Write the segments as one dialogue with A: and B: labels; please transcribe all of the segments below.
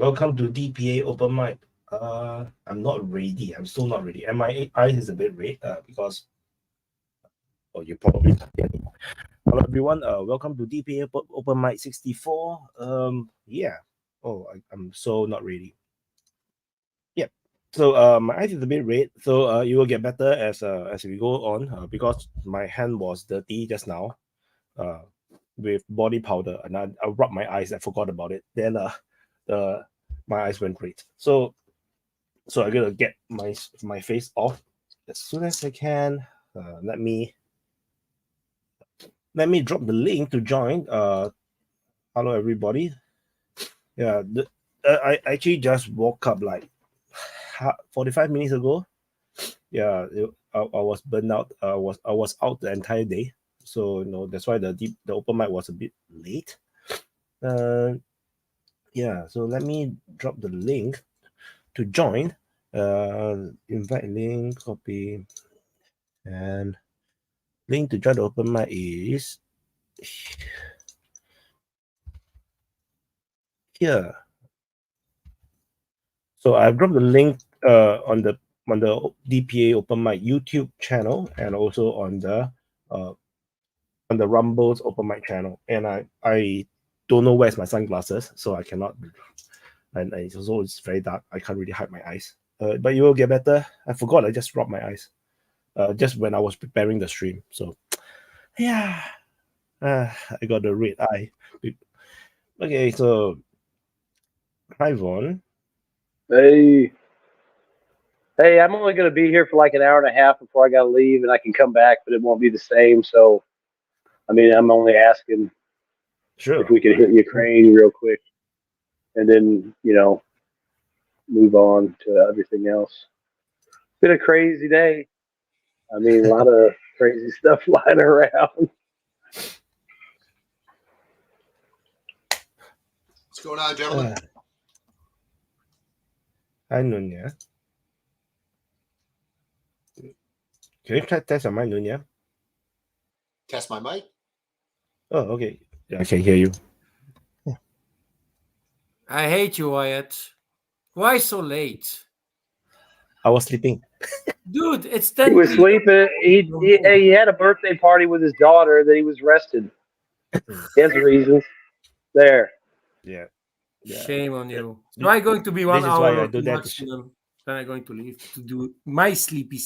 A: Welcome to DPA Open Mic. I'm not ready. I'm still not ready. And my eyes is a bit red because you probably can't hear me. Hello everyone. Welcome to DPA Open Mic 64. Yeah. I'm so not ready. Yep. So my eyes is a bit red. So you will get better as we go on because my hand was dirty just now. With body powder, and I rubbed my eyes. I forgot about it. Then my eyes went red. So I gotta get my face off as soon as I can. Let me drop the link to join. Hello everybody. Yeah, I actually just woke up like 45 minutes ago. Yeah, I was burned out. I was out the entire day. So that's why the open mic was a bit late. Yeah, so let me drop the link to join. Invite link, copy, and link to join the open mic is here. So I've dropped the link on the DPA open mic YouTube channel and also on the Rumble's open mic channel. And I don't know where's my sunglasses, so I cannot. And it's very dark. I can't really hide my eyes. But you will get better. I forgot. I just rubbed my eyes. Just when I was preparing the stream. So yeah, I got the red eye. Okay, so hi Vaun.
B: Hey, I'm only going to be here for like an hour and a half before I got to leave, and I can come back, but it won't be the same. So, I mean, I'm only asking if we could hit Ukraine real quick, and then move on to everything else. It's been a crazy day. I mean, a lot of crazy stuff flying around.
C: What's going on, gentlemen?
A: Hi, Nunya. Can you test your mic, Nunya?
C: Test my mic?
A: Oh, okay. Yeah, I can hear you.
D: I hate you, Wyatt. Why so late?
A: I was sleeping.
D: Dude, it's 10
B: He was sleeping. He had a birthday party with his daughter that he was rested. He has reasons. There.
A: Yeah.
D: Shame on you. So I'm going to be 1 hour or two maximum. Then I'm going to leave to do my sleepy.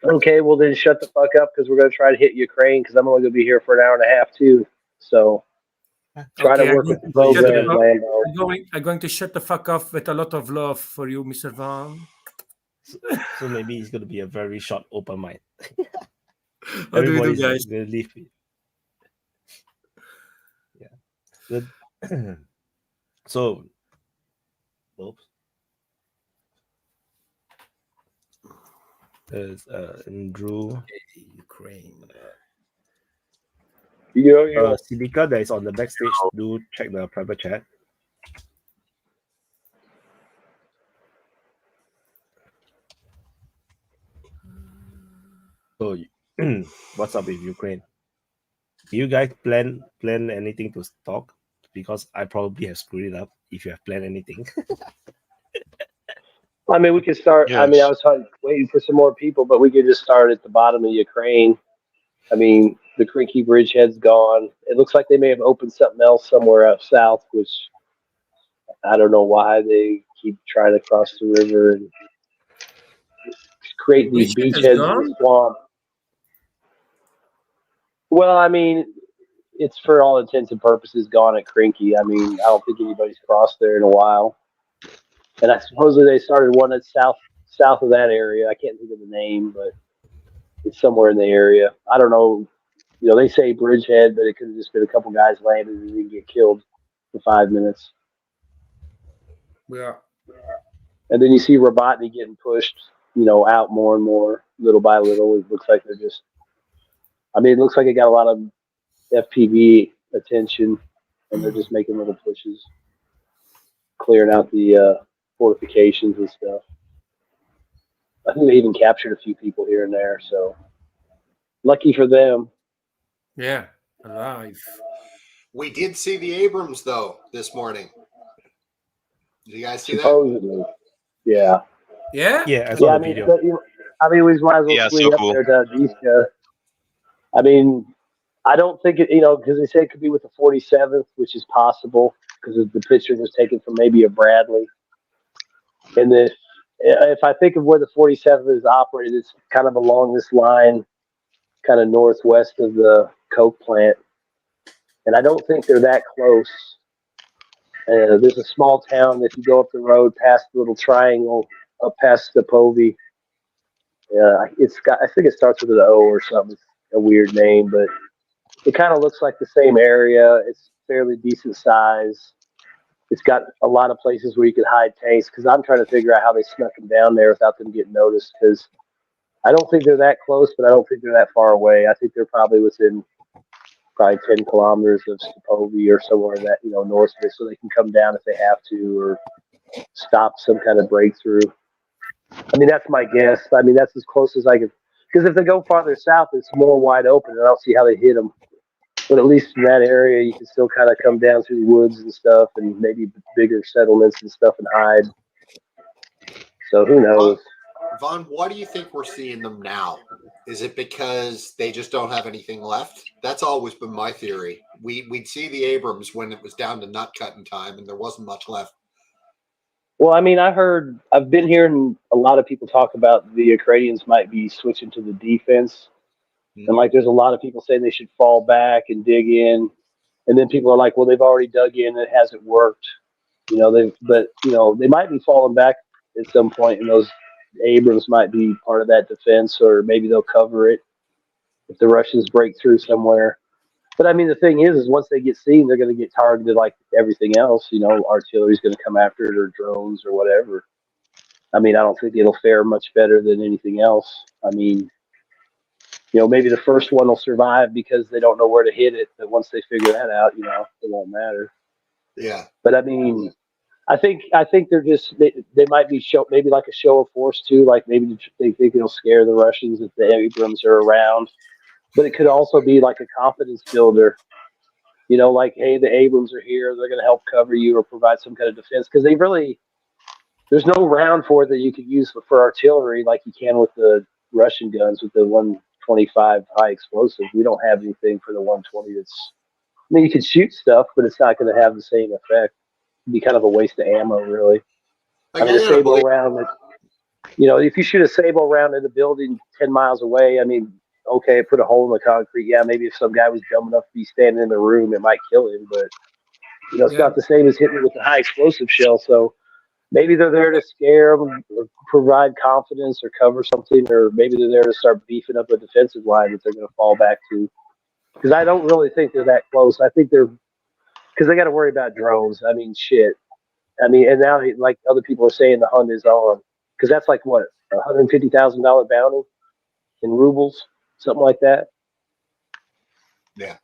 B: Okay, well then shut the fuck up because we're going to try to hit Ukraine because I'm only going to be here for an hour and a half too. So try to work with the program, Lambo.
D: I'm going to shut the fuck off with a lot of love for you, Mr. Vaun.
A: So maybe it's going to be a very short open mic.
D: How do you do, guys?
A: Going to leave. Yeah. So, oops. There's Andrew.
D: Ukraine.
A: Silica that is on the backstage, do check the private chat. So, what's up with Ukraine? Do you guys plan anything to talk? Because I probably have screwed it up if you have planned anything.
B: I mean, we could start. Yes. I mean, I was waiting for some more people, but we could just start at the bottom of Ukraine. I mean, the Krinky bridgehead's gone. It looks like they may have opened something else somewhere up south, which I don't know why they keep trying to cross the river and create these beachheads in the swamp. Well, I mean, it's for all intents and purposes gone at Krinky. I mean, I don't think anybody's crossed there in a while. And I supposedly they started one that's south of that area. I can't think of the name, but it's somewhere in the area. I don't know. They say bridgehead, but it could have just been a couple guys landed and didn't get killed for 5 minutes.
D: Yeah.
B: And then you see Robotny getting pushed, out more and more, little by little. It looks like they're just. I mean, it looks like it got a lot of FPV attention, and they're just making little pushes, clearing out the fortifications and stuff. I think they even captured a few people here and there, so lucky for them.
D: Yeah, alive.
C: We did see the Abrams, though, this morning. Did you guys see that?
B: Supposedly. Yeah.
D: Yeah?
A: Yeah, I saw the video.
B: We might as well tweet up there to Adiska. I mean, I don't think it, because they say it could be with the 47th, which is possible because the picture was taken from maybe a Bradley. And then if I think of where the 47th is operated, it's kind of along this line, kind of northwest of the coke plant. And I don't think they're that close. There's a small town. If you go up the road past the little triangle, up past Stapovi, I think it starts with an O or something. It's a weird name, but it kind of looks like the same area. It's fairly decent size. It's got a lot of places where you could hide tanks, because I'm trying to figure out how they snuck them down there without them getting noticed, because I don't think they're that close, but I don't think they're that far away. I think they're probably within 10 kilometers of Stapovi or somewhere that, north of it, so they can come down if they have to or stop some kind of breakthrough. I mean, that's my guess. I mean, that's as close as I could, because if they go farther south, it's more wide open, and I don't see how they hit them. But at least in that area, you can still kind of come down through the woods and stuff, and maybe bigger settlements and stuff, and hide. So who knows?
C: Vaun, why do you think we're seeing them now? Is it because they just don't have anything left? That's always been my theory. We'd see the Abrams when it was down to nut cutting time, and there wasn't much left.
B: Well, I mean, I've been hearing a lot of people talk about the Ukrainians might be switching to the defense. And there's a lot of people saying they should fall back and dig in. And then people are like, well, they've already dug in. It hasn't worked. They might be falling back at some point, and those Abrams might be part of that defense, or maybe they'll cover it if the Russians break through somewhere. But I mean, the thing is once they get seen, they're going to get targeted like everything else. Artillery's going to come after it, or drones, or whatever. I mean, I don't think it'll fare much better than anything else. I mean, maybe the first one will survive because they don't know where to hit it. But once they figure that out, it won't matter.
C: Yeah.
B: But I mean, I think they're just they might be maybe like a show of force too. Like maybe they think it'll scare the Russians if the Abrams are around. But it could also be like a confidence builder. Like, hey, the Abrams are here. They're going to help cover you or provide some kind of defense, because there's no round for it that you could use for artillery like you can with the Russian guns with the 125 high explosive. We don't have anything for the 120 you can shoot stuff, but it's not going to have the same effect. It'd be kind of a waste of ammo, really. I mean, a Sable round, if you shoot a Sable round in a building 10 miles away, I mean, okay, put a hole in the concrete. Yeah, maybe if some guy was dumb enough to be standing in the room, it might kill him, but, it's not the same as hitting with a high explosive shell. So maybe they're there to scare them or provide confidence or cover something, or maybe they're there to start beefing up a defensive line that they're going to fall back to. Because I don't really think they're that close. I think because they got to worry about drones. I mean, shit. I mean, and now, like other people are saying, the hunt is on. Because that's like, what, $150,000 bounty in rubles? Something like that.
C: Yeah.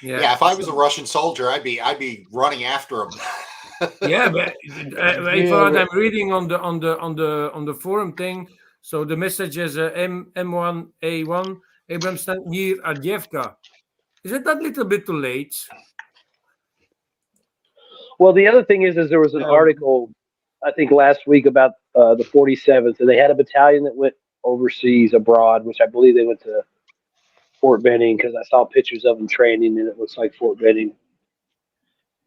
C: If I was a Russian soldier, I'd be running after him.
D: Yeah, but what I'm reading on the forum thing, so the message is M1A1 Abrams near Adjevka. Is it that little bit too late?
B: Well, the other thing is there was an article, I think last week, about the 47th, and they had a battalion that went overseas abroad, which I believe they went to Fort Benning, because I saw pictures of them training, and it looks like Fort Benning.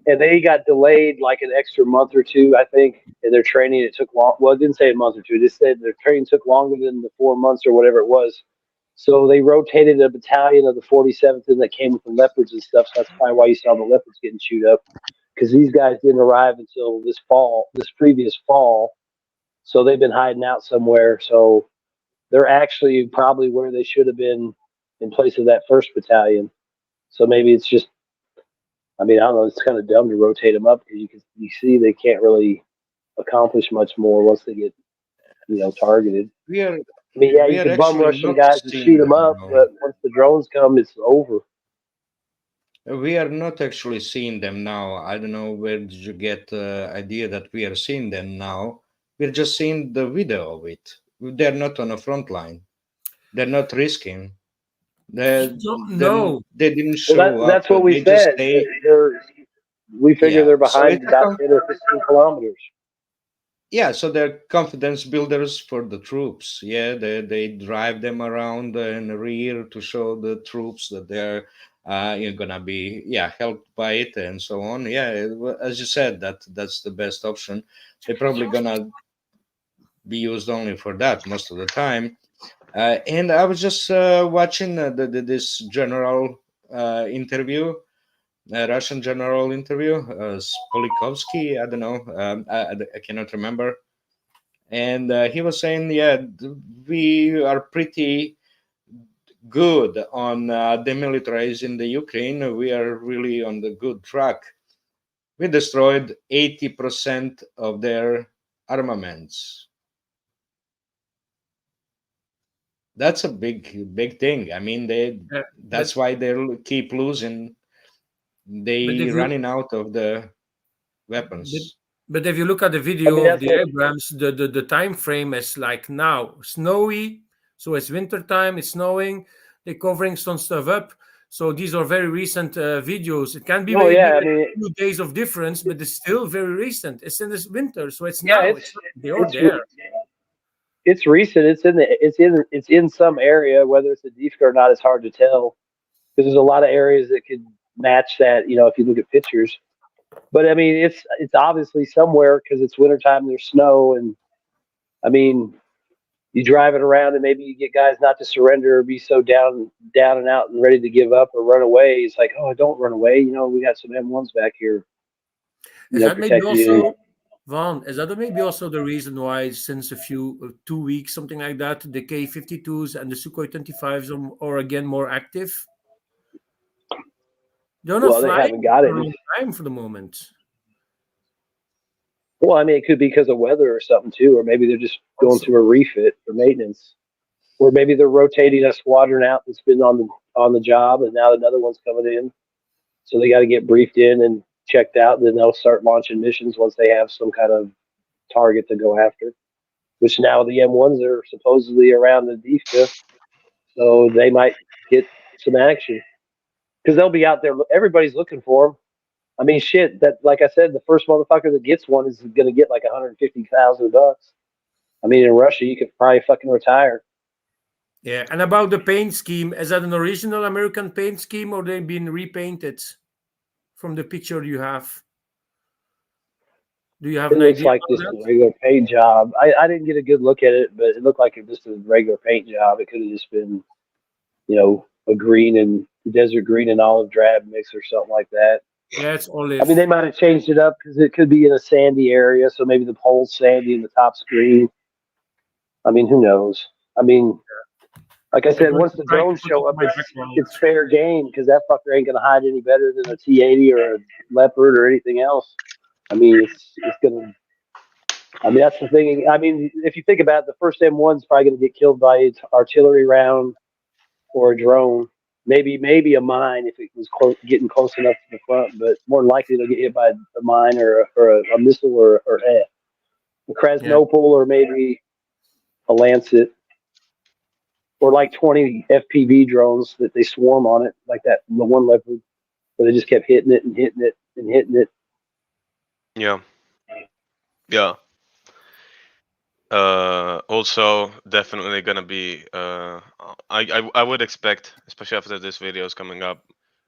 B: And they got delayed like an extra month or two, I think, in their training. It took long. Well, it didn't say a month or two. It just said their training took longer than the 4 months or whatever it was. So they rotated a battalion of the 47th in that came with the Leopards and stuff. So that's probably why you saw the Leopards getting chewed up, because these guys didn't arrive until this previous fall. So they've been hiding out somewhere. So they're actually probably where they should have been in place of that first battalion. So maybe it's just, I mean, I don't know, it's kind of dumb to rotate them up, because you see they can't really accomplish much more once they get, targeted. You can bum rush some guys and shoot them up, but once the drones come, it's over.
E: We are not actually seeing them now. I don't know where did you get the idea that we are seeing them now. We're just seeing the video of it. They're not on the front line. They're not risking. They didn't show up.
B: That's what we said. we figure
E: Yeah,
B: they're
E: so
B: behind
E: it's a
B: about 10 or 15 kilometers.
E: yeah, so they're confidence builders for the troops. Yeah, they drive them around in the rear to show the troops that they're you're gonna be helped by it and so on. Yeah, as you said, that's the best option. They're probably gonna be used only for that most of the time. And I was just watching this general interview, Russian general interview, Polikovsky. I don't know. I cannot remember. And he was saying, we are pretty good on demilitarizing the Ukraine. We are really on the good track. We destroyed 80% of their armaments. That's a big thing. I mean, that's why they keep losing. They running out of the weapons.
D: But if you look at the video of the Abrams, the time frame is like now snowy, so it's winter time, it's snowing, they're covering some stuff up. So these are very recent videos. It can be maybe a few days of difference, but it's still very recent. It's in this winter, so it's now. They are there.
B: It's recent. It's in some area. Whether it's a Divka or not, it's hard to tell because there's a lot of areas that could match that. You know, if you look at pictures. But I mean, it's obviously somewhere because it's wintertime. There's snow, and I mean, you drive it around, and maybe you get guys not to surrender or be so down and out and ready to give up or run away. It's like, oh, don't run away. You know, we got some M1s back here.
D: Is that maybe also, Vaun? Is that maybe also the reason why since 2 weeks, something like that, the K-52s and the Sukhoi 25s are again more active? They're not
B: they haven't got it
D: for a long time for the moment.
B: Well, I mean, it could be because of weather or something too, or maybe they're just going through a refit for maintenance, or maybe they're rotating a squadron out that's been on the job, and now another one's coming in, so they got to get briefed in and checked out. And then they'll start launching missions once they have some kind of target to go after. Which now the M1s are supposedly around the Divka, so they might get some action. Because they'll be out there. Everybody's looking for them. I mean, shit. That, like I said, the first motherfucker that gets one is going to get like $150,000. I mean, in Russia, you could probably fucking retire.
D: Yeah, and about the paint scheme, is that an original American paint scheme, or they've been repainted from the picture you have? Do you have an idea? It
B: looks like just a regular paint job. I didn't get a good look at it, but it looked like it was just a regular paint job. It could have just been, you know, a green and desert green and olive drab mix or something like that.
D: Yeah, it's olive.
B: I mean, they might have changed it up because it could be in a sandy area, so maybe the pole's sandy and the top's green. I mean, who knows? I mean, like I said, once the drones show up, it's fair game because that fucker ain't gonna hide any better than a T-80 or a Leopard or anything else. I mean, it's gonna. I mean, that's the thing. I mean, if you think about it, the first M1's probably gonna get killed by its artillery round or a drone. Maybe a mine if it was getting close enough to the front, but more than likely they'll get hit by a mine or a missile or a Krasnopol or maybe a Lancet or like 20 FPV drones that they swarm on it, like the one Leopard where they just kept hitting it and hitting it and hitting it.
F: Yeah. Also, definitely gonna be. I would expect, especially after this video is coming up.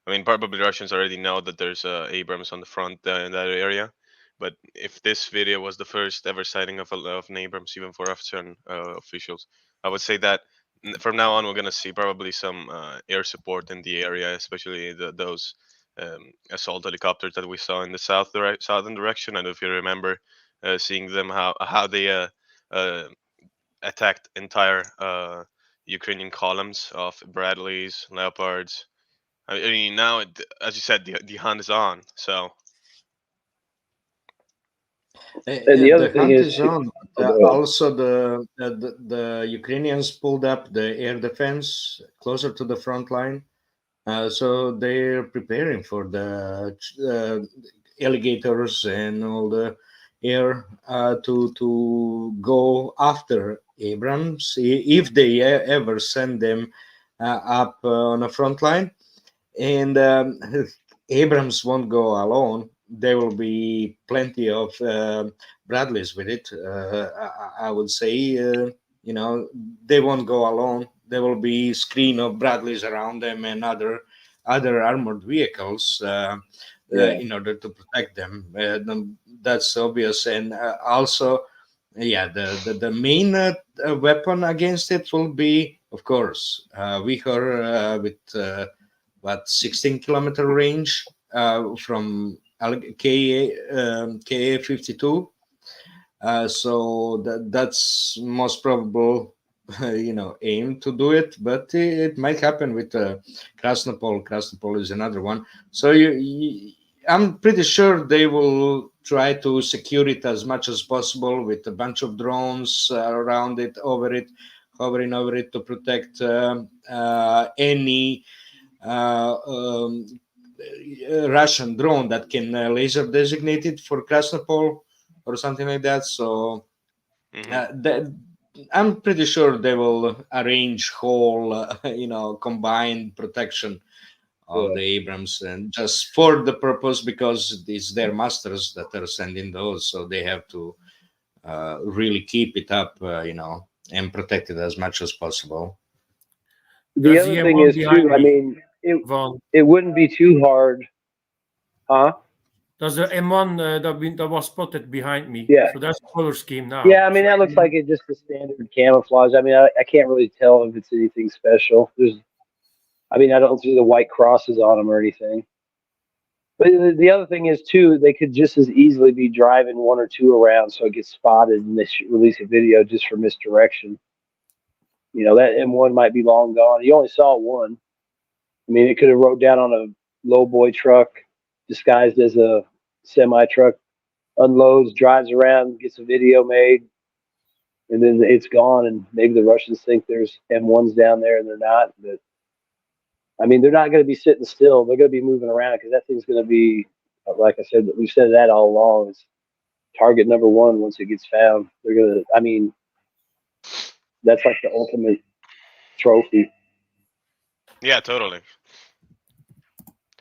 F: I mean, probably Russians already know that there's Abrams on the front in that area. But if this video was the first ever sighting of an Abrams, even for Afghan officials, I would say that from now on we're gonna see probably some air support in the area, especially those assault helicopters that we saw in the southern direction. I don't know if you remember seeing them how they attacked entire Ukrainian columns of Bradleys, Leopards. I mean, now, as you said, the hunt is on. So,
B: and the other thing is
E: on. Also, the Ukrainians pulled up the air defense closer to the front line, so they're preparing for the alligators and all the air to go after Abrams if they ever send them up on the front line. And Abrams won't go alone. there will be plenty of Bradleys with it. I would say, they won't go alone. There will be screen of Bradleys around them and other armored vehicles in order to protect them. That's obvious. And also, the main weapon against it will be, of course, Vihor with 16-kilometer range from KA-52. So that's most probable, aim to do it, but it might happen with Krasnopol. Krasnopol is another one. So I'm pretty sure they will try to secure it as much as possible with a bunch of drones around it, hovering over it to protect any Russian drone that can laser designate it for Krasnopol or something like that. So I'm pretty sure they will arrange whole, combined protection of the Abrams, and just for the purpose, because it's their masters that are sending those, so they have to really keep it up, and protect it as much as possible.
B: The other thing is too, I mean, it wouldn't be too hard, huh?
D: There's the M1 that was spotted behind me.
B: Yeah.
D: So that's the color scheme now.
B: Yeah, I mean, that looks like it's just a standard camouflage. I mean, I can't really tell if it's anything special. I don't see the white crosses on them or anything. But the other thing is, too, they could just as easily be driving one or two around so it gets spotted and they release a video just for misdirection. That M1 might be long gone. You only saw one. I mean, it could have rode down on a lowboy truck disguised as a semi-truck, unloads, drives around, gets a video made, and then it's gone. And maybe the Russians think there's M1s down there and they're not. But, I mean, they're not going to be sitting still. They're going to be moving around because that thing's going to be, like I said, we've said that all along. It's target number one once it gets found. They're going to, I mean, that's like the ultimate trophy.
F: Yeah, totally.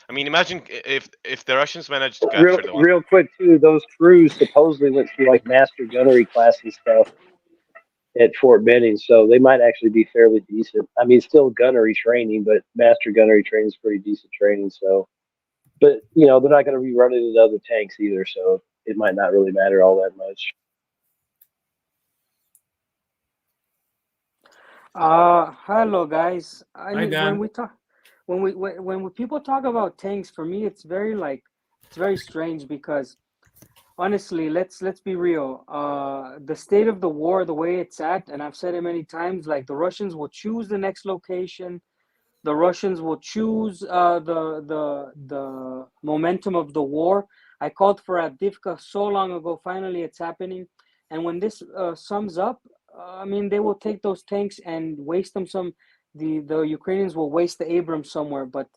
F: I mean, imagine if the Russians managed to capture the one.
B: Real quick too, those crews supposedly went through like master gunnery class and stuff at Fort Benning, so they might actually be fairly decent. I mean, still gunnery training, but master gunnery training is pretty decent training. So, but they're not going to be running into other tanks either, so it might not really matter all that much.
G: Hello guys.
D: Hi, Dan.
G: When people talk about tanks, for me it's very strange because honestly, let's be real. The state of the war, the way it's at, and I've said it many times, like the Russians will choose the next location. The Russians will choose the momentum of the war. I called for Avdiivka so long ago. Finally, it's happening. And when this sums up, I mean, they will take those tanks and waste them the Ukrainians will waste the Abrams somewhere, but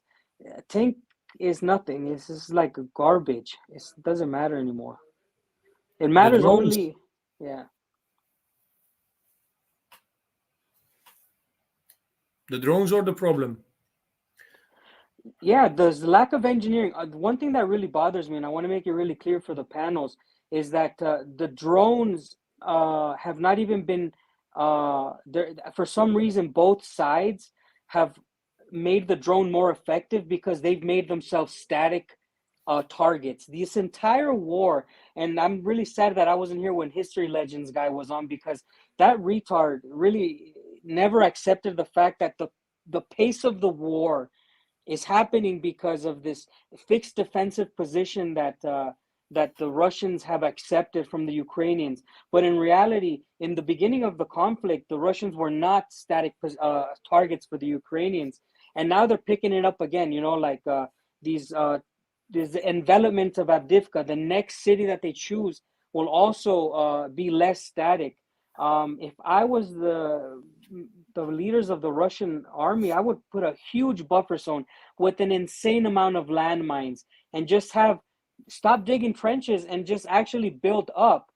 G: a tank is nothing. It's just like garbage. It doesn't matter anymore. It matters only, yeah.
D: The drones are the problem.
G: Yeah, there's the lack of engineering. One thing that really bothers me, and I want to make it really clear for the panels, is that the drones have not even been there. For some reason, both sides have made the drone more effective because they've made themselves static targets. This entire war, and I'm really sad that I wasn't here when History Legends guy was on, because that retard really never accepted the fact that the pace of the war is happening because of this fixed defensive position that the Russians have accepted from the Ukrainians. But in reality, in the beginning of the conflict, the Russians were not static targets for the Ukrainians. And now they're picking it up again, this envelopment of Avdiivka, the next city that they choose will also be less static. If I was the leaders of the Russian army, I would put a huge buffer zone with an insane amount of landmines and just stop digging trenches and just actually build up.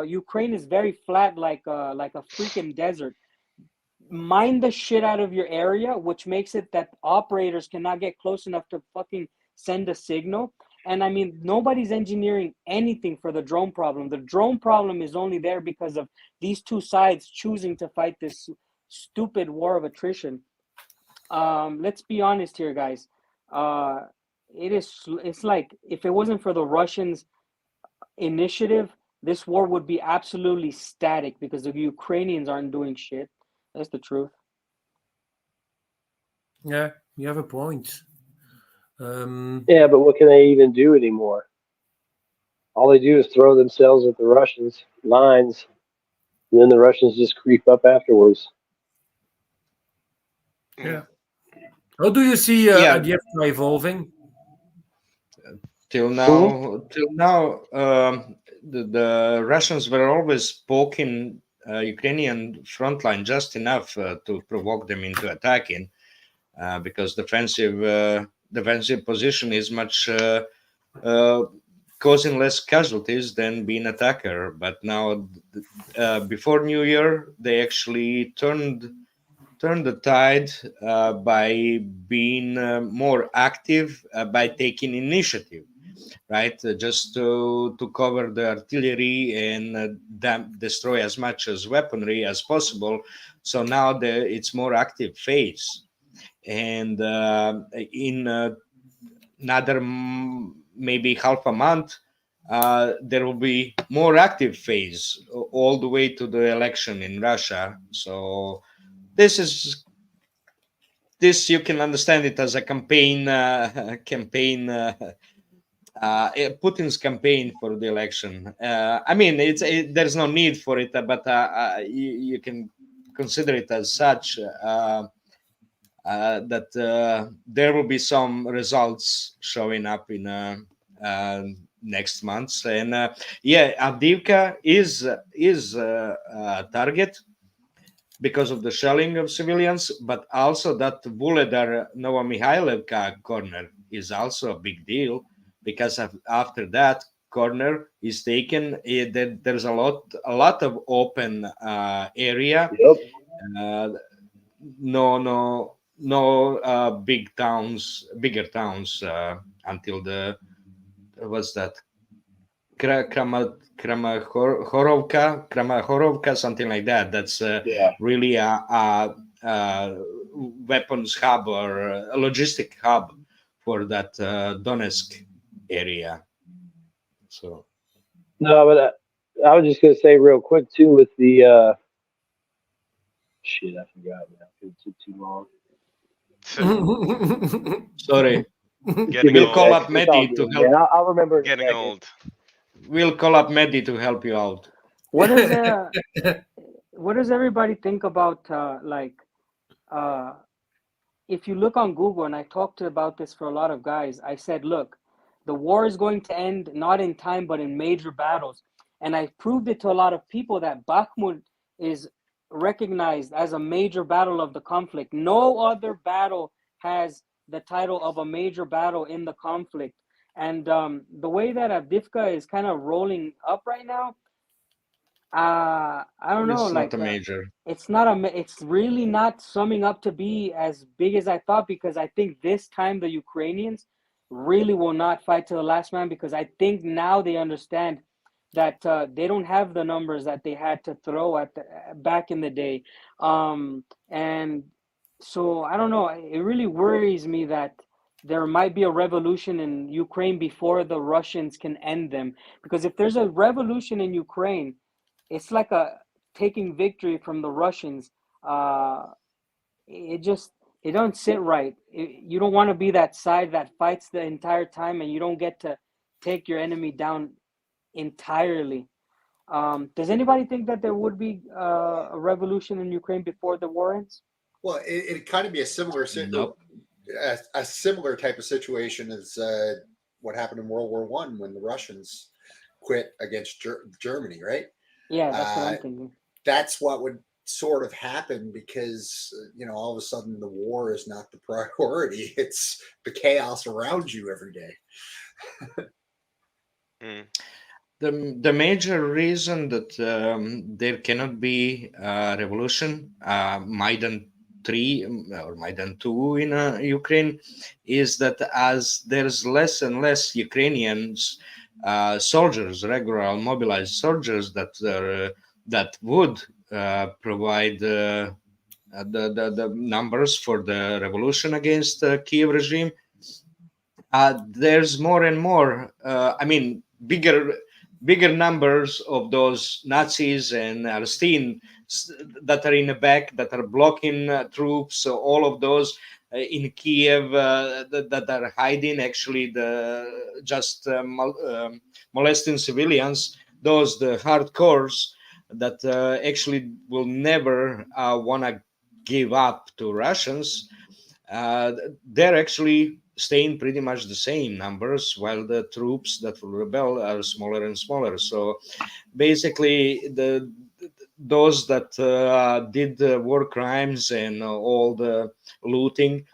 G: Ukraine is very flat, like a freaking desert. Mine the shit out of your area, which makes it that operators cannot get close enough to fucking send a signal. And I mean, nobody's engineering anything for the drone problem. The drone problem is only there because of these two sides choosing to fight this stupid war of attrition. Let's be honest here, guys. It's like if it wasn't for the Russians' initiative, this war would be absolutely static because the Ukrainians aren't doing shit. That's the truth.
D: Yeah, you have a point.
B: Yeah, but what can they even do anymore? All they do is throw themselves at the Russians' lines, and then the Russians just creep up afterwards.
D: Yeah. How do you see Adjevka evolving?
E: Till now, the Russians were always poking Ukrainian front line just enough to provoke them into attacking, because defensive position is much causing less casualties than being attacker. But now, before New Year, they actually turned the tide by being more active, by taking initiative, right? Just to cover the artillery and destroy as much as weaponry as possible. So now it's more active phase, and in another maybe half a month, there will be more active phase all the way to the election in Russia. So this you can understand it as a campaign, Putin's campaign for the election. I mean, there's no need for it, but you can consider it as such. That there will be some results showing up in next month, and Avdiivka is a target because of the shelling of civilians, but also that Vuhledar Novomihailivka corner is also a big deal, because after that corner is taken, there's a lot of open area.
B: Yep.
E: No bigger towns until the what's that, Kramahorovka, something like that. That's really a weapons hub or a logistic hub for that Donetsk area. So
B: no, but I was just going to say real quick too with the shit. I forgot now. It took too long.
E: Sorry.
F: Getting
E: We'll call
F: old.
E: up Mehdi to help.
B: Man, I'll remember.
F: Getting old.
E: We'll call up Mehdi to help you out.
G: What does everybody think about if you look on Google, and I talked about this for a lot of guys, I said, look, the war is going to end not in time, but in major battles. And I proved it to a lot of people that Bakhmut is recognized as a major battle of the conflict. No other battle has the title of a major battle in the conflict. And the way that Avdiivka is kind of rolling up right now, I don't know.
E: It's
G: like
E: not a major.
G: It's not it's really not summing up to be as big as I thought, because I think this time the Ukrainians really will not fight to the last man, because I think now they understand that they don't have the numbers that they had to throw at back in the day. And so I don't know. It really worries me that there might be a revolution in Ukraine before the Russians can end them. Because if there's a revolution in Ukraine, it's like taking victory from the Russians. It don't sit right. You don't want to be that side that fights the entire time, and you don't get to take your enemy down entirely. Does anybody think that there would be a revolution in Ukraine before the war ends?
C: Well, it'd kind of be a similar a similar type of situation as what happened in World War I when the Russians quit against Germany, right?
G: Yeah, that's what I'm thinking.
C: That's what would sort of happen, because all of a sudden the war is not the priority; it's the chaos around you every day.
E: The major reason that there cannot be a revolution, Maidan 3 or Maidan 2 in Ukraine, is that as there's less and less Ukrainians soldiers, regular mobilized soldiers that would provide the numbers for the revolution against the Kiev regime, there's more and more, bigger numbers of those Nazis and Palestinians that are in the back, that are blocking troops, all of those in Kiev that are hiding, actually molesting civilians, those the hardcores that actually will never want to give up to Russians. They're actually staying pretty much the same numbers, while the troops that will rebel are smaller and smaller. So basically, those that did war crimes and all the looting,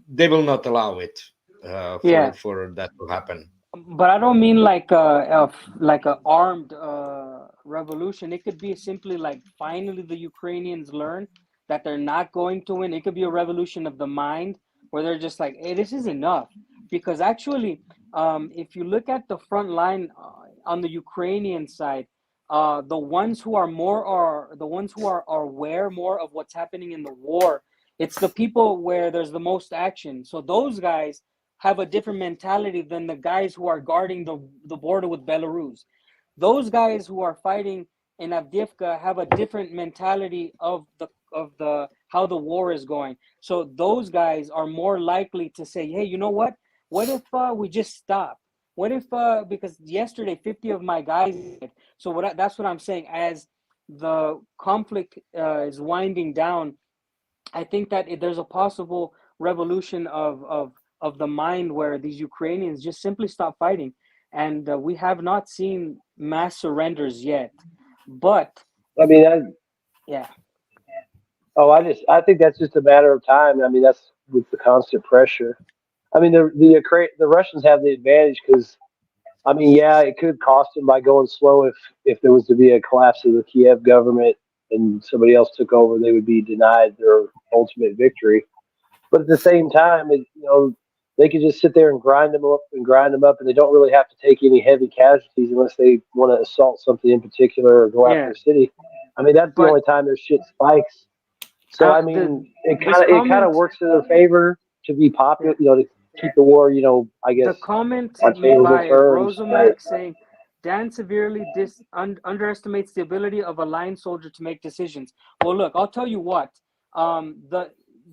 E: they will not allow it for that to happen.
G: But I don't mean like a armed revolution. It could be simply like finally the Ukrainians learn that they're not going to win. It could be a revolution of the mind where they're just like, hey, this is enough. Because actually, if you look at the front line on the Ukrainian side, the ones who are aware more of what's happening in the war, it's the people where there's the most action. So those guys have a different mentality than the guys who are guarding the border with Belarus. Those guys who are fighting in Avdiivka have a different mentality of the how the war is going. So those guys are more likely to say, hey, you know what? What if we just stop? What if because yesterday 50 of my guys died. So that's what I'm saying. As the conflict is winding down, I think that there's a possible revolution of the mind where these Ukrainians just simply stop fighting. And we have not seen mass surrenders yet. But
B: I mean,
G: yeah.
B: Oh, I think that's just a matter of time. I mean, that's with the constant pressure. I mean, the Russians have the advantage because, I mean, yeah, it could cost them by going slow if there was to be a collapse of the Kiev government and somebody else took over, they would be denied their ultimate victory. But at the same time, they could just sit there and grind them up, and they don't really have to take any heavy casualties unless they want to assault something in particular or go after a city. I mean, that's the only time their shit spikes. So I mean, it kind of works in their favor to be popular, to keep the war, I guess.
G: The comment
B: on
G: made
B: favorable
G: by
B: terms.
G: Rosomac saying, Dan severely underestimates the ability of a line soldier to make decisions. Well, look, I'll tell you what.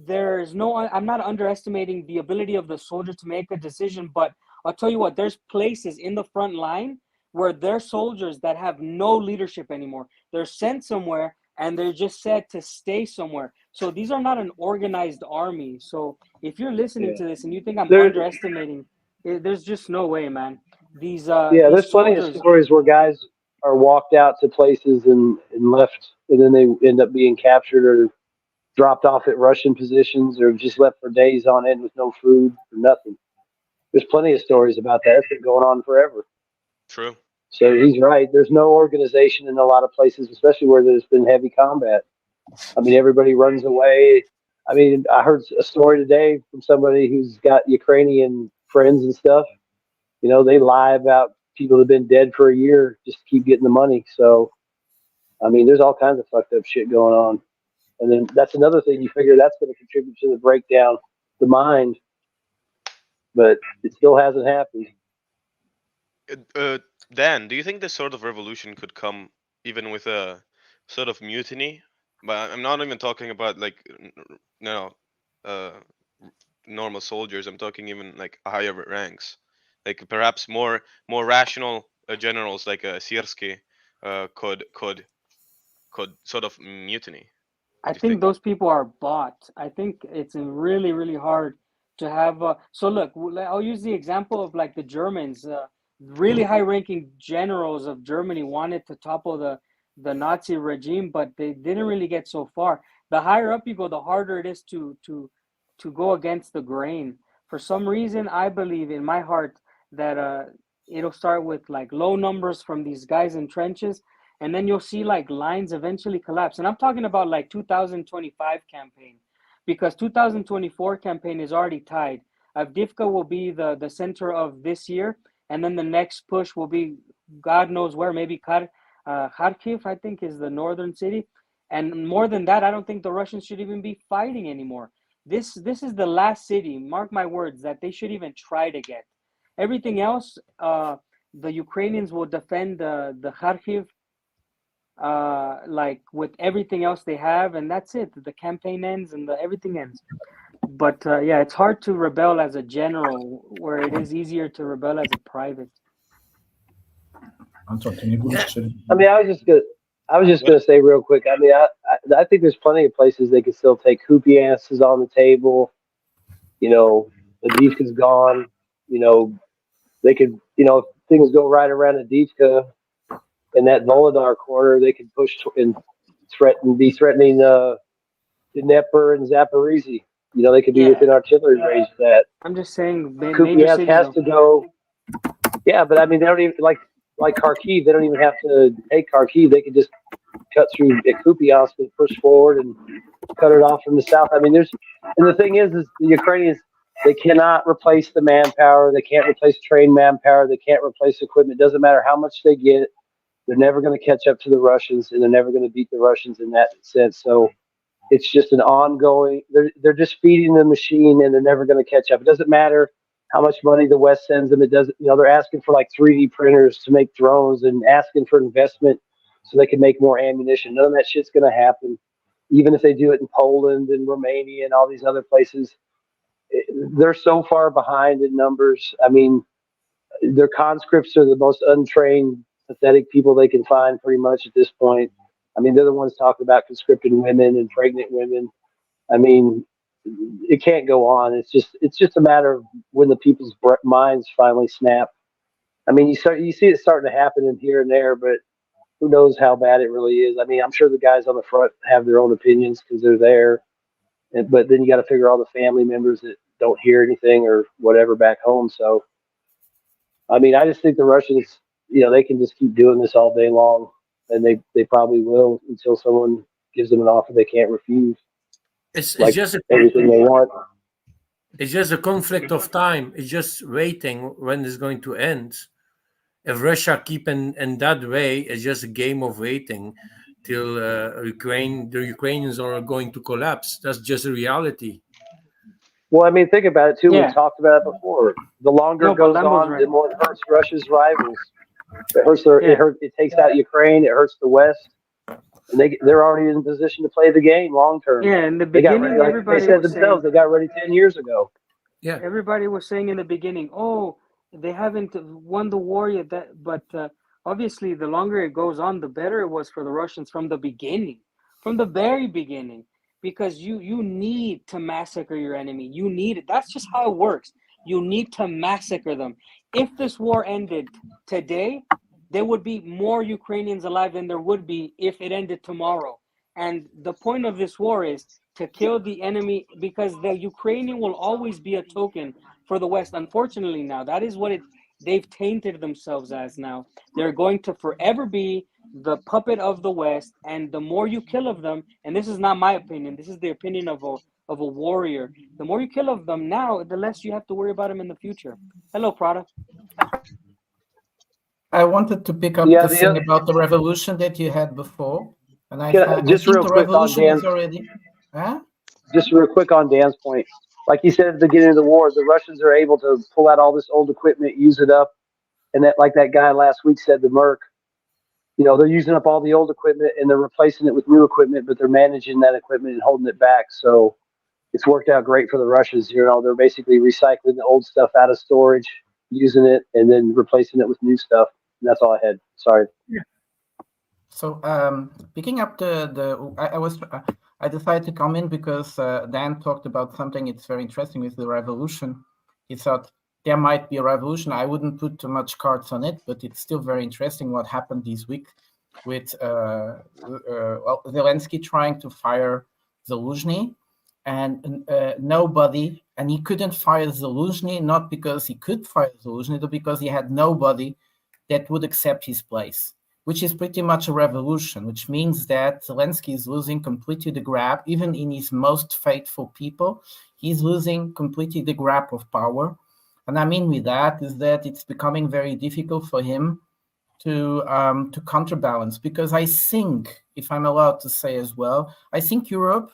G: There's no. I'm not underestimating the ability of the soldier to make a decision, but I'll tell you what. There's places in the front line where there's soldiers that have no leadership anymore. They're sent somewhere and they're just said to stay somewhere. So these are not an organized army. So if you're listening to this and you think I'm underestimating, there's just no way, man.
B: There's plenty of stories where guys are walked out to places and left, and then they end up being captured or dropped off at Russian positions or just left for days on end with no food or nothing. There's plenty of stories about that. It's been going on forever.
F: True.
B: So he's right. There's no organization in a lot of places, especially where there's been heavy combat. I mean, everybody runs away. I mean, I heard a story today from somebody who's got Ukrainian friends and stuff. They lie about people that have been dead for a year just to keep getting the money. So, I mean, there's all kinds of fucked up shit going on. And then that's another thing you figure that's going to contribute to the breakdown, the mind. But it still hasn't happened.
F: Dan, do you think this sort of revolution could come even with a sort of mutiny? But I'm not even talking about normal soldiers. I'm talking even like higher ranks, like perhaps more rational generals like Syrsky could sort of mutiny.
G: I think those people are bought. I think it's really, really hard to have. So look, I'll use the example of like the Germans. Really high-ranking generals of Germany wanted to topple the Nazi regime, but they didn't really get so far. The higher up you go, the harder it is to go against the grain. For some reason, I believe in my heart that it'll start with like low numbers from these guys in trenches, and then you'll see like lines eventually collapse. And I'm talking about like 2025 campaign, because 2024 campaign is already tied. Avdiivka will be the center of this year, and then the next push will be God knows where, maybe Kharkiv, I think, is the northern city. And more than that, I don't think the Russians should even be fighting anymore. This is the last city, mark my words, that they should even try to get. Everything else, the Ukrainians will defend the Kharkiv like with everything else they have, and that's it. The campaign ends and everything ends. But yeah, it's hard to rebel as a general, where it is easier to rebel as a private.
B: I mean, I was just gonna say real quick. I mean, I think there's plenty of places they could still take. Kupiansk is on the table. You know, Avdiivka's gone. You know, they could. You know, if things go right around Avdiivka in that Volodar corner, they could push and be threatening Dnieper and Zaporizhzhia. You know, they could be within artillery range of that.
G: I'm just saying,
B: Kupiansk has to go. Yeah, but I mean, they don't even like Kharkiv. They don't even have to take Kharkiv. They could just cut through Kupiansk and push forward and cut it off from the south. I mean, and the thing is the Ukrainians, they cannot replace the manpower. They can't replace trained manpower. They can't replace equipment. It doesn't matter how much they get. They're never going to catch up to the Russians, and they're never going to beat the Russians in that sense. So it's just an ongoing. They're just feeding the machine, and they're never going to catch up. It doesn't matter how much money the West sends them. It doesn't. You know, they're asking for like 3D printers to make drones and asking for investment so they can make more ammunition. None of that shit's going to happen. Even if they do it in Poland and Romania and all these other places, they're so far behind in numbers. I mean, their conscripts are the most untrained, pathetic people they can find pretty much at this point. I mean, they're the ones talking about conscripting women and pregnant women. I mean, it can't go on. It's just a matter of when the people's minds finally snap. I mean, you see it starting to happen in here and there, but who knows how bad it really is. I mean, I'm sure the guys on the front have their own opinions because they're there, but then you got to figure all the family members that don't hear anything or whatever back home. So, I mean, I just think the Russians, you know, they can just keep doing this all day long, and they probably will until someone gives them an offer they can't refuse.
D: It's just
B: everything they want.
D: It's just a conflict of time. It's just waiting when it's going to end. If Russia keep in that way, it's just a game of waiting till the Ukrainians are going to collapse. That's just a reality.
B: Well, I mean, think about it too.
G: Yeah.
B: We talked about it before. The longer it goes on, the more it hurts Russia's rivals. It hurts it takes out Ukraine. It hurts the West. And they're already in position to play the game long term.
G: Yeah, in the beginning,
B: everybody said themselves they got ready 10 years ago.
D: Yeah,
G: everybody was saying in the beginning, "Oh, they haven't won the war yet." But obviously, the longer it goes on, the better it was for the Russians from the beginning, from the very beginning, because you need to massacre your enemy. You need it. That's just how it works. You need to massacre them. If this war ended today, there would be more Ukrainians alive than there would be if it ended tomorrow. And the point of this war is to kill the enemy, because the Ukrainian will always be a token for the West. Unfortunately, now that is what they've tainted themselves as. Now they're going to forever be the puppet of the West, and the more you kill of them, and this is not my opinion, this is the opinion of a warrior. The more you kill of them now, the less you have to worry about them in the future. Hello, Prada.
H: I wanted to pick up the thing about the revolution that you had before, and I
B: just real quick on Dan's
H: already. Huh?
B: Just real quick on Dan's point, like you said at the beginning of the war, the Russians are able to pull out all this old equipment, use it up, and that, like that guy last week said, the Merc, you know, they're using up all the old equipment and they're replacing it with new equipment, but they're managing that equipment and holding it back. So it's worked out great for the Russians. You know, they're basically recycling the old stuff out of storage, using it, and then replacing it with new stuff. And that's all I had. Sorry.
H: Yeah. So picking up I decided to come in because Dan talked about something. It's very interesting with the revolution. He thought there might be a revolution. I wouldn't put too much cards on it, but it's still very interesting what happened this week with Zelenskyy trying to fire Zaluzhny, and nobody, and he couldn't fire Zaluzhny, not because he could fire Zaluzhny, but because he had nobody that would accept his place. which is pretty much a revolution, which means that Zelenskyy is losing completely the grab, even in his most faithful people, he's losing completely the grab of power. And I mean with that is that it's becoming very difficult for him to counterbalance, because I think, if I'm allowed to say as well, I think Europe,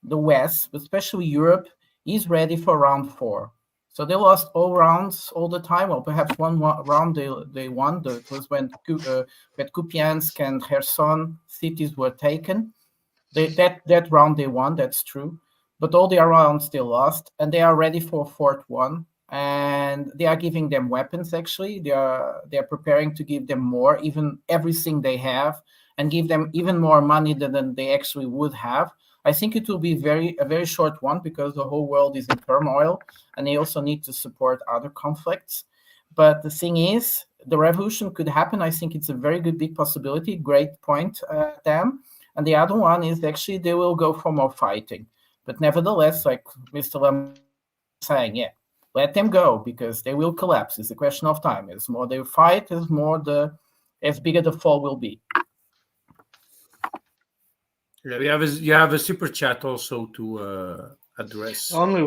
H: the West, especially Europe, is ready for round 4. So they lost all rounds all the time, or perhaps one round they won. It was when Kupiansk and Kherson cities were taken. That round they won, that's true. But all the rounds they lost, and they are ready for a 4th one. And they are giving them weapons, actually. They are preparing to give them more, even everything they have, and give them even more money than they actually would have. I think it will be a very short one, because the whole world is in turmoil, and they also need to support other conflicts. But the thing is, the revolution could happen. I think it's a very good, big possibility. Great point, Dan. And the other one is actually they will go for more fighting. But nevertheless, like Mr. Lam is saying, yeah, let them go, because they will collapse. It's a question of time. As more they fight, as bigger the fall will be.
D: Yeah, you have a super chat also to address.
E: Only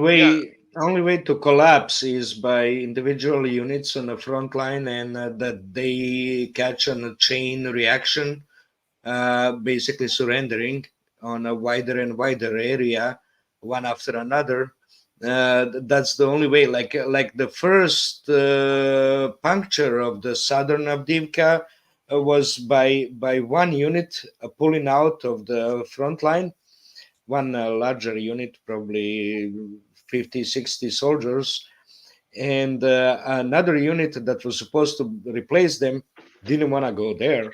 E: way to collapse is by individual units on the front line, and that they catch on a chain reaction, basically surrendering on a wider and wider area, one after another. That's the only way. Like the first puncture of the southern Avdiivka was by one unit pulling out of the front line, one larger unit, probably 50, 60 soldiers, and another unit that was supposed to replace them didn't want to go there.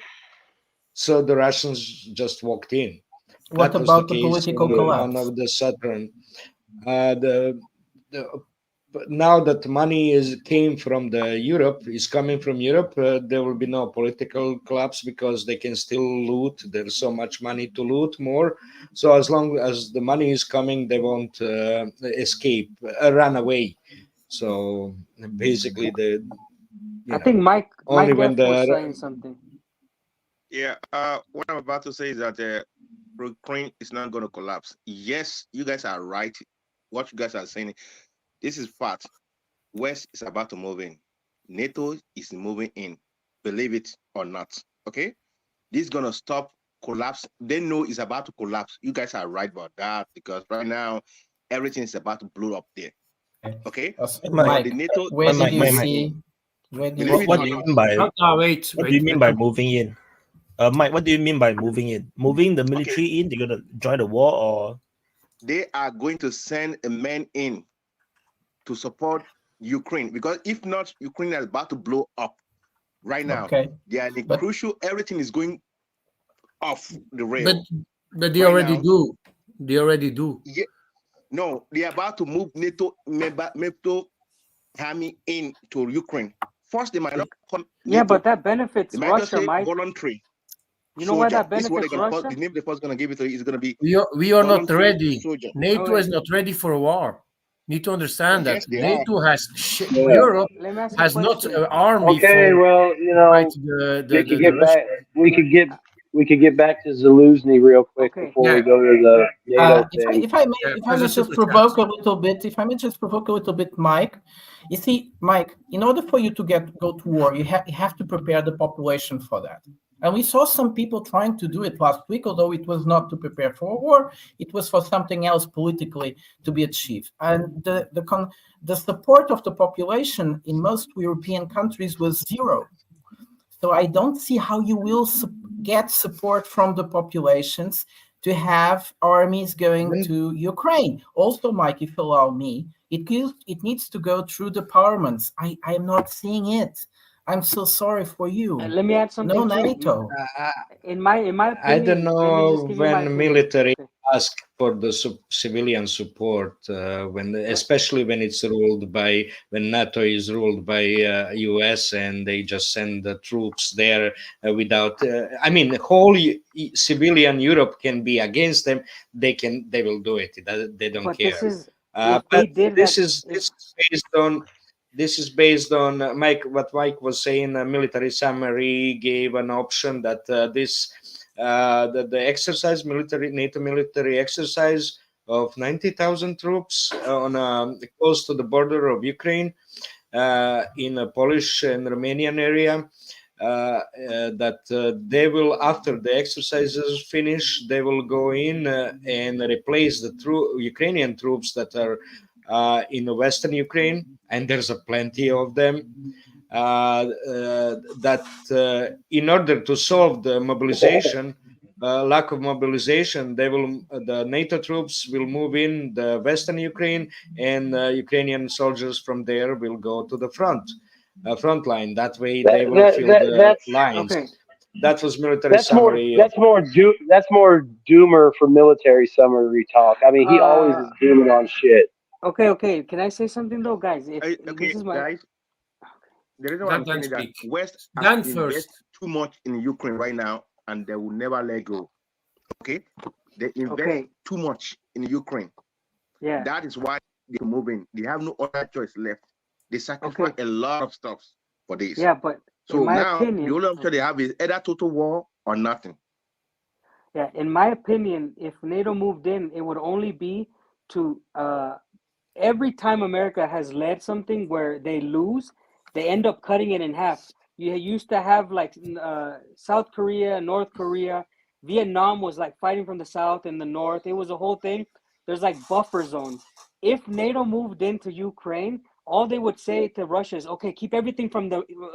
E: So the Russians just walked in.
H: What about the political collapse?
E: One of the southern. Now that money is coming from Europe, there will be no political collapse, because they can still loot. There's so much money to loot more. So as long as the money is coming, they won't run away. So basically,
G: I think Mike
E: only
G: was
E: when
G: saying something.
I: Yeah, what I'm about to say is that Ukraine is not going to collapse. Yes, you guys are right. What you guys are saying, this is fact. West is about to move in. NATO is moving in. Believe it or not. Okay? This is going to stop collapse. They know it's about to collapse. You guys are right about that, because right now, everything is about to blow up there. Okay?
H: Mike,
I: the NATO,
H: where did you see?
A: What do you mean by? What do you mean by moving in? Mike, what do you mean by moving in? Moving the military in? They're gonna join the war, or
I: they are going to send a man in to support Ukraine, because if not, Ukraine is about to blow up right now.
H: Okay.
I: They are in crucial. Everything is going off the rail.
D: But they already do. They already do.
I: Yeah. No, they are about to move NATO army in to Ukraine. First, they might not come.
G: Yeah, but that benefits
I: they might
G: Russia,
I: say
G: Mike.
I: Voluntary.
G: You know why that benefits Russia?
I: The name they're first going to give it to is going to be.
D: We are not ready.
I: Soldier.
D: NATO is not ready for a war. Need to understand
I: Yes,
D: that
I: they
D: NATO
I: are.
D: has Europe has not an army.
B: Okay,
D: for
B: well, you know,
D: fight
B: we could get back to Zaluzhny real quick before we go to the NATO thing.
H: If I may just provoke a little bit, Mike. You see, Mike, in order for you to go to war, you have to prepare the population for that. And we saw some people trying to do it last week, although it was not to prepare for a war, it was for something else politically to be achieved. And the support of the population in most European countries was zero. So I don't see how you will get support from the populations to have armies going to Ukraine. Also, Mike, if you allow me, it needs to go through the parliaments. I am not seeing it. I'm so sorry for you.
G: Let me add something.
H: No NATO.
G: In my opinion,
E: I don't know when military
G: Okay.
E: ask for the civilian support, especially when it's ruled by, when NATO is ruled by US, and they just send the troops there without. I mean, the whole civilian Europe can be against them. They will do it. They don't care. This is based on. this is based on what Mike was saying. A military summary gave an option that the exercise, NATO military exercise of 90,000 troops on close to the border of Ukraine in a Polish and Romanian area. That they will, after the exercises finish, they will go in and replace the Ukrainian troops that are in Western Ukraine, and there's a plenty of them. That in order to solve the mobilization, lack of mobilization, the NATO troops will move in the Western Ukraine, and Ukrainian soldiers from there will go to the front line. That way, they will fill the lines.
G: Okay.
E: That was military summary.
B: That's more doomer for military summary talk. I mean, he always is dooming on shit.
G: Okay. Can I say something though, guys?
I: Okay,
G: this is my...
I: guys. The reason why I'm saying that West
D: Dan
I: has
D: first.
I: invested too much in Ukraine right now, and they will never let go. Okay, they invest too much in Ukraine.
G: Yeah.
I: That is why they're moving. They have no other choice left. They sacrifice a lot of stuff for this.
G: Yeah, but
I: so
G: in my
I: now
G: opinion,
I: the only option they have is either total war or nothing.
G: Yeah, in my opinion, if NATO moved in, it would only be to every time America has led something where they lose, they end up cutting it in half. You used to have like South Korea, North Korea, Vietnam was like fighting from the south and the north. It was a whole thing. There's like buffer zones. If NATO moved into Ukraine, all they would say to Russia is, okay, keep everything from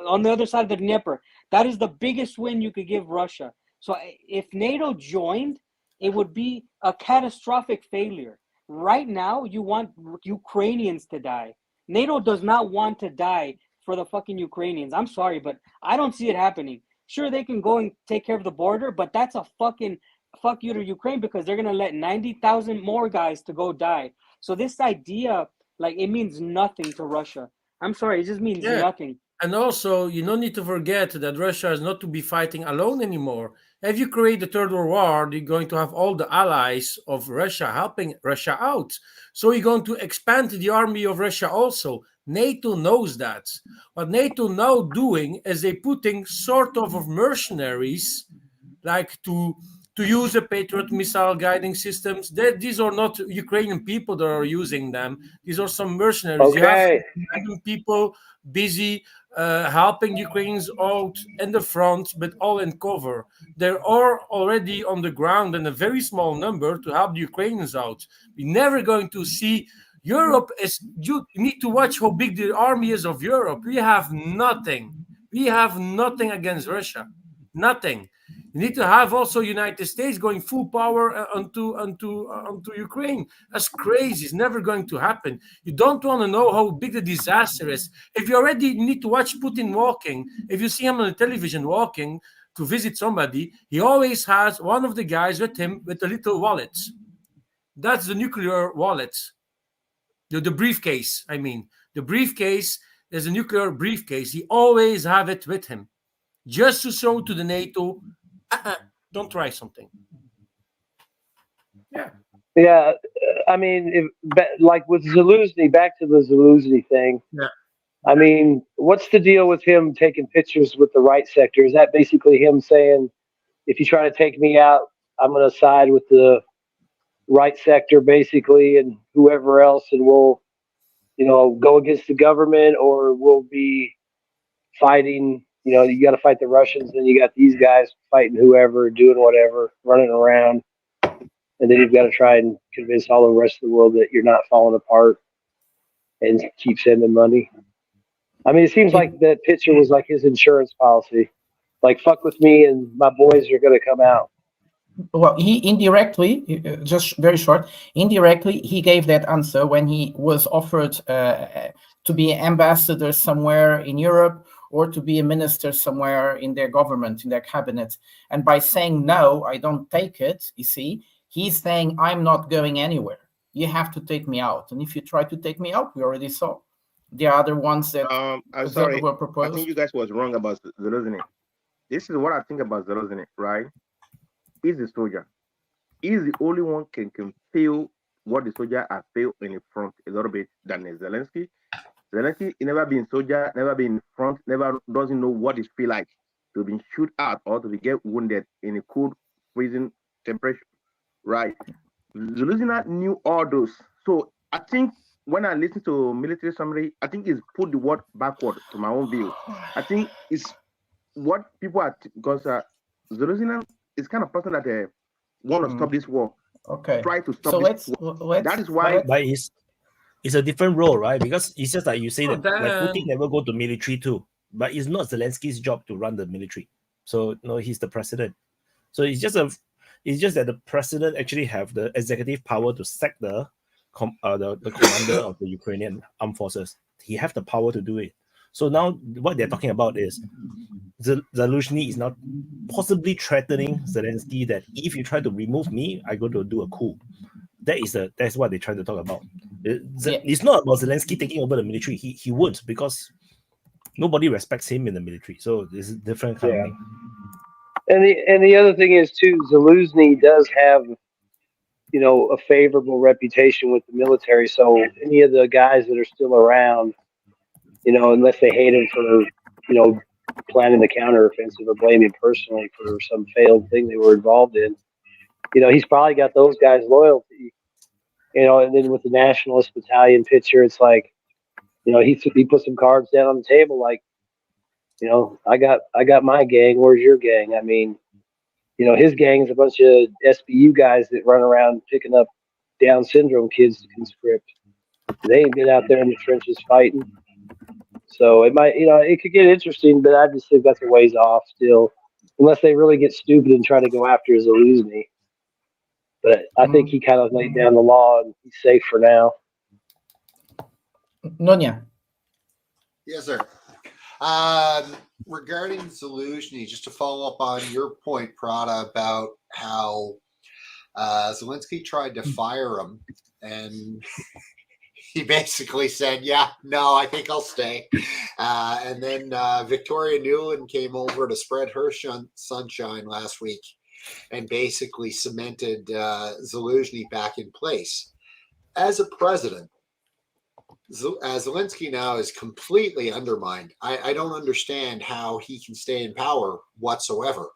G: on the other side of the Dnieper. That is the biggest win you could give Russia. So if NATO joined, it would be a catastrophic failure. Right now, you want Ukrainians to die. NATO does not want to die for the fucking Ukrainians. I'm sorry, but I don't see it happening. Sure, they can go and take care of the border, but that's a fucking fuck you to Ukraine because they're going to let 90,000 more guys to go die. So this idea, like, it means nothing to Russia. I'm sorry, it just means nothing.
D: And also, you don't need to forget that Russia is not to be fighting alone anymore. If you create the Third World War, you're going to have all the allies of Russia helping Russia out. So you're going to expand the army of Russia also. NATO knows that. What NATO now doing is they putting sort of mercenaries, like to use the Patriot missile guiding systems. These are not Ukrainian people that are using them. These are some mercenaries. You have people busy helping Ukrainians out in the front, but all in cover. They are already on the ground in a very small number to help the Ukrainians out. We're never going to see Europe is. You need to watch how big the army is of Europe. We have nothing. We have nothing against Russia. Nothing. You need to have also United States going full power onto Ukraine. That's crazy. It's never going to happen. You don't want to know how big the disaster is. If you already need to watch Putin walking, if you see him on the television walking to visit somebody, he always has one of the guys with him with a little wallet. That's the nuclear wallet. The briefcase, I mean. The briefcase is a nuclear briefcase. He always have it with him. Just to show to the NATO, don't try something.
B: Yeah, I mean, like with Zaluzhny, back to the Zaluzhny thing.
D: Yeah.
B: I mean, what's the deal with him taking pictures with the right sector? Is that basically him saying, if you try to take me out, I'm going to side with the right sector, basically, and whoever else, and we'll, go against the government, or we'll be fighting. You got to fight the Russians, and you got these guys fighting whoever, doing whatever, running around. And then you've got to try and convince all the rest of the world that you're not falling apart and keep sending money. I mean, it seems like that picture was like his insurance policy. Like, fuck with me and my boys are going to come out.
H: Well, he indirectly, just very short, indirectly, he gave that answer when he was offered to be an ambassador somewhere in Europe or to be a minister somewhere in their government, in their cabinet. And by saying, no, I don't take it, you see, he's saying, I'm not going anywhere. You have to take me out. And if you try to take me out, we already saw the other ones that
I: I'm sorry,
H: were proposed.
I: I think you guys was wrong about Zelenskyy. This is what I think about Zelenskyy, right? He's the soldier. He's the only one can feel what the soldier has felt in the front a little bit than Zelenskyy. Zelensky never been soldier, never been front, never doesn't know what it feel like to be shoot at or to be get wounded in a cold, freezing temperature, right? Zaluzhny knew all those. So I think when I listen to military summary, I think it's put the word backward to my own view. I think it's what people are, because Zaluzhny is kind of person that want to stop this war.
H: Okay.
I: Try to stop
H: So
I: this
H: let's
I: war. That is why.
A: But it's a different role, right? Because it's just like you say that like
D: Dan.
A: Putin never go to military too, but it's not Zelensky's job to run the military. So no, he's the president. So it's just that the president actually have the executive power to sack the commander of the Ukrainian armed forces. He have the power to do it. So now what they're talking about is Zaluzhny is now possibly threatening Zelensky that if you try to remove me, I'm going to do a coup. That's what they're trying to talk about. It's not about Zelensky taking over the military. He won't, because nobody respects him in the military. So it's a different kind of thing.
B: And the other thing is too, Zaluzhny does have, you know, a favorable reputation with the military. So any of the guys that are still around, you know, unless they hate him for, you know, planning the counteroffensive or blame him personally for some failed thing they were involved in, you know, he's probably got those guys' loyalty. You know, and then with the nationalist battalion picture, it's like, you know, he put some cards down on the table, like, you know, I got my gang. Where's your gang? I mean, you know, his gang is a bunch of SBU guys that run around picking up Down syndrome kids to conscript. They ain't been out there in the trenches fighting. So it might, you know, it could get interesting, but I just think that's a ways off still, unless they really get stupid and try to go after Zaluzhny. But I think he kind of laid down the law and he's safe for now.
H: Nonya.
C: Yes, sir. Regarding Zaluzhny, just to follow up on your point, Prada, about how Zelensky tried to fire him, and he basically said, "Yeah, no, I think I'll stay." And then Victoria Newland came over to spread her sunshine last week, and basically cemented Zaluzhny back in place as a president. Zelensky now is completely undermined. I don't understand how he can stay in power whatsoever.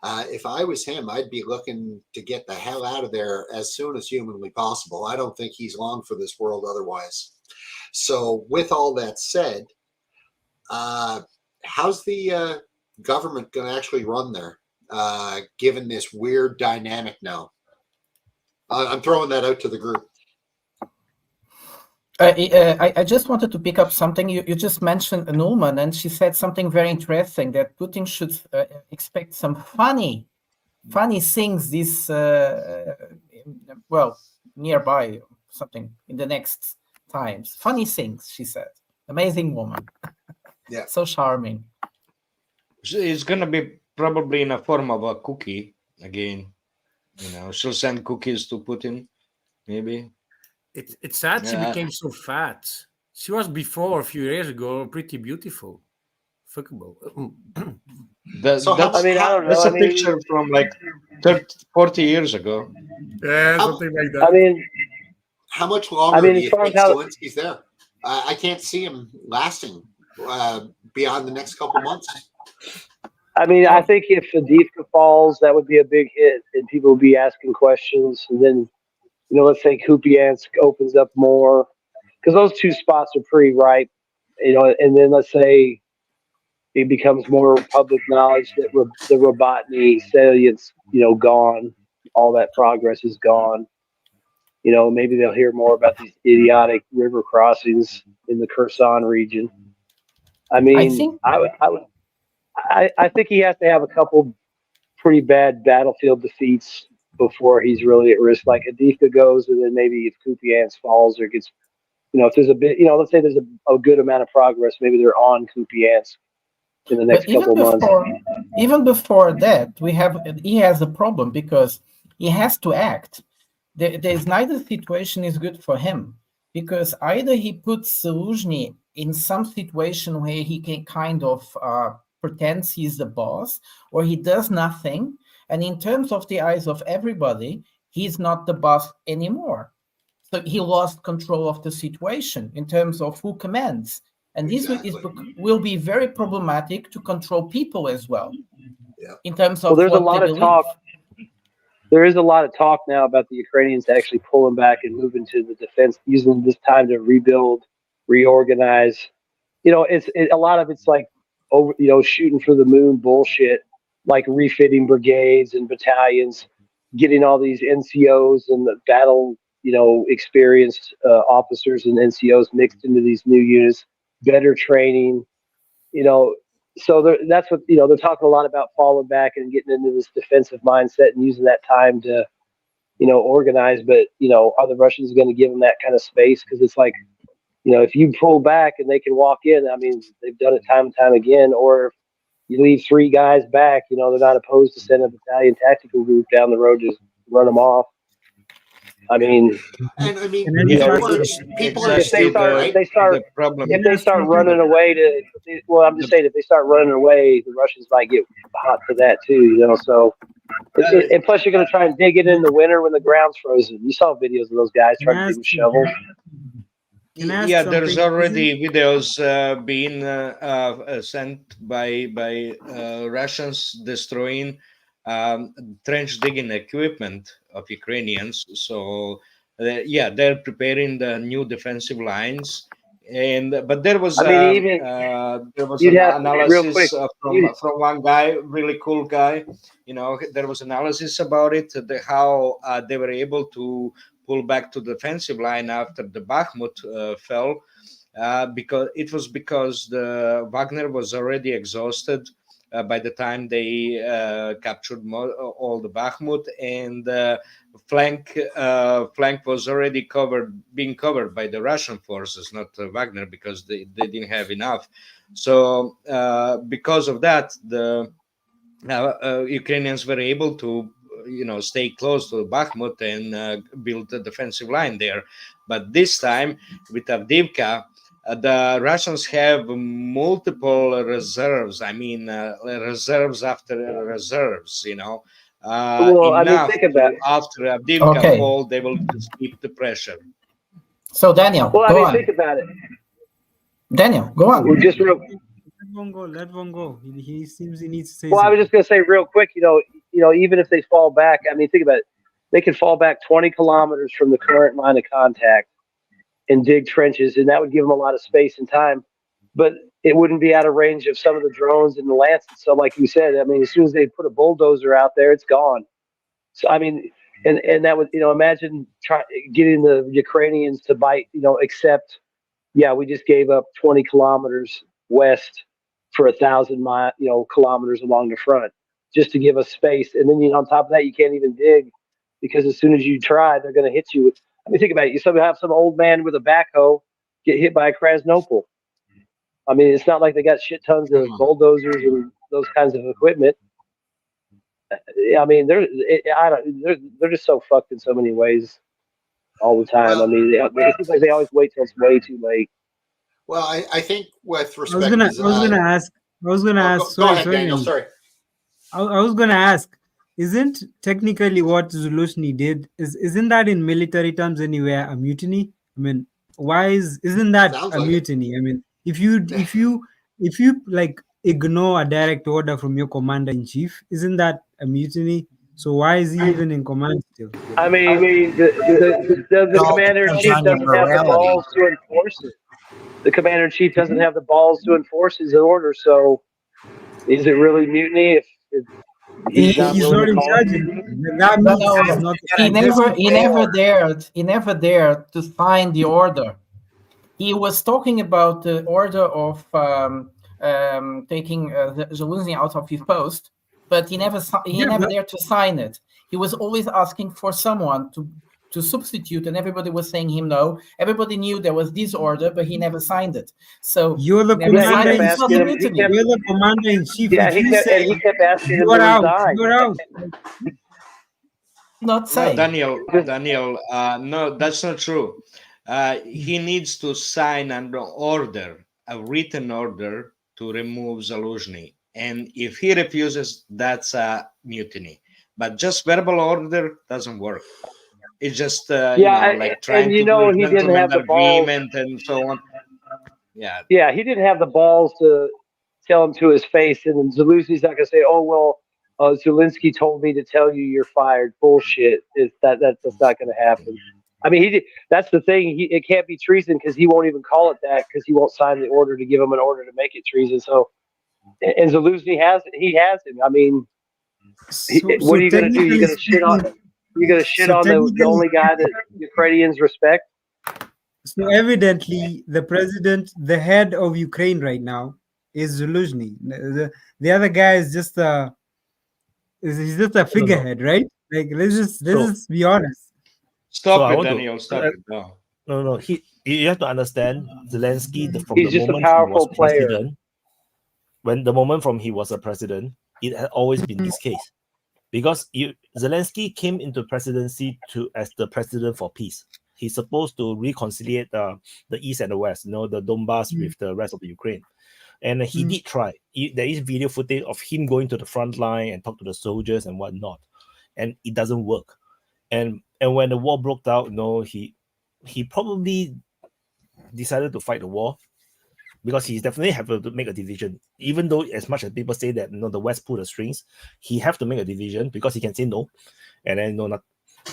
C: If I was him, I'd be looking to get the hell out of there as soon as humanly possible. I don't think he's long for this world otherwise. So with all that said, how's the government going to actually run there, given this weird dynamic now? I'm throwing that out to the group.
H: I just wanted to pick up something. You just mentioned Newland, and she said something very interesting, that Putin should expect some funny things this, well, nearby, something in the next times. Funny things, she said. Amazing woman.
C: Yeah.
H: So charming.
E: It's going to be probably in a form of a cookie again. You know, she'll send cookies to Putin, maybe.
D: It's sad she became so fat. She was before, a few years ago, pretty beautiful. Fuckable.
E: That's a picture from like 40 years ago.
D: Yeah, something like that.
B: I mean,
C: how much longer do you think Zelensky's there? I can't see him lasting beyond the next couple months.
B: I mean, I think if Avdiivka falls, that would be a big hit, and people would be asking questions, and then, you know, let's say Kupiansk opens up more, because those two spots are pretty ripe, you know, and then let's say it becomes more public knowledge that the Robotny salient's, you know, gone, all that progress is gone. You know, maybe they'll hear more about these idiotic river crossings in the Kherson region. I mean, I think he has to have a couple pretty bad battlefield defeats before he's really at risk. Like Avdiivka goes, and then maybe if Kupiansk falls or gets, you know, if there's a bit, you know, let's say there's a good amount of progress, maybe they're on Kupiansk in the next couple months.
H: Even before that, he has a problem because he has to act. There's neither situation is good for him, because either he puts Zaluzhny in some situation where he can kind of pretends he's the boss, or he does nothing. And in terms of the eyes of everybody, he's not the boss anymore. So he lost control of the situation in terms of who commands. And this will be very problematic to control people as well, in terms of
B: there's a
H: what
B: lot
H: they
B: of
H: believe.
B: talk. There is a lot of talk now about the Ukrainians actually pulling back and moving to the defense, using this time to rebuild, reorganize. You know, a lot of it's like shooting for the moon bullshit, like refitting brigades and battalions, getting all these NCOs and the battle, experienced officers and NCOs mixed into these new units, better training, so that's what, they're talking a lot about falling back and getting into this defensive mindset and using that time to, organize. But, are the Russians going to give them that kind of space? Because it's like, if you pull back and they can walk in, I mean, they've done it time and time again. Or if you leave 3 guys back, they're not opposed to sending a battalion tactical group down the road to run them off. I mean,
C: people are
B: if they start,
C: right?
B: if they start running away I'm just saying, if they start running away, the Russians might get hot for that too, So, and plus you're going to try and dig it in the winter when the ground's frozen. You saw videos of those guys trying to dig with shovels.
E: Yeah, there's already videos being sent by Russians destroying trench digging equipment of Ukrainians. So they're preparing the new defensive lines. But there was an analysis from one guy, really cool guy. There was analysis about it, how they were able to pull back to the defensive line after the Bakhmut fell, because the Wagner was already exhausted by the time they captured all the Bakhmut, and flank was already being covered by the Russian forces, not Wagner, because they didn't have enough. So because of that, the Ukrainians were able to stay close to Bakhmut and build a defensive line there. But this time with Avdiivka, the Russians have multiple reserves. I mean, reserves after reserves,
B: Well, I mean, think about it.
E: After Avdiivka fall, they will just keep the pressure.
H: So Daniel, go on.
B: Think about it.
H: Daniel, go on.
B: Just real.
J: Let Vaun go. He seems he needs to say.
B: Well, I was just going to say real quick. Even if they fall back, I mean, think about it. They can fall back 20 kilometers from the current line of contact and dig trenches, and that would give them a lot of space and time. But it wouldn't be out of range of some of the drones and the Lancet. So, like you said, I mean, as soon as they put a bulldozer out there, it's gone. So, I mean, and that would, imagine getting the Ukrainians to bite, accept, we just gave up 20 kilometers west for 1,000 kilometers along the front, just to give us space. And then, on top of that, you can't even dig, because as soon as you try, they're going to hit you. I mean, think about it. You somehow have some old man with a backhoe get hit by a Krasnopol. I mean, it's not like they got shit tons of bulldozers and those kinds of equipment. I mean, they're just so fucked in so many ways all the time. I mean, it seems like they always wait till it's way too late.
C: Well, I think with respect,
J: I was gonna ask.
C: Go ahead, Daniel. Sorry.
J: I was gonna ask. Isn't technically what Zaluzhny did isn't that in military terms anywhere a mutiny? I mean, isn't that a mutiny? I mean, if you like ignore a direct order from your commander in chief, isn't that a mutiny? So why is he even in command still?
B: I mean, the commander in chief doesn't have the balls to enforce it. The commander in chief doesn't have the balls to enforce his order. So, is it really mutiny if
J: he's not in charge? That means he's not.
H: He never dared to sign the order. He was talking about the order of taking Zaluzhny out of his post, but he never dared to sign it. He was always asking for someone to substitute, and everybody was saying him no. Everybody knew there was this order, but he never signed it. So
J: you're the commander in chief. You're the commander in chief.
B: Yeah, he kept asking him to resign.
J: You're out.
H: Not say.
E: Daniel, no, that's not true. He needs to sign an order, a written order, to remove Zaluzhny. And if he refuses, that's a mutiny. But just verbal order doesn't work. It's just
B: and
E: trying to
B: he
E: do a
B: didn't
E: gentleman
B: have the balls.
E: agreement and so on. Yeah.
B: Yeah, he didn't have the balls to tell him to his face, and then Zaluzhny's not going to say, "Oh well, Zelenskyy told me to tell you you're fired." Bullshit. That's not going to happen. I mean, that's the thing. It can't be treason because he won't even call it that because he won't sign the order to give him an order to make it treason. So, and Zaluzhny has it. He has him. I mean, what are you going to do? You're going to shit on. You're going to shit on the only guy that Ukrainians respect.
J: So evidently, the president, the head of Ukraine right now, is Zaluzhny. The other guy is just he's just a figurehead, right? Like let's just be honest.
E: Stop it, Daniel. Stop it.
A: No. You have to understand Zelenskyy from
B: He's
A: the
B: just a
A: moment
B: powerful
A: he was
B: player.
A: president. When the moment from he was a president, it had always been this case, because Zelenskyy came into presidency as the president for peace. He's supposed to reconciliate the East and the West, the Donbass with the rest of the Ukraine. And he did try. There is video footage of him going to the front line and talk to the soldiers and whatnot. And it doesn't work. And when the war broke out, he probably decided to fight the war because he definitely have to make a division. Even though as much as people say that the West pulled the strings, he have to make a division because he can say no. And then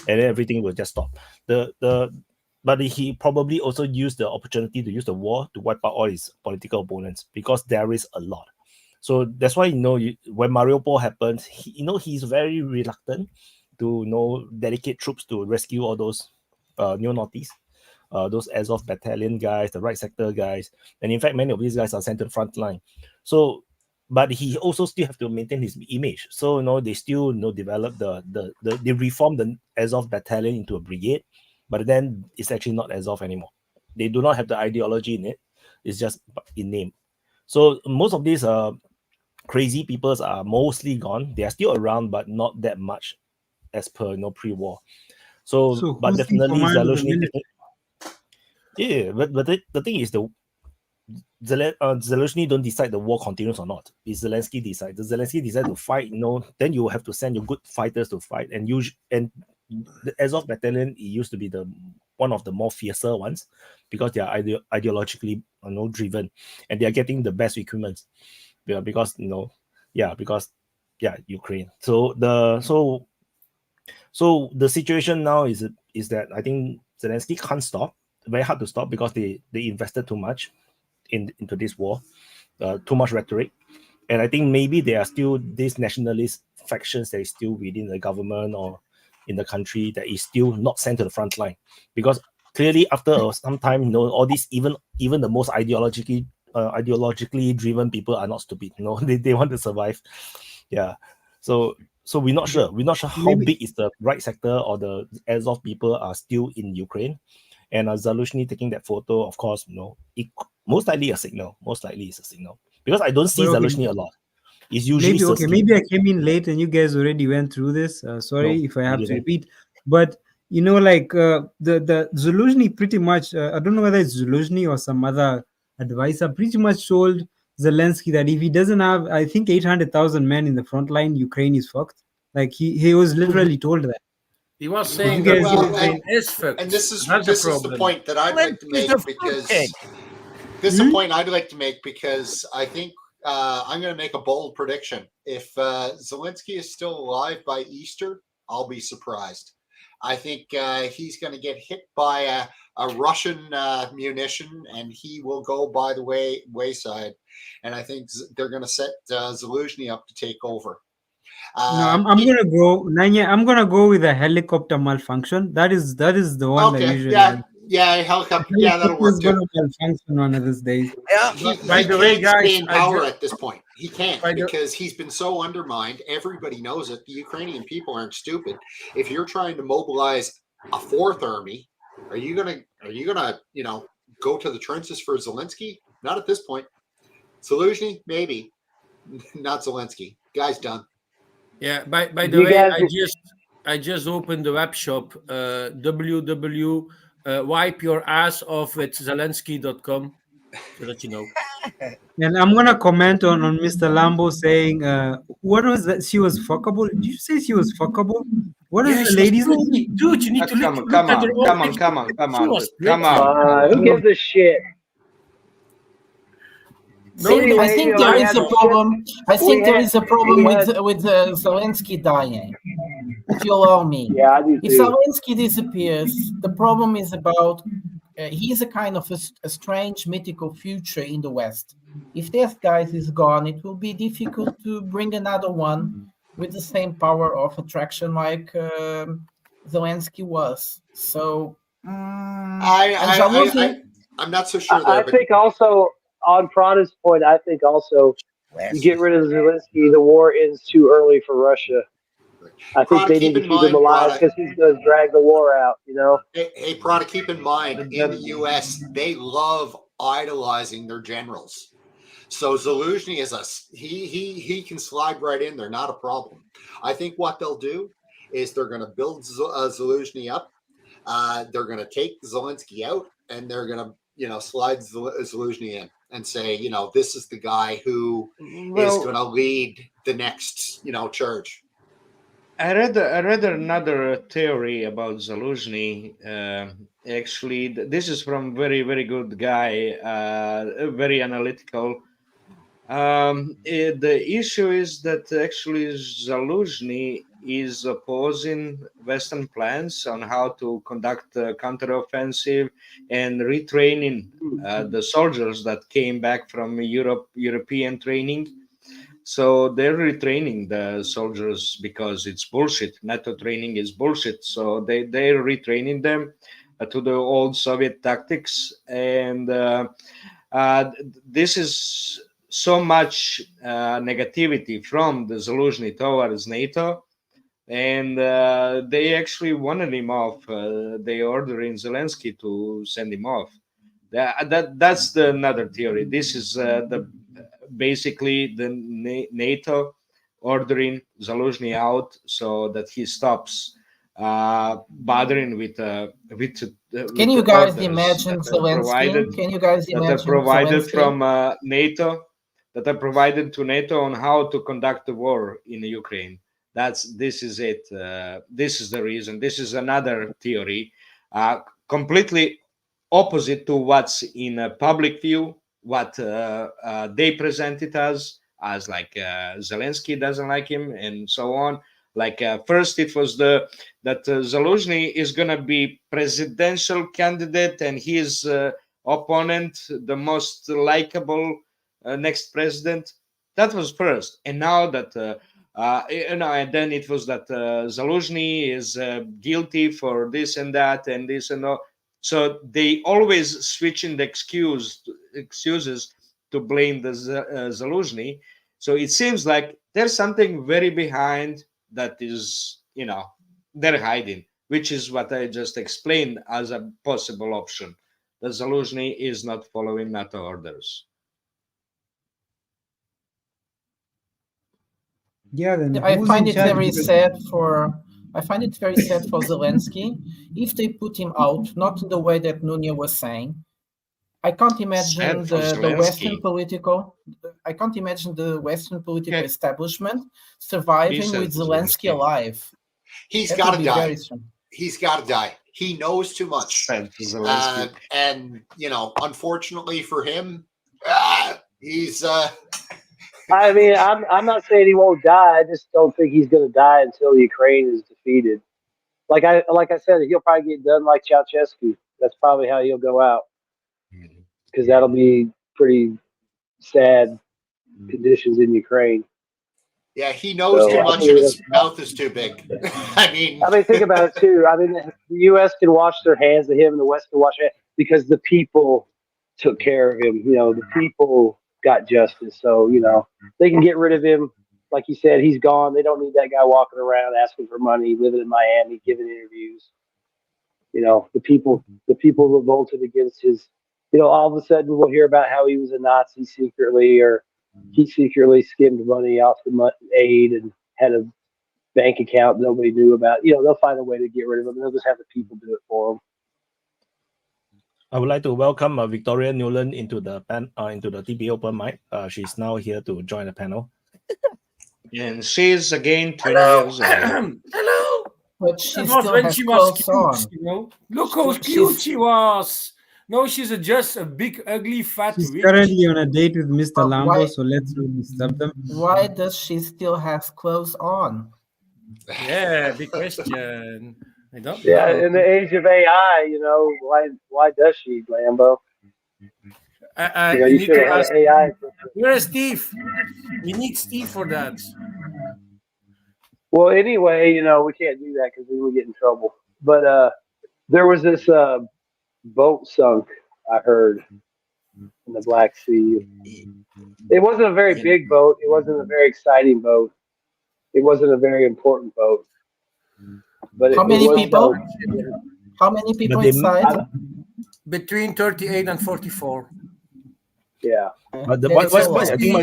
A: and then everything will just stop. But he probably also used the opportunity to use the war to wipe out all his political opponents because there is a lot. So that's why when Mariupol happened, he's very reluctant to dedicate troops to rescue all those neo-Nazis, those Azov battalion guys, the right sector guys, and in fact many of these guys are sent to the front line. So. But he also still have to maintain his image. So they still develop they reform the Azov battalion into a brigade, but then it's actually not Azov anymore. They do not have the ideology in it. It's just in name. So most of these crazy peoples are mostly gone. They are still around, but not that much as per pre-war. So but definitely Zaluzhny. Yeah, but the thing is Zelenskyy don't decide the war continues or not. It's Zelenskyy decide. The Zelenskyy decide to fight, then you have to send your good fighters to fight. And the Azov battalion, it used to be one of the more fiercer ones because they are ideologically driven, and they are getting the best equipment. Because Ukraine. So the situation now is that I think Zelenskyy can't stop. Very hard to stop because they invested too much into this war, too much rhetoric, and I think maybe there are still these nationalist factions that is still within the government or in the country that is still not sent to the front line, because clearly after some time, all these even the most ideologically driven people are not stupid. They want to survive. Yeah, so we're not sure. We're not sure how big is the right sector or the Azov people are still in Ukraine. And Zaluzhny taking that photo, of course, it most likely a signal. Most likely it's a signal because I don't see Zaluzhny a lot. It's usually
J: maybe I came in late and you guys already went through this. Sorry if I have to repeat, but the Zaluzhny pretty much. I don't know whether it's Zaluzhny or some other advisor. Pretty much told Zelenskyy that if he doesn't have, I think 800,000 men in the front line, Ukraine is fucked. Like he was literally told that.
D: He was saying that Ukraine is fucked.
C: And this is the point that I'd like to make because this is a point I'd like to make because I think I'm going to make a bold prediction. If Zelenskyy is still alive by Easter, I'll be surprised. I think he's going to get hit by a Russian munition, and he will go by the wayside. And I think they're going to set Zaluzhny up to take over.
J: No, I'm gonna go, Nanya. I'm gonna go with a helicopter malfunction. That is the one that usually.
C: Yeah, helicopter. Yeah, that'll work.
J: Gonna malfunction one of these days.
C: Yeah, by the way, guys, stay in power at this point. He can't because he's been so undermined. Everybody knows it. The Ukrainian people aren't stupid. If you're trying to mobilize a fourth army, are you gonna go to the trenches for Zelenskyy? Not at this point. Zaluzhny, maybe. Not Zelenskyy. Guy's done.
D: Yeah, by the way, I just opened the web shop, www wipe your ass off with Zelenskyy.com, so that you know.
J: And I'm gonna comment on Mr. Lambo saying, what was that? She was fuckable. Did you say she was fuckable? What is
D: Yeah,
J: the
D: she was
J: ladies?
D: pretty. Dude, you need to
E: Come
D: look,
E: on,
D: look
E: come
D: at her
E: on,
D: old
E: come on,
D: picture.
E: come on, come
D: She
E: on,
D: was
E: come
D: pretty.
E: on.
B: Who gives a shit?
D: No,
B: Anyway,
H: I think
B: you know,
H: there
B: we
H: is
B: had
H: a
B: the
H: problem. I
B: we
H: think there
B: had
H: is a problem
B: we
H: with
B: had
H: Zelensky dying. If you allow me,
B: yeah, I do
H: if
B: too.
H: Zelensky disappears, the problem is about he's a kind of a strange mythical future in the West. If this guy is gone, it will be difficult to bring another one with the same power of attraction like Zelensky was. So, and Zaluzhny,
C: I'm not so sure there,
B: I
C: but
B: think also on Prada's point, I think also you get rid of Zelensky, the war ends too early for Russia. I think
C: Prada,
B: they need
C: keep
B: to
C: in
B: keep him
C: mind,
B: alive
C: Prada.
B: because he's going to drag the war out. You know.
C: Hey, Prada, keep in mind in the U.S. they love idolizing their generals. So Zaluzhny is he can slide right in there, not a problem. I think what they'll do is they're going to build Zaluzhny up. They're going to take Zelensky out, and they're going to slide Zaluzhny in and say, this is the guy who is going to lead the next charge.
E: I read another theory about Zaluzhny. Actually, this is from very, very good guy, very analytical. The issue is that actually Zaluzhny is opposing Western plans on how to conduct a counteroffensive and retraining the soldiers that came back from European training. So they're retraining the soldiers because it's bullshit. NATO training is bullshit. So they're retraining them to the old Soviet tactics. And this is so much negativity from the Zaluzhny towards NATO. And they actually wanted him off. They ordering Zelensky to send him off. That's another theory. This is basically the NATO ordering Zaluzhny out so that he stops bothering with
H: can you guys imagine Zelensky? Can you guys
E: that are
H: imagine
E: provided
H: Zelensky?
E: from NATO, that are provided to NATO on how to conduct the war in Ukraine? This is it. This is the reason. This is another theory, completely opposite to what's in a public view, what they present it as like Zelensky doesn't like him and so on. Like first it was that Zaluzhny is going to be presidential candidate and his opponent the most likable next president. That was first, and now that and then it was that Zaluzhny is guilty for this and that and this and all. So they always switching the excuses to blame the Zaluzhny. So it seems like there's something very behind that is, they're hiding, which is what I just explained as a possible option. The Zaluzhny is not following NATO orders.
J: Yeah, then
H: I
J: who's
H: find
J: in
H: it
J: charge?
H: very
J: Because-
H: sad for Zelensky if they put him out, not in the way that Nunia was saying. I can't imagine the Western political. I can't imagine the Western political establishment surviving with Zelensky alive.
C: He's got to die. He's got to die. He knows too much. And, unfortunately for him, he's...
B: I mean, I'm not saying he won't die. I just don't think he's going to die until Ukraine is defeated. Like I said, he'll probably get done like Ceausescu. That's probably how he'll go out, because that'll be pretty sad conditions in Ukraine.
C: Yeah, he knows too much, and his mouth is too big. I mean,
B: think about it too. I mean, the U.S. can wash their hands of him, and the West can wash their hands because the people took care of him. The people got justice, so they can get rid of him. Like you said, he's gone. They don't need that guy walking around asking for money, living in Miami, giving interviews. The people revolted against his. All of a sudden we'll hear about how he was a Nazi secretly, or he secretly skimmed money off the aid and had a bank account nobody knew about. They'll find a way to get rid of him. They'll just have the people do it for
A: I would like to welcome Victoria Newland into the DPA open mic. She's now here to join the panel.
E: And she's again 20 years old.
D: Hello.
H: But she
D: That was
H: still
D: when
H: has
D: she was
H: clothes
D: cute,
H: on.
D: you know. Look how cute she was. No, she's just a big, ugly, fat
J: She's
D: witch.
J: currently on a date with Mr.
H: But
J: Lambo,
H: why-
J: so let's not disturb them.
H: Why does she still have clothes on?
D: Yeah, big question. I don't
B: Yeah,
D: know.
B: in the age of AI, why does she, Lambo?
D: You
B: You
D: need
B: should
D: to
B: have had
D: ask.
B: an AI.
D: Where is Steve? We need Steve for that.
B: Well, anyway, we can't do that because we would get in trouble. But there was this boat sunk, I heard, in the Black Sea. It wasn't a very big boat. It wasn't a very exciting boat. It wasn't a very important boat. But
H: How many
B: was
H: people?
B: sunk.
H: How many people
A: they-
H: inside?
D: Between 38 and 44.
B: Yeah.
A: But
H: That's a lot.
A: I think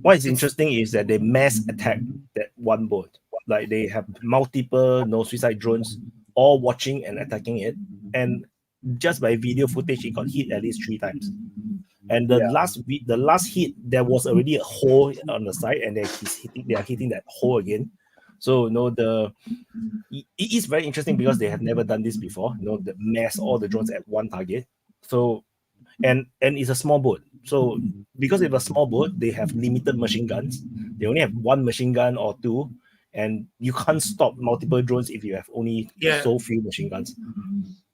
A: what is interesting is that they mass attack that one boat. Like they have multiple suicide drones all watching and attacking it, and just by video footage, it got hit at least 3 times. And the last hit, there was already a hole on the side, and they are hitting that hole again. So it is very interesting because they have never done this before. The mass all the drones at one target. So and it's a small boat. So because it's a small boat, they have limited machine guns. They only have 1 machine gun or 2, and you can't stop multiple drones if you have only so few machine guns.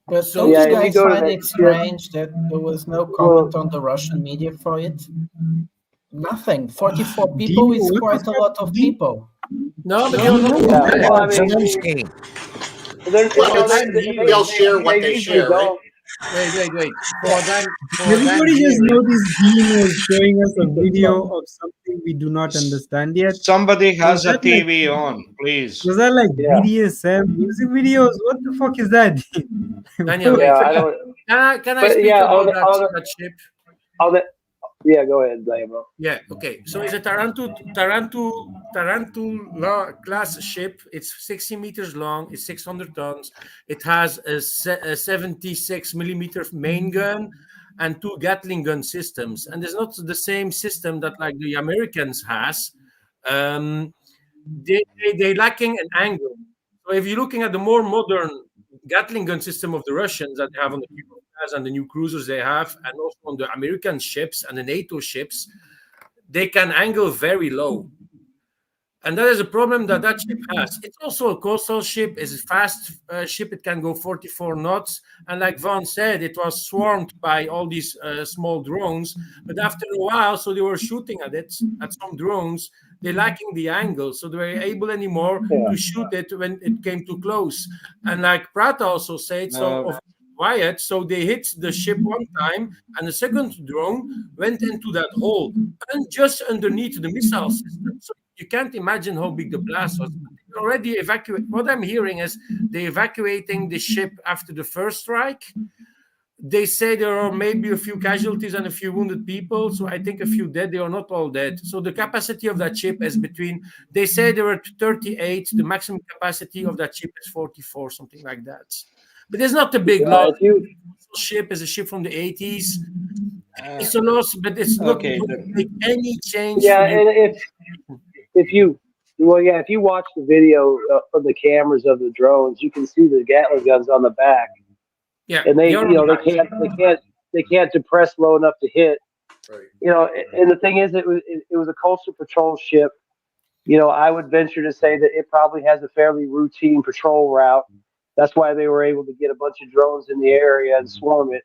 H: But
D: So-
H: don't
B: Yeah,
H: you
B: if you
H: guys
B: go to
H: find
B: the-
H: it strange that there was no comment on the Russian media for it? Nothing. 44 people is
J: what
H: quite a
J: the
H: lot of people.
D: No, but you're not.
B: Yeah. Well, I mean,
E: Zelenskyy.
C: They'll share what they
B: usually
C: share, right?
B: don't.
D: Wait.
J: Everybody just noticed Dean was showing us a video of something we do not understand yet.
E: Somebody has a
J: that like-
E: TV on, please.
J: Was that like
B: Yeah.
J: BDSM music videos? What the fuck is that?
D: Daniel,
B: Yeah, I don't.
D: can I
B: But
D: speak
B: yeah,
D: about
B: on the-
D: that ship?
B: Yeah, go ahead, Lambo.
D: Yeah, okay. So it's a Tarantula class ship. It's 60 meters long. It's 600 tons. It has a 76 millimeter main gun and 2 Gatling gun systems. And it's not the same system that like the Americans has. They're lacking an angle. So if you're looking at the more modern Gatling gun system of the Russians that they have on the people and the new cruisers they have, and also on the American ships and the NATO ships, they can angle very low. And that is a problem that ship has. It's also a coastal ship. It's a fast ship. It can go 44 knots. And like Vaun said, it was swarmed by all these small drones. But after a while, so they were shooting at some drones. They're lacking the angle. So they were able anymore to shoot it when it came too close. And like Pratt also said, Wyatt, so they hit the ship one time, and the second drone went into that hole, and just underneath the missile system. So you can't imagine how big the blast was. They already evacuated. What I'm hearing is they're evacuating the ship after the first strike. They say there are maybe a few casualties and a few wounded people. So I think a few dead. They are not all dead. So the capacity of that ship is they say there are 38. The maximum capacity of that ship is 44, something like that. But it's not a big loss. Ship is a ship from the 80s. It's a loss, but it's not going to make any change.
B: Yeah, and if you watch the video from the cameras of the drones, you can see the Gatling guns on the back.
D: Yeah,
B: and they can't depress low enough to hit. Right. And the thing is, it was a coastal patrol ship. I would venture to say that it probably has a fairly routine patrol route. That's why they were able to get a bunch of drones in the area and swarm it.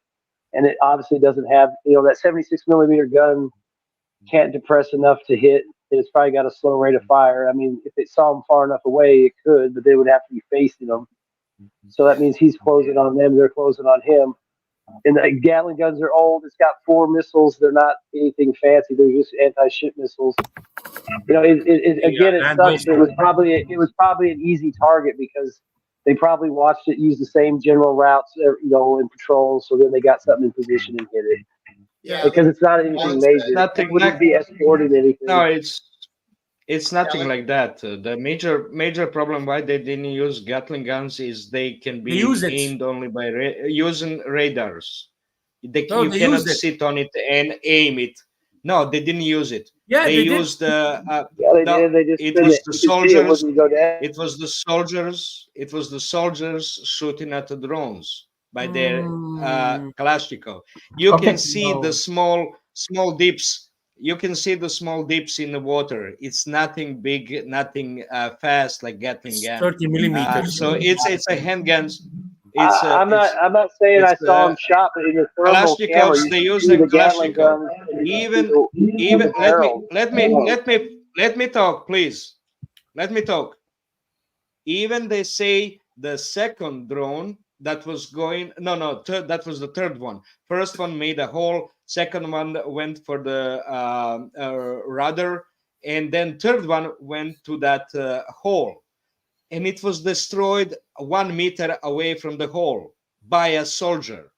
B: And it obviously doesn't have, that 76 millimeter gun can't depress enough to hit. It's probably got a slow rate of fire. I mean, if it saw them far enough away, it could, but they would have to be facing them. So that means he's closing on them. They're closing on him. And the Gatling guns are old. It's got 4 missiles. They're not anything fancy. They're just anti-ship missiles. It sucks. It was probably an easy target because they probably watched it use the same general routes, in patrol. So then they got something in position and hit it.
C: Yeah,
B: because it's not anything major. It wouldn't be escorting anything.
E: No, it's nothing like that. The major problem why they didn't use Gatling guns is they can be aimed only by using radars. You
D: they
E: cannot
D: used it.
E: sit on it and aim it. No, they didn't use it.
D: Yeah,
E: They
D: they did.
E: used
B: Yeah, they
E: no,
B: did. They just
E: it
B: couldn't.
E: was
B: You
E: the
B: could see it
E: soldiers.
B: when you go down.
E: It was the soldiers. It was the soldiers shooting at the drones by their Kalashnikov. You
H: Okay.
E: can see the small dips. You can see the small dips in the water. It's nothing big, nothing fast like Gatling gun.
D: 30 millimeters.
E: So it's a handguns. It's
B: I'm not saying I
E: it's,
B: saw them shot, but in the thermal camera,
E: Kalashnikovs.
B: you
E: They
B: can
E: use
B: see
E: them
B: the Gatling
E: Kalashnikov.
B: guns. And you can
E: Even
B: see the barrels.
E: let me talk, please. Let me talk. Even they say the second drone that was going that was the third one. First one made a hole. Second one went for the rudder, and then third one went to that hole, and it was destroyed 1 meter away from the hole by a soldier.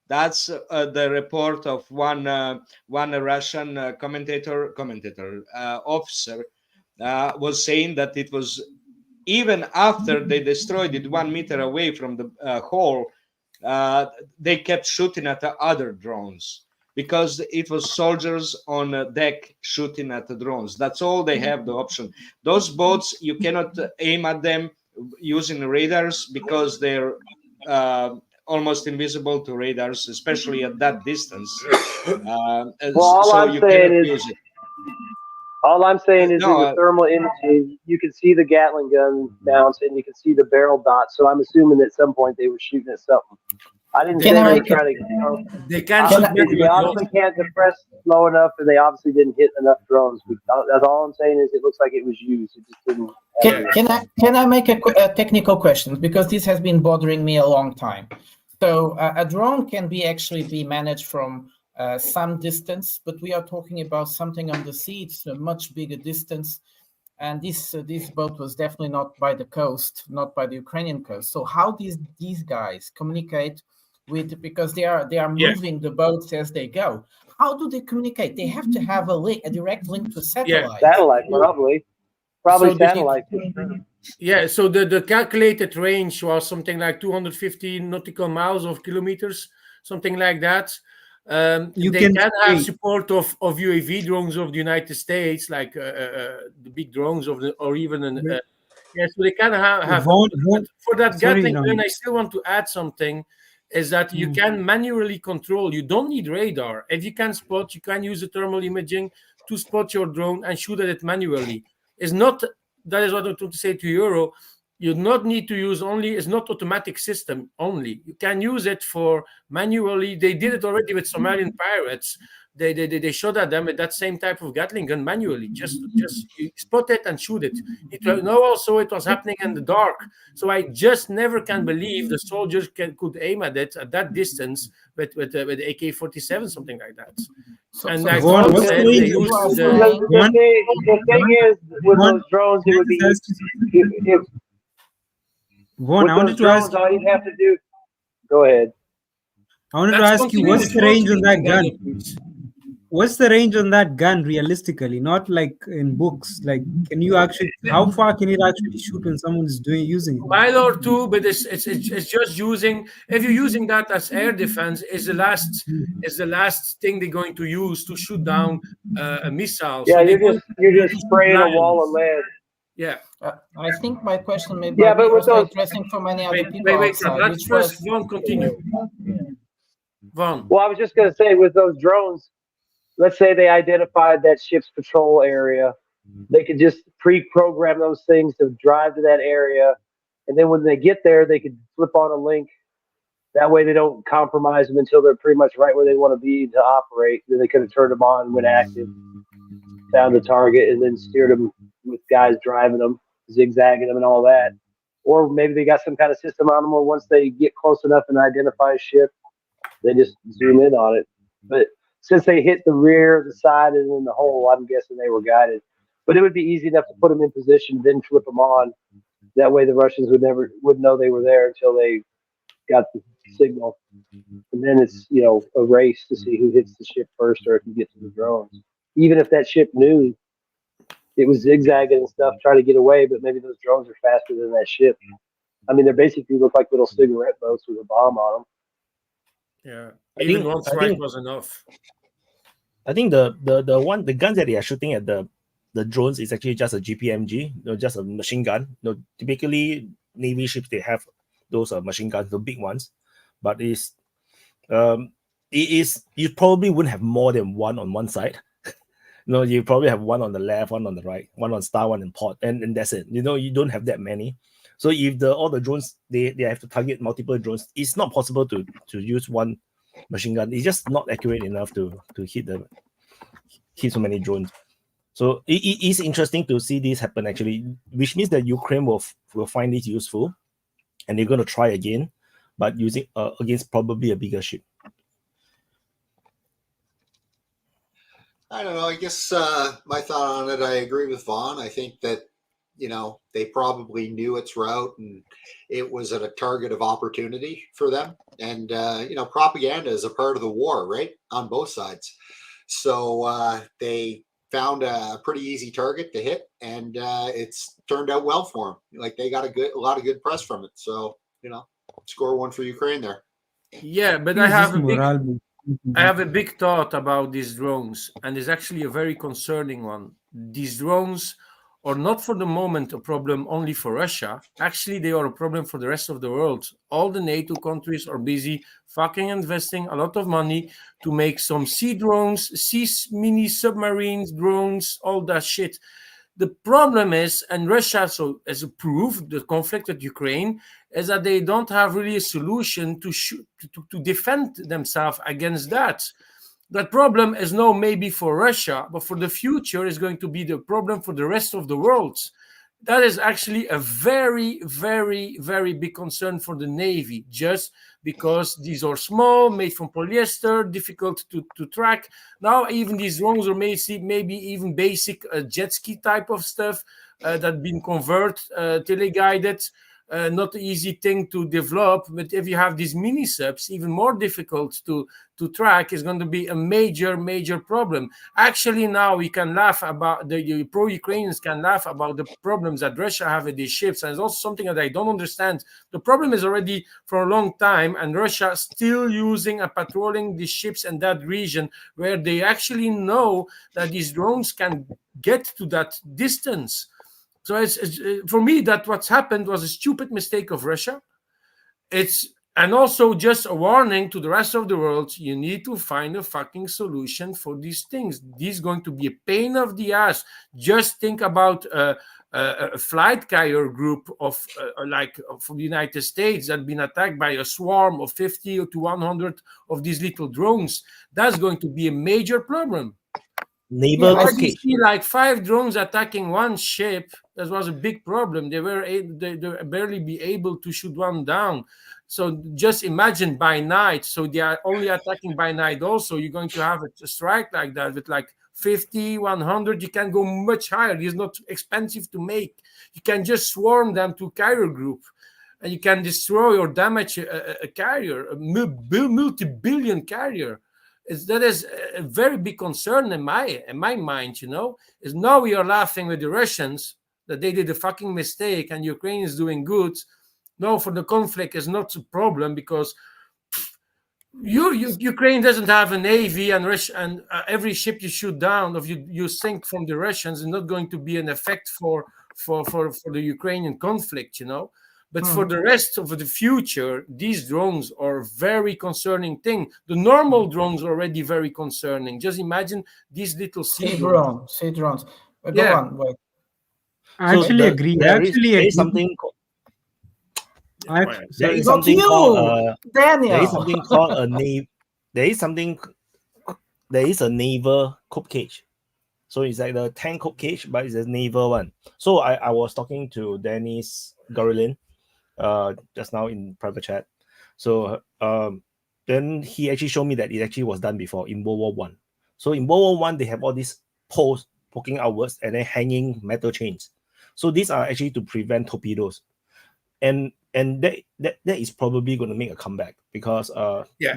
E: That's the report of one Russian officer was saying that it was even after they destroyed it 1 meter away from the hole, they kept shooting at the other drones because it was soldiers on deck shooting at the drones. That's all they have the option. Those boats, you cannot aim at them using radars because they're almost invisible to radars, especially at that distance.
B: All I'm saying is in the
E: No,
B: thermal imaging, you can see the Gatling gun mounts and you can see the barrel dots. So I'm assuming at some point they were shooting at something. I didn't say they were trying to.
D: They can't shoot
B: They obviously can't depress low enough, and they obviously didn't hit enough drones. That's all I'm saying is it looks like it was used. It just didn't.
H: Can I make a technical question, because this has been bothering me a long time? So a drone can actually be managed from some distance, but we are talking about something on the sea. It's a much bigger distance, and this boat was definitely not by the coast, not by the Ukrainian coast. So how these guys communicate with, because they are moving the boats as they go? How do they communicate? They have to have a direct link to satellite.
B: Satellite, probably
D: So
B: satellite.
D: Yeah, so the calculated range was something like 250 nautical miles of kilometers, something like that. They can have support of UAV drones of the United States, like the big drones or even so they can have. For that Gatling gun, I still want to add something. Is that you can manually control. You don't need radar. If you can spot, you can use the thermal imaging to spot your drone and shoot at it manually. That is what I'm trying to say to Euro. You not need to use only. It's not automatic system only. You can use it for manually. They did it already with Somalian pirates. They shot at them with that same type of Gatling gun manually. Just you spot it and shoot it. Also it was happening in the dark. So I just never can believe the soldiers could aim at it at that distance with AK-47, something like that.
H: So,
D: and
H: so
D: I
H: Vaun,
D: thought that they used
B: the thing is with those drones, it would be
J: Vaun, I wanted to ask.
B: All you'd have to do. Go ahead.
J: I wanted to ask you, what's the range on that gun? What's the range on that gun realistically? Not like in books. Like, can you actually? How far can it actually shoot when someone is using it?
D: Mile or two, but it's just using. If you're using that as air defense, is the last thing they're going to use to shoot down a missile.
B: Yeah,
D: so
B: you're just spraying a wall of lead.
D: Yeah.
H: I think my question may be
B: but with those
H: addressing for many other people
D: wait,
H: outside.
D: let's first Vaun continue. Vaun.
B: Well, I was just going to say with those drones, let's say they identified that ship's patrol area. They could just pre-program those things to drive to that area. And then when they get there, they could flip on a link. That way they don't compromise them until they're pretty much right where they want to be to operate. Then they could have turned them on when active, found the target, and then steered them with guys driving them, zigzagging them and all that. Or maybe they got some kind of system on them where once they get close enough and identify a ship, they just zoom in on it. But since they hit the rear, the side, and then the hole, I'm guessing they were guided. But it would be easy enough to put them in position, then flip them on. That way the Russians wouldn't know they were there until they got the signal. And then it's, a race to see who hits the ship first or can get to the drones. Even if that ship knew it was zigzagging and stuff, trying to get away, but maybe those drones are faster than that ship. I mean, they basically look like little cigarette boats with a bomb on them.
D: Yeah,
A: I
D: even
A: think-
D: one
A: I
D: strike
A: think-
D: was enough.
A: I think the guns that they are shooting at the drones is actually just a GPMG, just a machine gun. Typically Navy ships, they have those machine guns, the big ones, but you probably wouldn't have more than one on one side. You probably have one on the left, one on the right, one on star, one in port, and that's it. You don't have that many. So if all the drones they have to target multiple drones, it's not possible to use one machine gun. It's just not accurate enough to hit so many drones. So it is interesting to see this happen actually, which means that Ukraine will find it useful, and they're going to try again, but using against probably a bigger ship.
C: I don't know. I guess my thought on it, I agree with Vaun. I think that, they probably knew its route and it was at a target of opportunity for them. And, propaganda is a part of the war, right? On both sides. So they found a pretty easy target to hit, and it's turned out well for them. Like, they got a lot of good press from it. So, score one for Ukraine there.
D: Yeah, but
J: It's
D: I have
J: just
D: a big
J: morale boost.
D: I have a big thought about these drones, and it's actually a very concerning one. These drones are not for the moment a problem only for Russia. Actually, they are a problem for the rest of the world. All the NATO countries are busy fucking investing a lot of money to make some sea drones, mini submarines, drones, all that shit. The problem is, and Russia, so as a proof, the conflict with Ukraine, is that they don't have really a solution to defend themselves against that. That problem is no maybe for Russia, but for the future is going to be the problem for the rest of the world. That is actually a very, very, very big concern for the Navy, just because these are small, made from polyester, difficult to track. Now even these drones are maybe even basic jet ski type of stuff that been converted, teleguided. Not an easy thing to develop, but if you have these mini subs, even more difficult to track, is going to be a major problem. Actually, now we can laugh about the pro-Ukrainians can laugh about the problems that Russia have with these ships, and it's also something that I don't understand. The problem is already for a long time, and Russia still using and patrolling these ships in that region where they actually know that these drones can get to that distance. So it's for me that what's happened was a stupid mistake of Russia. And also just a warning to the rest of the world: you need to find a fucking solution for these things. This is going to be a pain of the ass. Just think about a flight carrier group from the United States that been attacked by a swarm of 50 to 100 of these little drones. That's going to be a major problem.
A: Naval
D: I
A: cage.
D: see like 5 drones attacking one ship. That was a big problem. They barely be able to shoot one down. So just imagine by night. So they are only attacking by night. Also, you're going to have a strike like that with like 50, 100. You can go much higher. It's not expensive to make. You can just swarm them to carrier group, and you can destroy or damage a carrier, a multi-billion carrier. That is a very big concern in my mind, is now we are laughing with the Russians that they did a fucking mistake and Ukraine is doing good. No, for the conflict is not a problem because Ukraine doesn't have a navy, and every ship you shoot down or you sink from the Russians is not going to be an effect for the Ukrainian conflict, But for the rest of the future, these drones are a very concerning thing. The normal drones are already very concerning. Just imagine these little sea drones.
H: Sea drones. Go
D: Yeah.
H: on, wait.
J: I actually agree.
A: There is something. There is something called
H: Daniel.
A: There is something called a nave. There is a naval cope cage. So it's like the tank cope cage, but it's a naval one. So I was talking to Dennis Gabriel just now in private chat. So then he actually showed me that it actually was done before in World War One. So in World War One, they have all these poles poking outwards and then hanging metal chains. So these are actually to prevent torpedoes, and that is probably going to make a comeback because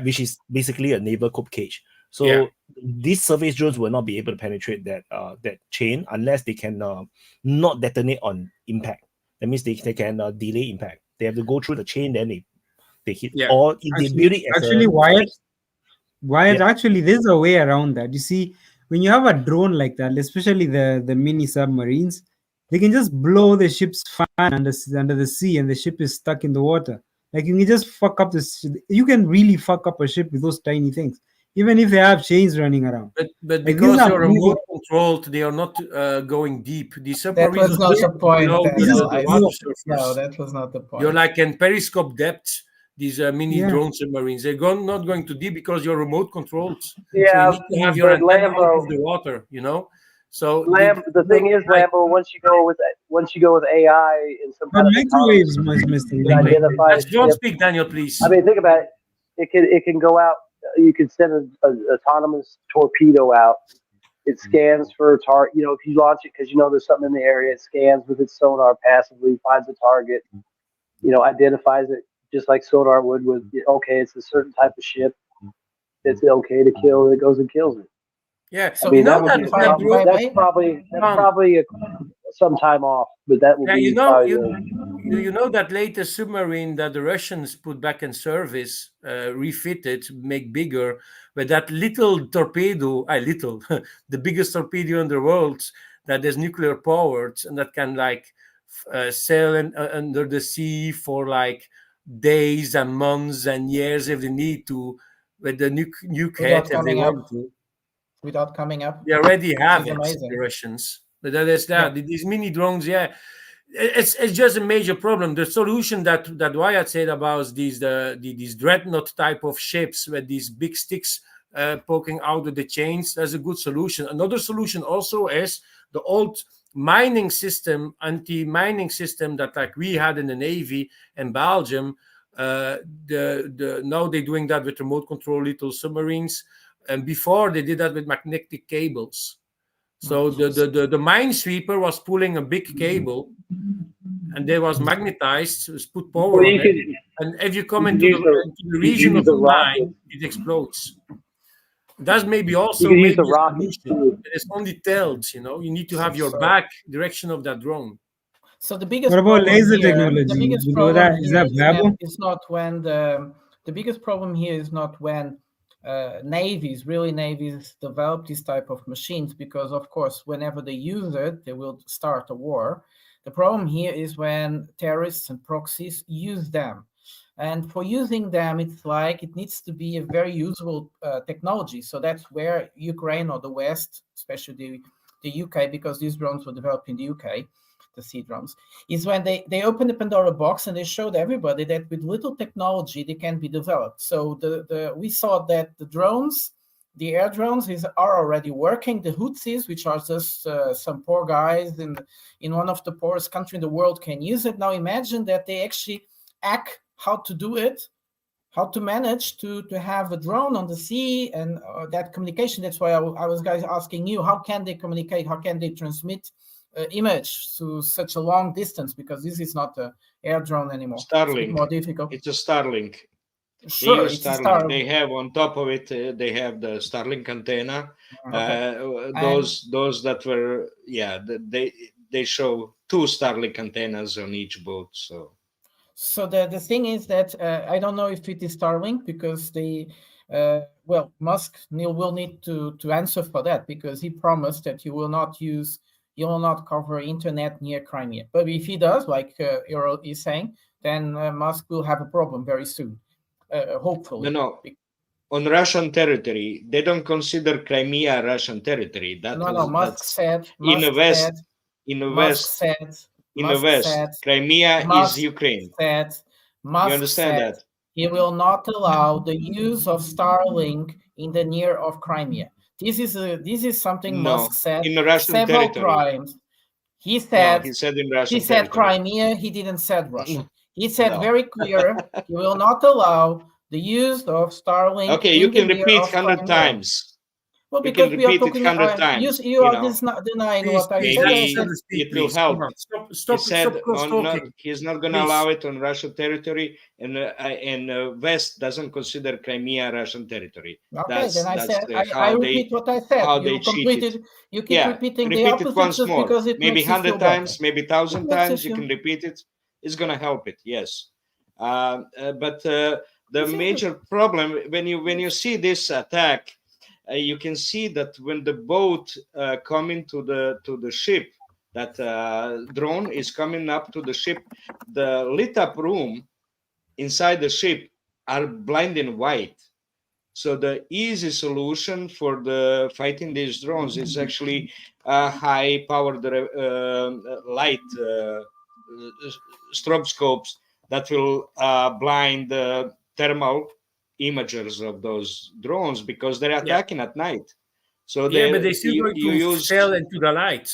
A: which is basically a naval cope cage. So these surface drones will not be able to penetrate that chain unless they can not detonate on impact. That means they can delay impact. They have to go through the chain, then They hit
D: Yeah.
A: or they build it as
J: Actually, Wyatt,
A: Yeah.
J: actually, there's a way around that. You see, when you have a drone like that, especially the mini submarines, they can just blow the ship's fan under the sea, and the ship is stuck in the water. Like you can just fuck up this. You can really fuck up a ship with those tiny things, even if they have chains running around.
D: But
J: Like,
D: because
J: these are
D: you're
J: really-
D: remote controlled, they are not going deep. The
H: That
D: submarines
H: was not the point.
D: below
H: Daniel.
D: the
H: I-
D: water
H: No,
D: surface.
H: that was not the point.
D: You're like in periscope depth. These mini
J: Yeah.
D: drone submarines, they're not going too deep because you're remote controlled.
B: Yeah,
D: so you need to have your
B: but
D: antenna out
B: Lambo-
D: of the water, you know. So
B: The thing is, Lambo, once you go with AI and some
J: But
B: kind of
J: microwaves, Mr.
B: it
J: Lambo.
B: identifies.
D: Don't speak, Daniel, please.
B: I mean, think about it. It can go out. You can send an autonomous torpedo out. It scans for target. You know, if you launch it because you know there's something in the area, it scans with its sonar passively, finds a target. You know, identifies it just like sonar would with. Okay, it's a certain type of ship. It's okay to kill. It goes and kills it.
D: Yeah,
B: I mean,
D: that
B: that would be a problem. That's probably some time off, but that will
D: Yeah,
B: be
D: you know,
B: probably
D: you know that latest submarine that the Russians put back in service, refitted, make bigger, with that little torpedo, the biggest torpedo in the world that is nuclear powered and that can like sail under the sea for like days and months and years if they need to, with the nuke head if they want to.
H: Without coming up.
D: They already have
H: It's
D: it,
H: amazing.
D: the Russians. But that is that. These mini drones, it's just a major problem. The solution that Wyatt said about these dreadnought type of ships with these big sticks poking out of the chains, that's a good solution. Another solution also is the old mining system, anti-mining system that like we had in the Navy in Belgium. Now they're doing that with remote control little submarines. And before they did that with magnetic cables. So the minesweeper was pulling a big cable, and they was magnetized, was put power on it. And if you come into the region of the mine, it explodes. That's maybe also maybe a solution. It's only tilt, you know. You need to have your back direction of that drone.
H: So the biggest
J: What about
H: problem
J: laser
H: here,
J: technology?
H: The biggest
J: You know
H: problem
J: that- is
H: here
J: that viable?
H: is not when the biggest problem here is not when navies develop this type of machines, because of course whenever they use it they will start a war. The problem here is when terrorists and proxies use them, and for using them it's like it needs to be a very usable technology. So that's where Ukraine or the West, especially the UK, because these drones were developed in the UK, the sea drones, is when they open the Pandora box and they showed everybody that with little technology they can be developed. So we saw that the drones, the air drones, are already working. The Houthis, which are just some poor guys in one of the poorest countries in the world, can use it. Now imagine that they actually act how to do it, how to manage to have a drone on the sea and that communication. That's why I was guys asking you, how can they communicate? How can they transmit image to such a long distance, because this is not an air drone anymore.
E: Starlink.
H: It's more difficult.
E: It's a Starlink.
H: Sure,
E: They use
H: it's a
E: Starlink.
H: Starlink.
E: They have on top of it. They have the Starlink antenna.
H: Okay.
E: Those that were they show 2 Starlink antennas on each boat.
H: So the thing is that I don't know if it is Starlink, because Musk will need to answer for that, because he promised that you will not cover internet near Crimea. But if he does, like Earl is saying, then Musk will have a problem very soon, hopefully.
E: No. On Russian territory, they don't consider Crimea Russian territory.
H: Musk said
E: in the West, Crimea is Ukraine.
H: Musk
E: You understand
H: said
E: that?
H: he will not allow the use of Starlink in the near of Crimea. This is something Musk said
E: in the Russian
H: several
E: territory.
H: times. He said
E: in Russian
H: he said
E: territory.
H: Crimea. He didn't said Russia. He said very clear he will not allow the use of Starlink.
E: Okay, you can repeat 100 times.
H: Well,
E: You
H: because
E: can
H: we are
E: repeat it
H: talking,
E: 100 times.
H: you are just not denying what I said.
E: It will help.
D: Stop
E: talking. He's not going to allow it on Russian territory, and West doesn't consider Crimea Russian territory.
H: Okay, then I said I repeat what I said.
E: How
H: You
E: they
H: completed. You keep repeating the
E: repeat
H: opposite
E: it once
H: just
E: more.
H: because it
E: Maybe
H: makes you
E: 100
H: feel
E: times,
H: better.
E: maybe 1,000
H: It makes
E: times.
H: you
E: You can repeat it. It's going to help it. Yes. But the major problem when you see this attack, you can see that when the boat coming to the ship, that drone is coming up to the ship, the lit up room inside the ship are blinding white. So the easy solution for the fighting these drones is actually high powered light stroboscopes that will blind the thermal imagers of those drones, because they're attacking at night. So
D: yeah, but they're still going to
E: use
D: sell into the light.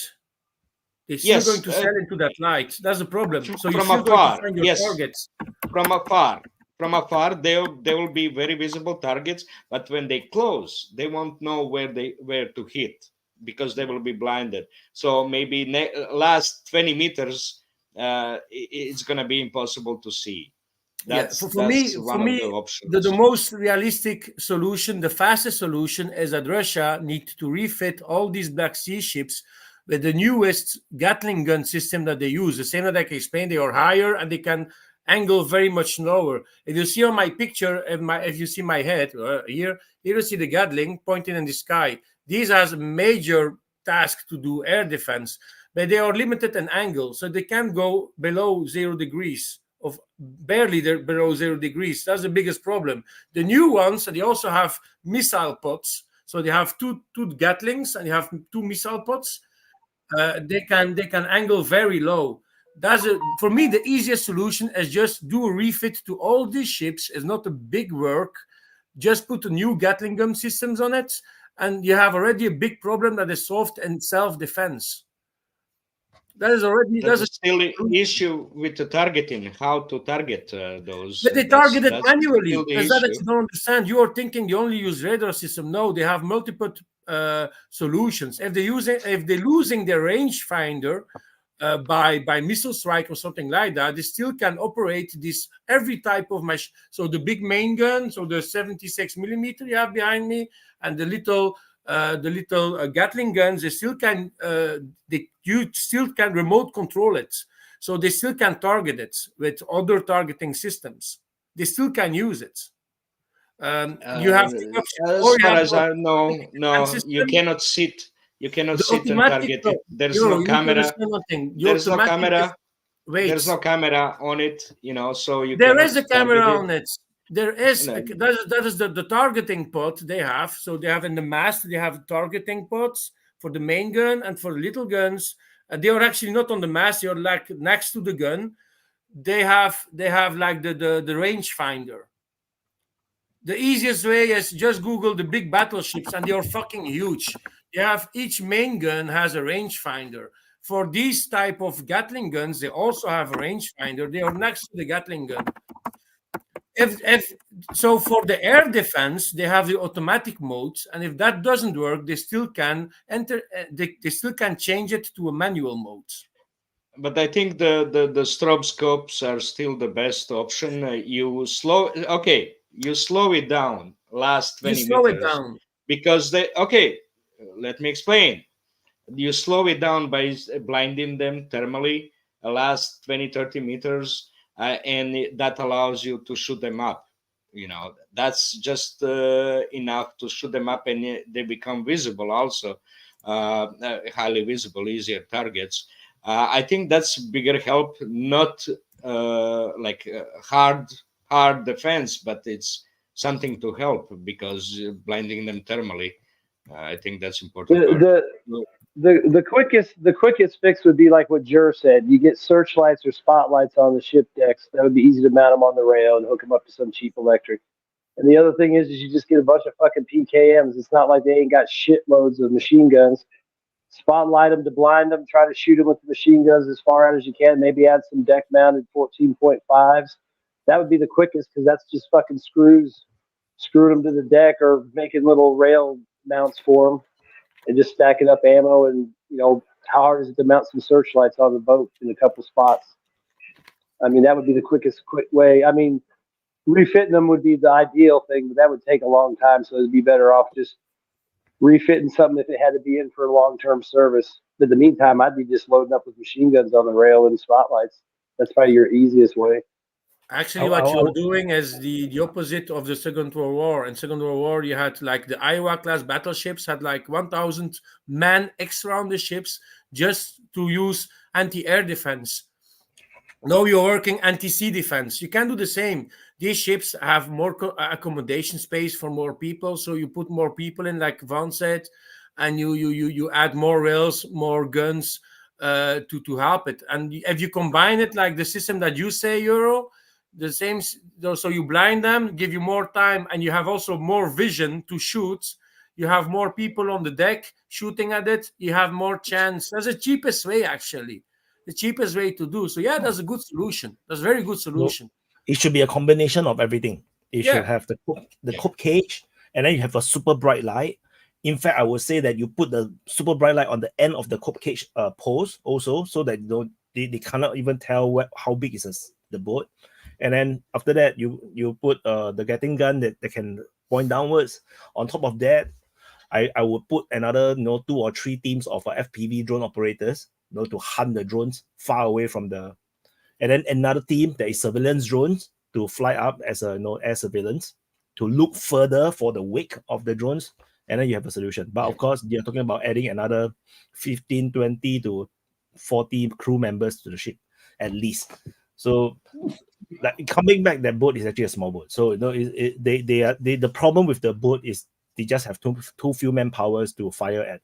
D: They're still going to sell into that light. That's the problem. So you're still going to find your targets.
E: From afar, they will be very visible targets. But when they close, they won't know where to hit, because they will be blinded. So maybe last 20 meters, it's going to be impossible to see. That's
D: for me, the most realistic solution, the fastest solution, is that Russia needs to refit all these Black Sea ships with the newest Gatling gun system that they use. The same that I can explain, they are higher and they can angle very much lower. If you see on my picture, if you see my head here you see the Gatling pointing in the sky. These has a major task to do air defense, but they are limited in angle, so they can't go below 0 degrees. Of barely below 0 degrees. That's the biggest problem. The new ones, they also have missile pods. So they have two Gatlings and you have 2 missile pods. They can angle very low. For me, the easiest solution is just do a refit to all these ships. It's not a big work. Just put the new Gatling gun systems on it, and you have already a big problem that is solved in self-defense. That's
E: still an issue with the targeting, how to target those.
D: But they target it manually. Because that you don't understand. You are thinking they only use radar system. No, they have multiple solutions. If they're losing their rangefinder by missile strike or something like that, they still can operate every type of machine. So the big main gun, so the 76 millimeter you have behind me, and the little Gatling guns, you still can remote control it, so they still can target it with other targeting systems. They still can use it. You have
E: as far as I know, you cannot sit. You cannot sit and target it. There's no camera. There's no camera. There's no camera on it. So you.
D: There is a camera on it. There is that is the targeting pod they have. So they have in the mast, they have targeting pods for the main gun and for the little guns. They are actually not on the mast, they are like next to the gun. They have like the rangefinder. The easiest way is just Google the big battleships, and they are fucking huge. Each main gun has a rangefinder. For these type of Gatling guns, they also have a rangefinder. They are next to the Gatling gun. So for the air defense, they have the automatic modes, and if that doesn't work, they still can enter. They still can change it to a manual mode.
E: But I think the stroboscopes are still the best option. You slow it down last 20 meters. You slow it down because let me explain. You slow it down by blinding them thermally last 20-30 meters. And that allows you to shoot them up. That's just enough to shoot them up, and they become visible also, highly visible, easier targets. I think that's bigger help, not like hard defense, but it's something to help, because blinding them thermally, I think that's important.
B: The quickest fix would be like what Jur said. You get searchlights or spotlights on the ship decks. That would be easy to mount them on the rail and hook them up to some cheap electric. And the other thing is you just get a bunch of fucking PKMs. It's not like they ain't got shitloads of machine guns. Spotlight them to blind them. Try to shoot them with the machine guns as far out as you can. Maybe add some deck mounted 14.5s. That would be the quickest, because that's just fucking screwing them to the deck, or making little rail mounts for them. And just stacking up ammo, and how hard is it to mount some searchlights on the boat in a couple spots? I mean, that would be the quick way. I mean, refitting them would be the ideal thing, but that would take a long time. So it'd be better off just refitting something if it had to be in for a long-term service. But in the meantime, I'd be just loading up with machine guns on the rail and spotlights. That's probably your easiest way.
D: Actually, what you're doing is the opposite of the Second World War. In Second World War, you had like the Iowa class battleships had like 1,000 men extra on the ships just to use anti-air defense. Now you're working anti-sea defense. You can do the same. These ships have more accommodation space for more people, so you put more people in, like Vaun said, and you add more rails, more guns to help it. And if you combine it like the system that you say, Euro, the same. So you blind them, give you more time, and you have also more vision to shoot. You have more people on the deck shooting at it. You have more chance. That's the cheapest way, actually. The cheapest way to do. So yeah, that's a good solution. That's a very good solution.
A: No, it should be a combination of everything. It should have the cook cage, and then you have a super bright light. In fact, I would say that you put the super bright light on the end of the cook cage post also, so that they cannot even tell how big is the boat. And then after that, you put the Gatling gun that can point downwards. On top of that, I would put another 2 or 3 teams of FPV drone operators, to hunt the drones far away from the, and then another team that is surveillance drones to fly up as a air surveillance to look further for the wake of the drones, and then you have a solution. But of course, you're talking about adding another 15, 20 to 40 crew members to the ship at least. So, like coming back, that boat is actually a small boat. So the problem with the boat is they just have too few manpowers to fire at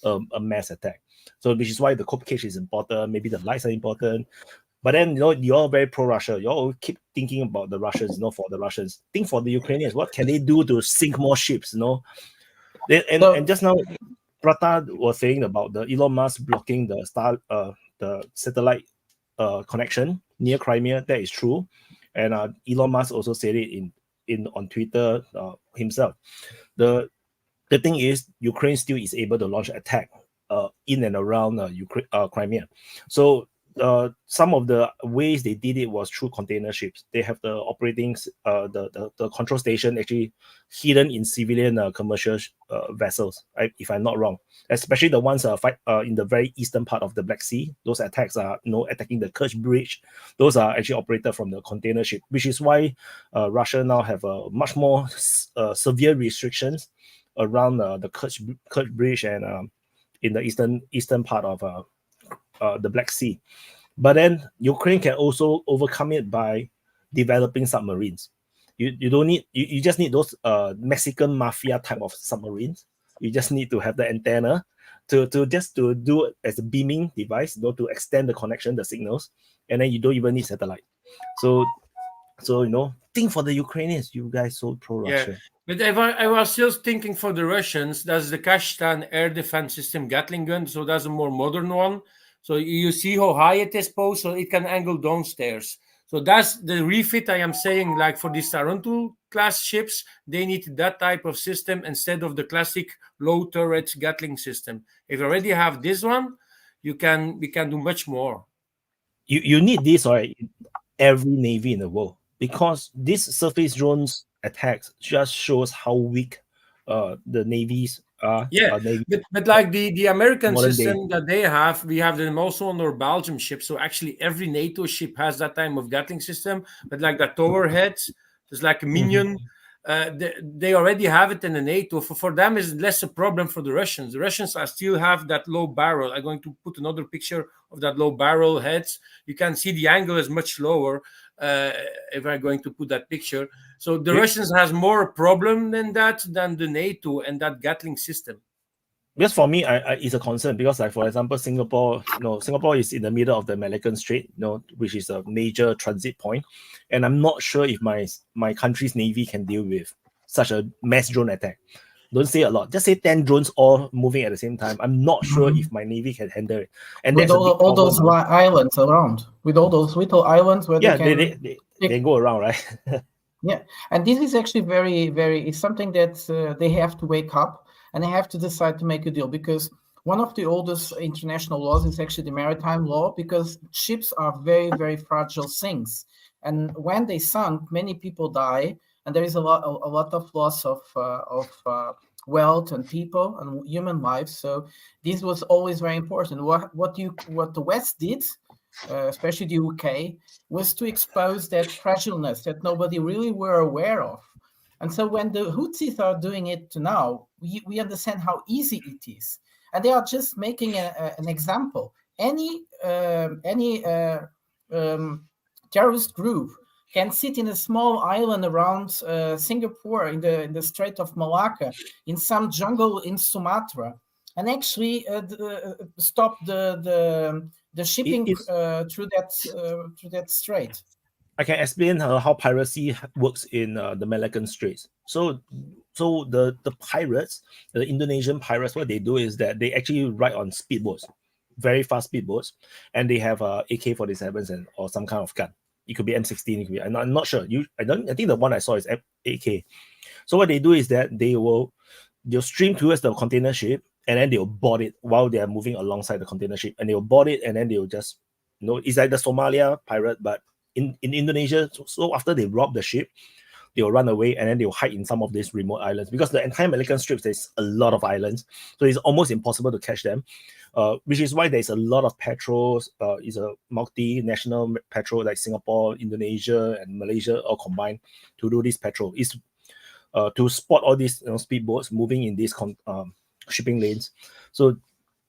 A: a mass attack. So which is why the cook cage is important. Maybe the lights are important. But then you're very pro-Russia. You all keep thinking about the Russians, for the Russians. Think for the Ukrainians. What can they do to sink more ships? And just now, Prata was saying about the Elon Musk blocking the satellite connection near Crimea. That is true, and Elon Musk also said it on Twitter himself. The thing is, Ukraine still is able to launch attack in and around Crimea. So some of the ways they did it was through container ships. They have the operating the control station actually hidden in civilian commercial vessels, if I'm not wrong. Especially the ones in the very eastern part of the Black Sea. Those attacks are attacking the Kerch Bridge. Those are actually operated from the container ship, which is why Russia now have much more severe restrictions around the Kerch Bridge and in the eastern part of the Black Sea. But then Ukraine can also overcome it by developing submarines. You don't need you just need those Mexican mafia type of submarines. You just need to have the antenna to do it as a beaming device, to extend the connection, the signals, and then you don't even need satellite. So think for the Ukrainians. You guys so pro-Russia.
D: Yeah. But I was still thinking for the Russians, that's the Kashtan air defense system Gatling gun. So that's a more modern one. So you see how high it is posed, so it can angle downstairs. So that's the refit I am saying, like for the Sarantul class ships, they need that type of system instead of the classic low turret Gatling system. If you already have this one, we can do much more.
A: You need this, right? Every navy in the world, because this surface drones attacks just shows how weak the navies are.
D: Yeah, but like the American system that they have, we have them also on our Belgium ship. So actually every NATO ship has that type of Gatling system, but like that tower heads, there's like a minion. They already have it in the NATO. For them, it's less a problem for the Russians. The Russians still have that low barrel. I'm going to put another picture of that low barrel heads. You can see the angle is much lower if I'm going to put that picture. So the Russians has more problem than the NATO and that Gatling system.
A: Because for me, it's a concern because, like for example, Singapore is in the middle of the Malaccan Strait, which is a major transit point, and I'm not sure if my country's navy can deal with such a mass drone attack. Don't say a lot. Just say 10 drones all moving at the same time. I'm not sure if my navy can handle it. And
H: with all those islands around, with all those little islands where
A: they can go around, right?
H: Yeah, and this is actually very, very. It's something that they have to wake up. And they have to decide to make a deal, because one of the oldest international laws is actually the maritime law, because ships are very, very fragile things. And when they sunk, many people die, and there is a lot of loss of wealth and people and human lives. So this was always very important. What the West did especially the UK, was to expose that fragileness that nobody really were aware of. And so when the Houthis are doing it now, we understand how easy it is. And they are just making an example. Any terrorist group can sit in a small island around Singapore in the Strait of Malacca, in some jungle in Sumatra, and actually stop the shipping through that strait.
A: I can explain how piracy works in the Malaccan Straits. So the pirates, the Indonesian pirates, what they do is that they actually ride on speedboats, very fast speedboats, and they have AK-47s or some kind of gun. It could be M16. It could be, I'm not sure. I think the one I saw is AK. So what they do is that they'll stream towards the container ship, and then they'll board it while they are moving alongside the container ship, and they'll board it, and then they'll just, it's like the Somalia pirate, but in Indonesia. So after they rob the ship, they'll run away, and then they'll hide in some of these remote islands, because the entire Malaccan Straits, there's a lot of islands, so it's almost impossible to catch them, which is why there's a lot of patrols. It's a multinational patrol, like Singapore, Indonesia, and Malaysia all combined to do this patrol. Is to spot all these speedboats moving in these shipping lanes. So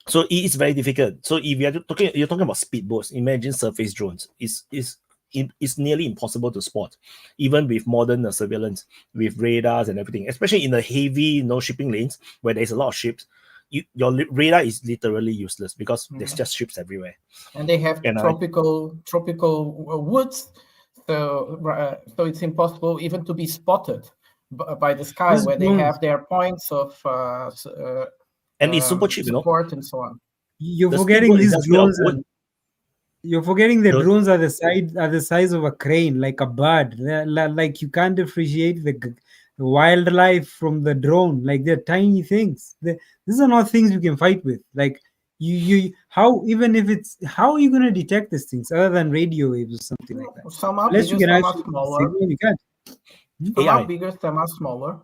A: it is very difficult. So if you're talking about speedboats, imagine surface drones. It's nearly impossible to spot, even with modern surveillance, with radars and everything, especially in the heavy shipping lanes where there's a lot of ships. Your radar is literally useless, because there's just ships everywhere.
H: And they have tropical woods, so it's impossible even to be spotted by the sky, where they have their points of
A: and it's super cheap,
H: support and so on.
J: You're forgetting these drones. You're forgetting the drones are the size of a crane, like a bird. Like you can't differentiate the wildlife from the drone. Like they're tiny things. These are not things you can fight with. Like how are you going to detect these things other than radio waves or something like that?
H: Some are bigger, some are smaller. Some are bigger, some are smaller.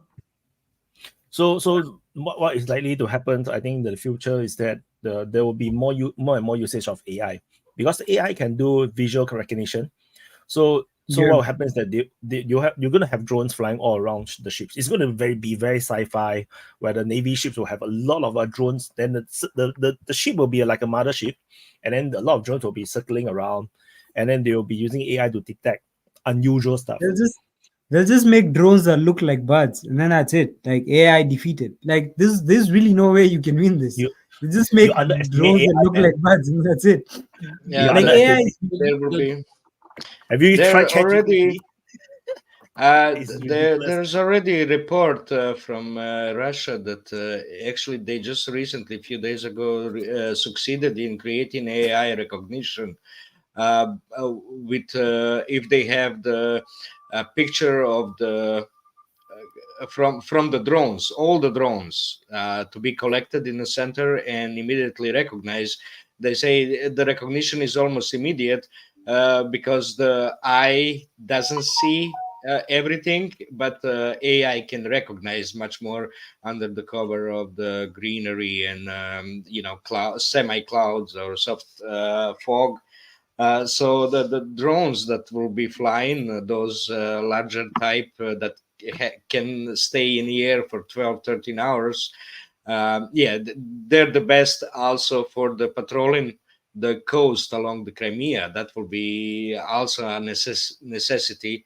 A: So what is likely to happen, I think, in the future is that there will be more and more usage of AI, because the AI can do visual recognition. So what happens that you're going to have drones flying all around the ships. It's going to be very sci-fi, where the Navy ships will have a lot of drones. Then the ship will be like a mothership, and then a lot of drones will be circling around, and then they will be using AI to detect unusual stuff.
J: They'll just make drones that look like birds, and then that's it. Like AI defeated. Like there's really no way you can win this. You just make drones that look like birds, and that's it.
E: Yeah,
J: like AI.
E: There will be.
A: Have you tried
E: already? There's already a report from Russia that actually they just recently, a few days ago, succeeded in creating AI recognition with if they have the picture of the from the drones, all the drones to be collected in the center and immediately recognized. They say the recognition is almost immediate because the eye doesn't see everything, but AI can recognize much more under the cover of the greenery and semi clouds or soft fog. So the drones that will be flying, those larger type that can stay in the air for 12-13 hours, they're the best also for the patrolling the coast along the Crimea. That will be also a necessity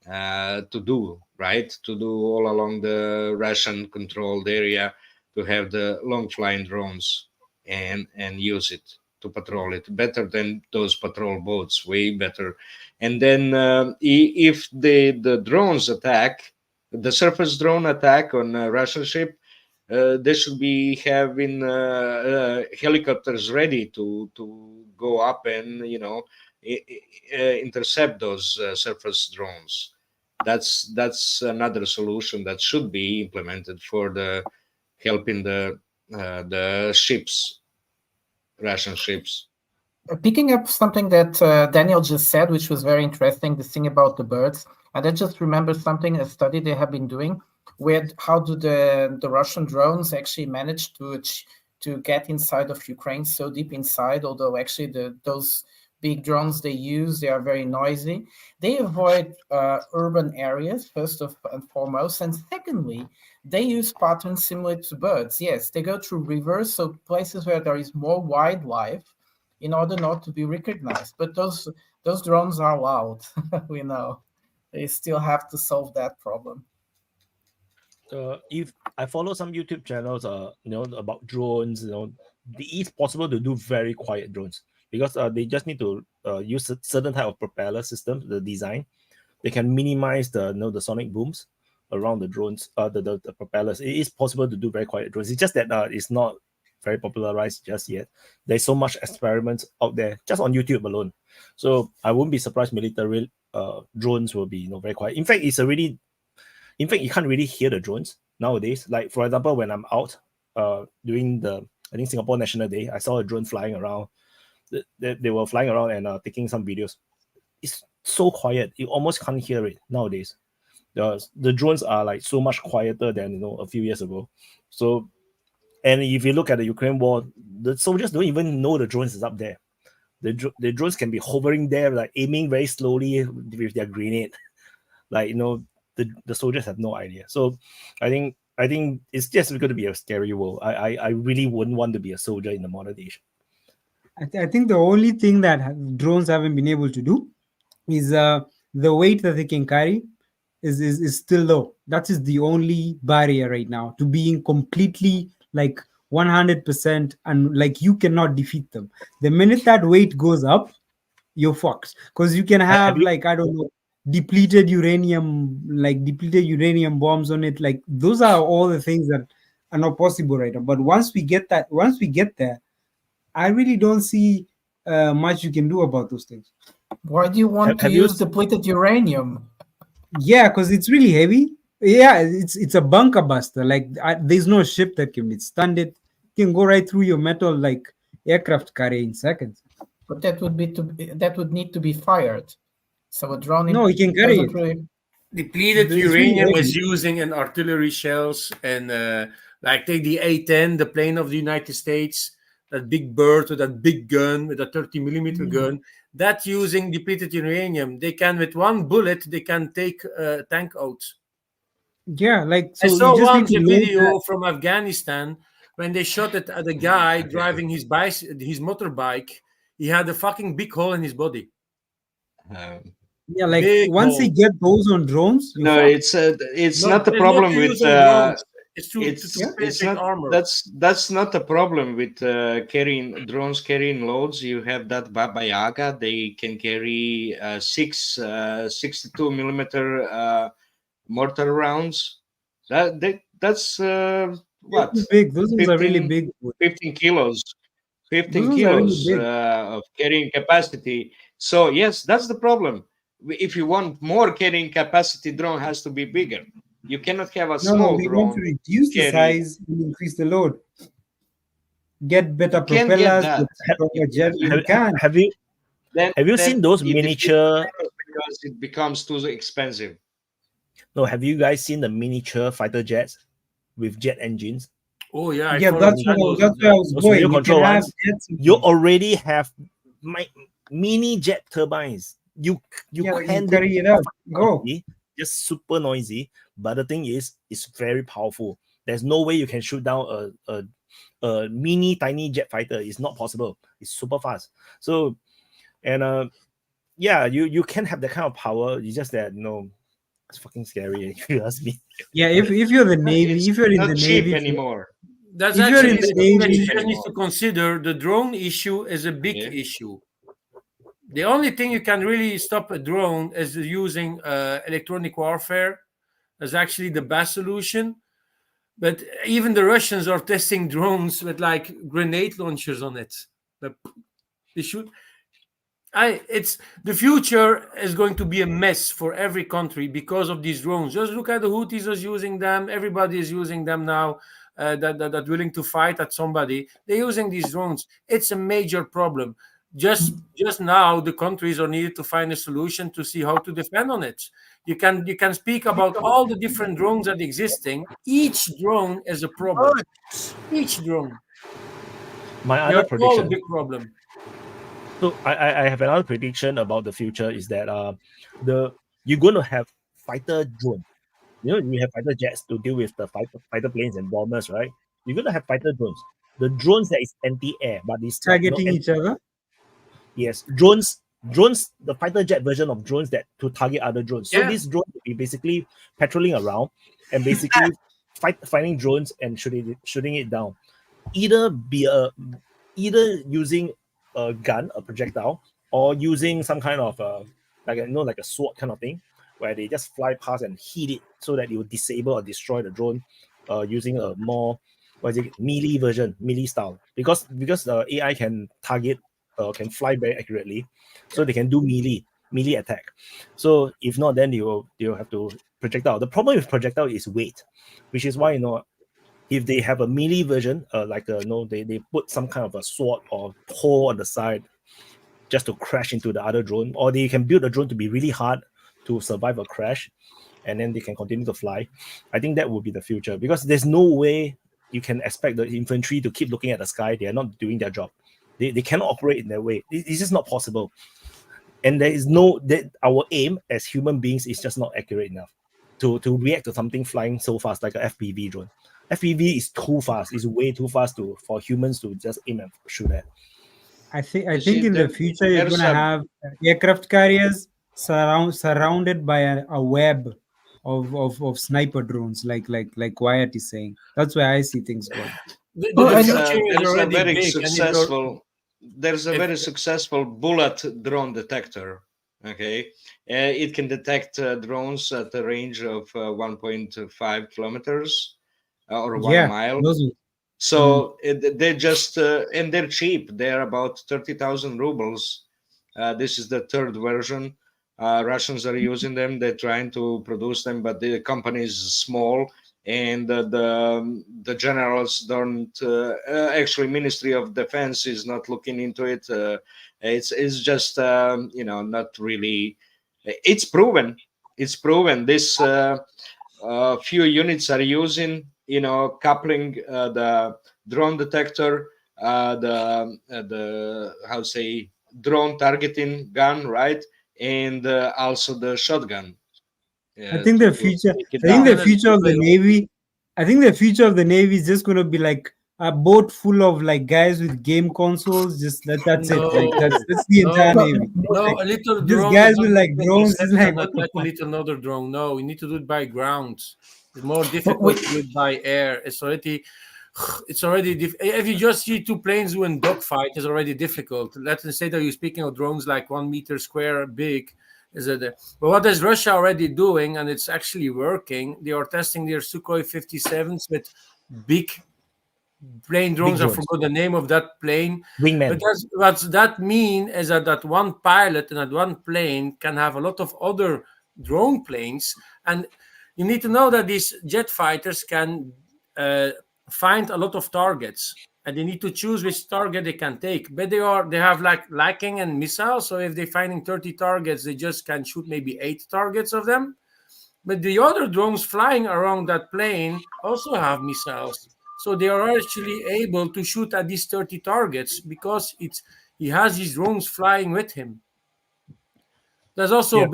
E: to do all along the Russian controlled area, to have the long flying drones and use it to patrol it better than those patrol boats, way better. And then if the drones attack, the surface drone attack on a Russian ship, they should be having helicopters ready to go up and intercept those surface drones. That's another solution that should be implemented for the helping the ships, Russian ships.
H: Picking up something that Daniel just said, which was very interesting, the thing about the birds, and I just remember something, a study they have been doing with how do the Russian drones actually manage to get inside of Ukraine, so deep inside, although actually those big drones they use. They are very noisy. They avoid urban areas, first and foremost. And secondly, they use patterns similar to birds. Yes, they go through rivers, so places where there is more wildlife, in order not to be recognized. But those drones are loud. We know. They still have to solve that problem.
A: If I follow some YouTube channels, about drones, it is possible to do very quiet drones because they just need to use a certain type of propeller system, the design. They can minimize the sonic booms around the drones, the propellers. It is possible to do very quiet drones. It's just that it's not very popularized just yet. There's so much experiments out there just on YouTube alone. So I wouldn't be surprised military drones will be very quiet. In fact, you can't really hear the drones nowadays. Like, for example, when I'm out during I think Singapore National Day, I saw a drone flying around. They were flying around and taking some videos. It's so quiet. You almost can't hear it nowadays. The drones are like so much quieter than a few years ago. So, and if you look at the Ukraine war, the soldiers don't even know the drones is up there. The drones can be hovering there, like aiming very slowly with their grenade. Like, the soldiers have no idea. So I think it's just going to be a scary world. I really wouldn't want to be a soldier in the modern age.
J: I think the only thing that drones haven't been able to do is the weight that they can carry is still low. That is the only barrier right now to being completely like 100%, and like you cannot defeat them. The minute that weight goes up, you're fucked, because you can have like, I don't know, depleted uranium bombs on it. Like, those are all the things that are not possible right now. But once we get there, I really don't see much you can do about those things.
H: Why do you want to use depleted uranium?
J: Yeah, because it's really heavy. Yeah, it's a bunker buster. Like, there's no ship that can withstand it. It can go right through your metal like aircraft carrier in seconds.
H: But that would need to be fired. So a drone.
J: No, you can carry it.
H: Really...
D: Depleted uranium is using in artillery shells, and like take the A-10, the plane of the United States, that big bird with that big gun, with a 30mm gun, that using depleted uranium. They can, with one bullet, they can take a tank out.
J: Yeah, like, so
D: I saw once a video from Afghanistan when they shot at a guy driving his motorbike. He had a fucking big hole in his body.
J: Yeah, like once they get those on drones.
E: It's not the problem with. It's not
D: armor.
E: That's not the problem with carrying loads. You have that Baba Yaga. They can carry 62mm mortar rounds. That's what?
J: Big. Those are really big.
E: 15 kilos. 15 kilos of carrying capacity. So yes, that's the problem. If you want more carrying capacity, drone has to be bigger. You cannot have a small
J: we
E: drone.
J: want to reduce the size and increase the load. Get better propellers.
A: Have you seen those miniature?
E: Because it becomes too expensive.
A: No, have you guys seen the miniature fighter jets with jet engines?
D: Oh yeah,
J: that's where I was going.
A: You already have mini jet turbines. You can
J: carry it up. Go.
A: Just super noisy, but the thing is, it's very powerful. There's no way you can shoot down a mini tiny jet fighter. It's not possible. It's super fast. So, and you can have that kind of power. It's just that it's fucking scary if you ask me.
J: Yeah, if you're the Navy, if you're in the Navy
E: anymore.
D: That's actually the thing that you just need to consider. The drone issue is a big issue. The only thing you can really stop a drone is using electronic warfare. That's actually the best solution. But even the Russians are testing drones with like grenade launchers on it. They shoot. The future is going to be a mess for every country because of these drones. Just look at the Houthis are using them. Everybody is using them now. That willing to fight at somebody. They're using these drones. It's a major problem. Just now, the countries are needed to find a solution to see how to defend on it. You can speak about all the different drones that are existing. Each drone is a problem. Each drone.
A: My other prediction.
D: A big problem.
A: So I have another prediction about the future is that you're going to have fighter drones. You know, you have fighter jets to deal with the fighter planes and bombers, right? You're going to have fighter drones. The drones that is anti-air, but it's
J: Targeting each other.
A: Yes, drones, the fighter jet version of drones that to target other drones. So these drones will be basically patrolling around and basically finding drones and shooting it down. Either using a gun, a projectile, or using some kind of like a sword kind of thing, where they just fly past and hit it so that it will disable or destroy the drone using a more melee version, melee style. Because the AI can target, can fly very accurately, so they can do melee attack. So if not, then they'll have to projectile. The problem with projectile is weight, which is why if they have a melee version, they put some kind of a sword or pole on the side just to crash into the other drone, or they can build a drone to be really hard to survive a crash, and then they can continue to fly. I think that would be the future, because there's no way you can expect the infantry to keep looking at the sky. They are not doing their job. They cannot operate in that way. It's just not possible. And there is our aim as human beings is just not accurate enough to react to something flying so fast like a FPV drone. FPV is too fast. It's way too fast for humans to just aim and shoot at.
J: I think in the future you're going to have aircraft carriers surrounded by a web of sniper drones, like Wyatt is saying. That's where I see things going.
E: There's a very successful bullet drone detector. Okay, it can detect drones at a range of 1.5 kilometers or 1 mile. So they just and they're cheap. They're about 30,000 rubles. This is the third version. Russians are using them. They're trying to produce them, but the company is small, and the generals don't. Actually, Ministry of Defense is not looking into it. It's just not really. It's proven. It's proven. This few units are using. Coupling the drone detector, the drone targeting gun, right, and also the shotgun.
J: I think the future of the Navy. I think the future of the Navy is just going to be like a boat full of like guys with game consoles. Just that's it. Like that's the entire Navy.
D: No, a little
J: these
D: drone.
J: guys with like drones is like
D: not like a little another drone. No, we need to do it by ground. It's more difficult to do it by air. It's already if you just see two planes doing dogfight, it's already difficult. Let's say that you're speaking of drones like 1 meter square big. But what is Russia already doing, and it's actually working? They are testing their Sukhoi 57s with big plane drones. I forgot the name of that plane.
A: Wingman.
D: But what that mean is that one pilot and that one plane can have a lot of other drone planes, and you need to know that these jet fighters can find a lot of targets, and they need to choose which target they can take. But they have like lacking and missiles. So if they're finding 30 targets, they just can shoot maybe 8 targets of them. But the other drones flying around that plane also have missiles. So they are actually able to shoot at these 30 targets because he has these drones flying with him. There's also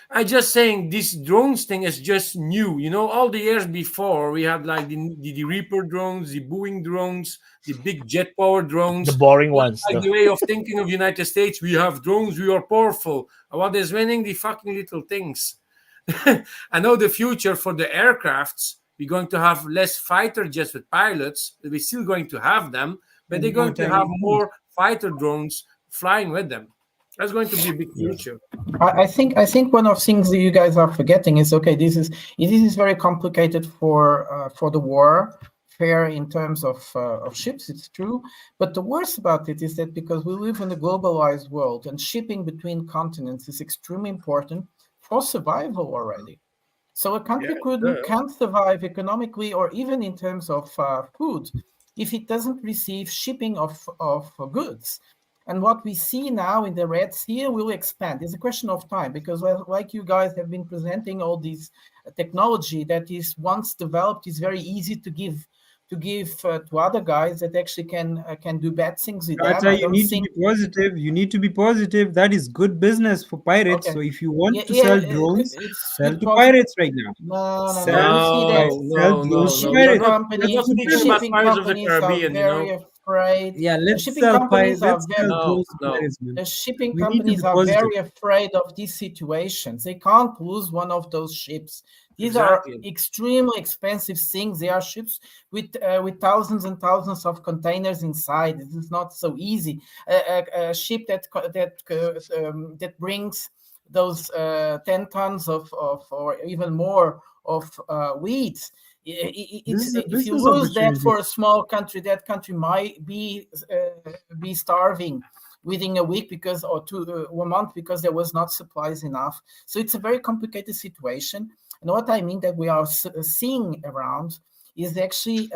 D: I'm just saying this drones thing is just new. All the years before we had like the Reaper drones, the Boeing drones, the big jet power drones.
A: The boring ones.
D: Like the way of thinking of the United States, we have drones, we are powerful. And what is winning? The fucking little things. I know the future for the aircrafts, we're going to have less fighter jets with pilots. We're still going to have them, but they're going to have more fighter drones flying with them. That's going to be a big future.
H: I think one of the things that you guys are forgetting is this is very complicated for the warfare in terms of ships. It's true, but the worst about it is that because we live in a globalized world and shipping between continents is extremely important for survival already. So a country can't survive economically or even in terms of food if it doesn't receive shipping of goods. And what we see now in the Red Sea will expand. It's a question of time because, like you guys have been presenting, all these technology that is once developed is very easy to give to give to other guys that actually can do bad things with them.
J: Tata, you need to be positive. You need to be positive. That is good business for pirates.
H: Okay.
J: So if you want to
H: Yeah,
J: sell
H: yeah,
J: drones,
H: it's
J: sell
H: good
J: to
H: profit.
J: pirates right now.
H: No,
J: Sell,
H: you see that
J: sell
D: no,
J: drones to
D: no.
J: pirates.
H: companies,
D: We're not
H: the
D: speaking about
H: shipping
D: Pirates of the
H: companies are
D: Caribbean, you know.
H: very afraid.
J: Yeah,
H: The
J: let's
H: shipping
J: sell
H: companies are
J: let's sell
H: very
J: drones to
D: No.
J: pirates, man.
H: the shipping
J: We need to be
H: companies are
J: positive.
H: very afraid of these situations. They can't lose one of those ships. These
D: Exactly.
H: are extremely expensive things. They are ships with thousands and thousands of containers inside. This is not so easy. A ship that brings those 10 tons of or even more of wheat. If you lose that for a small country, that country might be starving within a week because or 1 month because there was not supplies enough. So it's a very complicated situation. And what I mean that we are seeing around is actually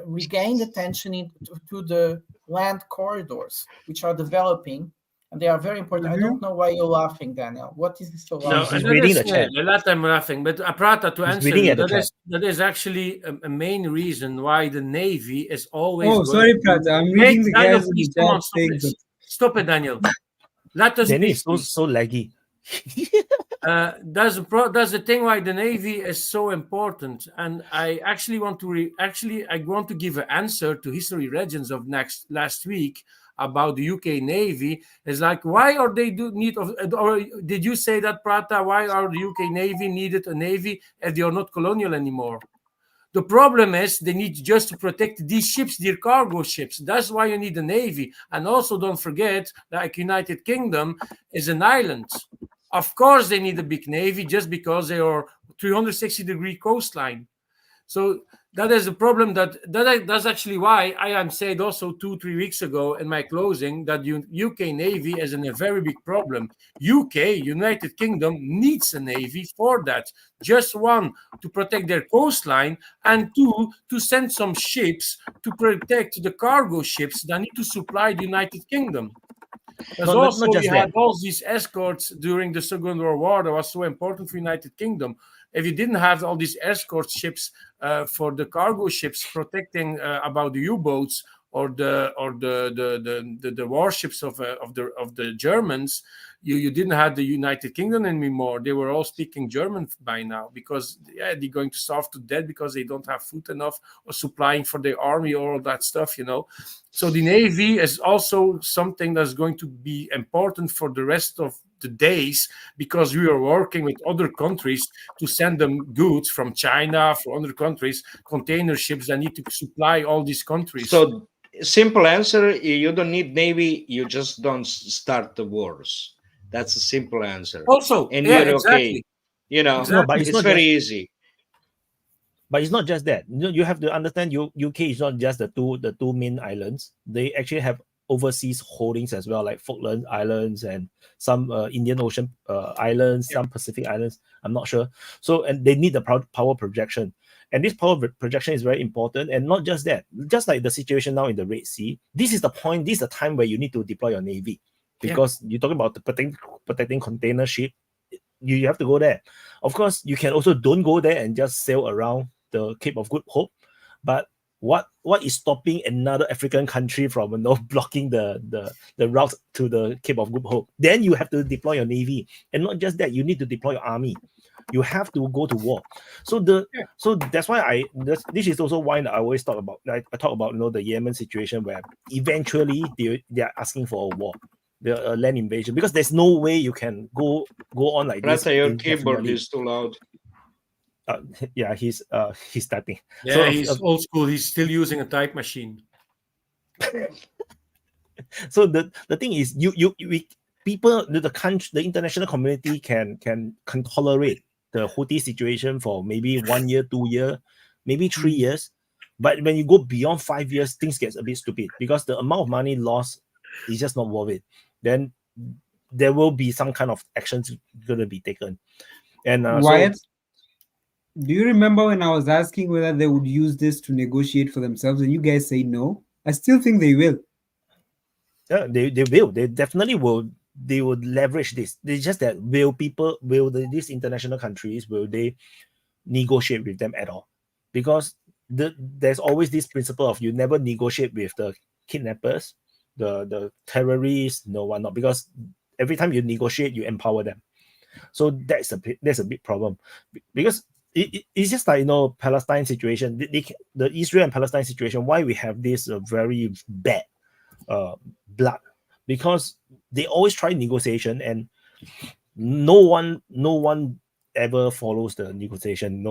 H: regained attention to the land corridors, which are developing, and they are very important. I don't know why you're laughing, Daniel. What is so
D: No,
H: laughing?
A: He's reading the chat.
D: A lot I'm laughing, but Prata, to
A: He's
D: answer
A: reading
D: you,
A: at the chat.
D: that is actually a main reason why the Navy is always.
J: Oh, sorry, Prata. I'm reading the
D: Daniel,
J: guys in
D: please,
J: the
D: come
J: chat
D: on, stop
J: saying
D: it.
J: that.
D: Stop it, Daniel. Let us
A: Danny
D: speak,
A: is so laggy.
D: That's the thing why the Navy is so important, and I actually want to give an answer to History Legends of last week about the UK Navy. Is like, why are they need of, or did you say that, Prata? Why are the UK Navy needed a navy if they are not colonial anymore? The problem is they need just to protect these ships, their cargo ships. That's why you need a navy. And also don't forget, like United Kingdom is an island. Of course, they need a big navy just because they are 360-degree coastline. So that is a problem that's actually why I am said also 2-3 weeks ago in my closing that UK Navy is in a very big problem. UK, United Kingdom, needs a navy for that. Just one, to protect their coastline, and two, to send some ships to protect the cargo ships that need to supply the United Kingdom. Because also we had all these escorts during the Second World War that was so important for United Kingdom. If you didn't have all these escort ships for the cargo ships protecting about the U-boats or the warships of the Germans, you didn't have the United Kingdom anymore. They were all speaking German by now because they're going to starve to death because they don't have food enough or supplying for their army or all that stuff, So the Navy is also something that's going to be important for the rest of the days because we are working with other countries to send them goods from China, from other countries, container ships that need to supply all these countries.
E: So simple answer, you don't need Navy, you just don't start the wars. That's a simple answer.
D: Also,
E: and
D: yeah,
E: you're
D: exactly.
E: okay.
A: No, but
E: it's very easy.
A: But it's not just that. You have to understand, UK is not just the two main islands. They actually have overseas holdings as well, like Falkland Islands and some Indian Ocean islands, some Pacific islands. I'm not sure. So, and they need the power projection. And this power projection is very important. And not just that, just like the situation now in the Red Sea, this is the point, this is the time where you need to deploy your Navy. Because you're talking about protecting container ship, you have to go there. Of course, you can also don't go there and just sail around the Cape of Good Hope. But what is stopping another African country from blocking the route to the Cape of Good Hope? Then you have to deploy your Navy. And not just that, you need to deploy your army. You have to go to war. So that's why this is also why I always talk about the Yemen situation where eventually they are asking for a war. The land invasion, because there's no way you can go on like this.
E: Your keyboard is too loud.
A: Yeah, he's typing.
D: Yeah, so he's old school. He's still using a type machine.
A: So the thing is, people, the country, the international community can tolerate the Houthi situation for maybe 1 year, 2 years, maybe 3 years. But when you go beyond 5 years, things get a bit stupid because the amount of money lost is just not worth it. Then there will be some kind of actions going to be taken. And
J: Wyatt, do you remember when I was asking whether they would use this to negotiate for themselves, and you guys say no? I still think they will.
A: Yeah, they will. They definitely will. They would leverage this. It's just that these international countries, will they negotiate with them at all? Because there's always this principle of you never negotiate with the kidnappers, the terrorists, no one not, because every time you negotiate, you empower them. So that's a big problem, because it's just like, Palestine situation, the Israel and Palestine situation. Why we have this very bad blood? Because they always try negotiation, and no one ever follows the negotiation.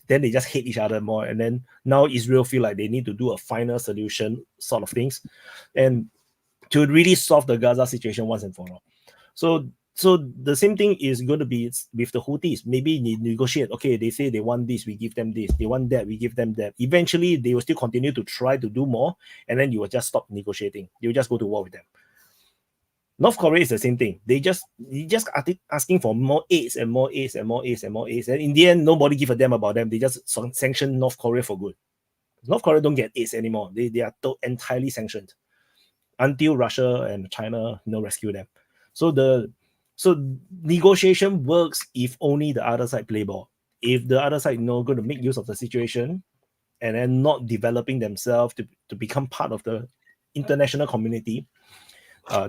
A: Then they just hate each other more, and then now Israel feel like they need to do a final solution sort of things, and to really solve the Gaza situation once and for all. So the same thing is going to be with the Houthis. Maybe they negotiate. Okay, they say they want this, we give them this. They want that, we give them that. Eventually, they will still continue to try to do more, and then you will just stop negotiating. You will just go to war with them. North Korea is the same thing. They just asking for more aids and more aids and more aids and more aids. And in the end, nobody give a damn about them. They just sanction North Korea for good. North Korea don't get aids anymore. They are entirely sanctioned until Russia and China rescue them. So negotiation works if only the other side play ball. If the other side going to make use of the situation and then not developing themselves to become part of the international community,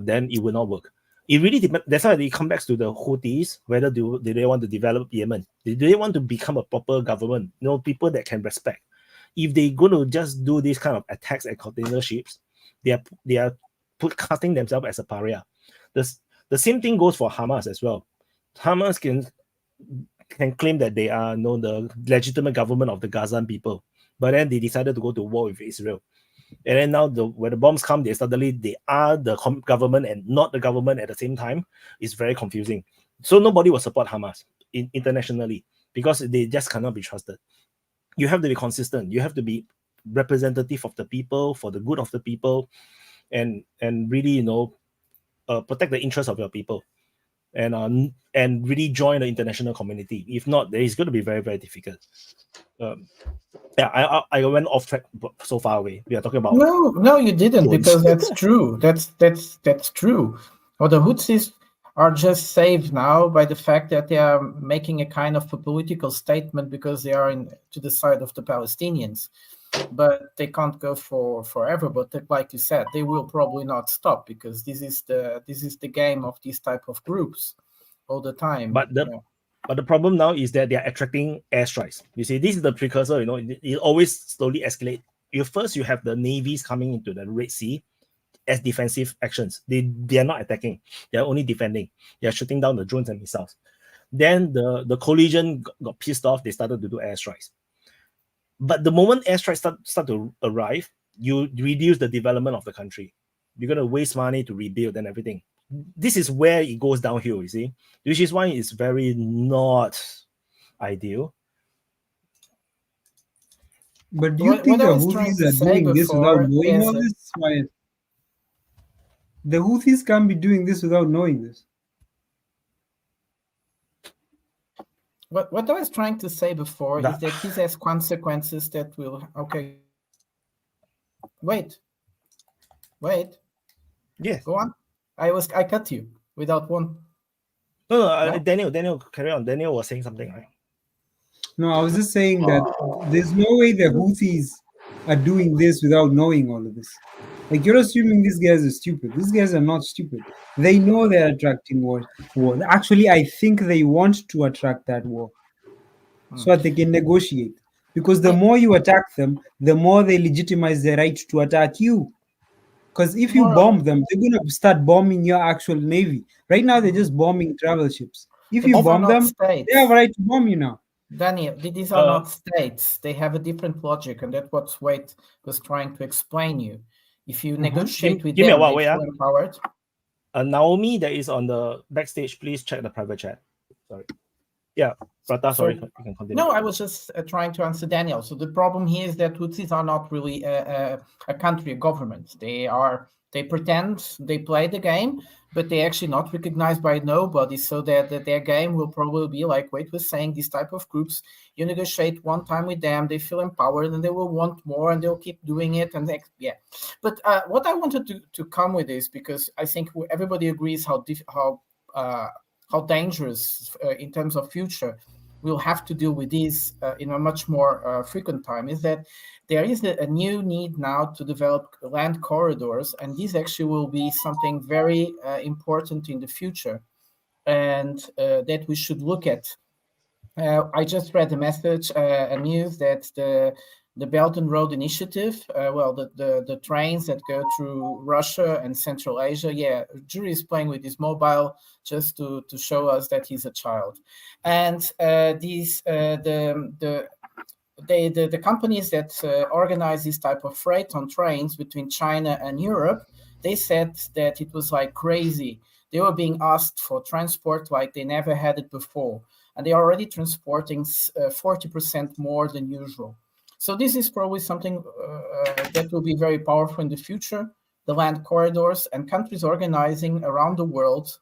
A: then it will not work. It really depends. That's why it comes back to the Houthis, whether do they want to develop Yemen? Do they want to become a proper government? People that can respect. If they're going to just do this kind of attacks at container ships, they are casting themselves as a pariah. The same thing goes for Hamas as well. Hamas can claim that they are the legitimate government of the Gazan people, but then they decided to go to war with Israel. And then now when the bombs come, they are the government and not the government at the same time. It's very confusing. So nobody will support Hamas internationally because they just cannot be trusted. You have to be consistent. You have to be representative of the people, for the good of the people, and really protect the interests of your people, and really join the international community. If not, it's going to be very, very difficult. I went off track so far away. We are talking about
H: no, you didn't, because that's true. That's true. Well, the Houthis are just saved now by the fact that they are making a kind of a political statement because they are to the side of the Palestinians. But they can't go for forever. But like you said, they will probably not stop, because this is the game of these type of groups all the time.
A: But the problem now is that they are attracting airstrikes. You see, this is the precursor. It always slowly escalate. First, you have the navies coming into the Red Sea as defensive actions. They are not attacking. They are only defending. They are shooting down the drones and missiles. Then the coalition got pissed off. They started to do airstrikes. But the moment airstrikes start to arrive, you reduce the development of the country. You're going to waste money to rebuild and everything. This is where it goes downhill, you see, which is why it's very not ideal.
J: But do you think the Houthis are doing this without knowing all this? The Houthis can't be doing this without knowing this.
H: What I was trying to say before is that this has consequences that will... Okay. Wait.
A: Yes.
H: Go on. I cut you without one.
A: No. Daniel, carry on. Daniel was saying something, right?
J: No, I was just saying that there's no way the Houthis are doing this without knowing all of this. Like, you're assuming these guys are stupid. These guys are not stupid. They know they're attracting war. Actually, I think they want to attract that war so that they can negotiate. Because the more you attack them, the more they legitimize their right to attack you. Because if you bomb them, they're going to start bombing your actual navy. Right now, they're just bombing travel ships. If you bomb them, they have a right to bomb you now.
H: Daniel, these are not states. They have a different logic, and that's what Wade was trying to explain you. If you negotiate with them, they feel empowered.
A: Naomi, that is on the backstage, please check the private chat. Sorry. Yeah, Prata, sorry, you can continue.
H: No, I was just trying to answer Daniel. So the problem here is that Houthis are not really a country, a government. They pretend they play the game, but they're actually not recognized by nobody. So that their game will probably be like Wade was saying, these type of groups. You negotiate one time with them, they feel empowered, and they will want more, and they'll keep doing it. And But what I wanted to come with is, because I think everybody agrees how dangerous in terms of future we'll have to deal with this in a much more frequent time, is that there is a new need now to develop land corridors, and this actually will be something very important in the future, and that we should look at. I just read a message, a news that the Belt and Road Initiative, the trains that go through Russia and Central Asia, Jury is playing with his mobile just to show us that he's a child. And the companies that organize this type of freight on trains between China and Europe, they said that it was like crazy. They were being asked for transport like they never had it before. And they are already transporting 40% more than usual. So this is probably something that will be very powerful in the future, the land corridors and countries organizing around the world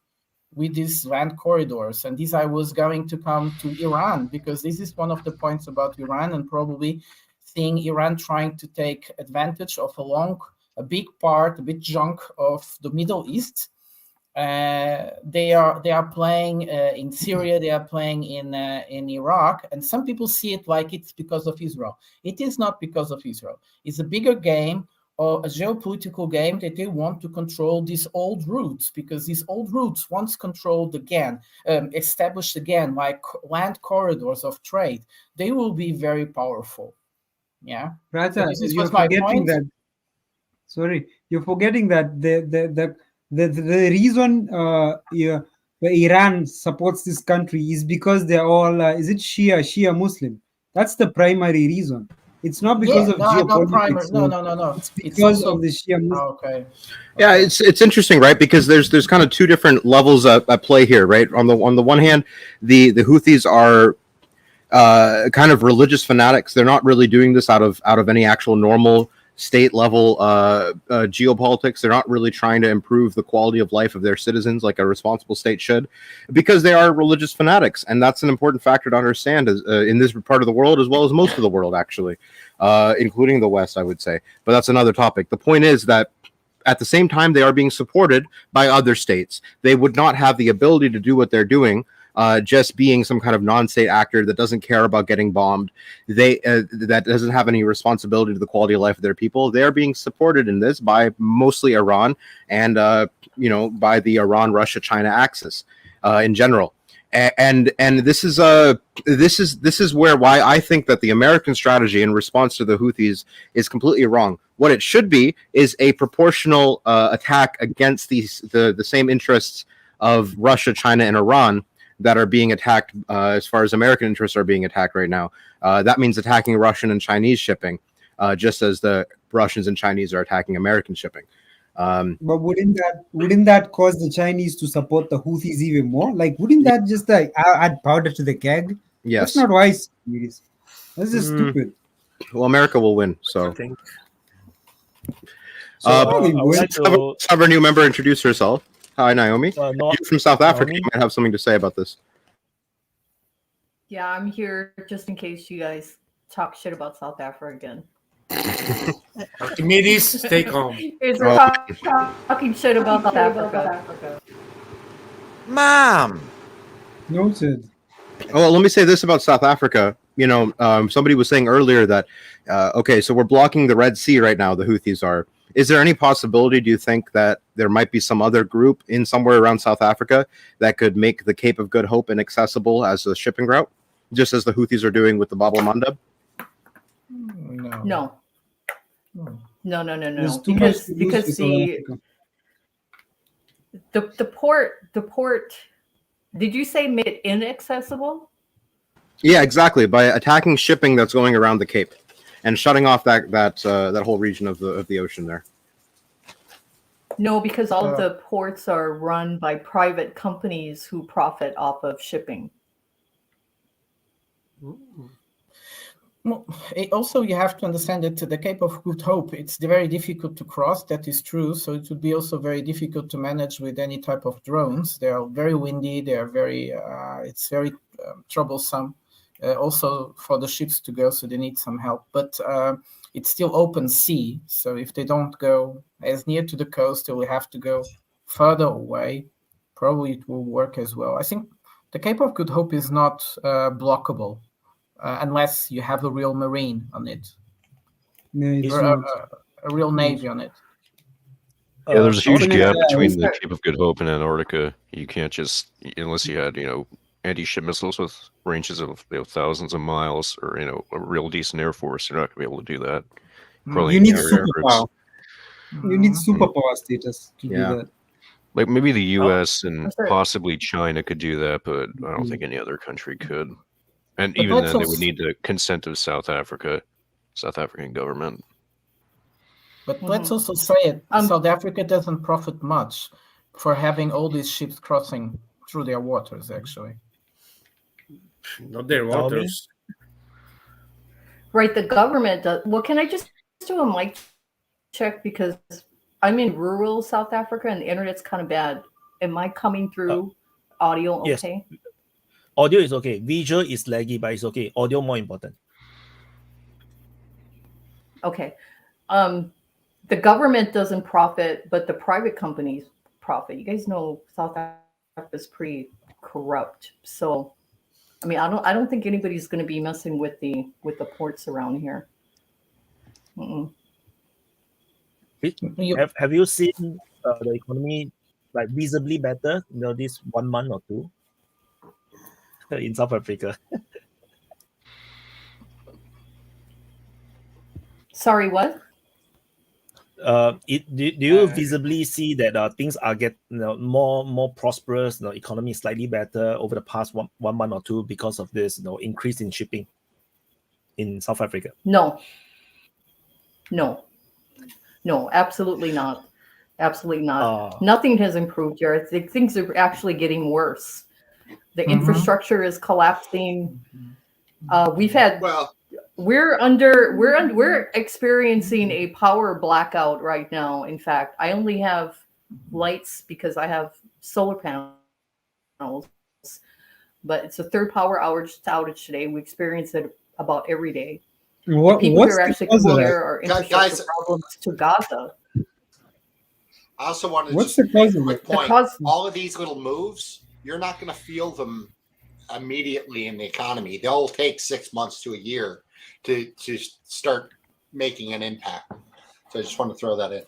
H: with these land corridors. And this I was going to come to Iran, because this is one of the points about Iran, and probably seeing Iran trying to take advantage of a big chunk of the Middle East. They are playing in Syria, they are playing in Iraq, and some people see it like it's because of Israel. It is not because of Israel. It's a bigger game, or a geopolitical game, that they want to control these old routes, because these old routes, once controlled again, established again, like land corridors of trade, they will be very powerful. Yeah.
J: Raja,
H: So
J: you're forgetting that. Sorry, you're forgetting that the reason Iran supports this country is because they're all is it Shia Muslim. That's the primary reason. It's not because of geopolitics.
H: No.
J: It's because of the Shia Muslim.
H: Oh, okay.
K: Yeah, it's interesting, right? Because there's kind of two different levels at play here, right? On the one hand, the Houthis are kind of religious fanatics. They're not really doing this out of any actual normal state level geopolitics. They're not really trying to improve the quality of life of their citizens like a responsible state should, because they are religious fanatics, and that's an important factor to understand in this part of the world, as well as most of the world, actually, including the West, I would say. But that's another topic. The point is that at the same time, they are being supported by other states. They would not have the ability to do what they're doing just being some kind of non-state actor that doesn't care about getting bombed, that doesn't have any responsibility to the quality of life of their people. They are being supported in this by mostly Iran and by the Iran-Russia-China axis in general. And this is why I think that the American strategy in response to the Houthis is completely wrong. What it should be is a proportional attack against the same interests of Russia, China, and Iran that are being attacked as far as American interests are being attacked right now. That means attacking Russian and Chinese shipping, just as the Russians and Chinese are attacking American shipping.
J: But wouldn't that cause the Chinese to support the Houthis even more? Like, wouldn't that just add powder to the keg?
K: Yes.
J: That's not wise. That's just stupid.
K: Well, America will win, so.
A: I think.
K: Let's have our new member introduce herself. Hi, Naomi. You're from South Africa.
A: Naomi?
K: You might have something to say about this.
L: Yeah, I'm here just in case you guys talk shit about South Africa again.
D: Archimedes, stay calm.
L: Is talking shit about South Africa.
M: Mom.
J: Noted.
K: Well, let me say this about South Africa. Somebody was saying earlier that, okay, so we're blocking the Red Sea right now, the Houthis are. Is there any possibility, do you think, that there might be some other group in somewhere around South Africa that could make the Cape of Good Hope inaccessible as a shipping route, just as the Houthis are doing with the Bab el-Mandeb?
L: No.
J: Because
L: the port. Did you say made it inaccessible?
K: Yeah, exactly. By attacking shipping that's going around the Cape and shutting off that whole region of the ocean there.
L: No, because all of the ports are run by private companies who profit off of shipping.
H: Well, also, you have to understand that the Cape of Good Hope, it's very difficult to cross. That is true. So it would be also very difficult to manage with any type of drones. They are very windy. They are it's very troublesome. Also for the ships to go, so they need some help. But it's still open sea. So if they don't go as near to the coast, they will have to go further away. Probably it will work as well. I think the Cape of Good Hope is not blockable unless you have a real marine on it,
J: No,
H: or a real navy on it.
N: Yeah, there's a huge gap between
H: is
N: the
H: there-
N: Cape of Good Hope and Antarctica. You can't just, unless you had, anti-ship missiles with ranges of thousands of miles, or a real decent air force. You're not gonna be able to do that. Probably
J: you need
N: entire air groups.
J: superpower. You need superpower status to
K: Yeah.
J: do that.
N: Like maybe the U.S. and
L: sure.
N: possibly China could do that, but I don't think any other country could. And
H: But
N: even
H: let's
N: then, they would
H: also-
N: need the consent of South African government.
H: But let's also say it, South Africa doesn't profit much for having all these ships crossing through their waters, actually.
D: Not their
A: Naomi?
D: waters.
L: Right, the government does. Well, can I just do a mic check, because I'm in rural South Africa and the internet's kind of bad. Am I coming through audio
A: yes.
L: okay?
A: Audio is okay. Visual is laggy, but it's okay. Audio more important.
L: Okay. The government doesn't profit, but the private companies profit. You guys know South Africa is pretty corrupt. So, I mean, I don't think anybody's going to be messing with the ports around here.
A: Have you seen the economy like visibly better, this 1 month or two in South Africa?
L: Sorry, what?
A: Do you visibly see that things are getting more prosperous? Economy is slightly better over the past one month or two because of this increase in shipping in South Africa?
L: No, absolutely not. Absolutely not. Nothing has improved here. I think things are actually getting worse. The infrastructure is collapsing. We're experiencing a power blackout right now. In fact, I only have lights because I have solar panels, but it's a third power outage today. We experience it about every day.
J: What,
L: People
J: what's
L: who are
J: the
L: actually
J: cause of
L: compare
J: that?
L: our infrastructure
C: Guys-
L: problems to Gaza.
C: I also wanted to
J: What's
C: just
J: the cause
C: make a
J: of
C: quick
J: it?
C: point.
L: cause-
C: All of these little moves, you're not going to feel them immediately in the economy. They'll take 6 months to a year to start making an impact. So I just want to throw that in.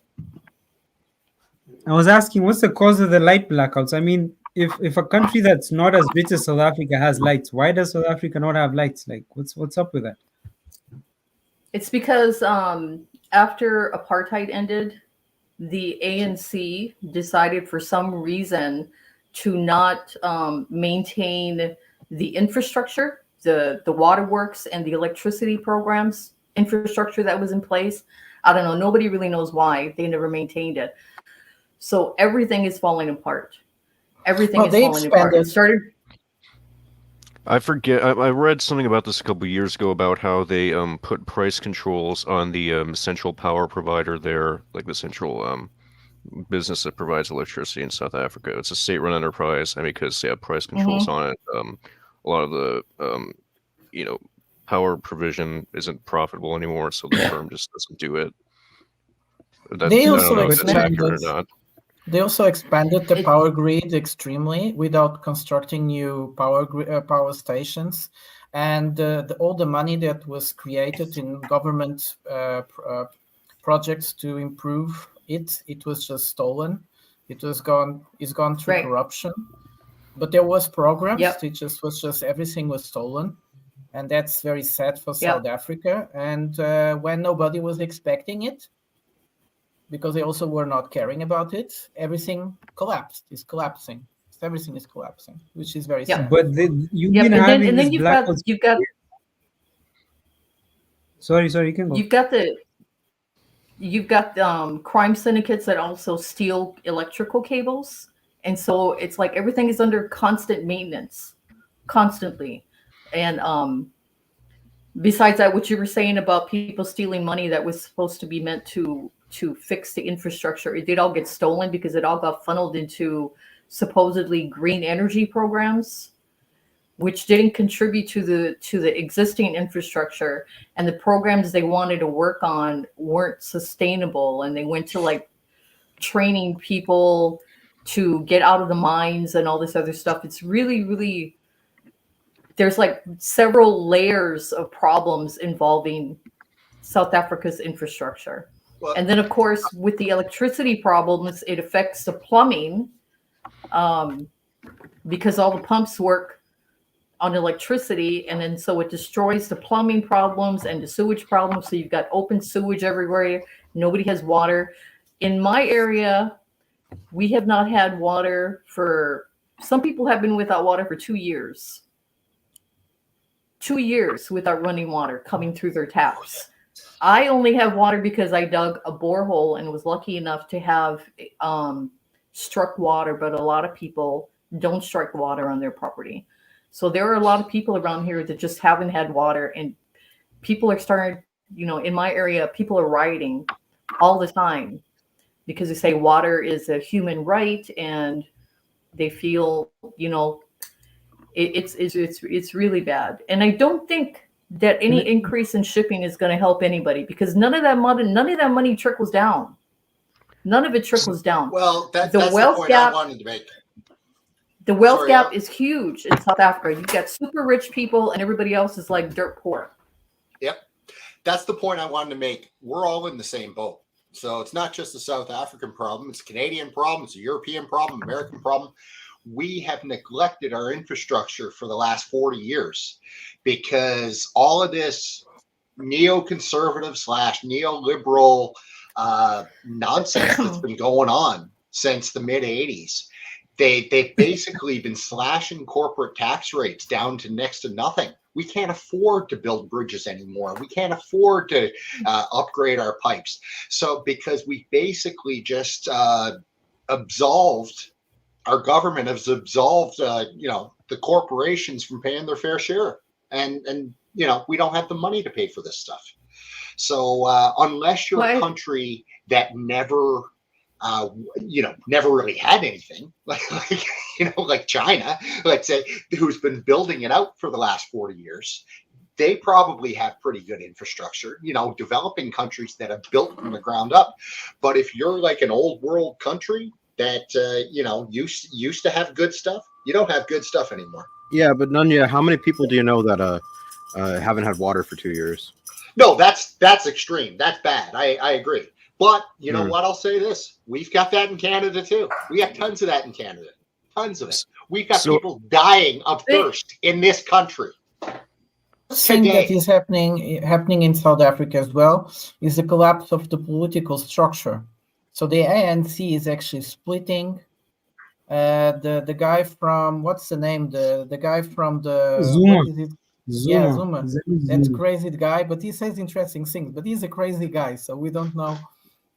J: I was asking, what's the cause of the light blackouts? I mean, if a country that's not as rich as South Africa has lights, why does South Africa not have lights? Like, what's up with that?
L: It's because after apartheid ended, the ANC decided for some reason to not maintain the infrastructure, the waterworks and the electricity programs infrastructure that was in place. I don't know. Nobody really knows why. They never maintained it. So everything is falling apart. Everything
H: Well,
L: is
H: they
L: falling apart. It
H: expanded.
L: started.
N: I forget. I read something about this a couple of years ago about how they put price controls on the central power provider there, like the central business that provides electricity in South Africa. It's a state-run enterprise, and because they have price controls on it, a lot of the power provision isn't profitable anymore, so the firm just doesn't do it. I
H: They
N: don't
H: also
N: know if that's accurate or
H: expanded.
N: not.
H: They also expanded the power grid extremely without constructing new power stations, and all the money that was created in government projects to improve it was just stolen. It's gone through corruption. But there was progress. It was just everything was stolen, and that's very sad for South Africa. And when nobody was expecting it, because they also were not caring about it, everything collapsed. It's collapsing. Everything is collapsing, which is very sad.
J: But you've been having
L: and then
J: these blackouts. Sorry, you can go.
L: You've got crime syndicates that also steal electrical cables, and so it's like everything is under constant maintenance, constantly. And besides that, what you were saying about people stealing money that was supposed to be meant to fix the infrastructure, it did all get stolen because it all got funneled into supposedly green energy programs, which didn't contribute to the existing infrastructure, and the programs they wanted to work on weren't sustainable, and they went to like training people to get out of the mines and all this other stuff. It's really, really, there's like several layers of problems involving South Africa's infrastructure.
C: Well,
L: and then, of course, with the electricity problems, it affects the plumbing because all the pumps work on electricity. And then so it destroys the plumbing problems and the sewage problems. So you've got open sewage everywhere. Nobody has water. In my area, we have not had water for, some people have been without water for 2 years. 2 years without running water coming through their taps. I only have water because I dug a borehole and was lucky enough to have struck water, but a lot of people don't strike water on their property. So there are a lot of people around here that just haven't had water, and people are starting, you know, in my area, people are rioting all the time because they say water is a human right, and they feel, you know, it's really bad. And I don't think that any increase in shipping is going to help anybody, because none of that money trickles down. None of it trickles down.
C: Well, that's
L: the wealth
C: point
L: gap.
C: I wanted to make.
L: The wealth gap is huge in South Africa. You've got super rich people, and everybody else is like dirt poor.
C: Yep, that's the point I wanted to make. We're all in the same boat. So it's not just a South African problem. It's a Canadian problem. It's a European problem, American problem. We have neglected our infrastructure for the last 40 years because all of this neoconservative / neoliberal nonsense that's been going on since the mid 80s. They've basically been slashing corporate tax rates down to next to nothing. We can't afford to build bridges anymore. We can't afford to upgrade our pipes. So because we basically just absolved, our government has absolved, you know, the corporations from paying their fair share. And you know, we don't have the money to pay for this stuff. So unless you're a country that never, you know, never really had anything, like you know, like China, let's say, who's been building it out for the last 40 years, they probably have pretty good infrastructure, you know, developing countries that have built from the ground up. But if you're like an old world country that, you know, used to have good stuff, you don't have good stuff anymore.
K: Yeah, but Nunya, how many people do you know that haven't had water for 2 years?
C: No, that's extreme. That's bad. I agree. But you know what? I'll say this. We've got that in Canada too. We have tons of that in Canada. Tons of it. We've got people dying of thirst in this country.
H: Thing that is happening in South Africa as well is the collapse of the political structure. So the ANC is actually splitting. The guy from, what's the name? The guy from the
J: Zuma.
H: What is it? Yeah, Zuma. That's crazy guy, but he says interesting things. But he's a crazy guy, so we don't know.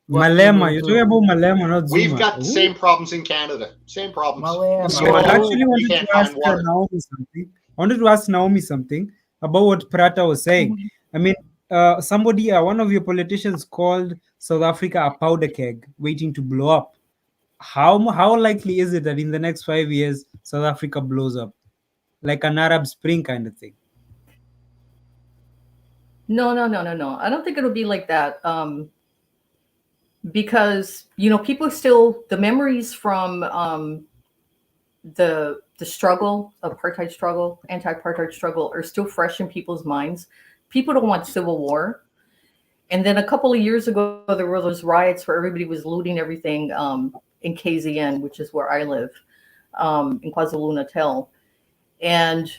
J: Malema, you're talking about Malema, not Zuma.
C: We've got the same problems in Canada. Same problems.
J: So I actually wanted to ask Naomi something. I wanted to ask Naomi something about what Prata was saying. I mean, somebody, one of your politicians called South Africa a powder keg waiting to blow up. How likely is it that in the next 5 years South Africa blows up, like an Arab Spring kind of thing?
L: No. I don't think it'll be like that. Because, you know, people still, the memories from the struggle, apartheid struggle, anti-apartheid struggle are still fresh in people's minds. People don't want civil war. And then a couple of years ago, there were those riots where everybody was looting everything in KZN, which is where I live, in KwaZulu-Natal. And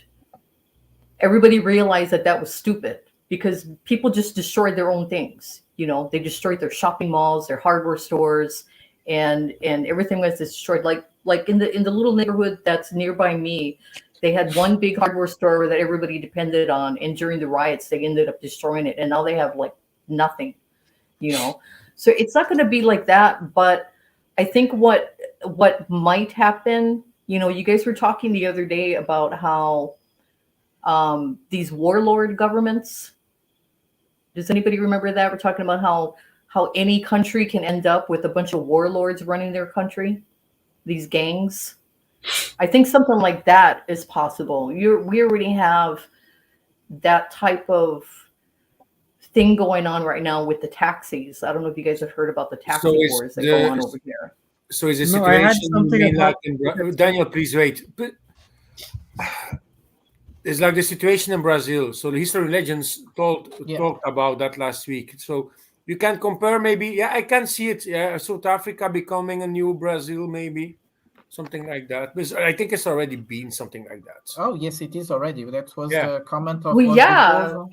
L: everybody realized that that was stupid because people just destroyed their own things. You know, they destroyed their shopping malls, their hardware stores, and everything was destroyed. Like in the little neighborhood that's nearby me, they had one big hardware store that everybody depended on, and during the riots, they ended up destroying it, and now they have like nothing, you know. So it's not going to be like that, but I think what might happen, you know, you guys were talking the other day about how these warlord governments. Does anybody remember that? We're talking about how any country can end up with a bunch of warlords running their country, these gangs. I think something like that is possible. We already have that type of thing going on right now with the taxis. I don't know if you guys have heard about the taxi wars that go on over here.
D: So is the
J: No, I had
D: situation
J: something
D: in
J: about
D: Daniel, please wait. But it's like the situation in Brazil. So the history legends talked about that last week. So you can compare maybe. Yeah, I can see it. Yeah, South Africa becoming a new Brazil, maybe something like that. Because I think it's already been something like that.
H: Oh yes, it is already. That was the comment of.
L: Well, yeah.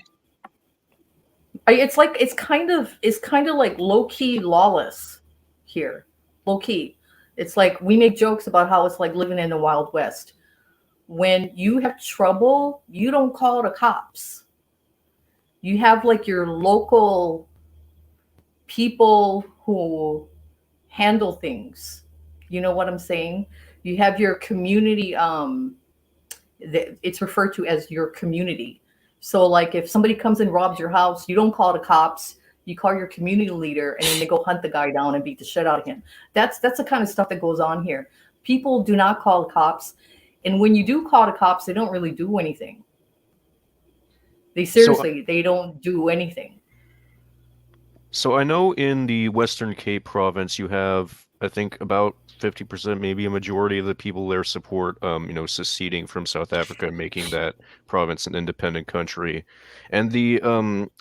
L: It's kind of like low key lawless here. Low key. It's like we make jokes about how it's like living in the Wild West. When you have trouble, you don't call the cops. You have like your local people who handle things. You know what I'm saying? You have your community. It's referred to as your community. So like if somebody comes and robs your house, you don't call the cops. You call your community leader, and then they go hunt the guy down and beat the shit out of him. That's the kind of stuff that goes on here. People do not call the cops. And when you do call the cops, they don't really do anything. They don't do anything.
N: So I know in the Western Cape province, you have, I think, about 50%, maybe a majority of the people there support, seceding from South Africa and making that province an independent country. And the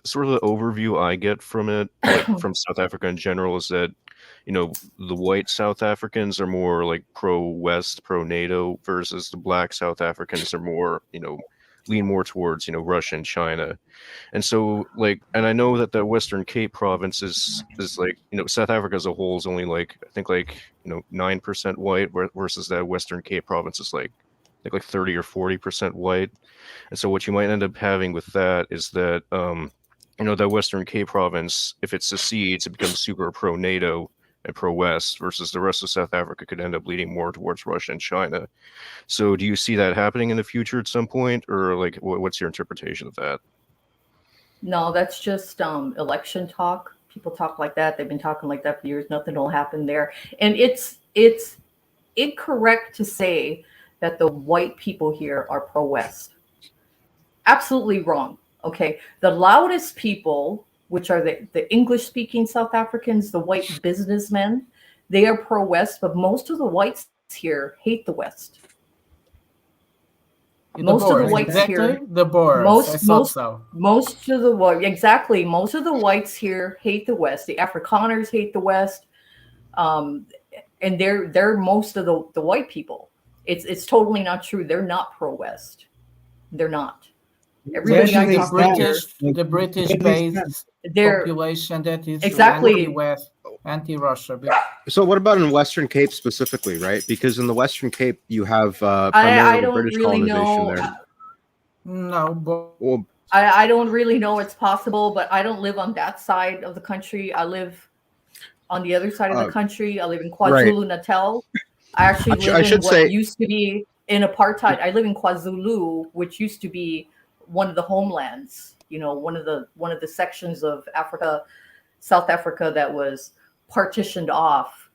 N: sort of the overview I get from it, like from South Africa in general, is that the white South Africans are more like pro-West, pro-NATO, versus the black South Africans are more, lean more towards, Russia and China. And so, and I know that the Western Cape province is like, South Africa as a whole is only 9% white, versus that Western Cape province is like 30 or 40% white. And so what you might end up having with that is that, that Western Cape province, if it secedes, it becomes super pro-NATO and pro-West, versus the rest of South Africa could end up leaning more towards Russia and China. So do you see that happening in the future at some point, or what's your interpretation of that?
L: No, that's just election talk. People talk like that. They've been talking like that for years. Nothing will happen there. And it's incorrect to say that the white people here are pro-West. Absolutely wrong. Okay. The loudest people, which are the English-speaking South Africans, the white businessmen, they are pro-West, but most of the whites here hate the West. Most of the whites here,
H: the Boers. Most
L: of the whites here hate the West. The Afrikaners hate the West, and they're most of the white people. It's totally not true. They're not pro-West. They're not. Everybody I talk to,
H: the British-based population that is anti-West, anti-Russia.
K: So what about in Western Cape specifically, right? Because in the Western Cape, you have
L: I
K: primarily
L: don't
K: British
L: really
K: colonization
L: know.
K: there.
L: I don't really know it's possible, but I don't live on that side of the country. I live on the other side of the country. I live in KwaZulu-Natal. I actually live in what used to be in apartheid. I live in KwaZulu, which used to be one of the homelands, one of the sections of Africa, South Africa, that was partitioned off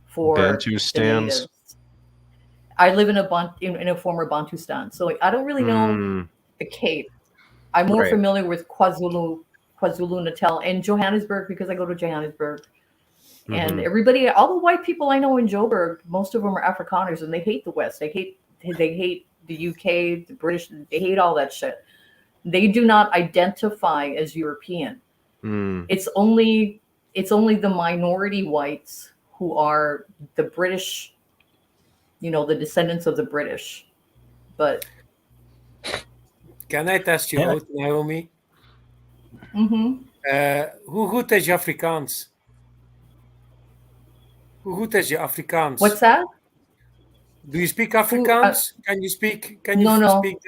L: for
N: Bantustans.
L: I live in a former Bantustan, so I don't really know the Cape. I'm more familiar with KwaZulu-Natal and Johannesburg, because I go to Johannesburg. And all the white people I know in Joburg, most of them are Afrikaners, and they hate the West. They hate the UK, the British. They hate all that shit. They do not identify as European. It's only the minority whites who are the British, the descendants of the British. But
D: can I test you out, Naomi?
L: Mm-hmm.
D: Hoe goed is je Afrikaans? Hoe goed is je Afrikaans?
L: What's that?
D: Do you speak Afrikaans? Can you speak? Speak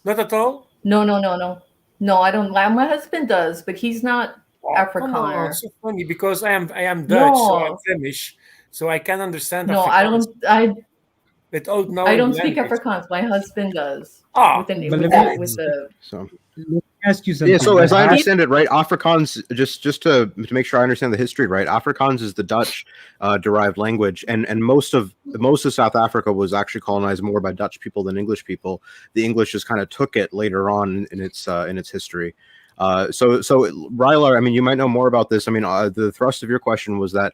D: not at all?
L: No, I don't. My husband does, but he's not Afrikaner.
D: It's so funny because I am Dutch, so I'm Flemish, so I can understand.
L: No,
D: Afrikaans.
L: I don't speak
D: language.
L: Afrikaans. My husband does.
K: Let me
J: ask you something.
K: Yeah, so as I understand it, right, Afrikaans, just to make sure I understand the history, right, Afrikaans is the Dutch derived language, and most of South Africa was actually colonized more by Dutch people than English people. The English just kind of took it later on in its history. So Rylar, I mean, you might know more about this. I mean, the thrust of your question was that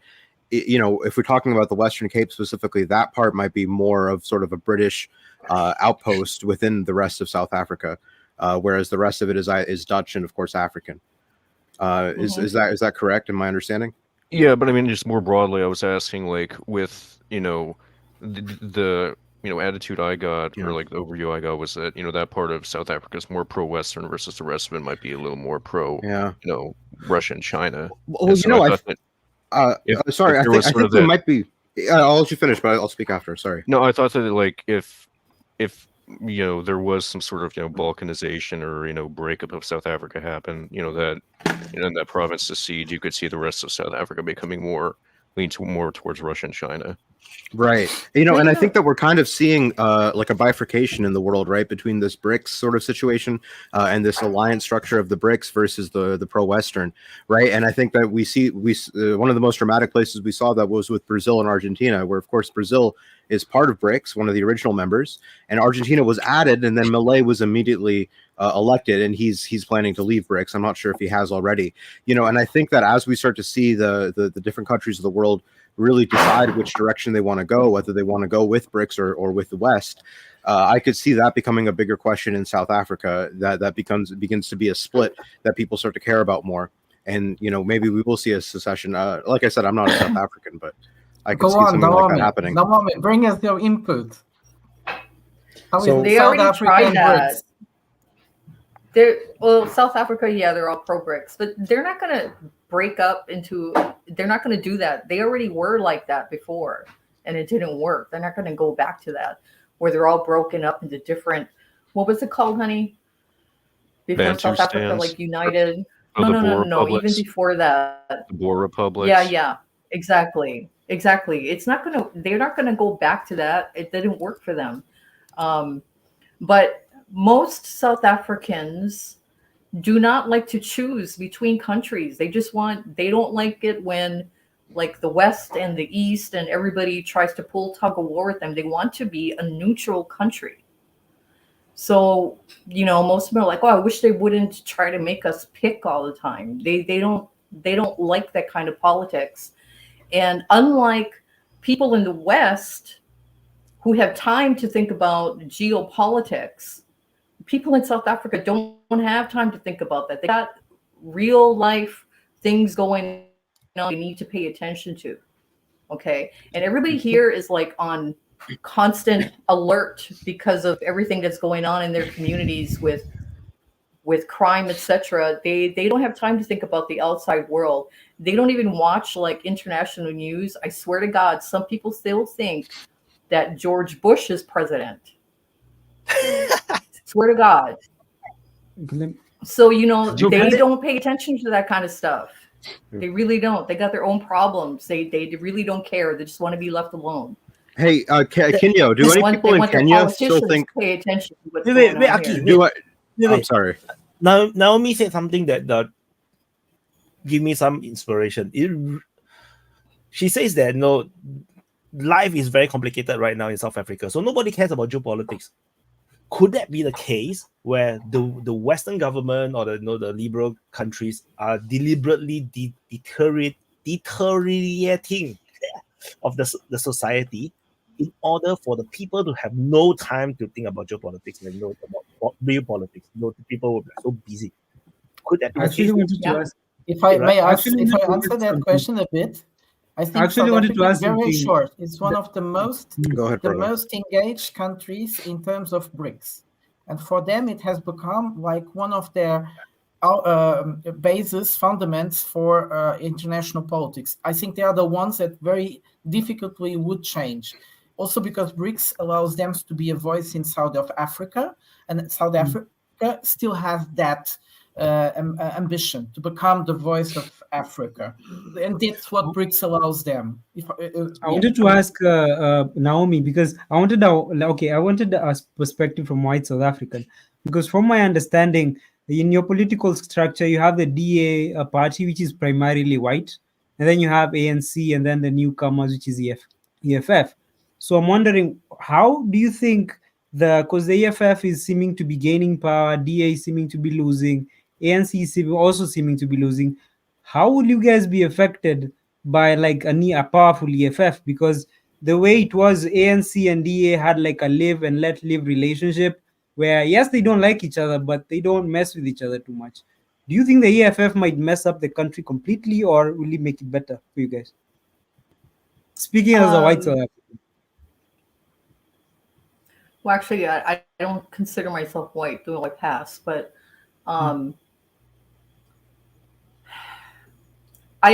K: if we're talking about the Western Cape specifically, that part might be more of sort of a British outpost within the rest of South Africa, whereas the rest of it is Dutch and of course African. Is that correct in my understanding?
N: Yeah, but I mean, just more broadly, I was asking, like, with the attitude I got, or like the overview I got, was that that part of South Africa is more pro-Western versus the rest of it might be a little more pro, Russia and China.
K: Well, sorry, I think there might be. I'll let you finish, but I'll speak after. Sorry.
N: No, I thought that like if there was some sort of balkanization or breakup of South Africa happen, that in that province secede, you could see the rest of South Africa becoming lean more towards Russia and China.
K: Right. And I think that we're kind of seeing like a bifurcation in the world, right, between this BRICS sort of situation and this alliance structure of the BRICS versus the pro-Western, right? And I think that we see one of the most dramatic places we saw that was with Brazil and Argentina, where of course Brazil is part of BRICS, one of the original members, and Argentina was added, and then Milei was immediately elected, and he's planning to leave BRICS. I'm not sure if he has already. And I think that as we start to see the different countries of the world really decide which direction they want to go, whether they want to go with BRICS or with the West, I could see that becoming a bigger question in South Africa. That begins to be a split that people start to care about more, and maybe we will see a secession. Like I said, I'm not a South African, but I could see something like that happening.
H: Naomi, bring us your input.
L: They already tried that. South Africa, they're all pro-BRICS, but they're not going to break up into. They're not going to do that. They already were like that before, and it didn't work. They're not going to go back to that, where they're all broken up into different. What was it called, honey? Before
N: Bantu
L: South Africa,
N: stands.
L: like united.
N: Oh,
L: No. Even before that.
N: The Boer republics.
L: Yeah. Exactly. It's not going to. They're not going to go back to that. It didn't work for them. But most South Africans do not like to choose between countries. They don't like it when like the West and the East and everybody tries to pull tug of war with them. They want to be a neutral country. So, most of them are like, oh, I wish they wouldn't try to make us pick all the time. They don't like that kind of politics. And unlike people in the West who have time to think about geopolitics, people in South Africa don't have time to think about that. They got real life things going on they need to pay attention to. Okay. And everybody here is like on constant alert because of everything that's going on in their communities with crime, etc. They don't have time to think about the outside world. They don't even watch like international news. I swear to God, some people still think that George Bush is president. Swear to God. So, they don't pay attention to that kind of stuff. They really don't. They got their own problems. They really don't care. They just want to be left alone.
K: Hey, Kenya, do any people in Kenya still think?
L: Pay attention to what's
A: Wait,
L: going on
A: Aki,
L: here.
K: I'm sorry.
A: Now, Naomi said something that give me some inspiration. She says that life is very complicated right now in South Africa, so nobody cares about geopolitics. Could that be the case where the Western government or the liberal countries are deliberately deteriorating of the society in order for the people to have no time to think about geopolitics and about real politics? People will be so busy. Could that be the case?
H: If I may answer that question a bit, I think
J: actually wanted to ask
H: very
J: something.
H: short. It's one of the most
K: brother.
H: most engaged countries in terms of BRICS, and for them it has become like one of their basis, fundaments for international politics. I think they are the ones that very difficultly would change. Also because BRICS allows them to be a voice in South Africa, and South Africa still has that ambition to become the voice of Africa, and that's what BRICS allows them.
J: I wanted to ask Naomi, because I wanted a perspective from white South African, because from my understanding, in your political structure, you have the DA party, which is primarily white, and then you have ANC, and then the newcomers, which is EFF. So I'm wondering, how do you think because the EFF is seeming to be gaining power, DA is seeming to be losing, ANC is also seeming to be losing, how will you guys be affected by like a powerful EFF, because the way it was, ANC and DA had like a live and let live relationship where, yes, they don't like each other, but they don't mess with each other too much. Do you think the EFF might mess up the country completely, or will it make it better for you guys? Speaking as a white South African.
L: Well, actually, I don't consider myself white, though I pass, but I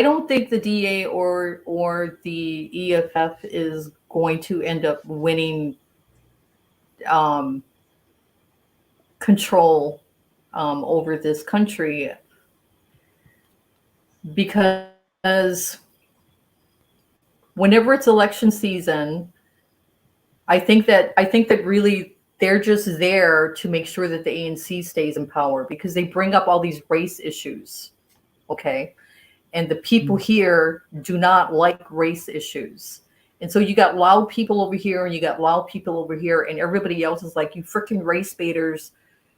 L: don't think the DA or the EFF is going to end up winning control over this country, because whenever it's election season, I think that really they're just there to make sure that the ANC stays in power, because they bring up all these race issues, okay? And the people here do not like race issues. And so you got loud people over here and you got loud people over here, and everybody else is like, you freaking race baiters,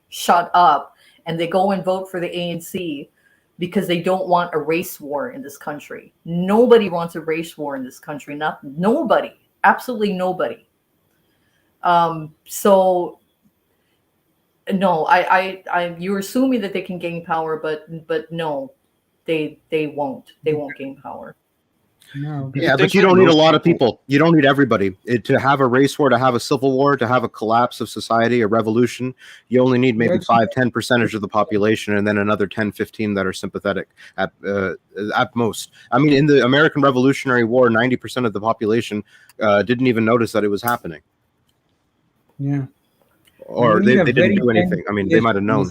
L: shut up. And they go and vote for the ANC because they don't want a race war in this country. Nobody wants a race war in this country. Nobody, absolutely nobody. So no, you're assuming that they can gain power, but no, they won't gain power.
J: No.
K: Yeah, but you don't need a lot of people. You don't need everybody. To have a race war, to have a civil war, to have a collapse of society, a revolution, you only need maybe 5-10% of the population, and then another 10-15 that are sympathetic at most. I mean, in the American Revolutionary War, 90% of the population didn't even notice that it was happening.
J: Yeah.
K: Or they didn't do anything. I mean, they might have known.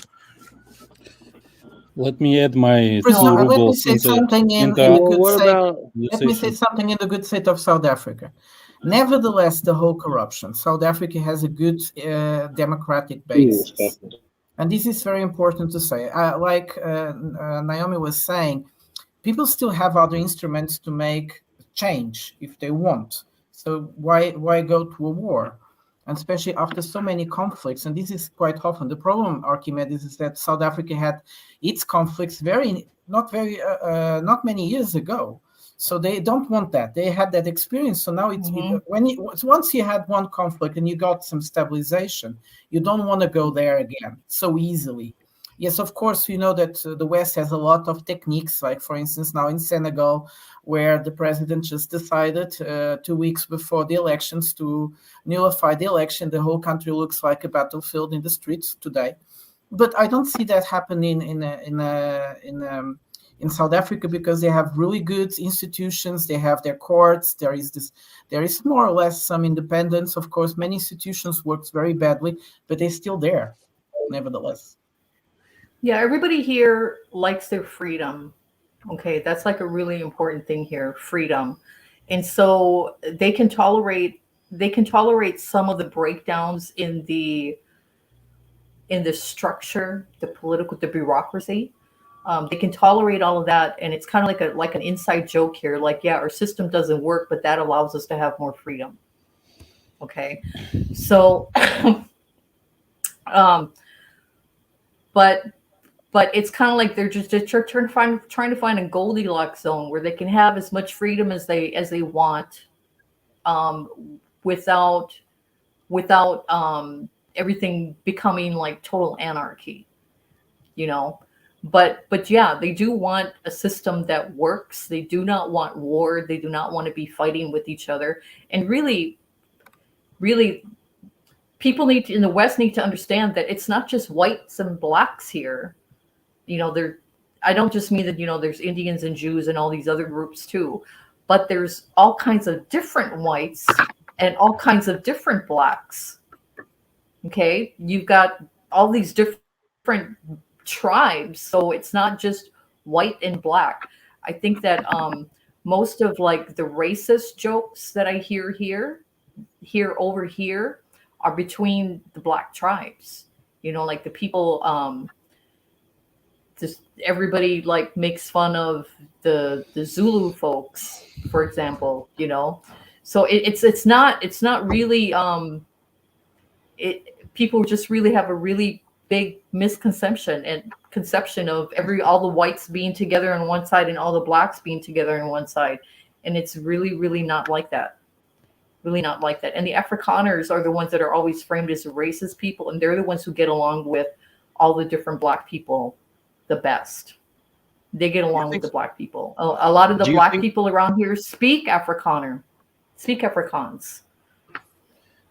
O: Let me add my
H: let me say something in the good state of South Africa. Nevertheless, the whole corruption. South Africa has a good democratic basis. And this is very important to say. Like Naomi was saying, people still have other instruments to make change if they want. So why go to a war? And especially after so many conflicts, and this is quite often the problem, Archimedes, is that South Africa had its conflicts not many years ago, so they don't want that. They had that experience, so now it's once you had one conflict and you got some stabilization, you don't want to go there again so easily. Yes, of course, we know that the West has a lot of techniques, like, for instance, now in Senegal, where the president just decided 2 weeks before the elections to nullify the election. The whole country looks like a battlefield in the streets today. But I don't see that happening in South Africa, because they have really good institutions. They have their courts. There is more or less some independence. Of course, many institutions work very badly, but they're still there, nevertheless.
L: Yeah, everybody here likes their freedom. Okay, that's like a really important thing here, freedom. And so they can tolerate some of the breakdowns in the structure, the bureaucracy. They can tolerate all of that, and it's kind of like an inside joke here. Like, yeah, our system doesn't work, but that allows us to have more freedom. Okay, so, but it's kind of like they're just trying to find a Goldilocks zone where they can have as much freedom as they want, without everything becoming like total anarchy, you know. But yeah, they do want a system that works. They do not want war. They do not want to be fighting with each other. And really, people in the West need to understand that it's not just whites and blacks here. You know, I don't just mean that, you know, there's Indians and Jews and all these other groups too, but there's all kinds of different whites and all kinds of different blacks. Okay, you've got all these different tribes, so it's not just white and black. I think that most of like the racist jokes that I hear over here are between the black tribes. You know, like the people just everybody like makes fun of the Zulu folks, for example, you know. So it's not really people just really have a really big misconception, and conception of all the whites being together on one side and all the blacks being together on one side. And it's really, really not like that. Really not like that. And the Afrikaners are the ones that are always framed as racist people, and they're the ones who get along with all the different black people the best. They get along with the black people. A lot of the black people around here speak Afrikaner, speak Afrikaans.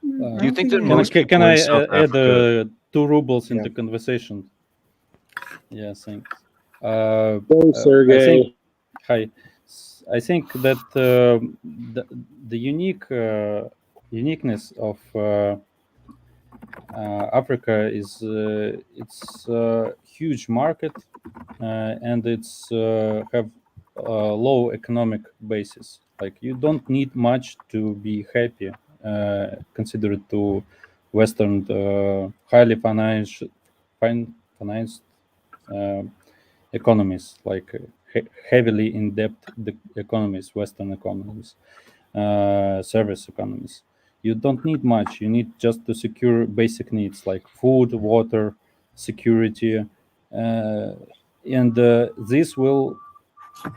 N: Do you think that
O: can I add 2 rubles in the conversation? Yeah, thanks.
B: Sergey.
O: Hi. I think that the uniqueness of Africa is it's a huge market, and it's have a low economic basis. Like, you don't need much to be happy, considered to Western highly financed economies, like heavily in-depth economies, Western economies, service economies. You don't need much. You need just to secure basic needs like food, water, security, and this will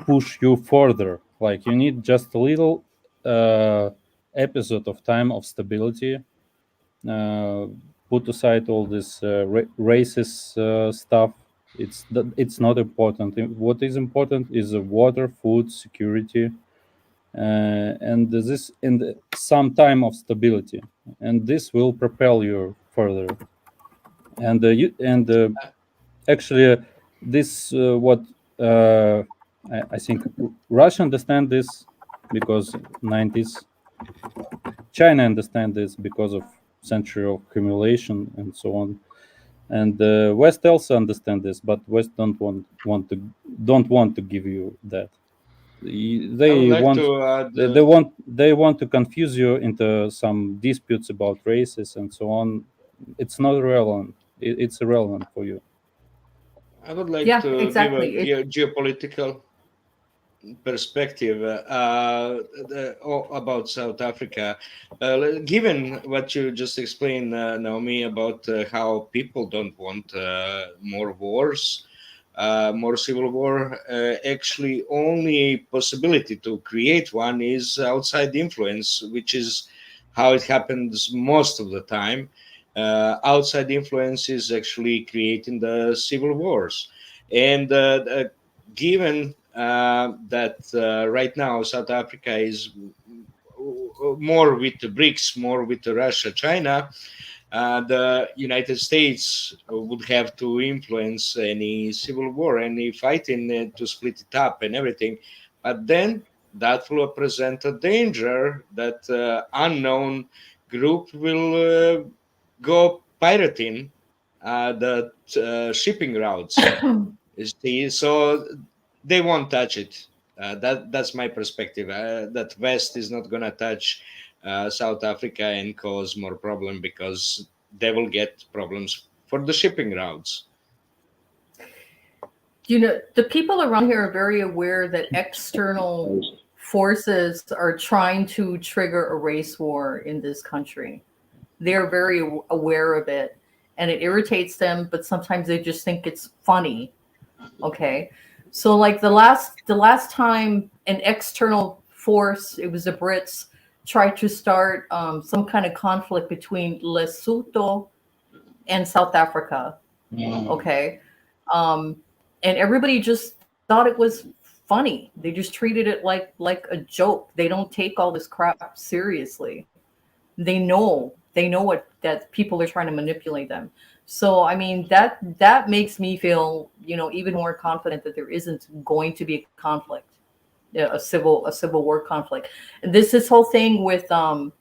O: push you further. Like, you need just a little episode of time of stability. Put aside all this racist stuff. It's not important. What is important is water, food, security, and some time of stability, and this will propel you further. And actually, this what I think Russia understand this because 90s. China understand this because of century of accumulation and so on. And West also understand this, but West don't want to give you that. They want to confuse you into some disputes about races and so on. It's not relevant. It's irrelevant for you.
E: I would like to give a geopolitical perspective about South Africa. Given what you just explained, Naomi, about how people don't want more wars, more civil war, actually only possibility to create one is outside influence, which is how it happens most of the time. Outside influence is actually creating the civil wars. And given that right now South Africa is more with the BRICS, more with Russia, China, the United States would have to influence any civil war, any fighting to split it up and everything. But then that will present a danger that unknown group will go pirating the shipping routes. So they won't touch it. That's my perspective. That West is not going to touch South Africa and cause more problem, because they will get problems for the shipping routes.
L: You know, the people around here are very aware that external forces are trying to trigger a race war in this country. They're very aware of it, and it irritates them, but sometimes they just think it's funny. Okay. So like the last time an external force, it was the Brits, tried to start some kind of conflict between Lesotho and South Africa. Okay. And everybody just thought it was funny. They just treated it like a joke. They don't take all this crap seriously. They know that people are trying to manipulate them. So I mean, that makes me feel, you know, even more confident that there isn't going to be a conflict, a civil war conflict. And this whole thing with the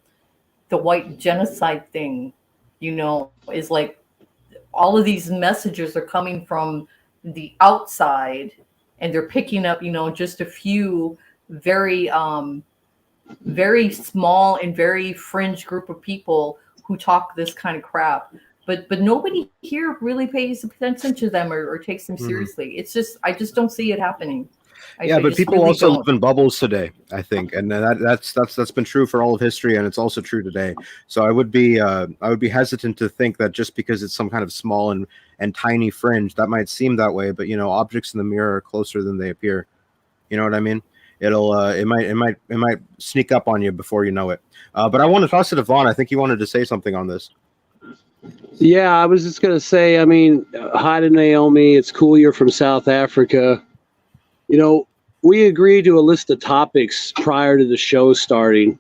L: white genocide thing, you know, is like all of these messages are coming from the outside, and they're picking up, you know, just a few very small and very fringe group of people who talk this kind of crap. But nobody here really pays attention to them or takes them seriously. It's just, I just don't see it happening.
K: But people really also live in bubbles today, I think, and that's been true for all of history, and it's also true today. So I would be hesitant to think that just because it's some kind of small and and tiny fringe. That might seem that way, but objects in the mirror are closer than they appear. You know what I mean? It might sneak up on you before you know it. But I want to toss it to Vaun. I think he wanted to say something on this.
B: Yeah, I was just going to say, I mean, hi to Naomi. It's cool you're from South Africa. We agreed to a list of topics prior to the show starting.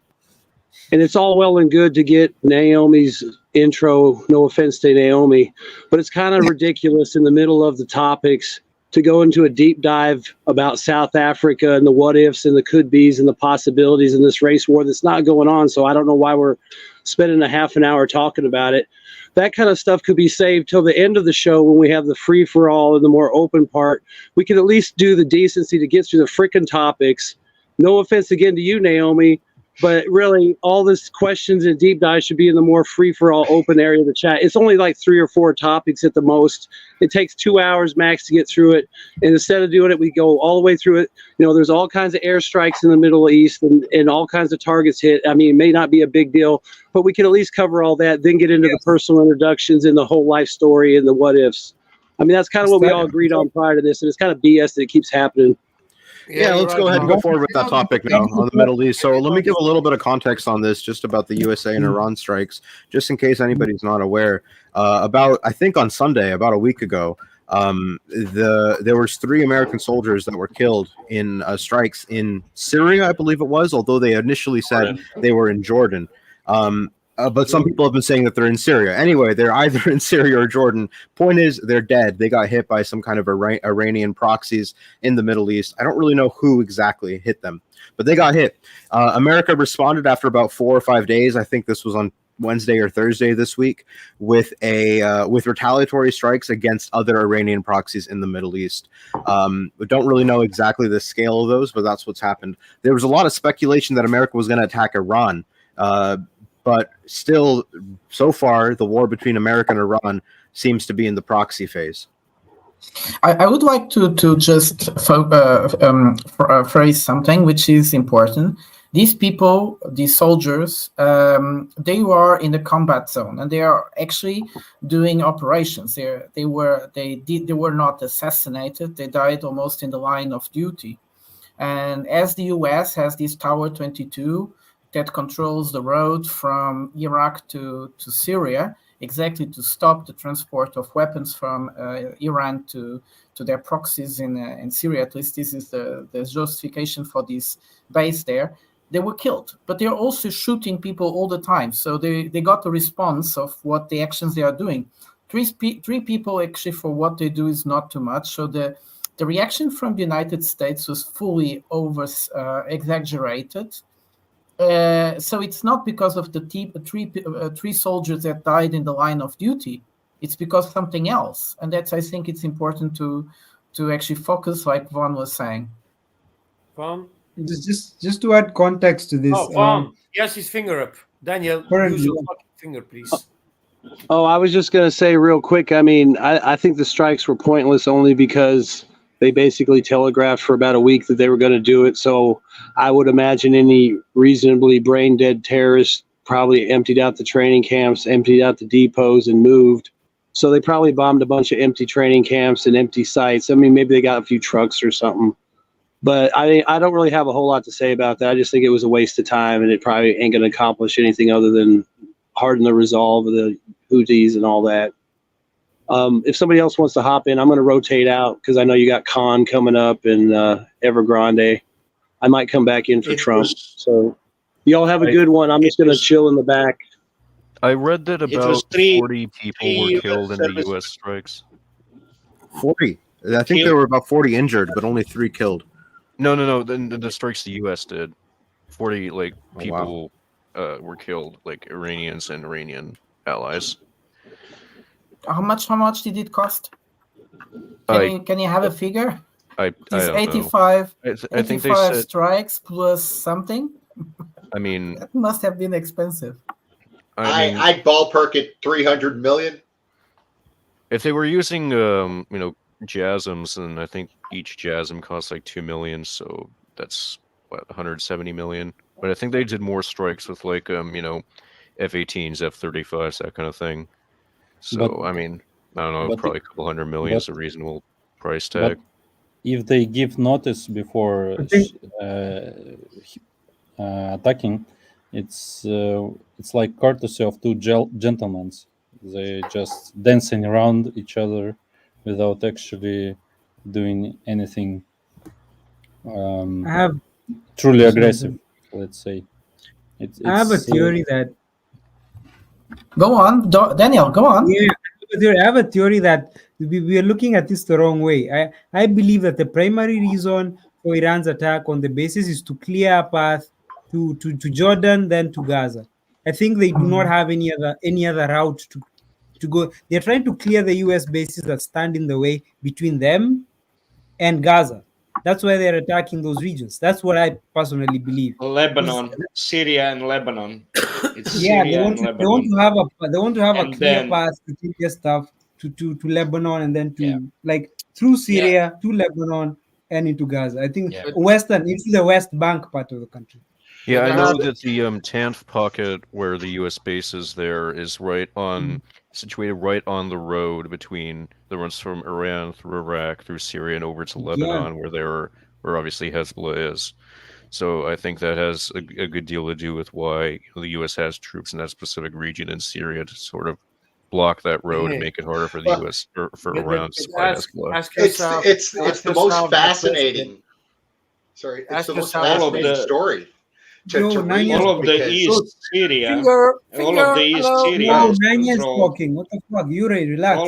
B: And it's all well and good to get Naomi's intro. No offense to Naomi, but it's kind of ridiculous in the middle of the topics to go into a deep dive about South Africa and the what ifs and the could be's and the possibilities in this race war that's not going on. So I don't know why we're spending a half an hour talking about it. That kind of stuff could be saved till the end of the show when we have the free for all and the more open part. We can at least do the decency to get through the freaking topics. No offense again to you, Naomi, but really all this questions and deep dive should be in the more free for all open area of the chat. It's only like 3 or 4 topics at the most. It takes 2 hours max to get through it. And instead of doing it, we go all the way through it. There's all kinds of airstrikes in the Middle East and all kinds of targets hit. I mean, it may not be a big deal, but we can at least cover all that, then get into the personal introductions and the whole life story and the what ifs. I mean, that's kind of what we all agreed on prior to this, and it's kind of BS that it keeps happening.
K: Yeah, let's go ahead and go forward with that topic now on the Middle East. So let me give a little bit of context on this, just about the USA and Iran strikes, just in case anybody's not aware. I think on Sunday, about a week ago, there was 3 American soldiers that were killed in strikes in Syria, I believe it was, although they initially said they were in Jordan. But some people have been saying that they're in Syria. Anyway, they're either in Syria or Jordan. Point is, they're dead. They got hit by some kind of Iranian proxies in the Middle East. I don't really know who exactly hit them, but they got hit. America responded after about 4 or 5 days. I think this was on Wednesday or Thursday this week, with retaliatory strikes against other Iranian proxies in the Middle East. We don't really know exactly the scale of those, but that's what's happened. There was a lot of speculation that America was going to attack Iran. But still, so far, the war between America and Iran seems to be in the proxy phase.
H: I would like to just phrase something which is important. These people, these soldiers, they were in the combat zone and they are actually doing operations. They were not assassinated. They died almost in the line of duty. And as the US has this Tower 22 that controls the road from Iraq to Syria, exactly to stop the transport of weapons from Iran to their proxies in Syria. At least this is the justification for this base there. They were killed, but they're also shooting people all the time. So they got the response of what the actions they are doing. Three people actually for what they do is not too much. So the reaction from the United States was fully exaggerated. So it's not because of the three soldiers that died in the line of duty. It's because something else, and that's, I think it's important to actually focus, like Vaun was saying.
D: Vaun?
J: Just to add context to this.
D: Oh, Vaun. Yes, his finger up. Daniel, use your fucking finger, please.
B: Oh, I was just going to say real quick, I mean, I think the strikes were pointless only because they basically telegraphed for about a week that they were going to do it. So I would imagine any reasonably brain dead terrorist probably emptied out the training camps, emptied out the depots, and moved. So they probably bombed a bunch of empty training camps and empty sites. I mean, maybe they got a few trucks or something. But I don't really have a whole lot to say about that. I just think it was a waste of time, and it probably ain't going to accomplish anything other than harden the resolve of the Houthis and all that. If somebody else wants to hop in, I'm going to rotate out because I know you got Khan coming up and Evergrande. I might come back in for Trump. So y'all have a good one. I'm just going to chill in the back.
N: I read that about 40 people were killed in the U.S. strikes.
K: 40? I think there were about 40 injured, but only 3 killed.
N: No. The strikes the U.S. did. 40 people were killed, like Iranians and Iranian allies.
H: How much did it cost? Can you have a figure?
N: I don't
H: 85,
N: know. I think they
H: 85
N: said
H: strikes plus something.
N: I mean,
H: that must have been expensive.
C: I'd ballpark it 300 million.
N: If they were using JASMs, then I think each JASM costs like 2 million, so that's what, 170 million. But I think they did more strikes with like F-18s, F-35s, that kind of thing. So
O: But
N: I mean, I don't know,
O: But
N: probably a couple hundred million is a reasonable price tag.
O: But if they give notice before attacking, it's like courtesy of two gentlemen. They just dancing around each other without actually doing anything
J: I have
O: truly aggressive. Let's say.
J: I have a theory that.
H: Go on, Daniel. Go on.
J: Yeah, I have a theory that we are looking at this the wrong way. I believe that the primary reason for Iran's attack on the basis is to clear a path to Jordan, then to Gaza. I think they do not have any other route to go. They're trying to clear the US bases that stand in the way between them and Gaza. That's why they're attacking those regions. That's what I personally believe.
E: Lebanon, Syria, and Lebanon. It's
J: Yeah,
E: Syria and
J: they
E: Lebanon.
J: want to have
E: And
J: a clear
E: then-
J: path to take their stuff to Lebanon and then to like through Syria to Lebanon and into Gaza. I think into the West Bank part of the country.
N: Yeah, I know that the Tanf pocket where the U.S. base is there is situated right on the road between the runs from Iran through Iraq through Syria and over to Lebanon, where obviously Hezbollah is. So I think that has a good deal to do with why the U.S. has troops in that specific region in Syria to sort of block that road and make it harder for the U.S. for Iran to supply Hezbollah.
C: It's the most fascinating. Sorry, it's the most fascinating story. To read
E: all of the
C: because-
E: East Syria,
J: Finger,
E: all of the East Syria
J: No,
E: is
J: Nanya is
E: controlled.
J: talking. What the fuck? Yuri, relax.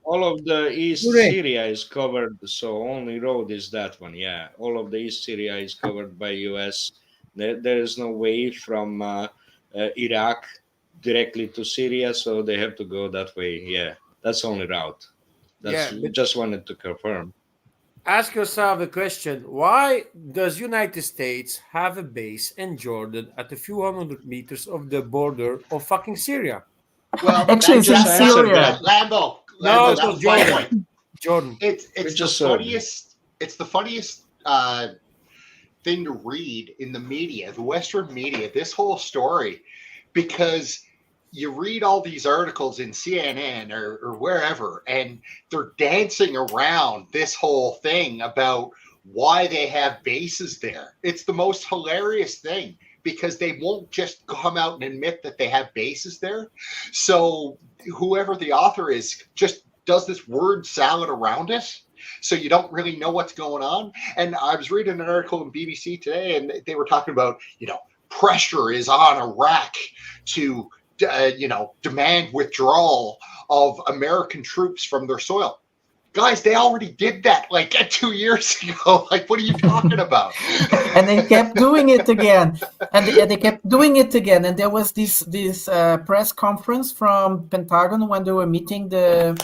E: All of the East
J: Yuri.
E: Syria is covered, so only road is that one. Yeah, all of the East Syria is covered by US. There is no way from Iraq directly to Syria, so they have to go that way. Yeah, that's the only route. Just wanted to confirm.
D: Ask yourself a question: why does United States have a base in Jordan at a few hundred meters of the border of fucking Syria?
C: Well,
H: Actually, it's in Syria.
C: Lambo.
D: No,
C: that was
D: it's
C: my
D: Jordan.
C: point.
D: Jordan.
C: It's
E: just
C: the funniest. It's the funniest thing to read in the media, the Western media. This whole story, because you read all these articles in CNN or wherever, and they're dancing around this whole thing about why they have bases there. It's the most hilarious thing because they won't just come out and admit that they have bases there. So whoever the author is just does this word salad around it. So you don't really know what's going on. And I was reading an article in BBC today, and they were talking about, pressure is on Iraq to demand withdrawal of American troops from their soil. Guys, they already did that like 2 years ago. Like, what are you talking about?
H: And they kept doing it again, and they kept doing it again. And there was this press conference from Pentagon when they were meeting the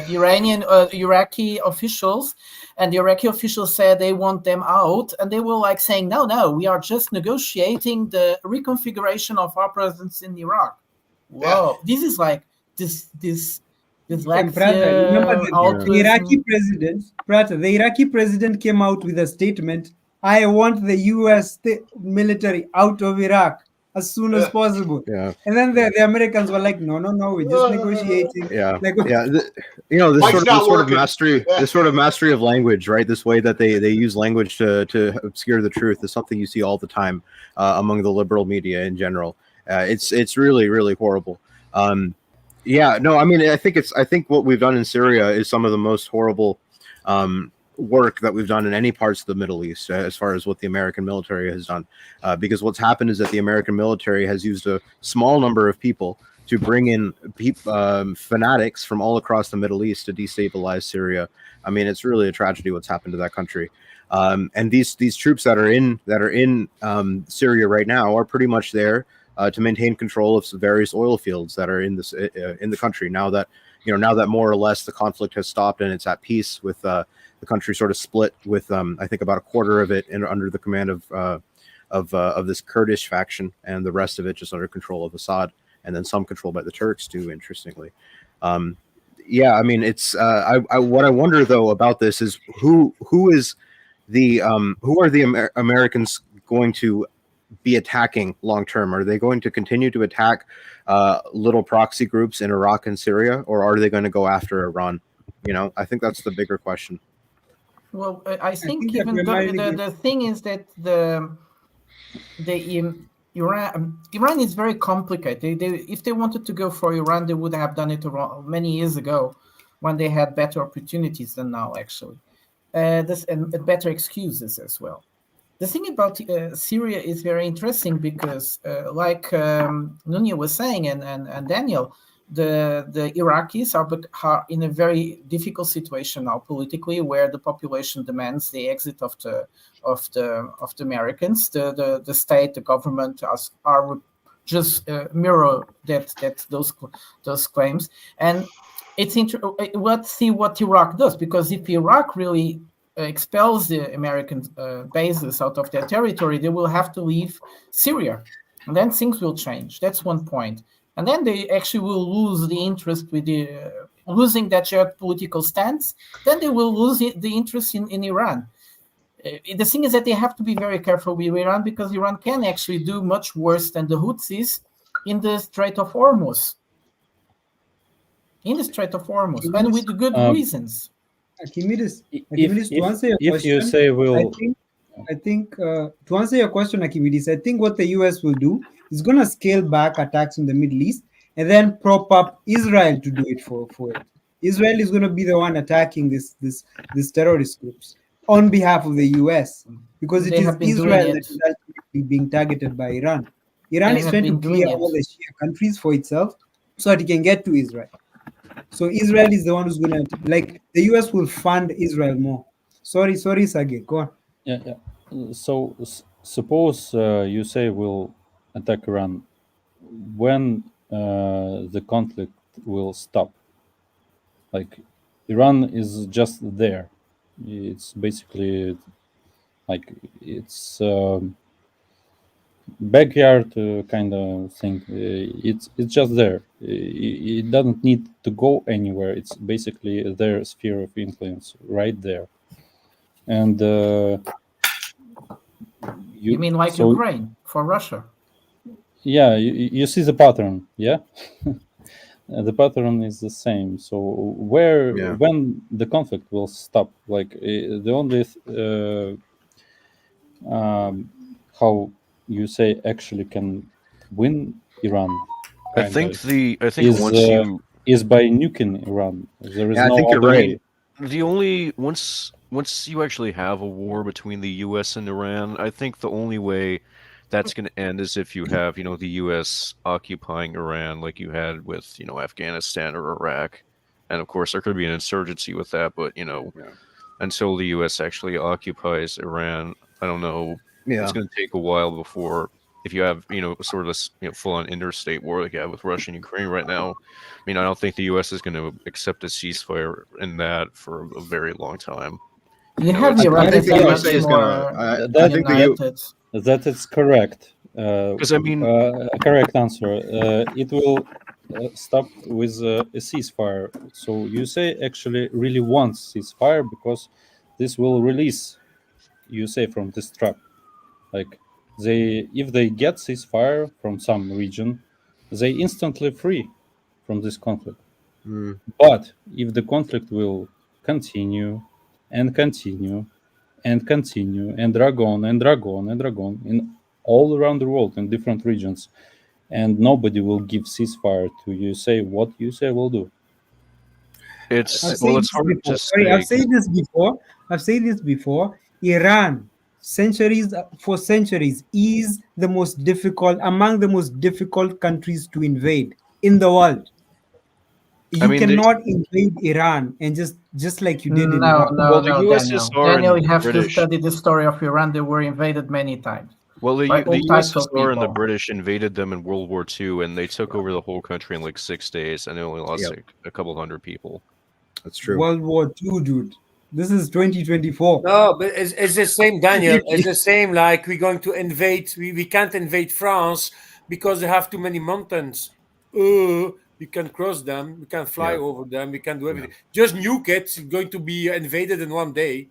H: Iranian Iraqi officials, and the Iraqi officials said they want them out, and they were like saying, no, we are just negotiating the reconfiguration of our presence in Iraq. Whoa, this is like this like
J: the Iraqi president came out with a statement: I want the US military out of Iraq as soon as possible.
K: Yeah.
J: And then the Americans were like, no, we're just negotiating.
K: Yeah.
J: Like,
K: This sort of mastery of language, right? This way that they use language to obscure the truth is something you see all the time among the liberal media in general. It's really, really horrible. I think what we've done in Syria is some of the most horrible work that we've done in any parts of the Middle East as far as what the American military has done, because what's happened is that the American military has used a small number of people to bring in fanatics from all across the Middle East to destabilize Syria. I mean, it's really a tragedy what's happened to that country. And these troops that are in Syria right now are pretty much there to maintain control of various oil fields that are in the country. Now that more or less the conflict has stopped and it's at peace with the country sort of split with I think about a quarter of it under the command of this Kurdish faction, and the rest of it just under control of Assad, and then some control by the Turks too. Interestingly, it's what I wonder though about this is who are the Americans going to be attacking long term? Are they going to continue to attack little proxy groups in Iraq and Syria, or are they going to go after Iran? I think that's the bigger question.
H: Well, I think
J: that
H: even
J: we're
H: though
J: mining
H: the thing is that Iran is very complicated. If they wanted to go for Iran, they would have done it many years ago, when they had better opportunities than now, actually. And better excuses as well. The thing about Syria is very interesting because, like Nunya was saying and Daniel, the Iraqis are in a very difficult situation now politically, where the population demands the exit of the Americans. The state, the government are just mirror those claims. And it's let's see what Iraq does, because if Iraq really expels the American bases out of their territory, they will have to leave Syria, and then things will change. That's one point. And then they actually will lose the interest with losing that geopolitical stance. Then they will lose the interest in Iran. The thing is that they have to be very careful with Iran, because Iran can actually do much worse than the Houthis in the Strait of Hormuz. And with good reasons.
J: Archimedes,
O: If
J: to answer your
O: you
J: question,
O: say
J: I think to answer your question, Archimedes, I think what the US will do is going to scale back attacks in the Middle East and then prop up Israel to do it for it. Israel is going to be the one attacking these terrorist groups on behalf of the US, because it is Israel that is ultimately being targeted by Iran. Iran is trying to clear all the Shia countries for itself so that it can get to Israel. So Israel is the one who's going to, like, the US will fund Israel more. Sorry, Sergey, go on.
O: Yeah. So suppose you say we'll attack Iran. When the conflict will stop? Like, Iran is just there. It's basically like it's backyard kind of thing. It's just there. It doesn't need to go anywhere. It's basically their sphere of influence right there. And
H: you mean like Ukraine for Russia?
O: Yeah, you see the pattern. Yeah. The pattern is the same. So when the conflict will stop? Like the only how you say actually can win Iran.
N: I think
O: is by nuking Iran. There is no other way.
N: The only once you actually have a war between the U.S. and Iran, I think the only way that's going to end is if you have, the U.S. occupying Iran like you had with, Afghanistan or Iraq. And of course, there could be an insurgency with that, but, until the U.S. actually occupies Iran, I don't know.
K: Yeah.
N: It's going to take a while before, if you have, sort of a full-on interstate war like you have with Russia and Ukraine right now. I mean, I don't think the U.S. is going to accept a ceasefire in that for a very long time.
O: That is correct. Because correct answer. It will stop with a ceasefire. So you say actually really wants ceasefire because this will release, you say, from this trap. Like if they get ceasefire from some region, they instantly free from this conflict. But if the conflict will continue and continue and continue and drag on in all around the world in different regions, and nobody will give ceasefire to USA, what USA will do?
N: It's hard to say.
J: I've said this before. Iran, for centuries, is among the most difficult countries to invade in the world. You cannot invade Iran and just like you did in Iraq.
H: No, Daniel, you have to study the story of Iran. They were invaded many times.
N: Well, the USSR and the British invaded them in World War II, and they took over the whole country in like 6 days, and they only lost like a couple hundred people.
K: That's true.
J: World War II, dude. This is 2024.
D: No, but it's the same, Daniel. It's the same. Like we're going to invade. We can't invade France because they have too many mountains. We can cross them. We can fly over them. We can do everything. Just nuke it. It's going to be invaded in one day.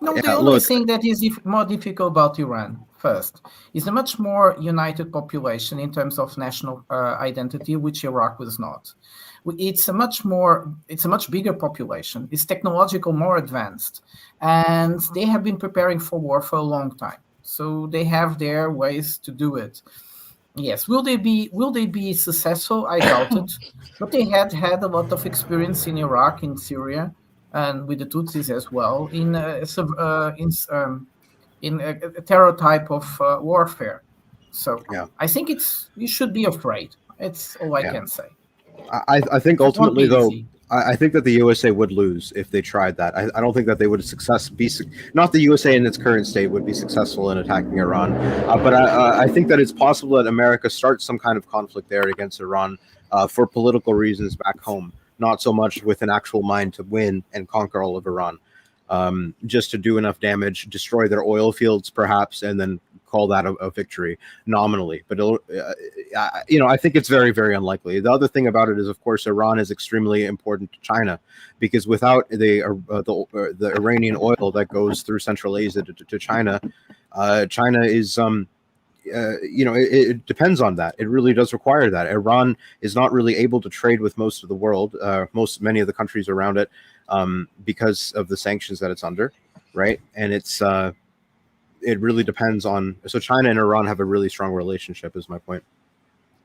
H: No, the
K: Yeah,
H: only
K: look,
H: thing that is more difficult about Iran, first, is a much more united population in terms of national identity, which Iraq was not. It's a much bigger population. It's technological more advanced, and they have been preparing for war for a long time. So they have their ways to do it. Yes, will they be successful? I doubt it. But they had a lot of experience in Iraq, in Syria, and with the Tutsis as well in a terror type of warfare. So
K: yeah,
H: I think you should be afraid. It's all I
K: yeah.
H: can say.
K: I think
H: It won't be
K: ultimately, though,
H: easy.
K: I think that the USA would lose if they tried that. I don't think that they would not the USA in its current state would be successful in attacking Iran. But I think that it's possible that America starts some kind of conflict there against Iran for political reasons back home, not so much with an actual mind to win and conquer all of Iran. Just to do enough damage, destroy their oil fields, perhaps, and then call that a victory nominally. But I think it's very, very unlikely. The other thing about it is, of course, Iran is extremely important to China, because without the Iranian oil that goes through Central Asia to China, China is it depends on that. It really does require that. Iran is not really able to trade with most of the world, many of the countries around it, because of the sanctions that it's under, right? And it really depends on. So China and Iran have a really strong relationship, is my point.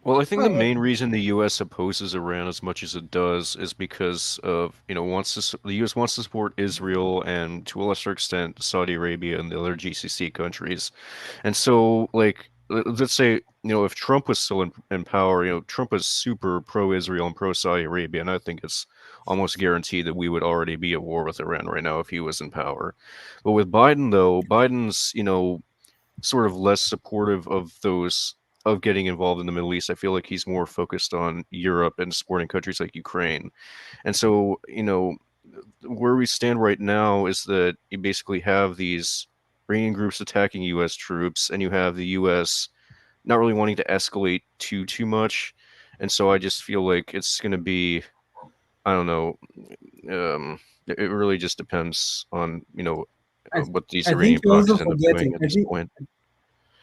N: Well, I think the main reason the U.S. opposes Iran as much as it does is because of, the U.S. wants to support Israel and, to a lesser extent, Saudi Arabia and the other GCC countries. And so, let's say, if Trump was still in power, Trump was super pro-Israel and pro-Saudi Arabia, and I think it's almost guaranteed that we would already be at war with Iran right now if he was in power. But with Biden, though, Biden's, sort of less supportive of getting involved in the Middle East. I feel like he's more focused on Europe and supporting countries like Ukraine. And so, where we stand right now is that you basically have these Iranian groups attacking U.S. troops, and you have the U.S. not really wanting to escalate too much. And so I just feel like it's going to be, I don't know, it really just depends on, what these Iranian proxies end up doing at this point.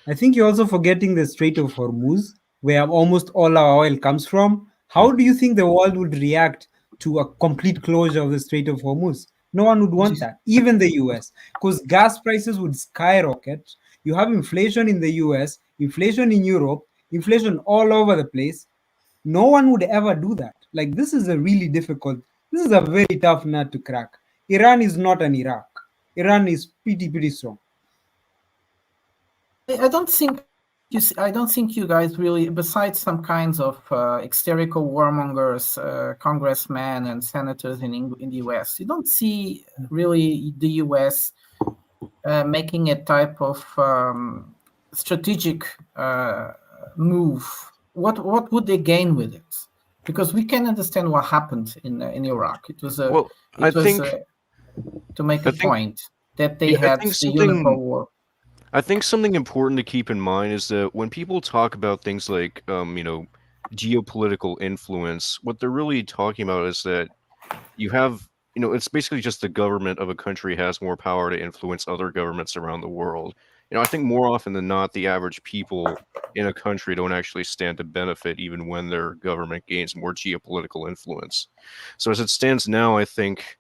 J: I think you're also forgetting the Strait of Hormuz, where almost all our oil comes from. How do you think the world would react to a complete closure of the Strait of Hormuz? No one would want that, even the US, because gas prices would skyrocket. You have inflation in the US, inflation in Europe, inflation all over the place. No one would ever do that. This is a very tough nut to crack. Iran is not an Iraq. Iran is pretty strong.
H: I don't think you guys really, besides some kinds of hysterical warmongers, congressmen and senators in the US, you don't see really the US making a type of strategic move. What would they gain with it? Because we can understand what happened in Iraq. It was to make a point that they had the uniform war.
N: I think something important to keep in mind is that when people talk about things like, geopolitical influence, what they're really talking about is that you have, it's basically just the government of a country has more power to influence other governments around the world. I think more often than not, the average people in a country don't actually stand to benefit even when their government gains more geopolitical influence. So as it stands now, I think,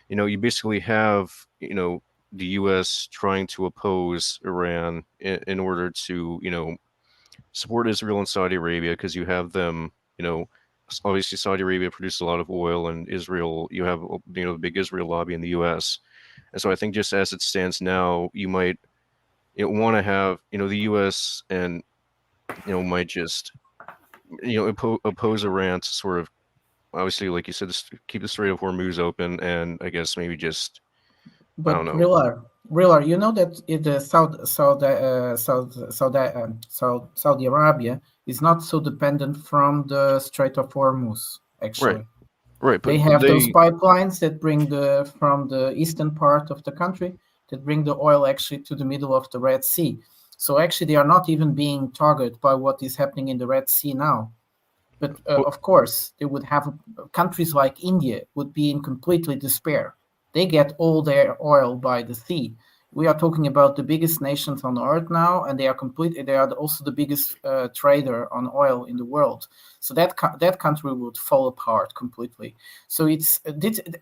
N: you basically have, the U.S. trying to oppose Iran in order to, support Israel and Saudi Arabia, because you have them, obviously Saudi Arabia produces a lot of oil, and Israel, you have, the big Israel lobby in the U.S. And so I think just as it stands now, you might want to have, the U.S. and, might just, oppose Iran to sort of, obviously, like you said, keep the Strait of Hormuz open, and I guess maybe just,
H: but
N: I don't know.
H: Rillard, you know that Saudi Arabia is not so dependent from the Strait of Hormuz, actually.
N: Right. But
H: they have those pipelines that bring from the eastern part of the country that bring the oil actually to the middle of the Red Sea. So actually, they are not even being targeted by what is happening in the Red Sea now. But of course, they would have countries like India would be in completely despair. they get all their oil by the sea. We are talking about the biggest nations on earth now, and they are also the biggest trader on oil in the world. So that country would fall apart completely. So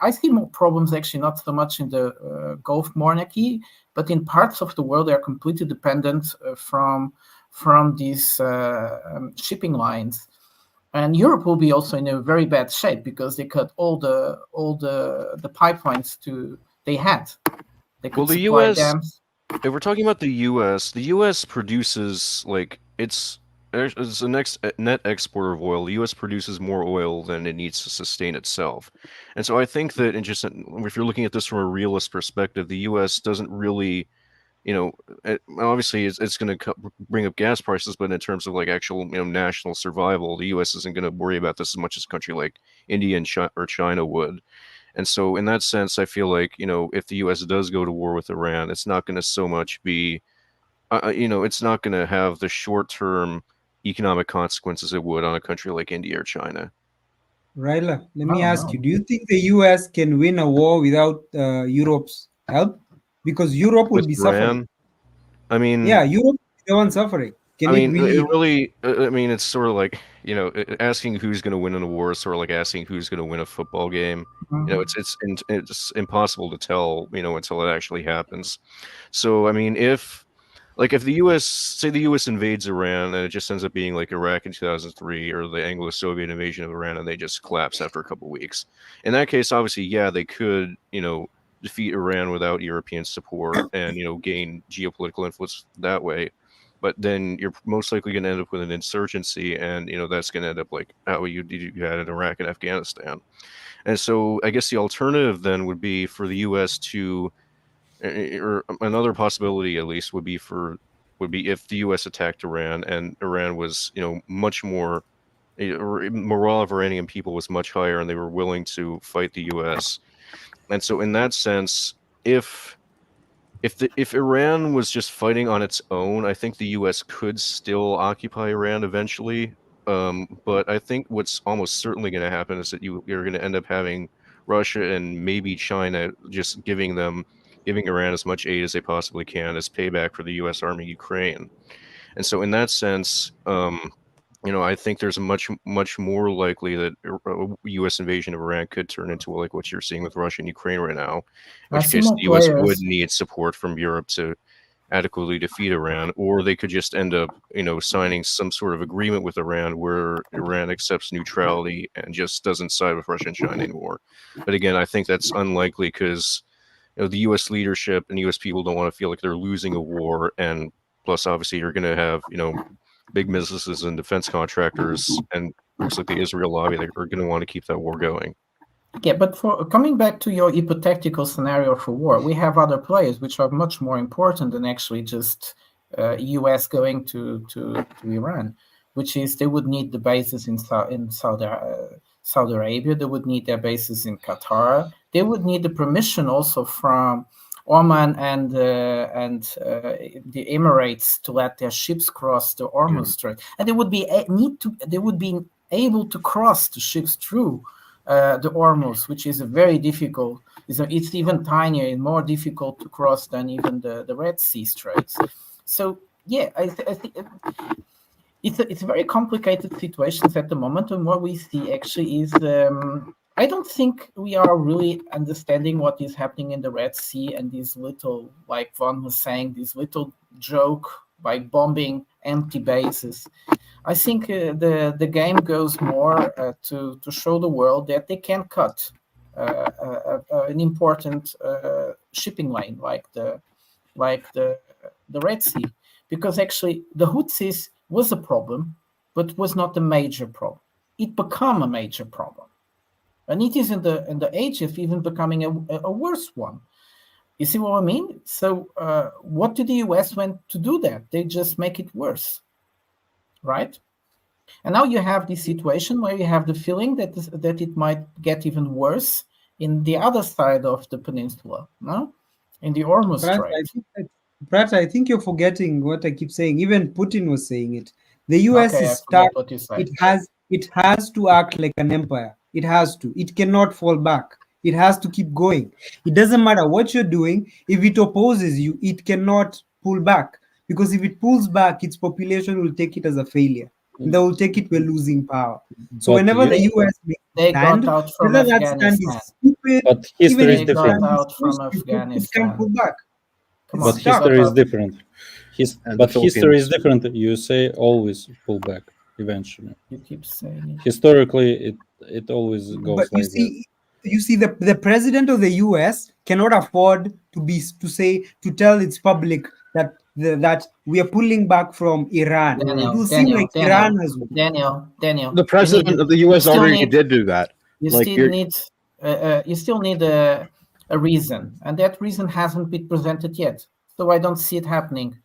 H: I see more problems actually not so much in the Gulf monarchy, but in parts of the world they are completely dependent from these shipping lines. And Europe will be also in a very bad shape because they cut all the pipelines they had.
N: Well, the U.S. If we're talking about the U.S. produces like it's a net exporter of oil. The U.S. produces more oil than it needs to sustain itself, and so I think that if you're looking at this from a realist perspective, the U.S. doesn't really, obviously it's going to bring up gas prices, but in terms of like actual national survival, the U.S. isn't going to worry about this as much as a country like India and China would. And so in that sense, I feel like, if the U.S. does go to war with Iran, it's not going to so much be, it's not going to have the short-term economic consequences it would on a country like India or China.
J: Ryla, let me ask you, do you think the U.S. can win a war without Europe's help? Because Europe will be suffering.
N: I mean...
J: Yeah, Europe is the one suffering.
N: It's sort of like, asking who's going to win in a war is sort of like asking who's going to win a football game. It's impossible to tell, until it actually happens. So, I mean, if the U.S. invades Iran and it just ends up being like Iraq in 2003 or the Anglo-Soviet invasion of Iran and they just collapse after a couple of weeks. In that case, obviously, yeah, they could, defeat Iran without European support and, gain geopolitical influence that way. But then you're most likely going to end up with an insurgency, and that's going to end up like how you had in Iraq and Afghanistan. And so I guess the alternative then would be for the U.S. to, or another possibility at least would be if the U.S. attacked Iran and Iran was much more, morale of Iranian people was much higher and they were willing to fight the U.S. And so in that sense, if Iran was just fighting on its own, I think the U.S. could still occupy Iran eventually. But I think what's almost certainly going to happen is that you're going to end up having Russia and maybe China just giving Iran as much aid as they possibly can as payback for the U.S. arming Ukraine. And so in that sense, I think there's a much more likely that a U.S. invasion of Iran could turn into like what you're seeing with Russia and Ukraine right now, in which case the U.S. would need support from Europe to adequately defeat Iran, or they could just end up, signing some sort of agreement with Iran where Iran accepts neutrality and just doesn't side with Russia and China anymore. But again, I think that's unlikely because the U.S. leadership and U.S. people don't want to feel like they're losing a war, and plus, obviously, you're going to have big businesses and defense contractors and groups like the Israel lobby that are going to want to keep that war going.
H: Yeah, but for coming back to your hypothetical scenario for war, we have other players which are much more important than actually just U.S. going to Iran, which is they would need the bases in Saudi Arabia, they would need their bases in Qatar, they would need the permission also from Oman and the Emirates to let their ships cross the Hormuz Strait, and they would be able to cross the ships through the Hormuz, which is a very difficult. It's even tinier and more difficult to cross than even the Red Sea Straits. So yeah, I think it's a very complicated situations at the moment, and what we see actually is. I don't think we are really understanding what is happening in the Red Sea and these little, like Vaun was saying, this little joke by bombing empty bases. I think the game goes more to show the world that they can cut an important shipping lane like the Red Sea, because actually the Houthis was a problem, but was not a major problem. It became a major problem. And it is in the age of even becoming a worse one. You see what I mean? So what did the US want to do that? They just make it worse, right? And now you have this situation where you have the feeling that it might get even worse in the other side of the peninsula, no? In the Hormuz Strait.
J: Brad, I think you're forgetting what I keep saying. Even Putin was saying it. The US is stuck. It has to act like an empire. It has to. It cannot fall back. It has to keep going. It doesn't matter what you're doing. If it opposes you, it cannot pull back, because if it pulls back, its population will take it as a failure. They will take it we're losing power. So
O: But
J: whenever the
O: you,
J: US makes a
H: They
J: stand,
H: got out from
J: whether that stand
H: Afghanistan.
J: is stupid,
O: but
J: even
O: history
J: if
O: is
H: They
J: the
H: got
O: different.
J: stand is
H: out
J: so
H: from
J: stupid, it can't
H: Afghanistan.
J: pull back.
H: Come
J: It's
H: on,
O: But
J: stuck.
O: history is
H: out.
O: different.
K: And
O: But
K: the
O: history is
K: Philippines.
O: different. You say always pull back eventually.
H: You keep saying it.
O: Historically, it always goes
J: But
O: like that.
J: you see, the president of the US cannot afford to tell its public that that we are pulling back from Iran. It will seem like Iran has won.
H: Daniel.
K: The president of the U.S. already did do that.
H: You
K: Like
H: still need a reason, and that reason hasn't been presented yet. So I don't see it happening.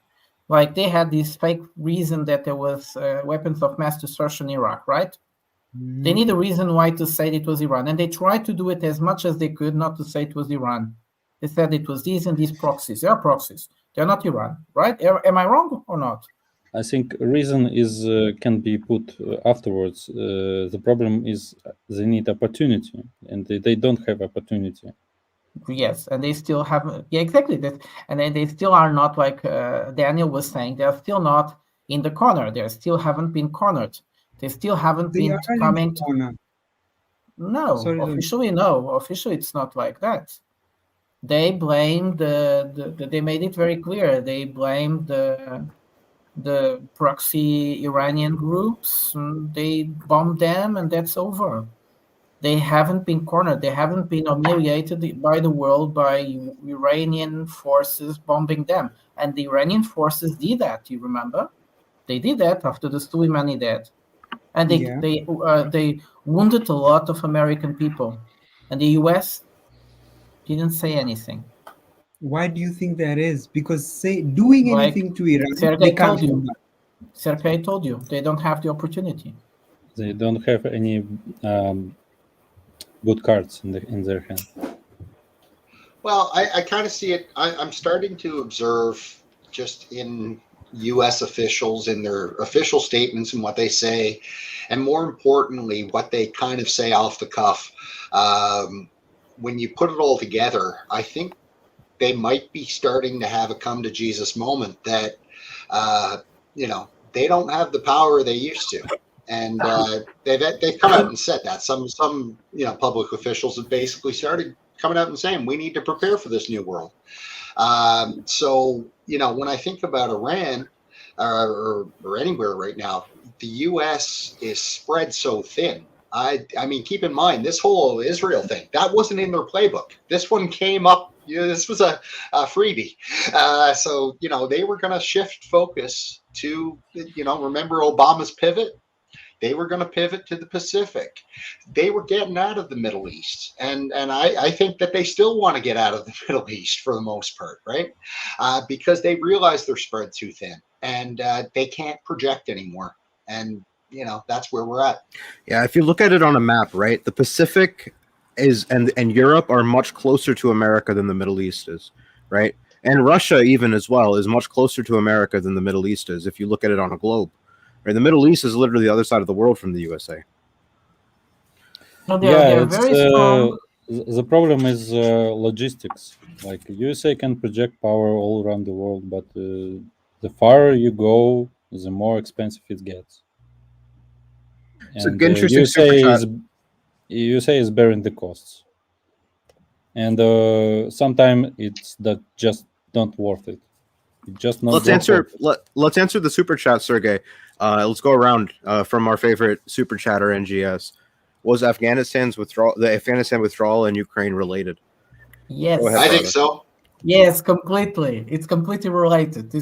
H: Like they had this fake reason that there was weapons of mass destruction in Iraq, right? They need a reason why to say it was Iran, and they tried to do it as much as they could not to say it was Iran. They said it was these and these proxies. They are proxies. They're not Iran, right? Am I wrong or not?
O: I think reason is can be put afterwards. The problem is they need opportunity, and they don't have opportunity.
H: Yes, and they still have, yeah, exactly that, and then they still are not, like Daniel was saying, they're still not in the corner. They still haven't been cornered. They still haven't
J: They
H: been
J: are in
H: coming.
J: the corner.
H: No,
J: Sorry.
H: officially no. Officially, it's not like that. They blame they made it very clear. They blame the proxy Iranian groups. They bombed them, and that's over. They haven't been cornered. They haven't been humiliated by the world by Iranian forces bombing them. And the Iranian forces did that. You remember? They did that after the Soleimani death, and they wounded a lot of American people, and the U.S. didn't say anything.
J: Why do you think that is? Because doing anything to Iran, they can't come back.
H: Sergei told you they don't have the opportunity.
O: They don't have any good cards in their hand.
C: Well, I kind of see it. I'm starting to observe just in U.S. officials in their official statements and what they say, and more importantly, what they kind of say off the cuff. When you put it all together, I think they might be starting to have a come to Jesus moment that, they don't have the power they used to. And they've come out and said that. Some public officials have basically started coming out and saying we need to prepare for this new world. So when I think about Iran or anywhere right now, the U.S. is spread so thin. I mean, keep in mind this whole Israel thing that wasn't in their playbook. This one came up. This was a freebie. So they were going to shift focus to remember Obama's pivot. They were going to pivot to the Pacific. They were getting out of the Middle East. And I think that they still want to get out of the Middle East for the most part, right? Because they realize they're spread too thin and they can't project anymore. And, that's where we're at.
K: Yeah, if you look at it on a map, right, the Pacific is and Europe are much closer to America than the Middle East is, right? And Russia even as well is much closer to America than the Middle East is if you look at it on a globe. Right? The Middle East is literally the other side of the world from the USA.
H: No, they're very strong.
O: The problem is logistics. Like USA can project power all around the world, but the farther you go, the more expensive it gets.
K: It's an interesting
O: USA is bearing the costs, and sometimes it's that just not worth it. Just not.
K: Let's answer the super chat, Sergey. Let's go around from our favorite super chatter, NGS. Was the Afghanistan withdrawal in Ukraine related?
H: Yes,
C: I think so.
H: Yes, completely. It's completely related.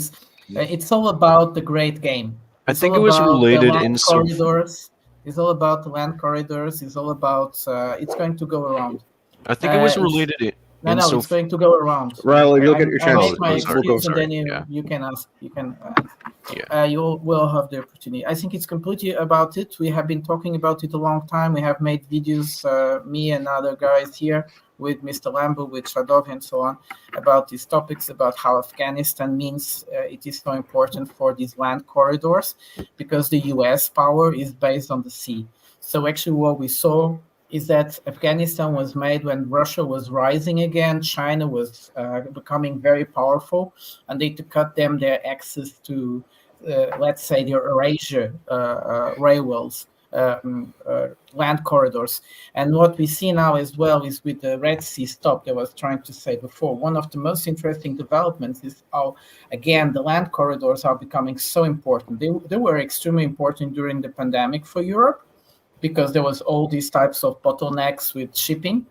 H: It's all about the great game.
N: I think it was related in some
H: corridors. It's all about the land corridors. It's all about. It's going to go around.
N: I think it was related.
H: It's going to go around.
K: Riley, you'll get your chance.
H: I'll make my excuse and then you can ask. You can. You will have the opportunity. I think it's completely about it. We have been talking about it a long time. We have made videos, me and other guys here with Mr. Lambo, with Shadov and so on, about these topics, about how Afghanistan means it is so important for these land corridors because the U.S. power is based on the sea. So actually what we saw is that Afghanistan was made when Russia was rising again, China was becoming very powerful, and they to cut them their access to, let's say, the Eurasia railways, land corridors. And what we see now as well is with the Red Sea stop that I was trying to say before, one of the most interesting developments is how, again, the land corridors are becoming so important. They were extremely important during the pandemic for Europe, because there was all these types of bottlenecks with shipping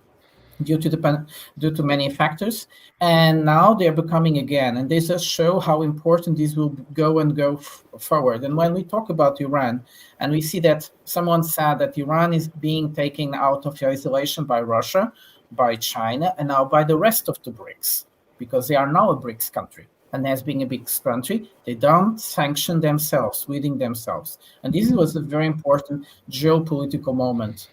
H: due to many factors, and now they're becoming again, and they just show how important this will go forward. And when we talk about Iran, and we see that someone said that Iran is being taken out of isolation by Russia, by China, and now by the rest of the BRICS, because they are now a BRICS country. And as being a big country, they don't sanction themselves within themselves. And this was a very important geopolitical moment.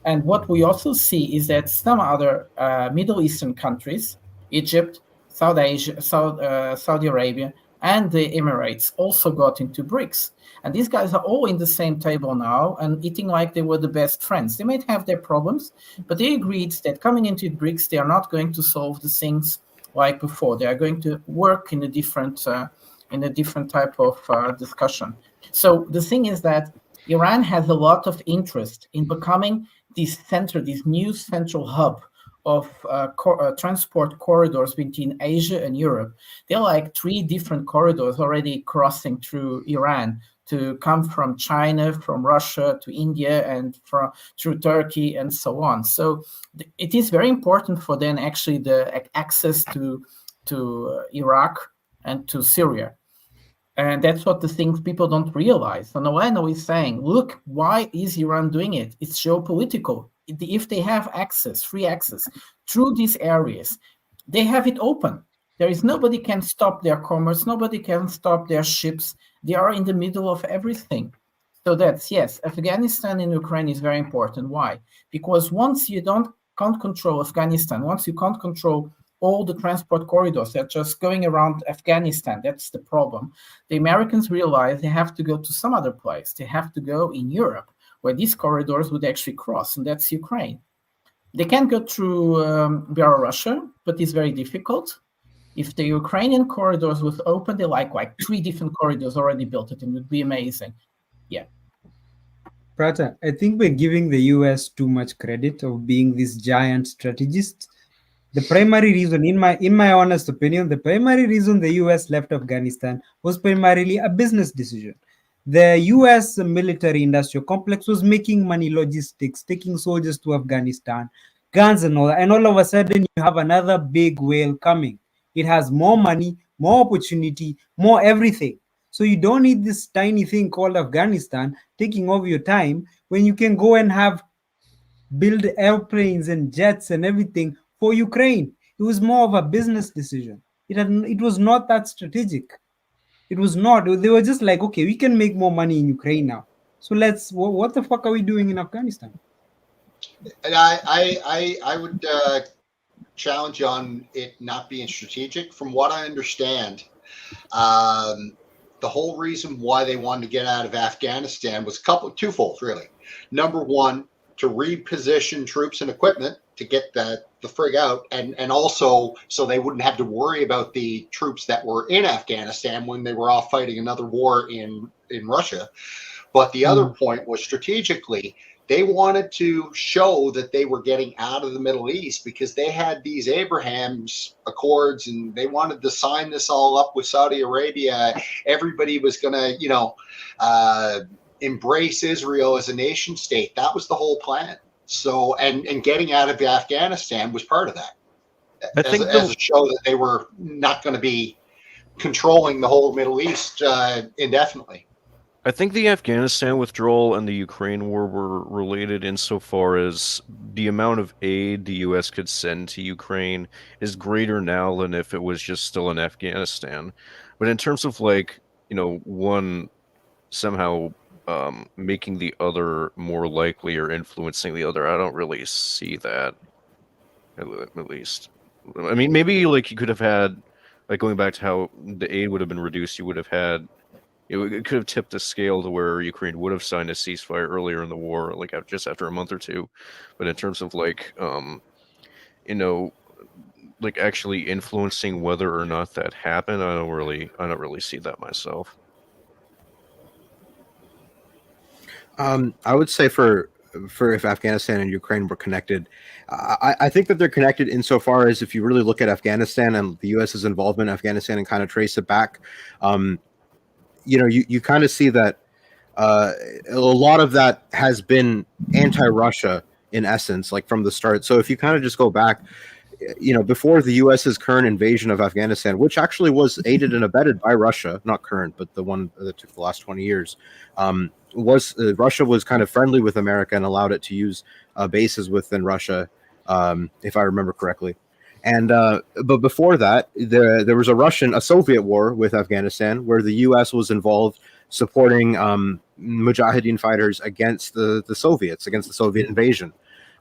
H: And what we also see is that some other Middle Eastern countries, Egypt, Saudi Arabia, and the Emirates also got into BRICS. And these guys are all in the same table now and eating like they were the best friends. They might have their problems, but they agreed that coming into BRICS, they are not going to solve the things like before. They are going to work in a different type of discussion. So the thing is that Iran has a lot of interest in becoming this new central hub of transport corridors between Asia and Europe. There are like 3 different corridors already crossing through Iran to come from China, from Russia to India, and through Turkey and so on. So it is very important for them actually the access to Iraq and to Syria. And that's what the things people don't realize. So Noeno is saying, look, why is Iran doing it? It's geopolitical. If they have free access through these areas, they have it open. There is nobody can stop their commerce. Nobody can stop their ships. They are in the middle of everything. So that's, yes, Afghanistan and Ukraine is very important. Why? Because once you can't control Afghanistan, once you can't control all the transport corridors that are just going around Afghanistan, that's the problem. The Americans realize they have to go to some other place. They have to go in Europe, where these corridors would actually cross, and that's Ukraine. They can go through Belarus, but it's very difficult. If the Ukrainian corridors was open, they like 3 different corridors already built, it would be amazing. Yeah.
J: Prata, I think we're giving the US too much credit of being this giant strategist. The primary reason, in my honest opinion, the primary reason the US left Afghanistan was primarily a business decision. The US military industrial complex was making money, logistics, taking soldiers to Afghanistan, guns and all that. And all of a sudden, you have another big whale coming. It has more money, more opportunity, more everything. So you don't need this tiny thing called Afghanistan taking over your time when you can go and build airplanes and jets and everything for Ukraine. It was more of a business decision. It was not that strategic. It was not. They were just like, okay, we can make more money in Ukraine now. So what the fuck are we doing in Afghanistan?
C: And I would challenge you on it not being strategic. From what I understand, the whole reason why they wanted to get out of Afghanistan was twofold, really. Number one, to reposition troops and equipment to get the frig out, and also so they wouldn't have to worry about the troops that were in Afghanistan when they were off fighting another war in Russia. But the other point was strategically, they wanted to show that they were getting out of the Middle East because they had these Abrams Accords and they wanted to sign this all up with Saudi Arabia. Everybody was going to, embrace Israel as a nation state. That was the whole plan. So, and getting out of Afghanistan was part of that. As a show that they were not going to be controlling the whole Middle East indefinitely.
N: I think the Afghanistan withdrawal and the Ukraine war were related insofar as the amount of aid the U.S. could send to Ukraine is greater now than if it was just still in Afghanistan. But in terms of one somehow making the other more likely or influencing the other, I don't really see that, at least. I mean, maybe you could have had, going back to how the aid would have been reduced, you would have had it could have tipped the scale to where Ukraine would have signed a ceasefire earlier in the war, like just after a month or two. But in terms of like, like actually influencing whether or not that happened, I don't really see that myself.
K: I would say for if Afghanistan and Ukraine were connected, I think that they're connected insofar as if you really look at Afghanistan and the U.S.'s involvement in Afghanistan and kind of trace it back, you kind of see that a lot of that has been anti-Russia in essence, like from the start. So if you kind of just go back, before the U.S.'s current invasion of Afghanistan, which actually was aided and abetted by Russia, not current, but the one that took the last 20 years, Russia was kind of friendly with America and allowed it to use bases within Russia, if I remember correctly. And but before that, there was a Soviet war with Afghanistan where the U.S. was involved supporting Mujahideen fighters against the Soviets, against the Soviet invasion.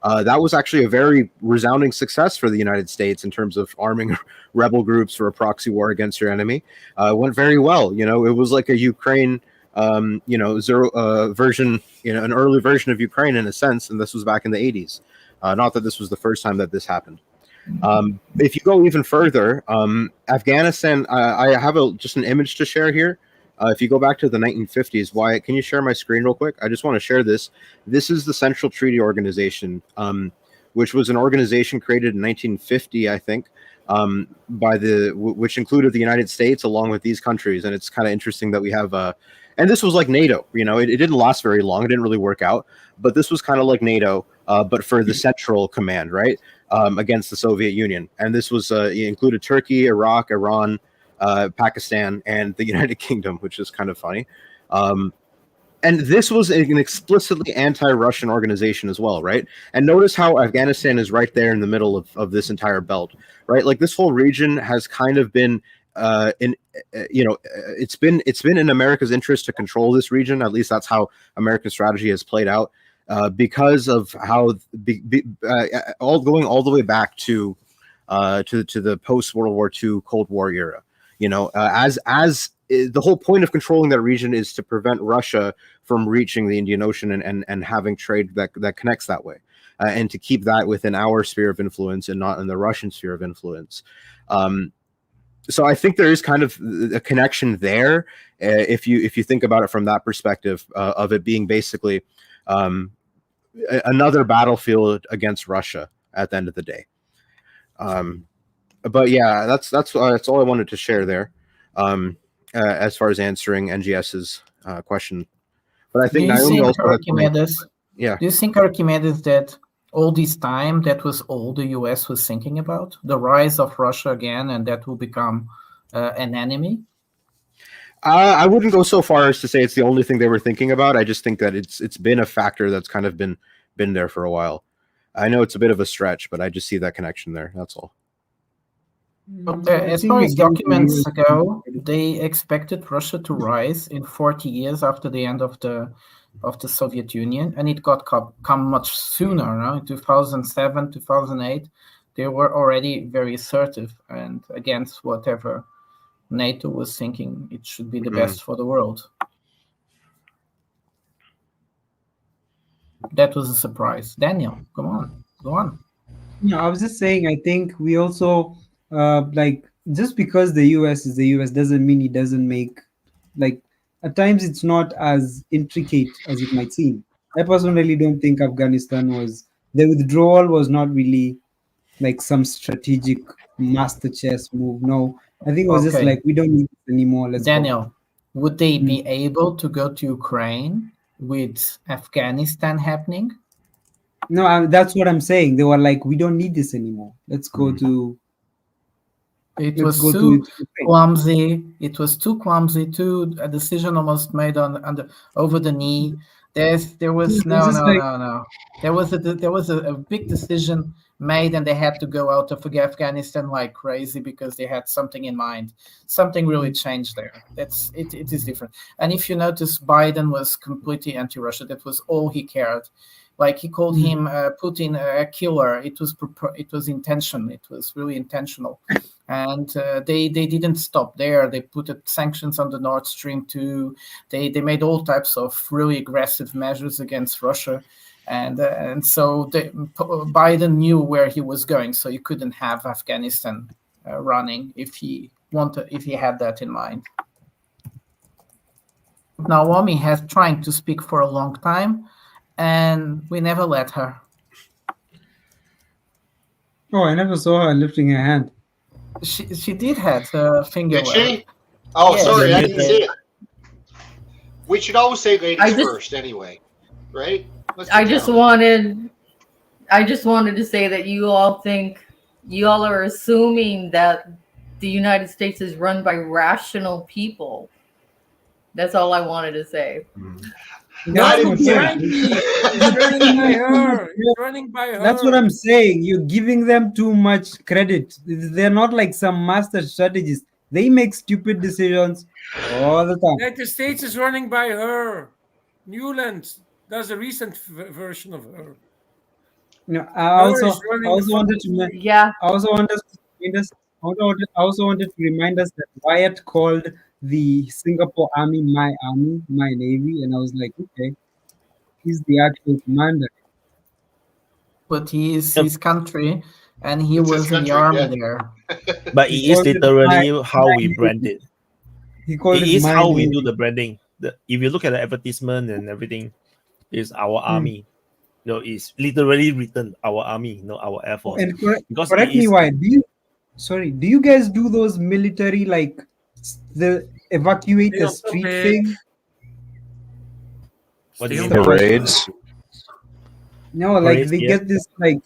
K: That was actually a very resounding success for the United States in terms of arming rebel groups for a proxy war against your enemy. It went very well. It was like a Ukraine, version, an early version of Ukraine in a sense, and this was back in the 80s. Not that this was the first time that this happened. If you go even further, Afghanistan, I have just an image to share here. If you go back to the 1950s, Wyatt, can you share my screen real quick? I just want to share this. This is the Central Treaty Organization, which was an organization created in 1950, I think, which included the United States along with these countries. And it's kind of interesting that we have and this was like NATO. It didn't last very long. It didn't really work out. But this was kind of like NATO, but for the Central Command, right, against the Soviet Union. And this was it included Turkey, Iraq, Iran, Pakistan, and the United Kingdom, which is kind of funny. And this was an explicitly anti-Russian organization as well, right? And notice how Afghanistan is right there in the middle of this entire belt, right? Like this whole region has kind of been it's been in America's interest to control this region. At least that's how American strategy has played out, because of how going all the way back to the post World War II Cold War era. As the whole point of controlling that region is to prevent Russia from reaching the Indian Ocean and having trade that connects that way, and to keep that within our sphere of influence and not in the Russian sphere of influence. So I think there is kind of a connection there, if you think about it from that perspective, of it being basically another battlefield against Russia at the end of the day. But yeah, that's all I wanted to share there, as far as answering NGS's question. But I think Naomi also
H: Archimedes,
K: yeah.
H: Do you think, Archimedes, that all this time that was all the US was thinking about, the rise of Russia again, and that will become an enemy?
K: I wouldn't go so far as to say it's the only thing they were thinking about. I just think that it's been a factor that's kind of been there for a while. I know it's a bit of a stretch, but I just see that connection there. That's all.
H: But, as far as documents go, they expected Russia to rise in 40 years after the end of the Soviet Union, and it got come much sooner. No? In 2007, 2008, they were already very assertive and against whatever NATO was thinking it should be the best for the world. That was a surprise. Daniel, come on, go on.
J: No, I was just saying, I think we also, just because the US is the US doesn't mean it doesn't make, at times it's not as intricate as it might seem. I personally don't think the withdrawal was not really like some strategic master chess move. No, I think it was just like, we don't need this anymore. Let's
H: Daniel,
J: go.
H: Would they be able to go to Ukraine with Afghanistan happening?
J: No, that's what I'm saying. They were like, we don't need this anymore. Let's go to.
H: It was too clumsy. It was too clumsy. A decision almost made on over the knee. There was no. There was a big decision made, and they had to go out of Afghanistan like crazy because they had something in mind. Something really changed there. It is different. And if you notice, Biden was completely anti-Russia. That was all he cared. Like he called him Putin a killer. It was intention. It was really intentional, and they didn't stop there. They put sanctions on the Nord Stream 2. They made all types of really aggressive measures against Russia, and so Biden knew where he was going. So he couldn't have Afghanistan running if he had that in mind. Naomi has trying to speak for a long time, and we never let her.
J: Oh, I never saw her lifting her hand.
H: She did have her finger.
C: Did she? Oh,
H: yes.
C: sorry, I didn't see it. We should always say ladies first, anyway, right?
L: I just wanted to say that you all are assuming that the United States is run by rational people. That's all I wanted to say.
J: That's what I'm saying. You're giving them too much credit. They're not like some master strategists. They make stupid decisions all the time.
D: The United States is running by her. Newland does a recent version of her.
J: No, I also wanted to remind us that Wyatt called the Singapore Army my army, my navy, and I was like, okay, he's the actual commander.
H: But he is his country, and he was in the army there.
A: But it is literally how we brand it. It is how we do the branding. If you look at the advertisement and everything, it's our army. No, it's literally written our army, our air force.
J: And correct me, why? Do you guys do those military, like the evacuate the street thing?
A: What do you mean?
N: Parades?
J: No, like they get this like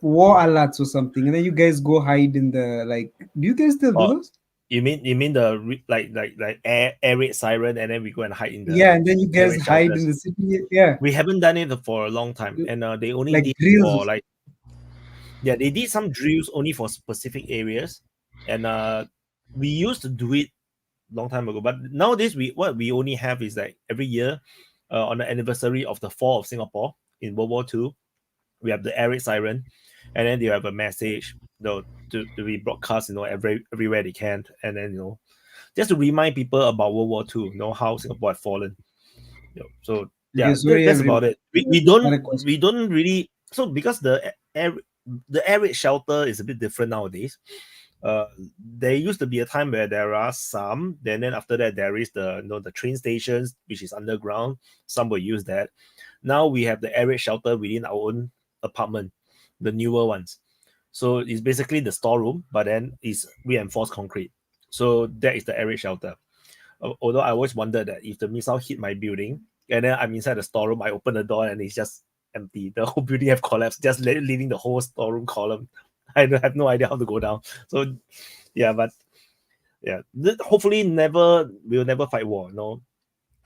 J: war alerts or something, and then you guys go hide in the like. Do you guys still do those?
A: You mean the like air raid siren, and then we go and hide in the
J: and then you guys hide in the city. Yeah,
A: we haven't done it for a long time, and they only
J: like
A: did
J: drills.
A: for like they did some drills only for specific areas, and we used to do it long time ago. But nowadays what we only have is like every year on the anniversary of the fall of Singapore in World War II, we have the air raid siren, and then they have a message to be broadcast, everywhere they can, and then just to remind people about World War II, how Singapore had fallen. So that's about it. We don't really, so because the air raid shelter is a bit different nowadays. There used to be a time where there are some, then after that there is the train stations, which is underground. Some will use that. Now we have the air raid shelter within our own apartment, the newer ones. So it's basically the storeroom, but then it's reinforced concrete. So that is the air raid shelter. Although I always wondered that if the missile hit my building and then I'm inside the storeroom, I open the door and it's just empty. The whole building have collapsed, just leaving the whole storeroom column. I have no idea how to go down. So hopefully we'll never fight war. No,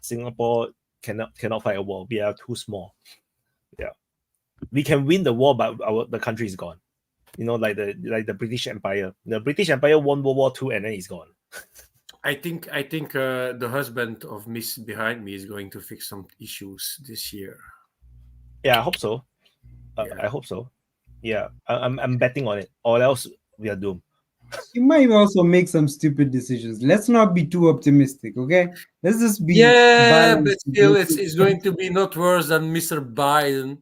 A: Singapore cannot fight a war. We are too small. Yeah, we can win the war, but the country is gone. Like the British Empire. The British Empire won World War II and then it's gone.
D: I think the husband of Miss behind me is going to fix some issues this year.
A: Yeah, I hope so. I hope so. Yeah, I'm betting on it. Or else we are doomed.
J: You might also make some stupid decisions. Let's not be too optimistic, okay? Let's just be
D: balanced. But still, it's going to be not worse than Mr. Biden.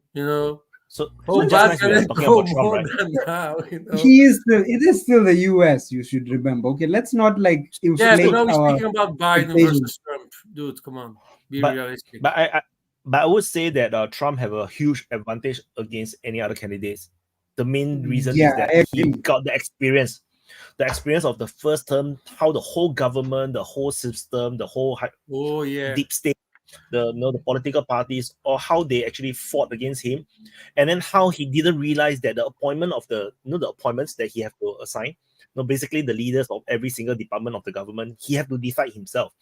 A: So
D: bad can it go
A: Trump,
D: more
A: right?
D: than now?
J: It is still the US, you should remember. Okay, let's not like inflate
D: but now we're speaking about Biden versus Trump. Dude, come on. Be realistic.
A: But I would say that Trump have a huge advantage against any other candidates. The main reason is that he got the experience of the first term, how the whole government, the whole system, the whole deep state, the political parties, or how they actually fought against him, and then how he didn't realize that the appointment of the appointments that he have to assign, basically the leaders of every single department of the government, he had to decide himself.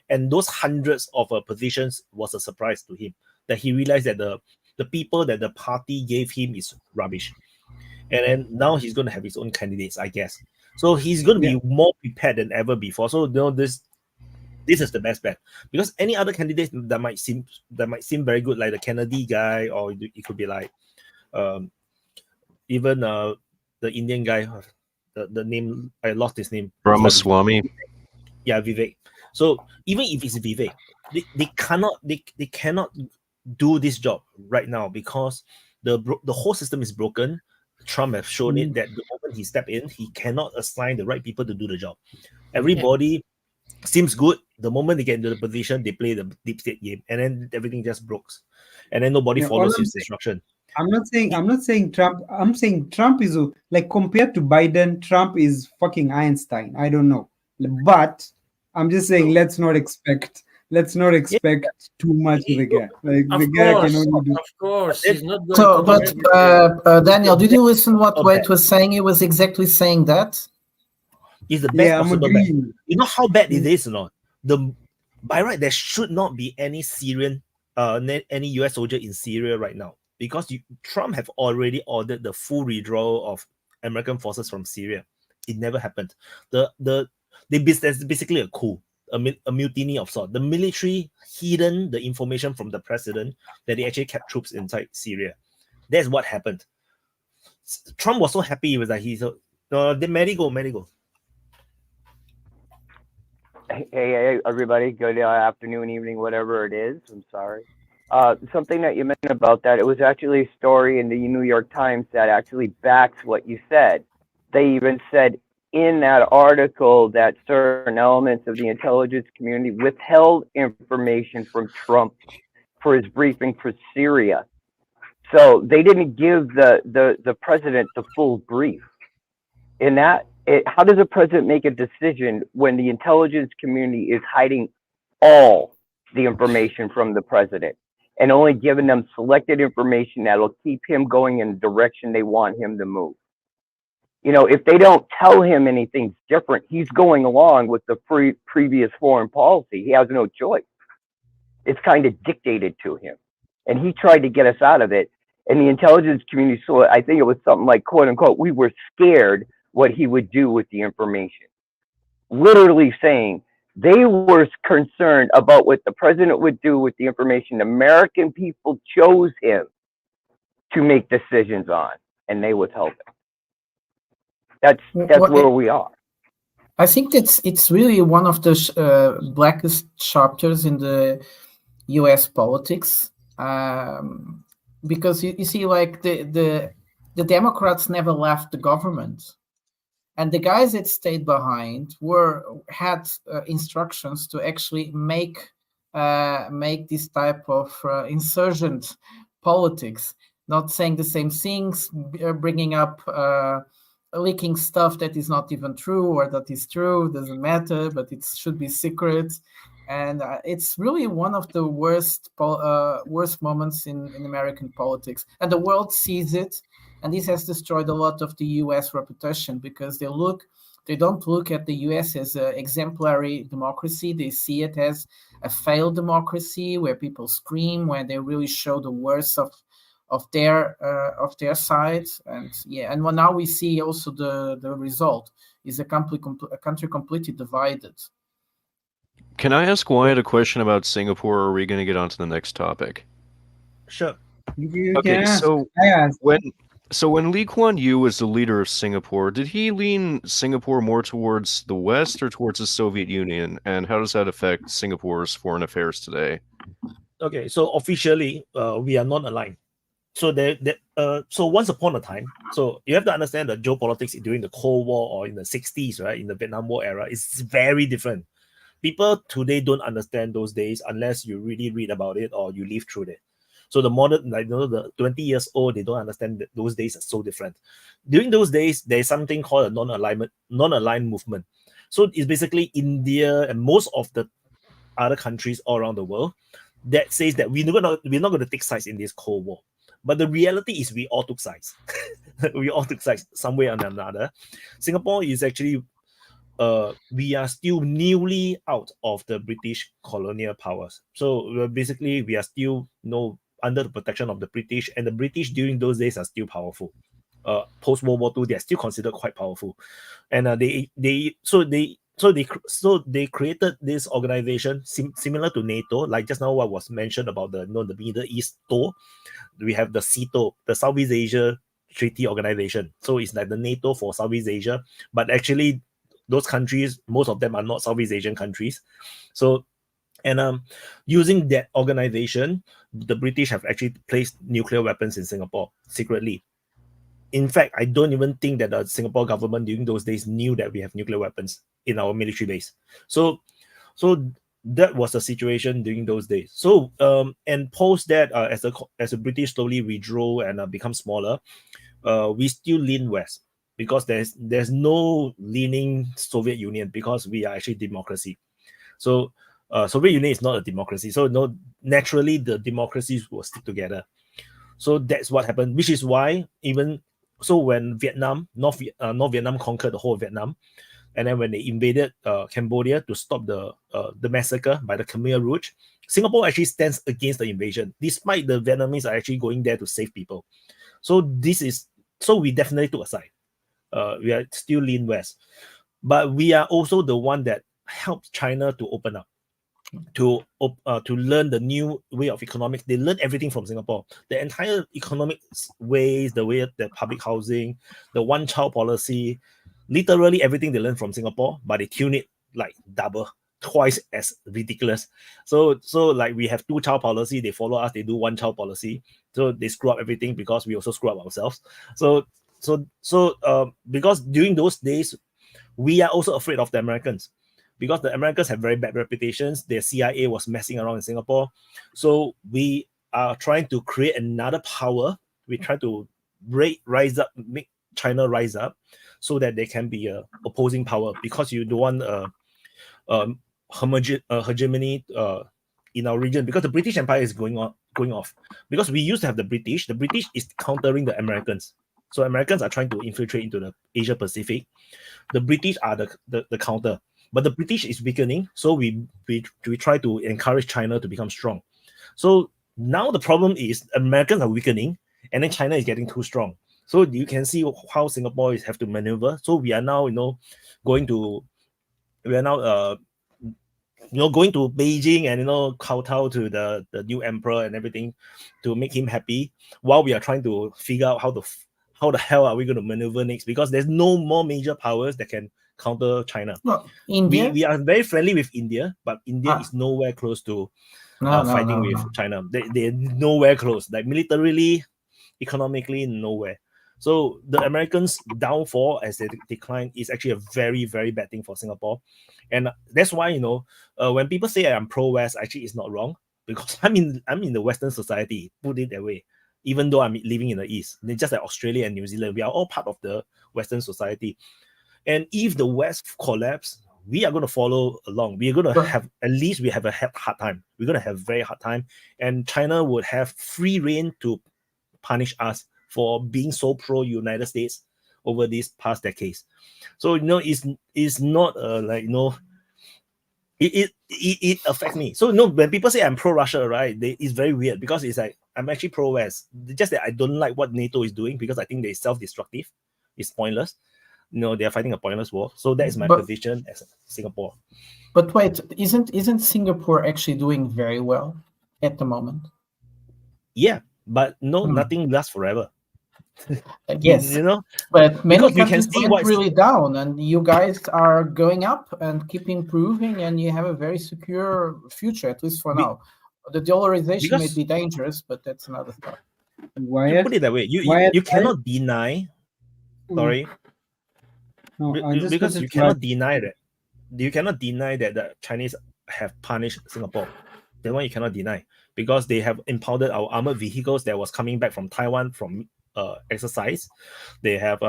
A: And those hundreds of positions was a surprise to him, that he realized that the people that the party gave him is rubbish. And then now he's going to have his own candidates, I guess. So he's going to be more prepared than ever before. So this is the best bet, because any other candidate that might seem very good, like the Kennedy guy, or it could be like even the Indian guy, the name, I lost his name.
N: Ramaswamy.
A: Yeah, Vivek. So even if it's Vivek, they cannot do this job right now because the whole system is broken. Trump has shown it that the moment he stepped in, he cannot assign the right people to do the job. Everybody seems good. The moment they get into the position, they play the deep state game, and then everything just breaks, and then nobody follows his instruction.
J: I'm not saying Trump. I'm saying Trump is like, compared to Biden, Trump is fucking Einstein. I don't know, but I'm just saying let's not expect too much of the guy. Like the guy can only do.
D: Of course, he's not going
H: So,
D: to
H: but Daniel, did you listen what Wade was saying? He was exactly saying that.
A: It's the best possible bet. You know how bad it is or not? By right, there should not be any Syrian, any US soldier in Syria right now, because Trump have already ordered the full withdrawal of American forces from Syria. It never happened. There's basically a coup, a mutiny of sorts. The military hidden the information from the president that they actually kept troops inside Syria. That's what happened. Trump was so happy with that. He's go.
P: Hey, everybody. Good afternoon, evening, whatever it is. I'm sorry. Something that you mentioned about that, it was actually a story in the New York Times that actually backs what you said. They even said in that article that certain elements of the intelligence community withheld information from Trump for his briefing for Syria. So they didn't give the president the full brief. In that, how does a president make a decision when the intelligence community is hiding all the information from the president and only giving them selected information that'll keep him going in the direction they want him to move? You know, if they don't tell him anything different, he's going along with the previous foreign policy. He has no choice. It's kind of dictated to him. And he tried to get us out of it. And the intelligence community saw it. I think it was something like, quote unquote, we were scared what he would do with the information. Literally saying they were concerned about what the president would do with the information American people chose him to make decisions on, and they withheld it. That's where we are.
H: I think it's really one of the blackest chapters in the U.S. politics, because you see, like the Democrats never left the government. And the guys that stayed behind had instructions to actually make this type of insurgent politics, not saying the same things, bringing up, leaking stuff that is not even true or that is true, doesn't matter, but it should be secret. And it's really one of the worst moments in American politics. And the world sees it. And this has destroyed a lot of the U.S. reputation, because they don't look at the U.S. as an exemplary democracy. They see it as a failed democracy where people scream, where they really show the worst of their side. And now we see also the result is a country completely divided.
N: Can I ask Wyatt a question about Singapore, or are we going to get on to the next topic?
A: Sure.
N: Okay, so when Lee Kuan Yew was the leader of Singapore, did he lean Singapore more towards the West or towards the Soviet Union? And how does that affect Singapore's foreign affairs today?
A: Okay, so officially, we are not aligned. So so once upon a time, so you have to understand that geopolitics during the Cold War or in the 60s, right, in the Vietnam War era, is very different. People today don't understand those days unless you really read about it or you live through it. So the modern, the 20 years old, they don't understand that those days are so different. During those days, there's something called a non-aligned movement. So it's basically India and most of the other countries all around the world that says that we're not going to take sides in this Cold War. But the reality is we all took sides. We all took sides some way or another. Singapore is actually, we are still newly out of the British colonial powers. So basically, we are still under the protection of the British, and the British during those days are still powerful. Post World War II, they are still considered quite powerful, and they created this organization similar to NATO, like just now what was mentioned about the the Middle East TO. We have the CETO, the Southeast Asia Treaty Organization. So it's like the NATO for Southeast Asia, but actually those countries, most of them are not Southeast Asian countries. So using that organization, the British have actually placed nuclear weapons in Singapore secretly. In fact, I don't even think that the Singapore government during those days knew that we have nuclear weapons in our military base. So that was the situation during those days. So and post that, as the British slowly withdraw and become smaller, we still lean west because there's no leaning Soviet Union because we are actually democracy. So Soviet Union is not a democracy. So naturally the democracies will stick together. So that's what happened, which is why even so when North Vietnam conquered the whole of Vietnam, and then when they invaded Cambodia to stop the massacre by the Khmer Rouge, Singapore actually stands against the invasion, despite the Vietnamese are actually going there to save people. So we definitely took a side. We are still lean west, but we are also the one that helped China to open up, to learn the new way of economics. They learn everything from Singapore. The entire economic ways, the way the public housing, the one-child policy, literally everything they learn from Singapore, but they tune it like twice as ridiculous. So like we have two-child policy, they follow us, they do one-child policy. So they screw up everything because we also screw up ourselves. So because during those days, we are also afraid of the Americans, because the Americans have very bad reputations. Their CIA was messing around in Singapore. So we are trying to create another power. We try to rise up, make China rise up so that they can be a opposing power, because you don't want hegemony in our region, because the British Empire is going off. Because we used to have the British is countering the Americans. So Americans are trying to infiltrate into the Asia Pacific. The British are the counter. But the British is weakening, so we try to encourage China to become strong. So now the problem is Americans are weakening, and then China is getting too strong. So you can see how Singapore is have to maneuver. So we are now, going to Beijing and kowtow to the new emperor and everything to make him happy, while we are trying to figure out how the hell are we going to maneuver next, because there's no more major powers that can counter China.
H: Well, India?
A: We are very friendly with India, but India is nowhere close to fighting with China. They're nowhere close, like militarily, economically, nowhere. So the Americans' downfall as they decline is actually a very, very bad thing for Singapore. And that's why, when people say I'm pro-West, actually it's not wrong, because I'm in the Western society, put it that way, even though I'm living in the East. Just like Australia and New Zealand, we are all part of the Western society. And if the West collapse, we are going to follow along. We are going to have, at least we have a hard time. We're going to have a very hard time. And China would have free reign to punish us for being so pro-United States over these past decades. So, it's not it affects me. So, when people say I'm pro-Russia, right, it's very weird, because it's like, I'm actually pro-West. Just that I don't like what NATO is doing, because I think they're self-destructive. It's pointless. They are fighting a pointless war. So that is my position as Singapore.
H: But wait, isn't Singapore actually doing very well at the moment?
A: Yeah, but nothing lasts forever.
H: Yes, but many countries went really down, and you guys are going up and keep improving, and you have a very secure future, at least for now. The dollarization may be dangerous, but that's another stuff.
A: You put it that way. You cannot deny. Sorry.
J: No,
A: because you cannot deny that. You cannot deny that the Chinese have punished Singapore. That one you cannot deny, because they have impounded our armored vehicles that was coming back from Taiwan from exercise. They have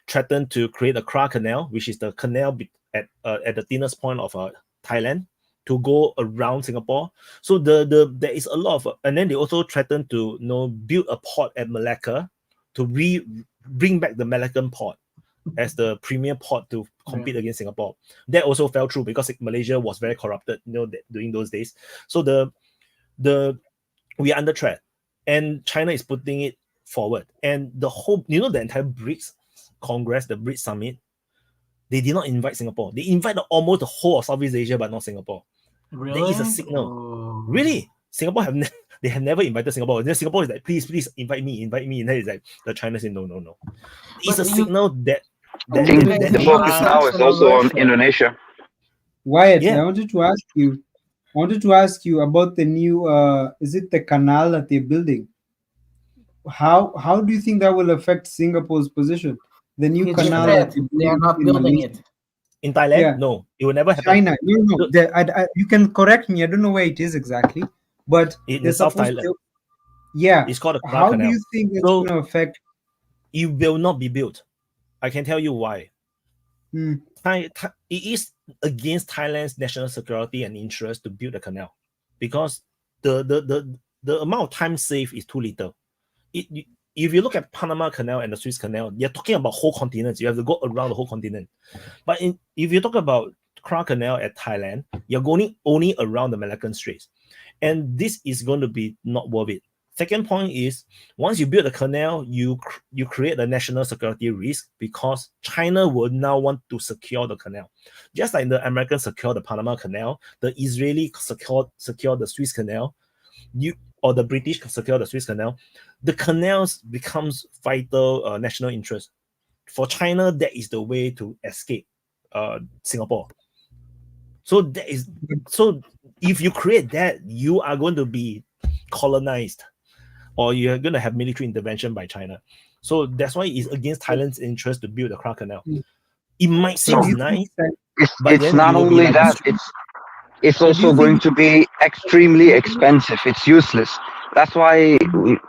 A: threatened to create a Kra Canal, which is the canal at the thinnest point of Thailand, to go around Singapore. So there is a lot of, and then they also threatened to build a port at Malacca to bring back the Malaccan port as the premier port to compete against Singapore. That also fell through because Malaysia was very corrupted, during those days. So we are under threat, and China is putting it forward. And the whole, the entire BRICS Congress, the BRICS Summit, They did not invite Singapore. They invited almost the whole of Southeast Asia, but not Singapore.
H: Really?
A: That is a signal.
H: Oh.
A: Really, Singapore they have never invited Singapore. And then Singapore is like, please invite me. And then it's like the China say no. It's a signal that.
Q: I think the focus now is also on Indonesia.
J: Wyatt, I wanted to ask you about the new is it the canal that they're building? How do you think that will affect Singapore's position? The new canal that
H: they are not building it.
A: In Thailand, no, it will never happen.
J: China, no. You can correct me. I don't know where it is exactly, but
A: in South Thailand.
J: It's
A: called a Kra
J: How
A: Canal.
J: do you think it's going to affect?
A: It will not be built. I can tell you why. It is against Thailand's national security and interest to build a canal, because the amount of time saved is too little. If you look at Panama Canal and the Suez Canal, you're talking about whole continents. You have to go around the whole continent. But if you talk about Kra Canal at Thailand, you're going only around the Malaccan Straits. And this is going to be not worth it. Second point is, once you build a canal, you create a national security risk, because China will now want to secure the canal. Just like the Americans secure the Panama Canal, the Israeli secure the Suez Canal, or the British secure the Suez Canal, the canals becomes vital national interest. For China, that is the way to escape Singapore. So if you create that, you are going to be colonized, or you're going to have military intervention by China. So that's why it's against Thailand's interest to build the Kra Canal. It might seem nice, but
Q: it's not only that, it's also going to be extremely expensive. It's useless. That's why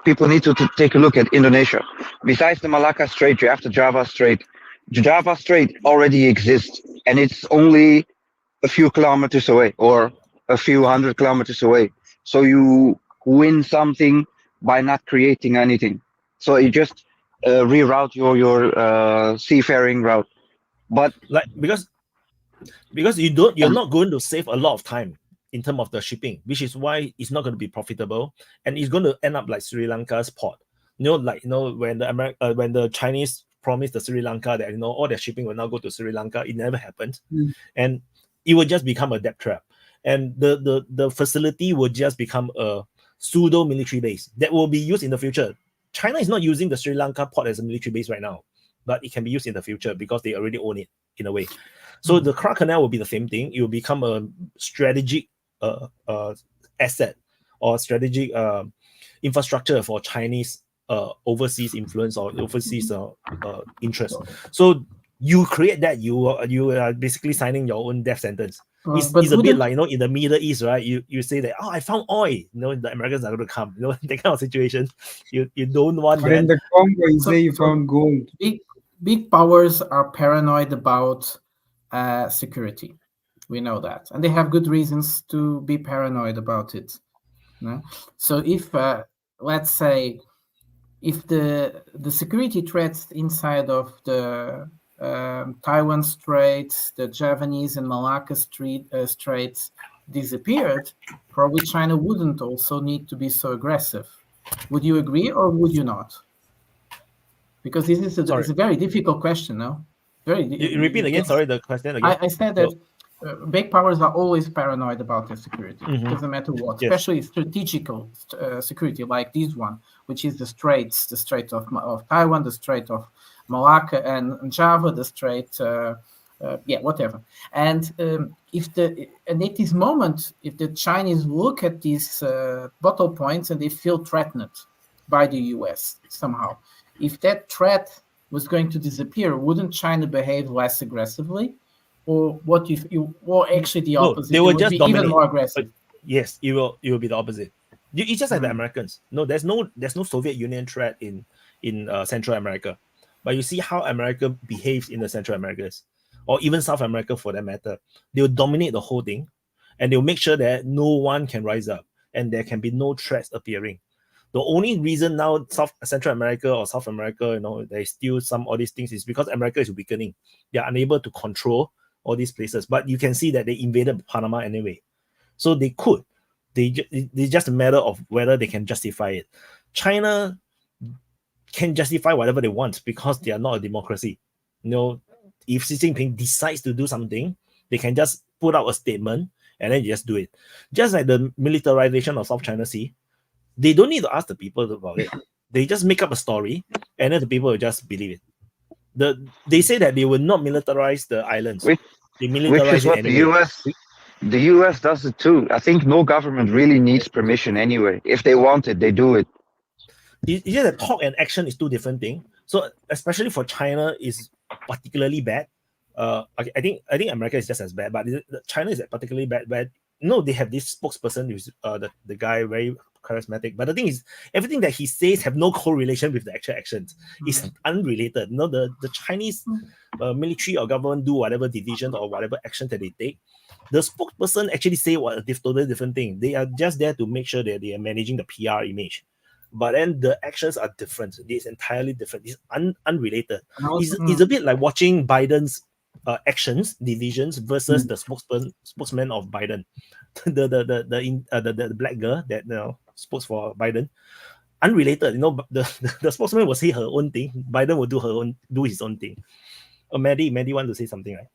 Q: people need to take a look at Indonesia. Besides the Malacca Strait, you have the Java Strait. The Java Strait already exists, and it's only a few kilometers away, or a few hundred kilometers away. So you win something by not creating anything. So you just reroute your seafaring route. But
A: because you're not going to save a lot of time in terms of the shipping, which is why it's not going to be profitable, and it's going to end up like Sri Lanka's port. When the Chinese promised the Sri Lanka that all their shipping will now go to Sri Lanka, it never happened, and it will just become a debt trap, and the facility will just become a pseudo military base that will be used in the future. China is not using the Sri Lanka port as a military base right now, but it can be used in the future because they already own it in a way. So the Kra Canal will be the same thing. It will become a strategic asset or strategic infrastructure for Chinese overseas influence or overseas interest. So you create that, you are basically signing your own death sentence. It's a bit like in the Middle East, right? You say that, I found oil. The Americans are going to come. That kind of situation. You don't want that.
J: In the Congo, you say you found gold.
H: Big powers are paranoid about security. We know that, and they have good reasons to be paranoid about it. So if let's say if the security threats inside of the Taiwan Straits, the Javanese and Malacca Straits disappeared, probably China wouldn't also need to be so aggressive. Would you agree, or would you not? Because this is it's a very difficult question, no?
A: You repeat again. Sorry, the question again.
H: I said that big powers are always paranoid about their security. It doesn't matter what, especially strategical security like this one, which is the Strait of Taiwan, the Strait of Malacca and Java, the Strait, whatever. And if at this moment, if the Chinese look at these battle points and they feel threatened by the US somehow, if that threat was going to disappear, wouldn't China behave less aggressively? Or what or actually the opposite?
A: They will
H: just
A: just
H: be
A: dominate.
H: even more aggressive.
A: Yes, it will be the opposite. It's just like the Americans. No, there's no Soviet Union threat in Central America, but you see how America behaves in the Central Americas, or even South America for that matter. They will dominate the whole thing, and they'll make sure that no one can rise up, and there can be no threats appearing. The only reason now Central America or South America, there's still all these things is because America is weakening. They are unable to control all these places, but you can see that they invaded Panama anyway. So they could. It's just a matter of whether they can justify it. China can justify whatever they want because they are not a democracy. if Xi Jinping decides to do something, they can just put out a statement and then just do it. Just like the militarization of South China Sea, they don't need to ask the people about it. They just make up a story, and then the people will just believe it. They say that they will not militarize the islands. They
Q: Which
A: militarize
Q: is
A: it
Q: what
A: anyway.
Q: the US does it too. I think no government really needs permission anyway. If they want it, they do it.
A: It's just that talk and action is two different things. So especially for China is particularly bad. I think America is just as bad, but China is particularly bad. But no, they have this spokesperson who's the guy very charismatic. But the thing is, everything that he says have no correlation with the actual actions. It's unrelated. You know, the Chinese military or government do whatever decisions or whatever action that they take. The spokesperson actually say what a totally different thing. They are just there to make sure that they are managing the PR image. But then the actions are different. It's entirely different. It's unrelated. It's a bit like watching Biden's actions, decisions versus the spokesman of Biden, the black girl that spokes for Biden. Unrelated, the spokesman will say her own thing. Biden will do his own thing. Maddie want to say something, right?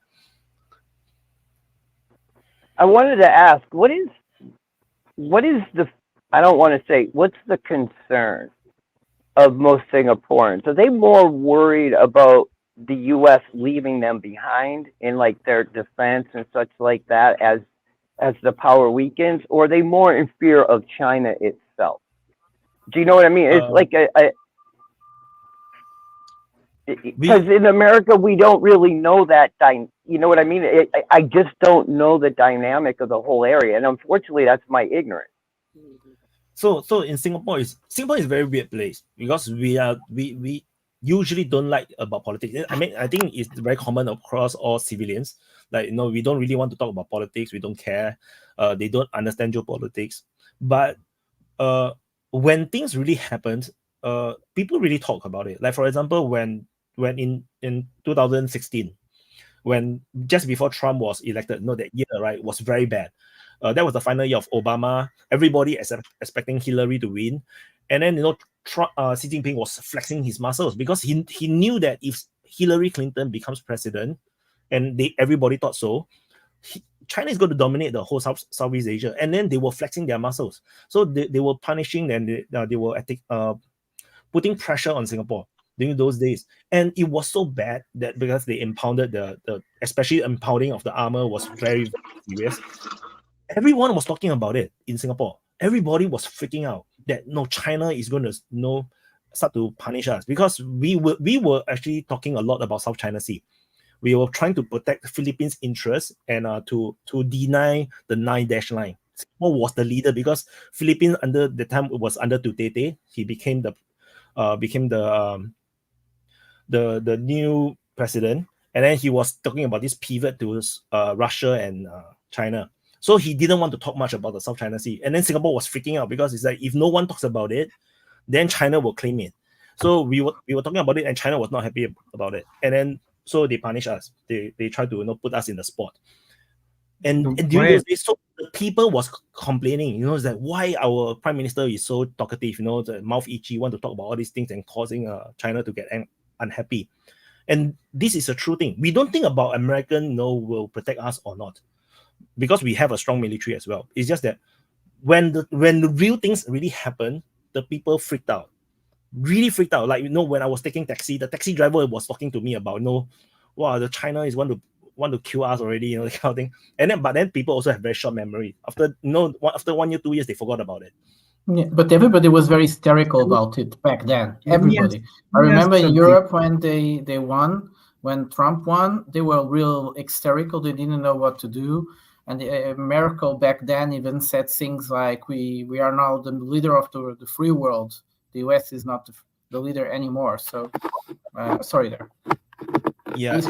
P: I wanted to ask, what is the, I don't want to say, what's the concern of most Singaporeans? Are they more worried about the U.S. leaving them behind in like their defense and such like that as the power weakens, or are they more in fear of China itself? Do you know what I mean? It's like because in America we don't really know that you know what I mean? I just don't know the dynamic of the whole area, and unfortunately that's my ignorance.
A: So in Singapore is a very weird place because we usually don't like about politics. I mean, I think it's very common across all civilians. Like, we don't really want to talk about politics. We don't care. They don't understand geopolitics. But when things really happen, people really talk about it. Like, for example, when in 2016, when just before Trump was elected, that year, right, was very bad. That was the final year of Obama. Everybody expecting Hillary to win. And then, Trump, Xi Jinping was flexing his muscles because he knew that if Hillary Clinton becomes president, and everybody thought so, China is going to dominate the whole Southeast Asia. And then they were flexing their muscles. So they were punishing and they were putting pressure on Singapore during those days. And it was so bad that because they impounded especially impounding of the armor was very, very serious. Everyone was talking about it in Singapore. Everybody was freaking out that China is going to start to punish us because we were actually talking a lot about South China Sea. We were trying to protect the Philippines' interests and to deny the 9-dash line. Singapore was the leader because Philippines under the time was under Duterte. He became the new president, and then he was talking about this pivot to Russia and China. So he didn't want to talk much about the South China Sea. And then Singapore was freaking out because it's like, if no one talks about it, then China will claim it. So we were talking about it and China was not happy about it. And then, so they punish us. They tried to put us in the spot. And during those days, so the people was complaining, it's like, why our prime minister is so talkative, the mouth itchy, want to talk about all these things and causing China to get unhappy. And this is a true thing. We don't think about American, will protect us or not, because we have a strong military as well. It's just that when the real things really happen, the people freaked out, really freaked out. Like, when I was taking taxi, the taxi driver was talking to me about, wow, the China is want to kill us already, that kind of thing. But then people also have very short memory. After 1 year, 2 years, they forgot about it.
H: Yeah, but everybody was very hysterical about it back then. Everybody. I remember in Europe when they won, when Trump won, they were real hysterical. They didn't know what to do. And Merkel back then even said things like, we are now the leader of the free world. The US is not the leader anymore. So, sorry there.
A: Yeah,
J: I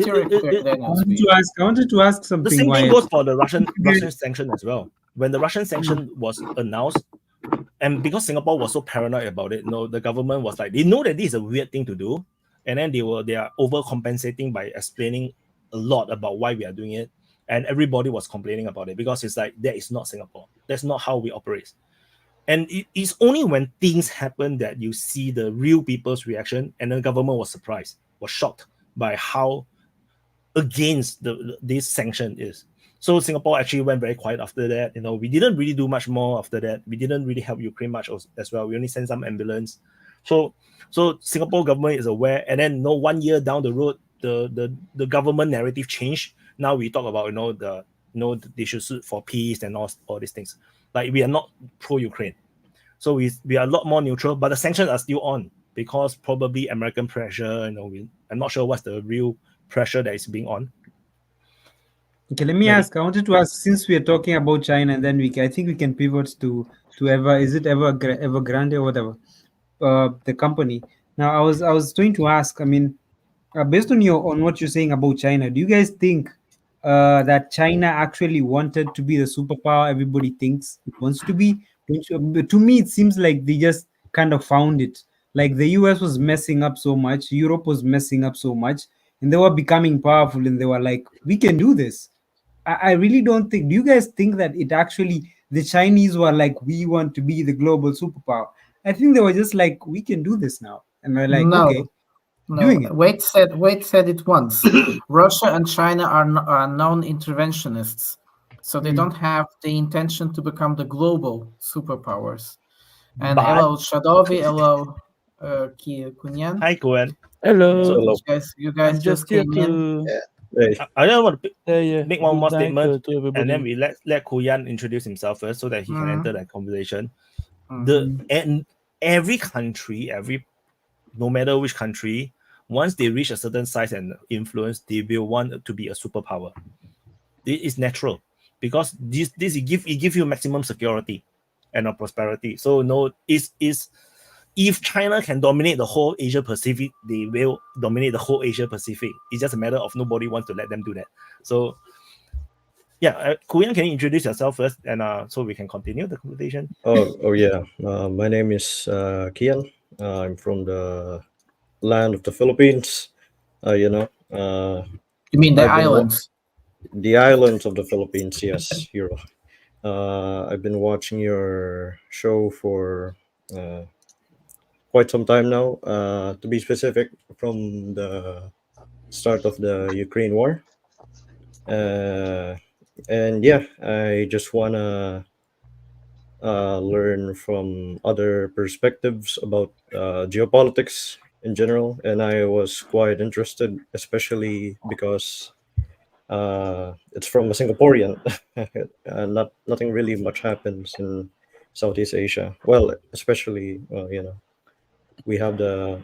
J: wanted to ask something.
A: The same thing goes for the Russian sanction as well. When the Russian sanction was announced, and because Singapore was so paranoid about it, the government was like, they know that this is a weird thing to do, and then they are overcompensating by explaining a lot about why we are doing it, and everybody was complaining about it because it's like, that is not Singapore. That's not how we operate. And it's only when things happen that you see the real people's reaction, and the government was surprised, was shocked by how against this sanction is. So Singapore actually went very quiet after that. We didn't really do much more after that. We didn't really help Ukraine much as well. We only sent some ambulance. So Singapore government is aware, and then 1 year down the road, the government narrative changed. Now we talk about they should sue for peace and all these things. Like, we are not pro-Ukraine, so we are a lot more neutral. But the sanctions are still on because probably American pressure. I'm not sure what's the real pressure that is being on.
J: Okay, let me ask. I wanted to ask, since we are talking about China, and then I think we can pivot to Evergrande or whatever, the company. Now, I was going to ask. I mean, based on what you're saying about China, do you guys think that China actually wanted to be the superpower everybody thinks it wants to be? To me, it seems like they just kind of found it. Like, the US was messing up so much, Europe was messing up so much, and they were becoming powerful, and they were like, we can do this. I really don't think. Do you guys think that it actually, the Chinese were like, we want to be the global superpower? I think they were just like, we can do this now, and they're like, okay, doing it.
H: Wade said it once. Russia and China are non-interventionists, so they don't have the intention to become the global superpowers. And hello, Shadovi. Hello, Kuyan.
A: Hi, Kuyan.
R: Hello.
H: You guys just came in.
A: I don't want to make one more
R: Good night
A: statement,
R: to everybody.
A: and then we let Kuyan introduce himself first so that he can enter that conversation. And every country, no matter which country, once they reach a certain size and influence, they will want to be a superpower. It is natural because this give you maximum security and prosperity. So if China can dominate the whole Asia Pacific, they will dominate the whole Asia Pacific. It's just a matter of nobody wants to let them do that. So yeah, Kuyan, can you introduce yourself first, and so we can continue the conversation?
S: Oh yeah. My name is Kian. I'm from the land of the Philippines.
H: You mean the islands?
S: The islands of the Philippines, yes, hero. I've been watching your show for quite some time now. To be specific, from the start of the Ukraine war. And yeah, I just wanna learn from other perspectives about geopolitics in general, and I was quite interested, especially because it's from a Singaporean. Nothing really much happens in Southeast Asia. Well, especially we have the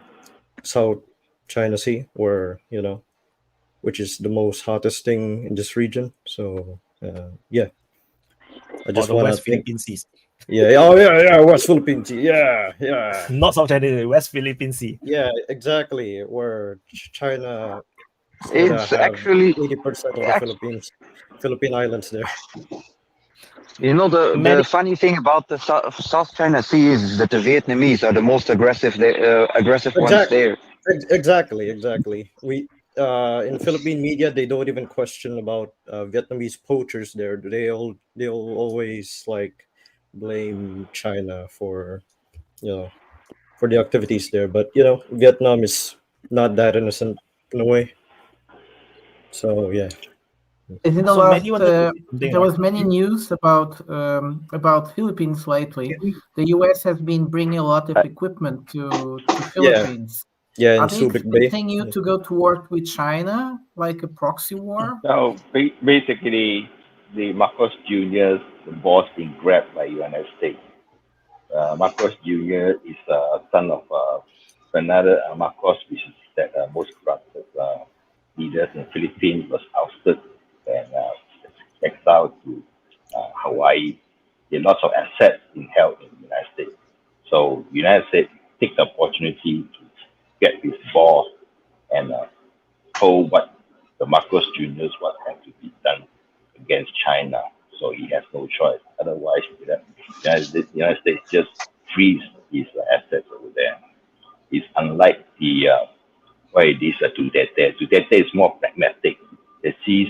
S: South China Sea, where which is the most hottest thing in this region. So yeah, I just
A: the
S: want
A: West
S: to think.
A: Philippine Seas.
S: Yeah, West Philippine Sea. Yeah.
A: Not South China Sea, West Philippine Sea.
S: Yeah, exactly. Where China
Q: It's actually
S: 80% of the Philippine islands there.
Q: The funny thing about the South China Sea is that the Vietnamese are the most aggressive ones there.
S: Exactly. We in Philippine media, they don't even question about Vietnamese poachers there. They'll always like blame China for for the activities there. But Vietnam is not that innocent in a way. So yeah.
H: In the last, there was many news about Philippines lately. The US has been bringing a lot of equipment to Philippines.
S: Yeah,
H: Are
S: in
H: they
S: Subic Bay.
H: expecting you to go to war with China, like a proxy war?
T: So basically, the Marcos Jr.'s boss being grabbed by United States. Marcos Jr. is a son of another Marcos, which is that most corrupted leaders in the Philippines, was ousted and exiled to Hawaii. There are lots of assets being held in the United States. So the United States take the opportunity to get his boss and told what the Marcos Jr.'s what had to be done against China. So he has no choice. Otherwise, the United States just freeze his assets over there. It's unlike the what it is Duterte. Duterte is more pragmatic. They sees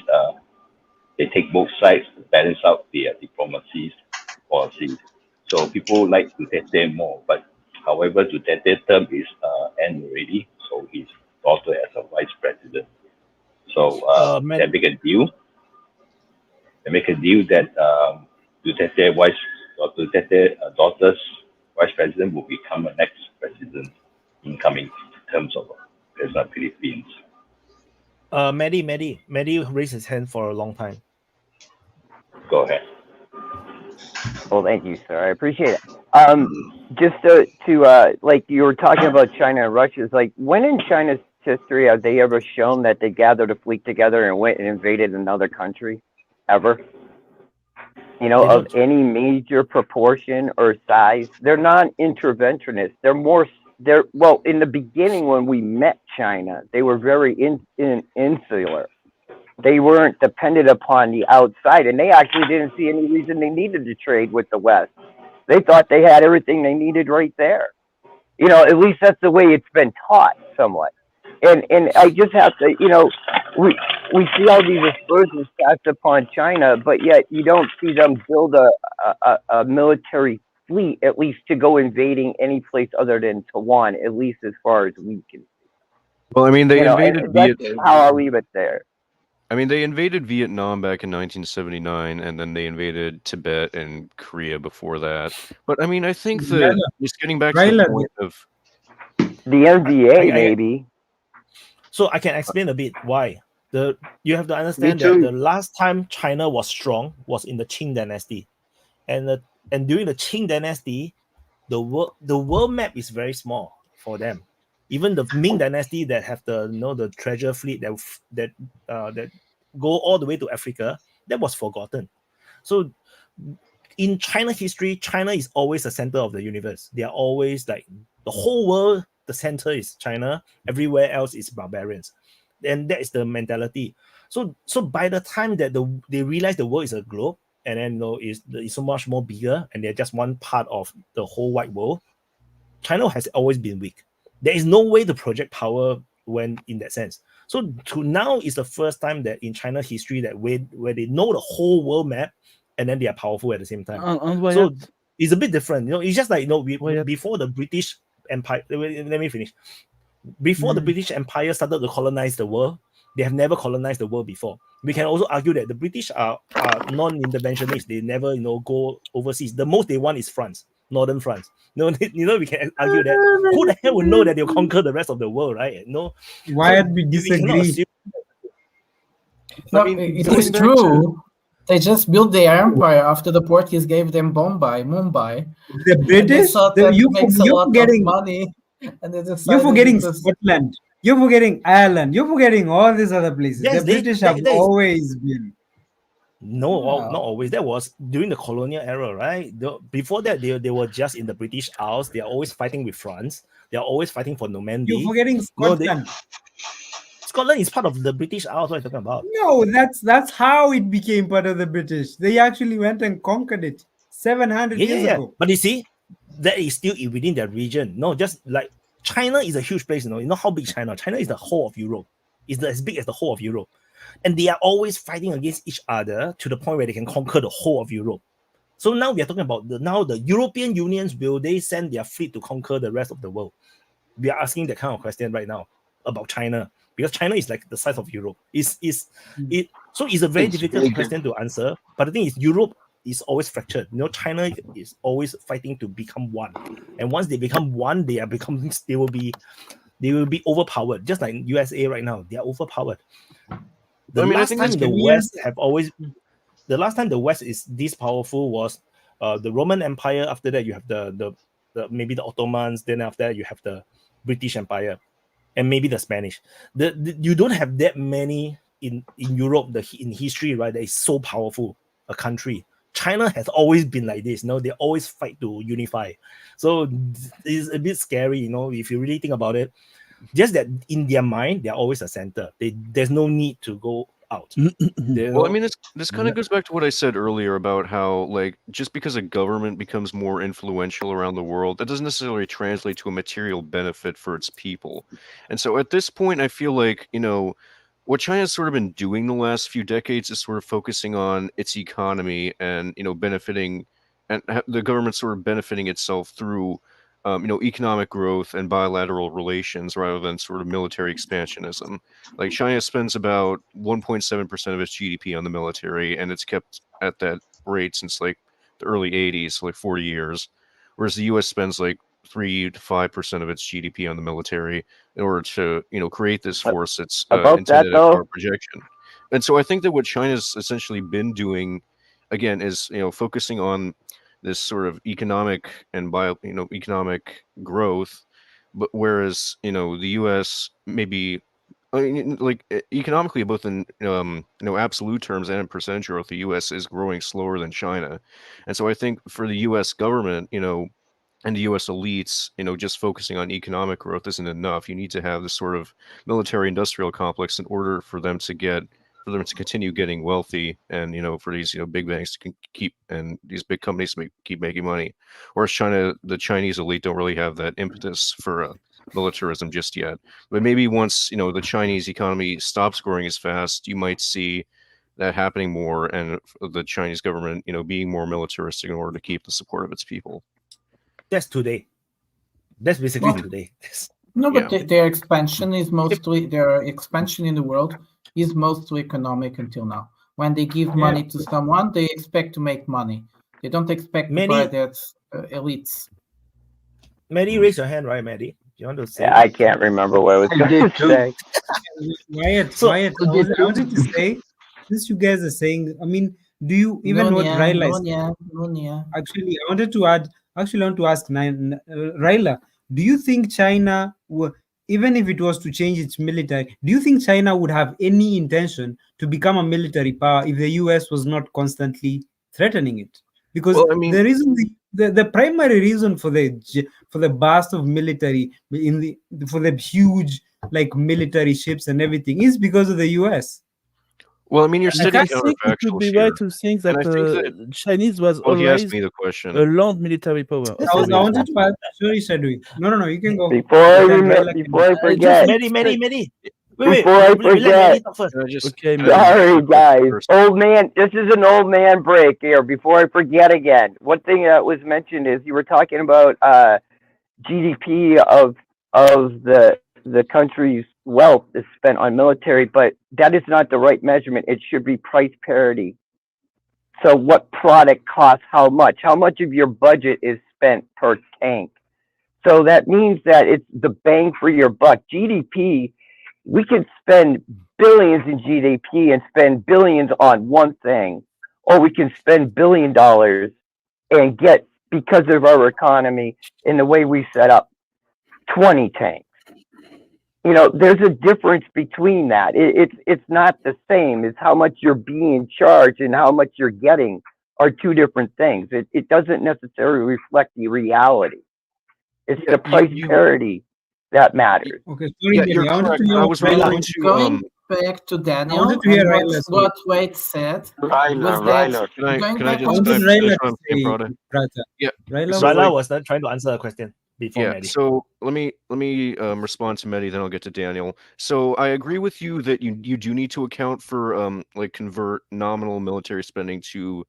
T: they take both sides to balance out their diplomacy policies. So people like Duterte more. But however, Duterte's term is end already. So his daughter as a vice president. So they make a deal. They make a deal that Duterte Duterte daughter's vice president will become the next president in coming terms of the Philippines.
A: Mehdi raised his hand for a long time.
T: Go ahead.
P: Well, thank you, sir. I appreciate it. Just to like you were talking about China and Russia, it's like when in China's history have they ever shown that they gathered a fleet together and went and invaded another country? Ever? You know, of any major proportion or size? They're not interventionists. They're well, in the beginning when we met China, they were very insular. They weren't dependent upon the outside, and they actually didn't see any reason they needed to trade with the West. They thought they had everything they needed right there. You know, at least that's the way it's been taught somewhat. And I just have to, you know, we see all these aspersions cast upon China, but yet you don't see them build a military fleet, at least to go invading any place other than Taiwan, at least as far as we can see.
N: Well, I mean, they invaded
P: That's
N: Vietnam.
P: how I'll leave it there.
N: I mean, they invaded Vietnam back in 1979, and then they invaded Tibet and Korea before that. But I mean, I think that just getting back to the point of
P: the NVA, maybe.
A: So I can explain a bit why. You have to understand that the last time China was strong was in the Qing dynasty, and during the Qing dynasty, the world map is very small for them. Even the Ming dynasty that have the treasure fleet that go all the way to Africa, that was forgotten. So in China history, China is always the center of the universe. They are always like the whole world. The center is China. Everywhere else is barbarians, and that is the mentality. So by the time that they realize the world is a globe, and then it's so much more bigger, and they're just one part of the whole wide world, China has always been weak. There is no way to project power when in that sense. So to now is the first time that in China history that where they know the whole world map, and then they are powerful at the same time. So it's a bit different. It's just like before the British Empire. Let me finish. Before the British Empire started to colonize the world, they have never colonized the world before. We can also argue that the British are non-interventionists. They never go overseas. The most they want is France, northern France. We can argue that. Who the hell would know that they'll conquer the rest of the world, right? No.
J: Why we disagree?
H: It is true. They just built their empire after the Portuguese gave them Mumbai.
J: The British,
H: you're forgetting money. And
J: you're forgetting Scotland. You're forgetting Ireland. You're forgetting all these other places.
A: Yes,
J: the British have always been.
A: No, not always. That was during the colonial era, right? Before that, they were just in the British Isles. They are always fighting with France. They are always fighting for Normandy.
J: You're forgetting Scotland.
A: Scotland is part of the British Isles. What are you talking about?
J: No, that's how it became part of the British. They actually went and conquered it 700 years ago.
A: But you see, that is still within their region. No, just like China is a huge place. You know how big China? China is the whole of Europe. It's as big as the whole of Europe. And they are always fighting against each other to the point where they can conquer the whole of Europe. So now we are talking about the European unions, will they send their fleet to conquer the rest of the world? We are asking that kind of question right now about China, because China is like the size of Europe. So it's a very difficult question to answer. But the thing is, Europe is always fractured. China is always fighting to become one. And once they become one, they will be overpowered. Just like USA right now, they are overpowered. The last time the West is this powerful was the Roman Empire. After that, you have the maybe the Ottomans. Then after that, you have the British Empire, and maybe the Spanish. You don't have that many in Europe. In history, right? That is so powerful a country. China has always been like this. They always fight to unify. So it's a bit scary, if you really think about it. Just that in their mind, they're always a center. There's no need to go out.
N: Well, I mean, this kind of goes back to what I said earlier about how, like, just because a government becomes more influential around the world, that doesn't necessarily translate to a material benefit for its people. And so at this point, I feel like, what China's sort of been doing the last few decades is sort of focusing on its economy and, benefiting, and the government sort of benefiting itself through economic growth and bilateral relations rather than sort of military expansionism. Like China spends about 1.7% of its GDP on the military, and it's kept at that rate since like the early 80s, so like 40 years, whereas the U.S. spends like 3 to 5% of its GDP on the military in order to, create this force that's
P: About that
N: intended at
P: though,
N: power projection. And so I think that what China's essentially been doing, again, is focusing on this sort of economic and economic growth, but whereas the U.S. maybe like economically, both in absolute terms and in percentage growth, the U.S. is growing slower than China, and so I think for the U.S. government, and the U.S. elites, just focusing on economic growth isn't enough. You need to have this sort of military-industrial complex in order for them to continue getting wealthy, and for these big banks to keep and these big companies to keep making money. Whereas China, the Chinese elite don't really have that impetus for militarism just yet. But maybe once the Chinese economy stops growing as fast, you might see that happening more, and the Chinese government being more militaristic in order to keep the support of its people.
A: That's today. That's basically
H: Well,
A: today.
H: No, but
N: Yeah.
H: their expansion is mostly their expansion in the world is mostly economic until now. When they give money to someone, they expect to make money. They don't expect to buy their elites.
A: Maddie, raise your hand, right, Maddie? You want to say?
P: I can't remember what I was going to say.
J: Wyatt,
A: So-
J: I wanted to say, since you guys are saying, I mean, do you even know what Raila is?
H: Nonia.
J: Actually, I wanted to add. Actually, I want to ask Raila, do you think China, even if it was to change its military, do you think China would have any intention to become a military power if the US was not constantly threatening it? Because
N: Well, I mean-
J: the reason, the primary reason for the burst of military for the huge military ships and everything is because of the US.
N: Well, I mean, you're
R: I
N: stating
R: think it would
N: counterfactuals
R: be
N: here.
R: right to think that
N: And I think that
R: Chinese was
N: well, he asked
R: always
N: me the question.
R: a land military power.
J: I wanted to ask. Sorry, Shadwi. No, you can go.
P: Before I
J: Then
P: remember,
J: Raila can-
P: before I forget,
A: Maddie. Wait.
P: Before I
A: Let Maddie
P: forget,
A: talk first.
N: Can I just-
R: Okay,
N: can I just
P: sorry
N: ask a question
P: guys,
N: first?
P: old man. This is an old man break here. Before I forget again, one thing that was mentioned is you were talking about GDP of the country's wealth is spent on military, but that is not the right measurement. It should be price parity. So what product costs how much? How much of your budget is spent per tank? So that means that it's the bang for your buck. GDP, we can spend billions in GDP and spend billions on one thing, or we can spend $1 billion and get, because of our economy and the way we set up, 20 tanks. There's a difference between that. It's not the same. It's how much you're being charged and how much you're getting are two different things. It doesn't necessarily reflect the reality. It's the price parity that matters.
J: Okay, sorry,
N: Yeah, you're
J: I wanted
N: correct.
J: to hear
N: I
J: what
N: was
J: Raila-
N: referring to
H: Going back to Daniel,
J: wanted to hear
H: and
J: Raila's
H: what Wade said was that
N: Can I
H: going
N: can I
H: back
N: just
H: on
J: wanted
N: finish
J: Raila
N: what
J: to
N: I'm saying,
J: say,
N: Prada?
J: Prata.
N: Yeah.
J: Raila
N: So,
J: was
A: Raila was trying to answer a question before
N: Yeah,
A: Maddie.
N: so let me respond to Mehdi, then I'll get to Daniel. So I agree with you that you do need to account for convert nominal military spending to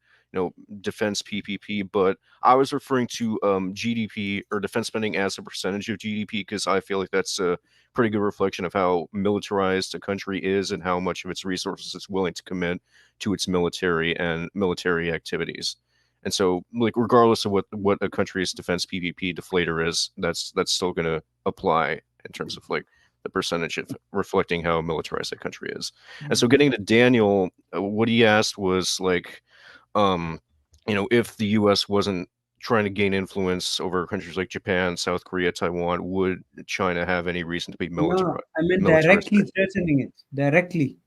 N: defense PPP, but I was referring to GDP or defense spending as a percentage of GDP because I feel like that's a pretty good reflection of how militarized a country is and how much of its resources it's willing to commit to its military and military activities. And so, regardless of what a country's defense PVP deflator is, that's still going to apply in terms of the percentage of reflecting how militarized that country is. And so, getting to Daniel, what he asked was if the U.S. wasn't trying to gain influence over countries like Japan, South Korea, Taiwan, would China have any reason to be
J: No, I mean
N: militarized?
J: directly threatening it. Directly.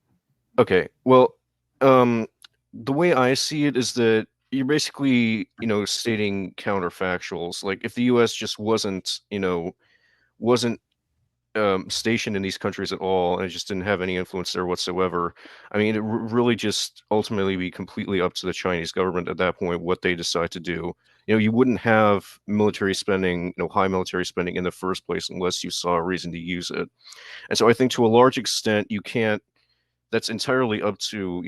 N: Okay, well, the way I see it is that you're basically, stating counterfactuals. Like if the U.S. just wasn't stationed in these countries at all, and it just didn't have any influence there whatsoever, I mean, it really just ultimately be completely up to the Chinese government at that point what they decide to do. You wouldn't have military spending, high military spending in the first place unless you saw a reason to use it. And so I think to a large extent you can't. That's entirely up to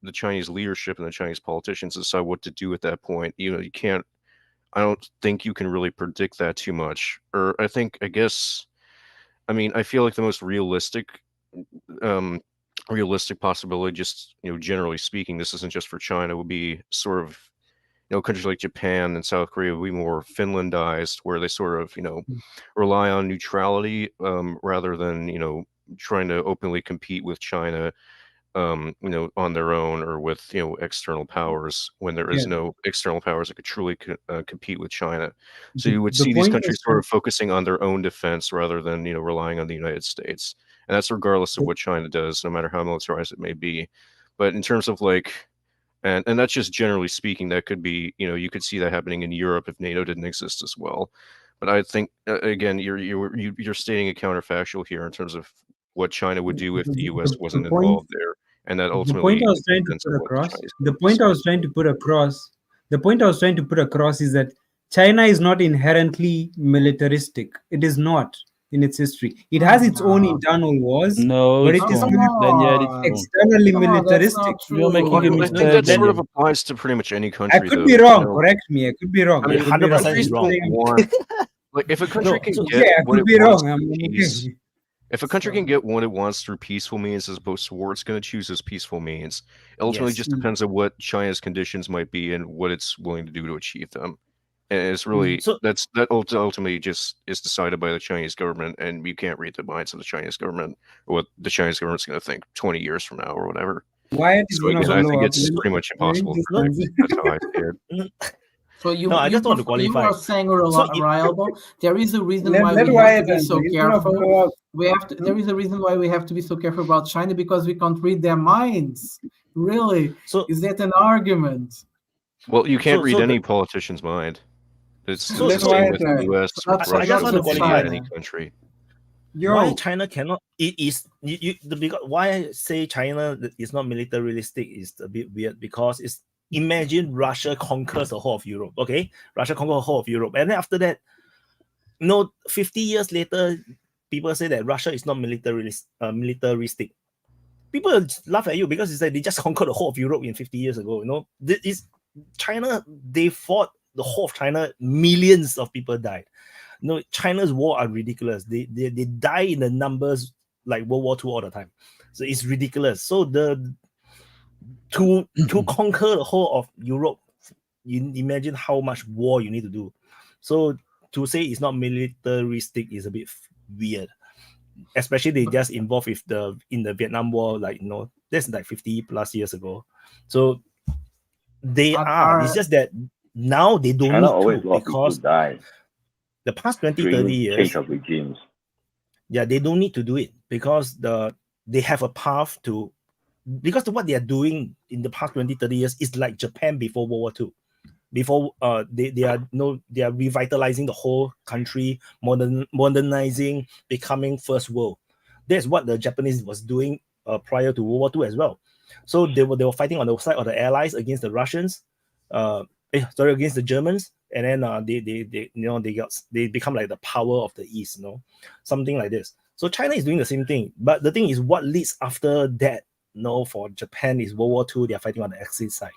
N: the Chinese leadership and the Chinese politicians to decide what to do at that point. You can't I don't think you can really predict that too much. Or I mean, I feel like the most realistic possibility, just generally speaking, this isn't just for China, would be sort of countries like Japan and South Korea would be more Finlandized, where they sort of rely on neutrality rather than trying to openly compete with China on their own or with external powers, when there is
J: Yeah.
N: no external powers that could truly compete with China. So
J: The-
N: you would
J: the
N: see these
J: point
N: countries
J: is
N: sort
J: that-
N: of focusing on their own defense rather than relying on the United States, and that's regardless of what China does, no matter how militarized it may be. But in terms of and that's just generally speaking, that could be you could see that happening in Europe if NATO didn't exist as well. But I think again, you're stating a counterfactual here in terms of what China would do if the U.S. wasn't
J: point-
N: involved there, and that
J: the
N: ultimately
J: point I was trying to
N: depends on
J: put
N: what the
J: across,
N: Chinese
J: the point I was trying to put across, the point I was trying to put across is that China is not inherently militaristic. It is not in its history. It has its own internal wars,
O: No,
J: but
O: it's
J: it is
O: wrong.
J: not
O: Then yeah, it's wrong.
J: externally
H: Come on, that's
J: militaristic.
H: not true.
O: You're making a
N: I think
O: mistake.
N: that sort of
O: Daniel.
N: applies to pretty much any
J: I
N: country.
J: could
N: though,
J: be wrong. Correct me. I could be wrong.
N: I mean,
J: I could be wrong.
N: countries
J: I'm
N: don't
J: saying-
N: want if a country can
J: so,
N: get
J: yeah, I
N: what
J: could
N: it
J: be
N: wants
J: wrong.
N: through
J: I'm
N: peace,
J: okay.
N: if a country can get what it wants through peaceful means as opposed to war, it's going to choose as peaceful means. It ultimately
A: Yes.
N: just depends on what China's conditions might be and what it's willing to do to achieve them. And it's really
A: So-
N: that ultimately just is decided by the Chinese government, and you can't read the minds of the Chinese government or what the Chinese government's going to think 20 years from now or whatever.
J: Why is
N: So
J: going to
N: again, I think
J: follow up?
N: it's pretty much impossible to predict. That's how I see it.
H: So you,
A: No, I
H: you,
A: just want to
H: you
A: qualify.
H: are saying
A: So if-
H: reliable. There is a reason why
J: Let
H: we
J: why
H: have to be
J: then.
H: so
J: He's gonna follow
H: careful.
J: up.
H: There is a reason why we have to be so careful about China, because we can't read their minds. Really?
A: So
H: is that an argument?
N: Well, you can't
A: So-
N: read
A: so
N: any
A: the-
N: politician's mind. It's
A: So-
N: the
A: so-
N: same with
J: Okay.
N: the U.S.,
H: So that's-
A: so I
N: Russia,
A: just want to
N: or
A: qualify.
N: any country.
A: Why
J: Yo,
A: China cannot? It is why I say China is not militaristic is a bit weird, because it's imagine Russia conquers the whole of Europe. Okay, Russia conquers the whole of Europe, and then after that, 50 years later, people say that Russia is not militaristic. People laugh at you because it's like they just conquered the whole of Europe in 50 years ago. This is China. They fought the whole of China. Millions of people died. China's war are ridiculous. They die in the numbers like World War II all the time. So it's ridiculous. So to conquer the whole of Europe, you imagine how much war you need to do. So to say it's not militaristic is a bit weird. Especially they just involved in the Vietnam War, that's like 50 plus years ago. So they are. It's just that now they don't
T: China
A: need
T: always
A: to,
T: lost people
A: because
T: die
A: the past 20,
T: during
A: 30 years,
T: change of regimes.
A: yeah, they don't need to do it because they have a path to, because what they are doing in the past 20, 30 years is like Japan before World War II. Before they are revitalizing the whole country, modernizing, becoming first world. That's what the Japanese was doing prior to World War II as well. So they were fighting on the side of the Allies against the Russians, against the Germans, and then they become like the power of the East, something like this. So China is doing the same thing, but the thing is, what leads after that? For Japan is World War II. They are fighting on the Axis side.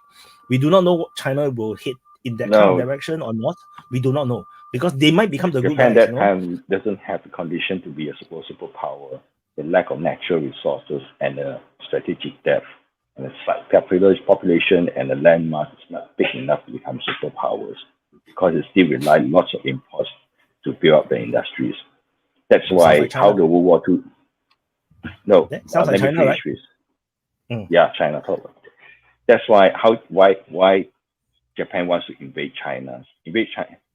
A: We do not know what China will hit in that kind of direction or not. We do not know, because they might become the good
T: Japan
A: guys.
T: that time doesn't have the condition to be a superpower. The lack of natural resources and the strategic depth and the population and the landmass is not big enough to become superpowers, because it still relies lots of imports to build up the industries. That's why
A: like
T: how the World War II. No,
A: sounds like
T: let me
A: China,
T: finish
A: right?
T: with. Yeah, China. That's why Japan wants to invade China.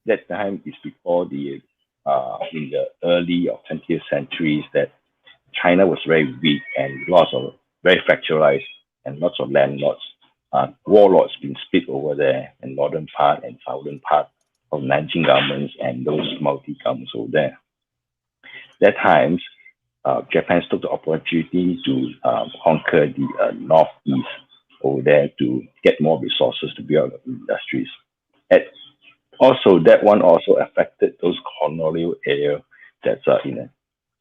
T: That time is before in the early of 20th centuries, that China was very weak and very fracturized, and lots of landlords, warlords being split over there in northern part and southern part of Nanjing governments and those multi-governments over there. That times, Japan took the opportunity to conquer the northeast over there to get more resources to build up industries. And also, that one also affected those colonial areas that's in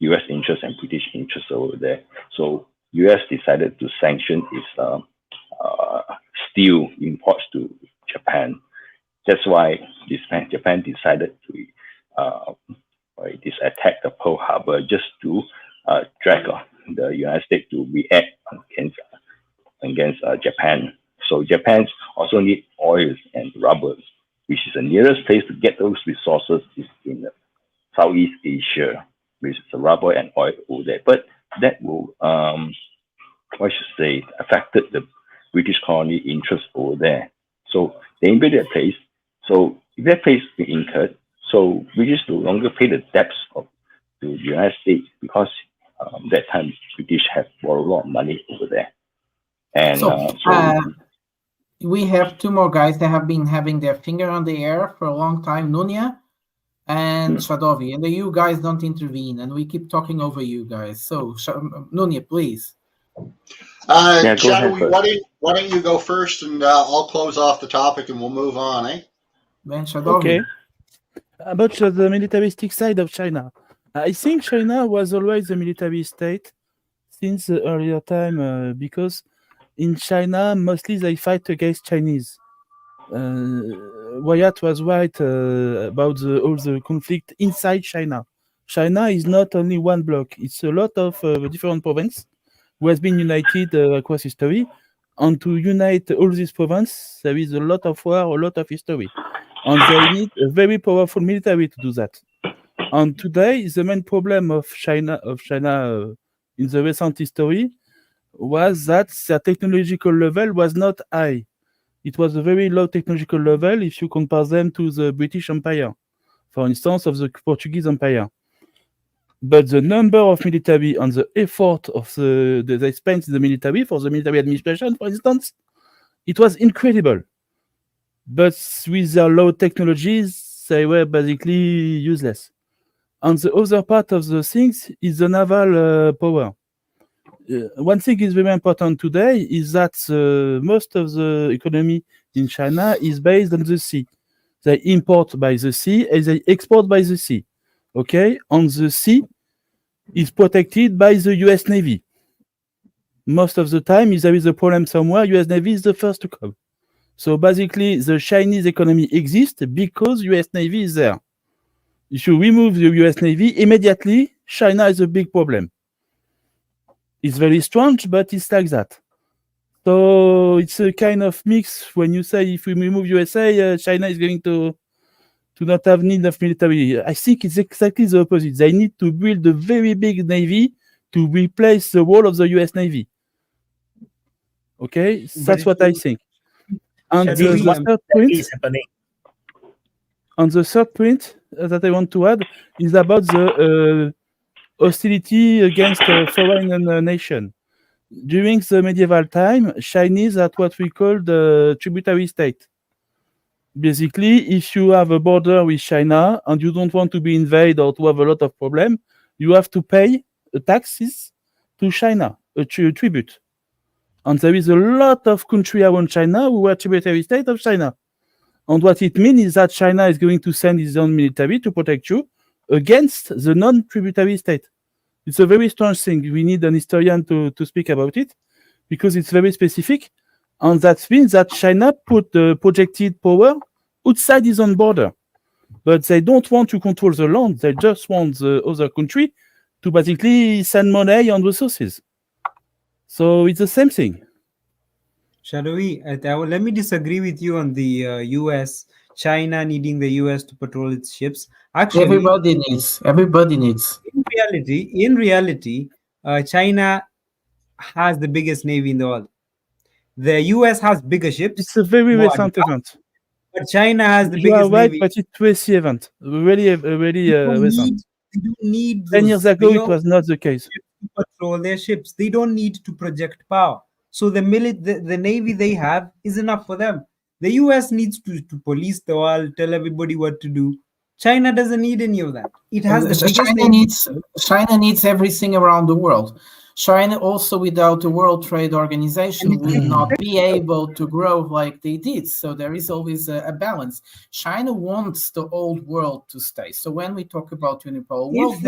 T: U.S. interest and British interest over there. So U.S. decided to sanction its steel imports to Japan. That's why Japan decided to attack the Pearl Harbor just to drag the United States to react against Japan. So Japan also need oil and rubber, which is the nearest place to get those resources is in Southeast Asia, which is the rubber and oil over there. But that will, affected the British colony interest over there. So they invaded that place. So if that place is incurred, so British no longer pay the debts to the United States because that time British have borrowed a lot of money over there. And
H: we have two more guys that have been having their finger on the air for a long time, Nunia and Shadovi, and you guys don't intervene, and we keep talking over you guys. So, Nunia, please.
C: Shadowy, why don't you go first, and I'll close off the topic, and we'll move on, eh?
H: Okay.
R: About the militaristic side of China, I think China was always a military state since the earlier time because in China mostly they fight against Chinese. Wyatt was right about all the conflict inside China. China is not only one block; it's a lot of different provinces who has been united across history. And to unite all these provinces, there is a lot of war, a lot of history. And they need a very powerful military to do that. And today, the main problem of China in the recent history was that their technological level was not high. It was a very low technological level if you compare them to the British Empire, for instance, of the Portuguese Empire. But the number of military and the effort of they spent in the military for the military administration, for instance, it was incredible. But with their low technologies, they were basically useless. And the other part of the things is the naval power. One thing is very important today is that most of the economy in China is based on the sea. They import by the sea and they export by the sea. Okay, on the sea is protected by the US Navy. Most of the time, if there is a problem somewhere, US Navy is the first to come. So basically, the Chinese economy exists because US Navy is there. If you remove the US Navy, immediately, China is a big problem. It's very strange, but it's like that. So it's a kind of mix when you say if we remove USA, China is going to not have need of military. I think it's exactly the opposite. They need to build a very big navy to replace the role of the US Navy. Okay, that's what I think. And the third point that I want to add is about the hostility against a foreign nation. During the medieval time, Chinese are what we call the tributary state. Basically, if you have a border with China and you don't want to be invaded or to have a lot of problem, you have to pay taxes to China, a tribute. And there is a lot of countries around China who are tributary state of China. And what it means is that China is going to send its own military to protect you against the non-tributary state. It's a very strange thing. We need an historian to speak about it because it's very specific. And that means that China put the projected power outside its own border. But they don't want to control the land. They just want the other country to basically send money and resources. So it's the same thing.
J: Shadowy, let me disagree with you on the US, China needing the US to patrol its ships. Actually,
H: everybody needs.
J: In reality, China has the biggest navy in the world. The US has bigger ships.
R: It's a very recent event.
J: But China has the
R: You
J: biggest
R: are right,
J: navy.
R: but it's a recent event. Really recent.
J: They don't need
R: 10 years ago, it was not the case.
J: To patrol their ships. They don't need to project power. So the navy they have is enough for them. The US needs to police the world, tell everybody what to do. China doesn't need any of that. It has the biggest
H: China needs everything around the world. China also, without the World Trade Organization, would not be able to grow like they did. So there is always a balance. China wants the old world to stay. So when we talk about unipolar world,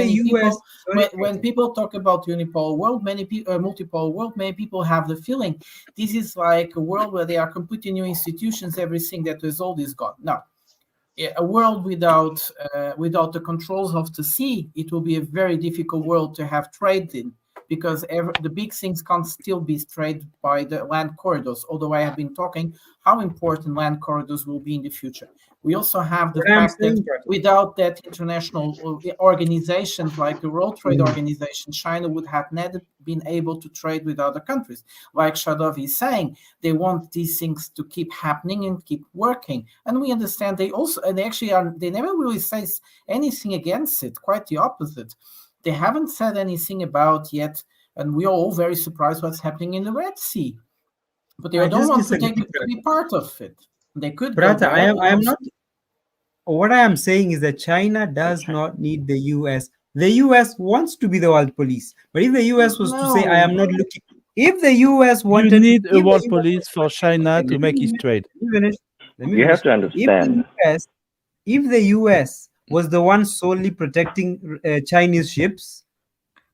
H: when people talk about unipolar world, multipolar world, many people have the feeling this is like a world where they are completely new institutions. Everything that was old is gone. No. a world without without the controls of the sea, it will be a very difficult world to have trade in, because the big things can't still be traded by the land corridors, although I have been talking how important land corridors will be in the future. We also have the fact that without that international organizations like the World Trade Organization, China would have never been able to trade with other countries. Like Shadov is saying, they want these things to keep happening and keep working. And we understand they never really say anything against it, quite the opposite. They haven't said anything about yet, and we are all very surprised what's happening in the Red Sea. But they don't want to be part of it. They could.
J: Brother, I am not. What I am saying is that China does not need the US. The US wants to be the world police. But if the US was to say, I am not looking, if the US wanted,
R: you need a world police for China to make its trade.
T: You have to understand.
J: If the US was the one solely protecting Chinese ships,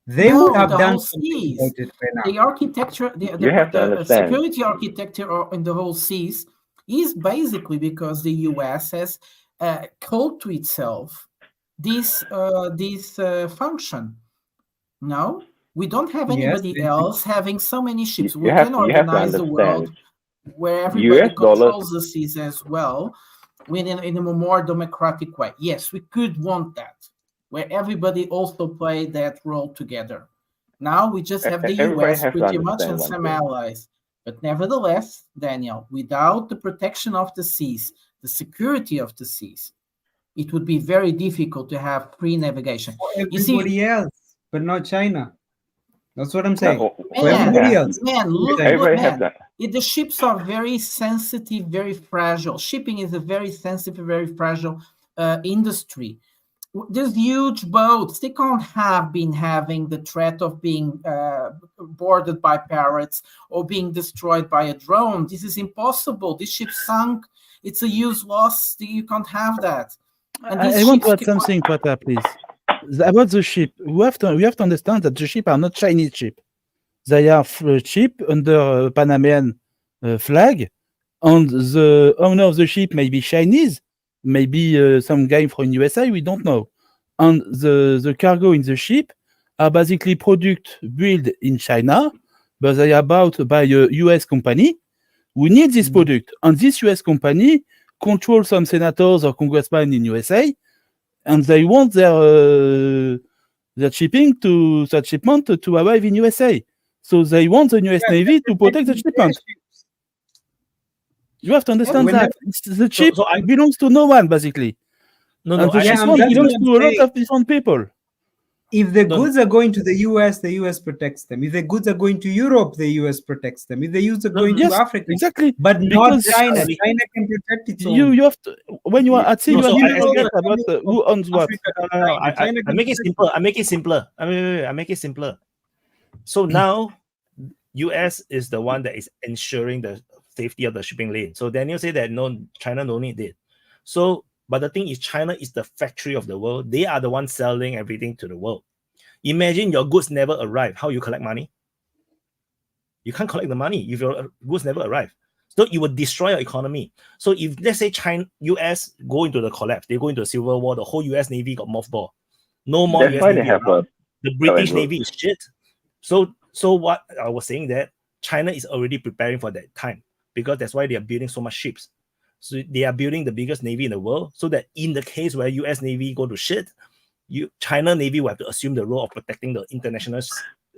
J: they would have done something about it by now.
H: The architecture, the security architecture in the whole seas is basically because the US has called to itself this function. No, we don't have anybody else having so many ships. We can organize the world where everybody controls the seas as well, in a more democratic way. Yes, we could want that, where everybody also play that role together. Now we just have the US pretty much and some allies. But nevertheless, Daniel, without the protection of the seas, the security of the seas, it would be very difficult to have free navigation.
J: For everybody else, but not China. That's what I'm saying. For everybody else.
H: Look, the ships are very sensitive, very fragile. Shipping is a very sensitive, very fragile industry. There's huge boats. They can't have been having the threat of being boarded by pirates or being destroyed by a drone. This is impossible. This ship sunk. It's a huge loss. You can't have that. And
R: I want to add something, Pata, please. About the ship, we have to understand that the ship are not Chinese ship. They are ship under Panamanian flag, and the owner of the ship may be Chinese, maybe some guy from USA, we don't know. And the cargo in the ship are basically product built in China, but they are bought by a US company who needs this product. And this US company controls some senators or congressmen in USA, and they want their shipment to arrive in USA. So they want the US Navy to protect the shipment. You have to understand that the ship belongs to no one, basically. And the shipment belongs to a lot of different people.
J: If the goods are going to the US protects them. If the goods are going to Europe, the US protects them. If the goods are going to Africa,
R: exactly,
J: but not China. China can protect its own.
R: You have to, when you are at sea, you have to forget about who owns what.
A: I make it simple. I make it simpler. So now, US is the one that is ensuring the safety of the shipping lane. So Daniel said that no, China no need it. So, but the thing is, China is the factory of the world. They are the ones selling everything to the world. Imagine your goods never arrive. How you collect money? You can't collect the money if your goods never arrive. So you will destroy your economy. So if let's say US go into the collapse, they go into a civil war, the whole US Navy got mothballed. No more US Navy around. The British Navy is shit. So what I was saying that China is already preparing for that time, because that's why they are building so much ships. So they are building the biggest navy in the world, so that in the case where US Navy go to shit, China Navy will have to assume the role of protecting the international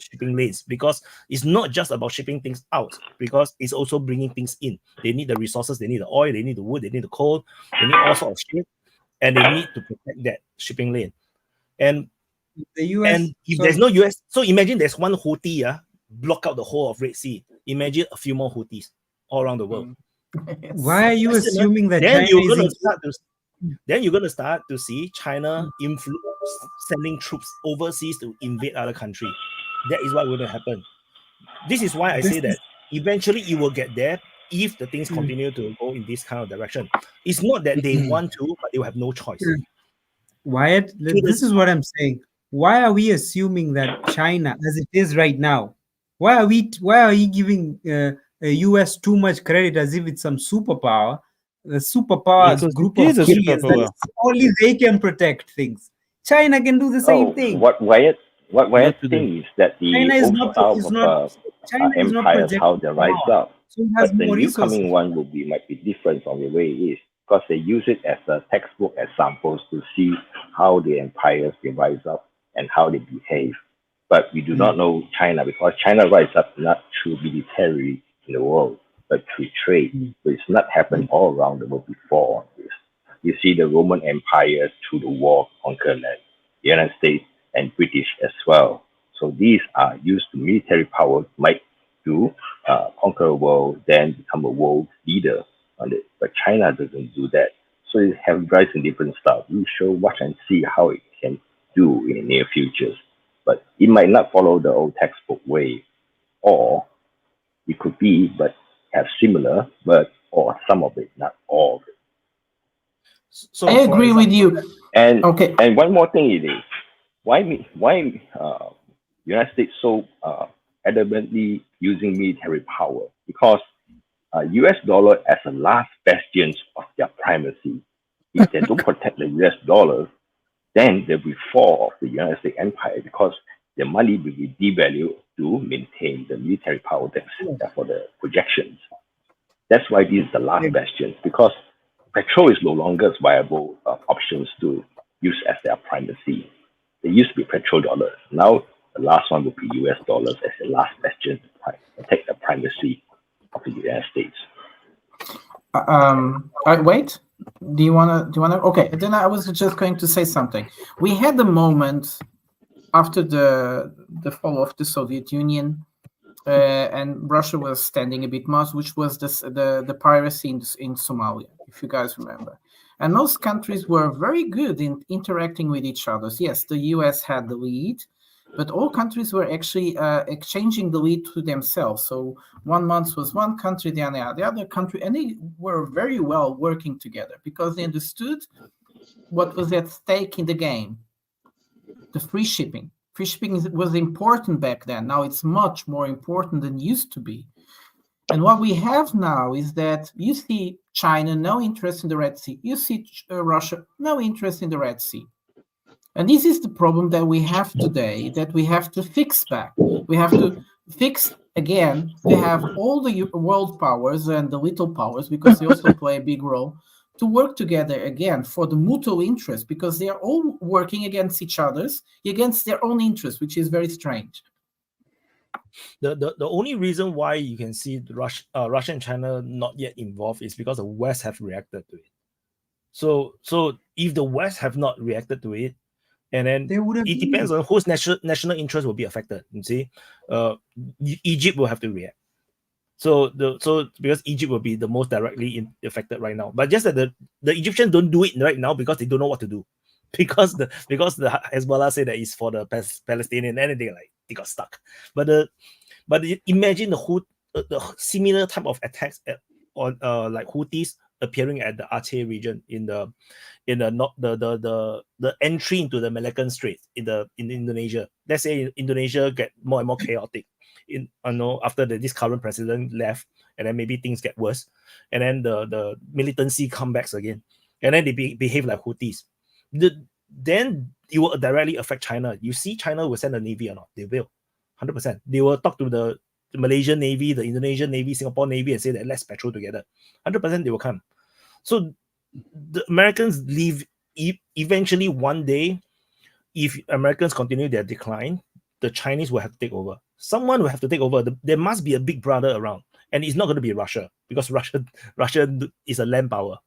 A: shipping lanes, because it's not just about shipping things out, because it's also bringing things in. They need the resources, they need the oil, they need the wood, they need the coal, they need all sorts of shit, and they need to protect that shipping lane. And
J: the US,
A: and if there's no US, so imagine there's one Houthi block out the whole of Red Sea. Imagine a few more Houthis all around the world.
J: Why are you assuming that
A: then
J: China
A: you're going
J: is
A: to start to see China sending troops overseas to invade other countries? That is what will happen. This is why I say that eventually it will get there if the things continue to go in this kind of direction. It's not that they want to, but they will have no choice.
J: Wyatt, this is what I'm saying. Why are we assuming that China, as it is right now, why are you giving US too much credit as if it's some superpower? the superpowers
R: Because
J: group
R: it
J: of
R: is a
J: areas
R: superpower.
J: that only they can protect things. China can do the same thing.
T: What Wyatt
R: Not today.
T: thinks that the
J: China is
T: old
J: not
T: style
J: is
T: of
J: not China is not
T: empires, how
J: projecting
T: they rise
J: power,
T: up,
J: so it has
T: but the
J: more
T: new coming
J: resources.
T: one might be different from the way it is because they use it as a textbook examples to see how the empires they rise up and how they behave. But we do not know China because China rise up not through military in the world, but through trade. So it's not happened all around the world before this. You see the Roman Empire through the war conquer land, the United States and British as well. So these are used to military power, might do conquer a world, then become a world leader on it. But China doesn't do that. So it have rise in different stuff. We should watch and see how it can do in the near futures. But it might not follow the old textbook way, or it could be, but have similar, but or some of it, not all of it.
A: So
H: I agree with you.
T: And
H: Okay.
T: and one more thing it is why United States so adamantly using military power because U.S. dollar as a last bastion of their primacy. If they don't protect the U.S. dollar, then there will be fall of the United States empire because the money will be devalued to maintain the military power that's for the projections. That's why this is the last bastion because petrol is no longer viable options to use as their primacy. They used to be petrol dollars. Now the last one will be US dollars as the last bastion to protect the primacy of the United States.
H: Wait. Do you wanna? Okay. Then I was just going to say something. We had a moment after the fall of the Soviet Union, and Russia was standing a bit more, which was the piracy in Somalia, if you guys remember. And most countries were very good in interacting with each other. Yes, the US had the lead, but all countries were actually exchanging the lead to themselves. So 1 month was one country, the other country, and they were very well working together because they understood what was at stake in the game. The free shipping. Free shipping was important back then. Now it's much more important than it used to be. And what we have now is that you see China, no interest in the Red Sea. You see Russia, no interest in the Red Sea. And this is the problem that we have today that we have to fix back. We have to fix again. We have all the world powers and the little powers, because they also play a big role, to work together again for the mutual interest, because they are all working against each other's, against their own interest, which is very strange.
A: The only reason why you can see Russia and China not yet involved is because the West have reacted to it. So if the West have not reacted to it, and then it depends on whose national interest will be affected. You see, Egypt will have to react. So because Egypt will be the most directly affected right now, but just that the Egyptians don't do it right now because they don't know what to do, because the Hezbollah say that it's for the Palestinian, and they got stuck. But imagine the similar type of attacks on like Houthis appearing at the Aceh region in the entry into the Malaccan Strait in Indonesia. Let's say Indonesia get more and more chaotic after this current president left, and then maybe things get worse, and then the militancy comes back again, and then they behave like Houthis. Then it will directly affect China. You see, China will send a navy or not? They will, 100%. They will talk to the Malaysian Navy, the Indonesian Navy, Singapore Navy, and say that let's patrol together. 100% they will come. So the Americans leave eventually one day. If Americans continue their decline, the Chinese will have to take over. Someone will have to take over. There must be a big brother around, and it's not going to be Russia, because Russia is a land power.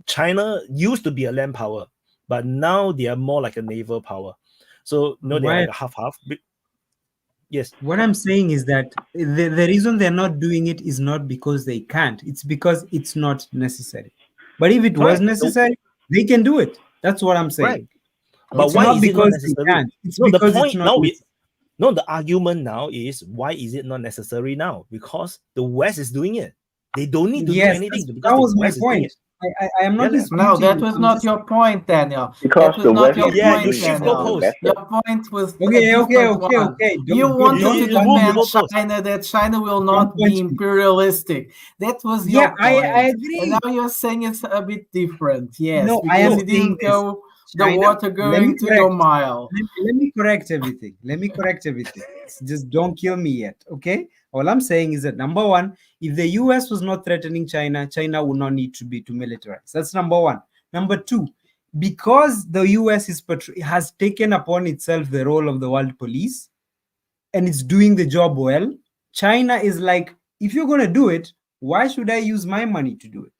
A: China used to be a land power, but now they are more like a naval power. So they're like a half-half. Yes.
J: What I'm saying is that the reason they're not doing it is not because they can't. It's because it's not necessary. But if it was necessary, they can do it. That's what I'm saying.
A: Right. But
J: it's
A: why
J: not
A: is it not
J: because they
A: necessary?
J: can't. It's
A: No, the
J: because
A: point
J: it's not
A: now
J: necessary.
A: the argument now is, why is it not necessary now? Because the West is doing it. They don't need to do anything because
J: that was
A: the
J: my
A: West is doing
J: point.
A: it.
J: I am not disputing.
H: No, that
J: it.
H: was
J: I'm
H: not
J: just-
H: your point, Daniel.
T: Because
H: That
T: the
H: was not
T: West
H: your
T: is
A: Yeah,
H: point,
A: you shift
H: Daniel.
A: goalposts.
H: Your point was a
J: Okay.
H: different one.
J: Don't-
H: You
J: don't-
H: wanted
J: don't-
H: to
J: don't
A: move the
H: defend
A: goalposts.
H: China, that China will
J: Don't
H: not
J: punch
H: be
J: me.
H: imperialistic. That was
J: Yeah,
H: your point.
J: I agree.
H: And now you're saying it's a bit different. Yes,
J: No, I
H: because
J: am
H: it
J: saying
H: didn't
J: this.
H: go the
J: China,
H: water
J: let me
H: going to your
J: correct.
H: mile.
J: Let me correct everything. Just don't kill me yet, okay? All I'm saying is that number one, if the US was not threatening China, China would not need to be to militarize. That's number one. Number two, because the US has taken upon itself the role of the world police and it's doing the job well, China is like, if you're going to do it, why should I use my money to do it?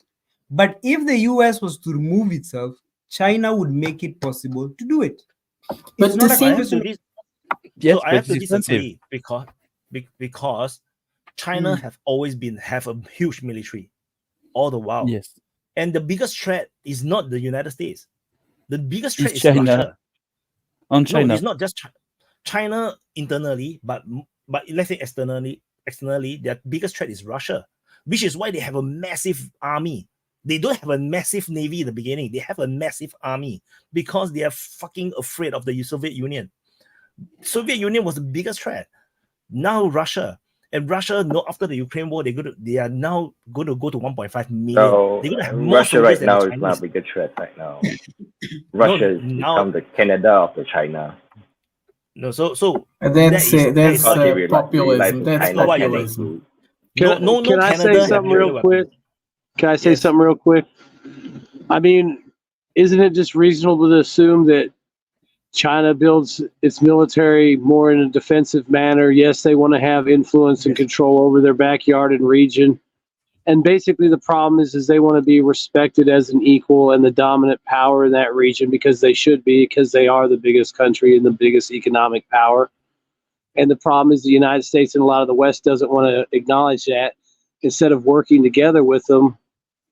J: But if the US was to remove itself, China would make it possible to do it.
H: But
J: It's
H: the
J: not a
H: same-
J: question.
R: Yes,
A: So I
R: but
A: have to
R: it's expensive.
A: disagree because China have always have a huge military all the while.
R: Yes.
A: And the biggest threat is not the United States. The biggest threat
R: It's
A: is
R: China.
A: Russia.
R: On
A: No,
R: China.
A: it's not just China internally, but let's say externally, their biggest threat is Russia, which is why they have a massive army. They don't have a massive navy in the beginning. They have a massive army because they are fucking afraid of the Soviet Union. Soviet Union was the biggest threat. Now Russia. And Russia, after the Ukraine war, they are now going to go to 1.5 million.
T: So
A: They're going to have more
T: Russia
A: soldiers
T: right
A: than
T: now
A: the
T: is
A: Chinese.
T: not a bigger threat right now. Russia has
A: now-
T: become the Canada of the China.
A: No, so
H: That's
T: Gabriel,
H: populism. That's
A: not what you're
H: populism.
B: Can I say
A: Canada
B: something
A: have
B: real
A: nuclear
B: quick? Can I say something real quick? I mean, isn't it just reasonable to assume that China builds its military more in a defensive manner? Yes, they want to have influence and control over their backyard and region. And basically the problem is they want to be respected as an equal and the dominant power in that region, because they should be, because they are the biggest country and the biggest economic power. And the problem is the United States and a lot of the West doesn't want to acknowledge that. Instead of working together with them,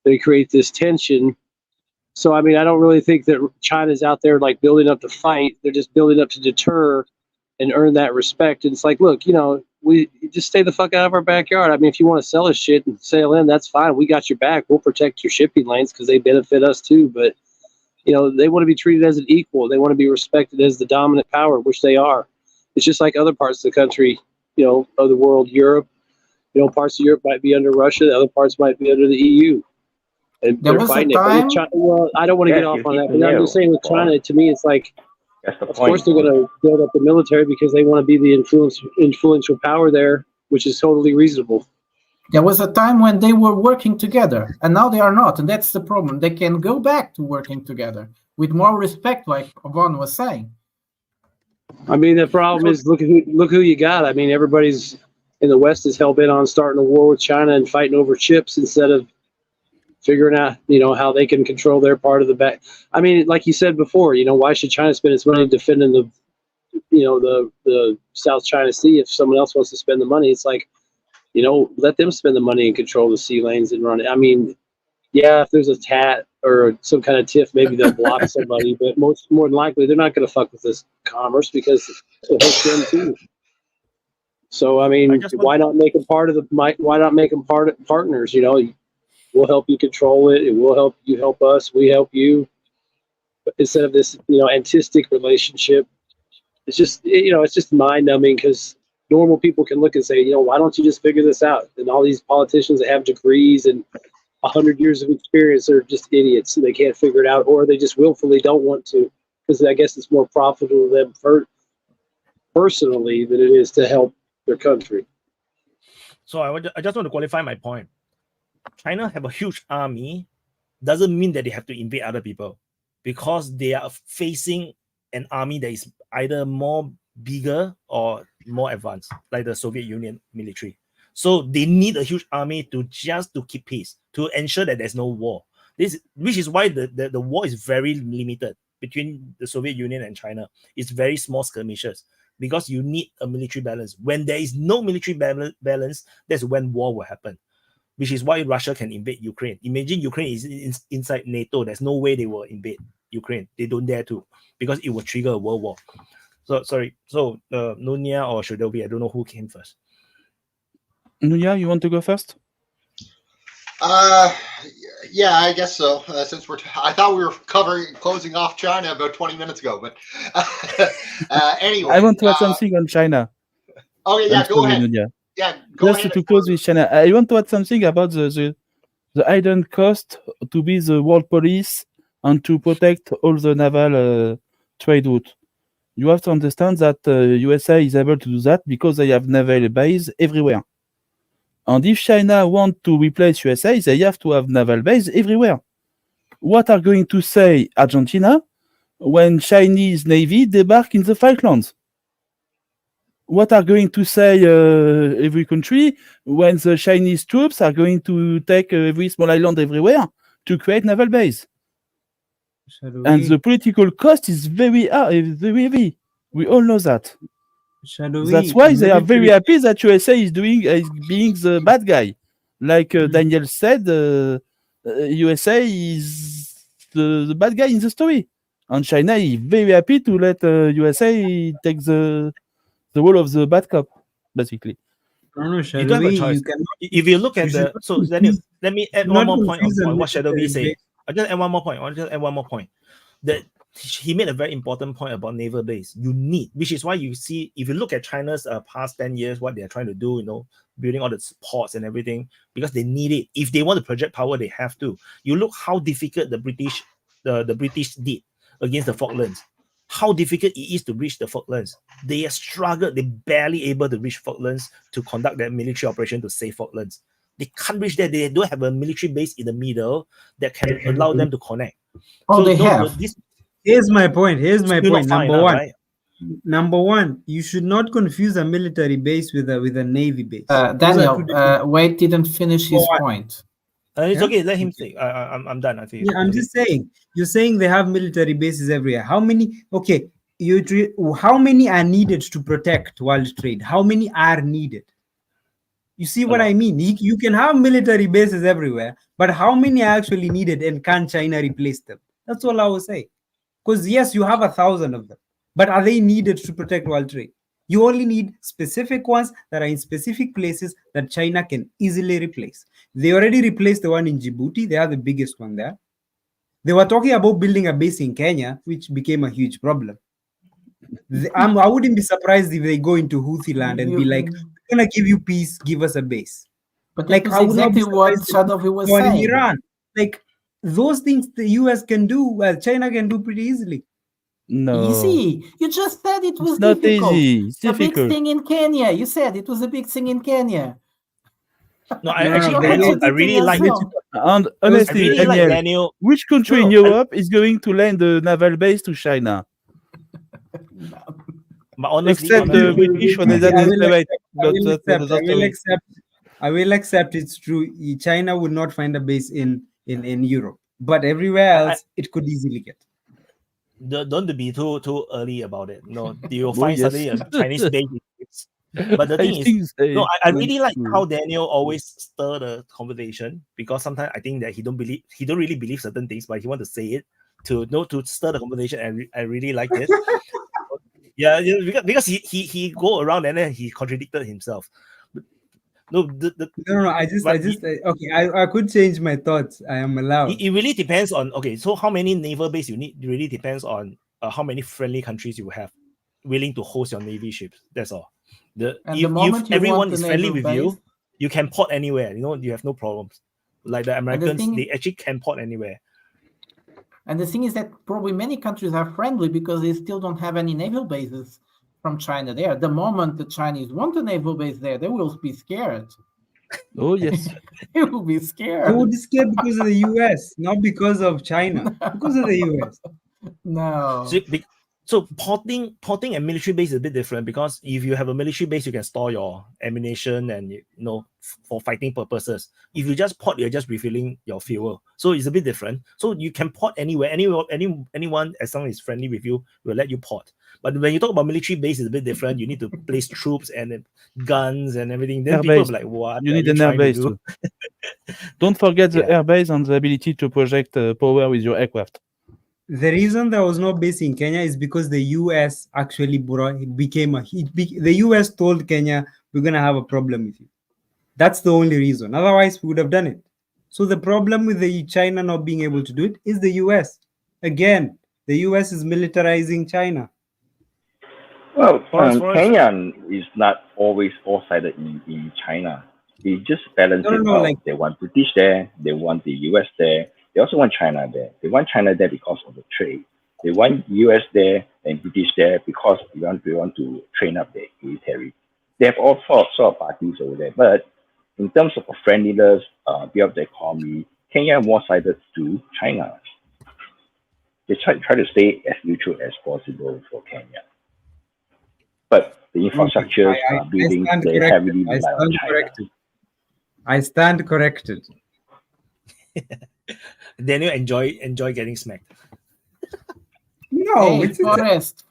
B: they create this tension. So, I mean, I don't really think that China's out there like building up to fight. They're just building up to deter and earn that respect. And it's like, look, we just stay the fuck out of our backyard. I mean, if you want to sell us shit and sail in, that's fine. We got your back. We'll protect your shipping lanes because they benefit us too. But, they want to be treated as an equal. They want to be respected as the dominant power, which they are. It's just like other parts of the country, of the world, Europe. Parts of Europe might be under Russia. The other parts might be under the EU. And
H: There
B: they're
H: was a
B: fighting it. But
H: time-
B: with China, well, I don't want to
T: Yes,
B: get off
T: you
B: on
T: hit
B: that,
T: the
B: but I'm
T: nail,
B: just saying with
T: Paul.
B: China, to me, it's like,
T: That's the
B: of
T: point.
B: course they're going to build up the military because they want to be the influential power there, which is totally reasonable.
H: There was a time when they were working together, and now they are not, and that's the problem. They can go back to working together with more respect, like Vaun was saying.
B: I mean, the problem is look who you got. I mean, everybody's in the West is hell bent on starting a war with China and fighting over chips instead of figuring out, how they can control their part of the back. I mean, like you said before, why should China spend its money defending the South China Sea if someone else wants to spend the money? It's like, let them spend the money and control the sea lanes and run it. I mean, yeah, if there's a tat or some kind of tiff, maybe they'll block somebody, but more than likely they're not going to fuck with this commerce because it hurts them too. So I mean, why not make them partners? We'll help you control it, and we'll help you help us. We help you. But instead of this, antistic relationship, it's just mind numbing because normal people can look and say, why don't you just figure this out? And all these politicians that have degrees and 100 years of experience are just idiots and they can't figure it out, or they just willfully don't want to because I guess it's more profitable to them personally than it is to help their country.
A: So I just want to qualify my point. China have a huge army doesn't mean that they have to invade other people, because they are facing an army that is either more bigger or more advanced, like the Soviet Union military. So they need a huge army to keep peace, to ensure that there's no war. Which is why the war is very limited between the Soviet Union and China. It's very small skirmishes because you need a military balance. When there is no military balance, that's when war will happen. Which is why Russia can invade Ukraine. Imagine Ukraine is inside NATO. There's no way they will invade Ukraine. They don't dare to, because it will trigger a world war. So sorry. So Nunia or Shodobi, I don't know who came first.
R: Nuya, you want to go first?
C: Yeah, I guess so. Since I thought we were closing off China about 20 minutes ago, but anyway.
R: I want to add something on China.
C: Okay, yeah, go ahead.
R: Nunia.
C: Yeah, go
R: Just
C: ahead.
R: to close with China, I want to add something about the hidden cost to be the world police and to protect all the naval trade route. You have to understand that USA is able to do that because they have naval base everywhere. And if China want to replace USA, they have to have naval base everywhere. What are going to say Argentina when Chinese Navy debark in the Falklands? What are going to say every country when the Chinese troops are going to take every small island everywhere to create naval base? And the political cost is very heavy. We all know that. That's why they are very happy that USA is being the bad guy. Like Daniel said, USA is the bad guy in the story. And China is very happy to let USA take the role of the bad cop, basically.
A: You don't have a choice. If you look at the let me add one more point on what Shadow V said. I'll just add one more point. That he made a very important point about naval base. You need, which is why you see, if you look at China's past 10 years, what they're trying to do, building all the ports and everything, because they need it. If they want to project power, they have to. You look how difficult the British did against the Falklands. How difficult it is to reach the Falklands. They have struggled. They're barely able to reach Falklands to conduct their military operation to save Falklands. They can't reach there. They don't have a military base in the middle that can allow them to connect.
H: Oh, so they have.
J: Here's my point. Number one, you should not confuse a military base with a navy base.
H: Daniel, Wade didn't finish his point.
A: It's okay. Let him say. I'm done. I think.
J: Yeah, I'm just saying. You're saying they have military bases everywhere. How many? Okay, how many are needed to protect world trade? How many are needed? You see what I mean? You can have military bases everywhere, but how many are actually needed, and can China replace them? That's all I was saying. Because yes, you have 1,000 of them, but are they needed to protect world trade? You only need specific ones that are in specific places that China can easily replace. They already replaced the one in Djibouti. They are the biggest one there. They were talking about building a base in Kenya, which became a huge problem. I wouldn't be surprised if they go into Houthi land and be like, we're going to give you peace, give us a base.
H: But like exactly what Shadovi was saying.
J: Iran. Like those things the US can do, well, China can do pretty easily.
R: No.
H: Easy. You just said it was
R: not
H: difficult.
R: Easy. It's
H: a big thing in Kenya. You said it was a big thing in Kenya.
A: No, I really like it.
R: And honestly, really Daniel, which country in Europe is going to lend a naval base to China? Except the British when
J: I will accept it's true. China would not find a base in Europe, but everywhere else it could easily get.
A: Don't be too early about it. No, you'll find suddenly a Chinese base. But the thing is, I really like how Daniel always stir the conversation, because sometimes I think that he don't really believe certain things, but he want to say it to stir the conversation, and I really like it. Yeah, because he go around and then he contradicted himself. No,
J: I could change my thoughts. I am allowed.
A: It really depends on, so how many naval base you need. It really depends on how many friendly countries you have willing to host your navy ships. That's all. If everyone is friendly with you, you can port anywhere. You have no problems. Like the Americans, they actually can port anywhere.
H: And the thing is that probably many countries are friendly because they still don't have any naval bases from China there. The moment the Chinese want a naval base there, they will be scared.
R: Oh, yes.
H: They will be scared.
J: They will be scared because of the US, not because of China. Because of the US.
H: No.
A: So porting and military base is a bit different, because if you have a military base, you can store your ammunition and for fighting purposes. If you just port, you're just refilling your fuel. So it's a bit different. So you can port anywhere. Anyone as long as it's friendly with you will let you port. But when you talk about military base, it's a bit different. You need to place troops and guns and everything. Then people are like, what?
R: You need an air base too. Don't forget the air base and the ability to project power with your aircraft.
J: The reason there was no base in Kenya is because the US actually the US told Kenya, we're going to have a problem with you. That's the only reason. Otherwise, we would have done it. So the problem with the China not being able to do it is the US. Again, the US is militarizing China.
T: Well,
A: Forrest.
T: Kenya is not always all-sided in China. They just balance it out.
J: Like,
T: they want British there. They want the US there. They also want China there. They want China there because of the trade. They want US there and British there because we want to train up their military. They have all sorts of parties over there. But in terms of friendliness, build up the economy, Kenya more sided to China. They try to stay as neutral as possible for Kenya. But the infrastructure building, they heavily rely on China.
J: I stand corrected.
A: Daniel enjoy getting smacked.
H: No, it's Forrest.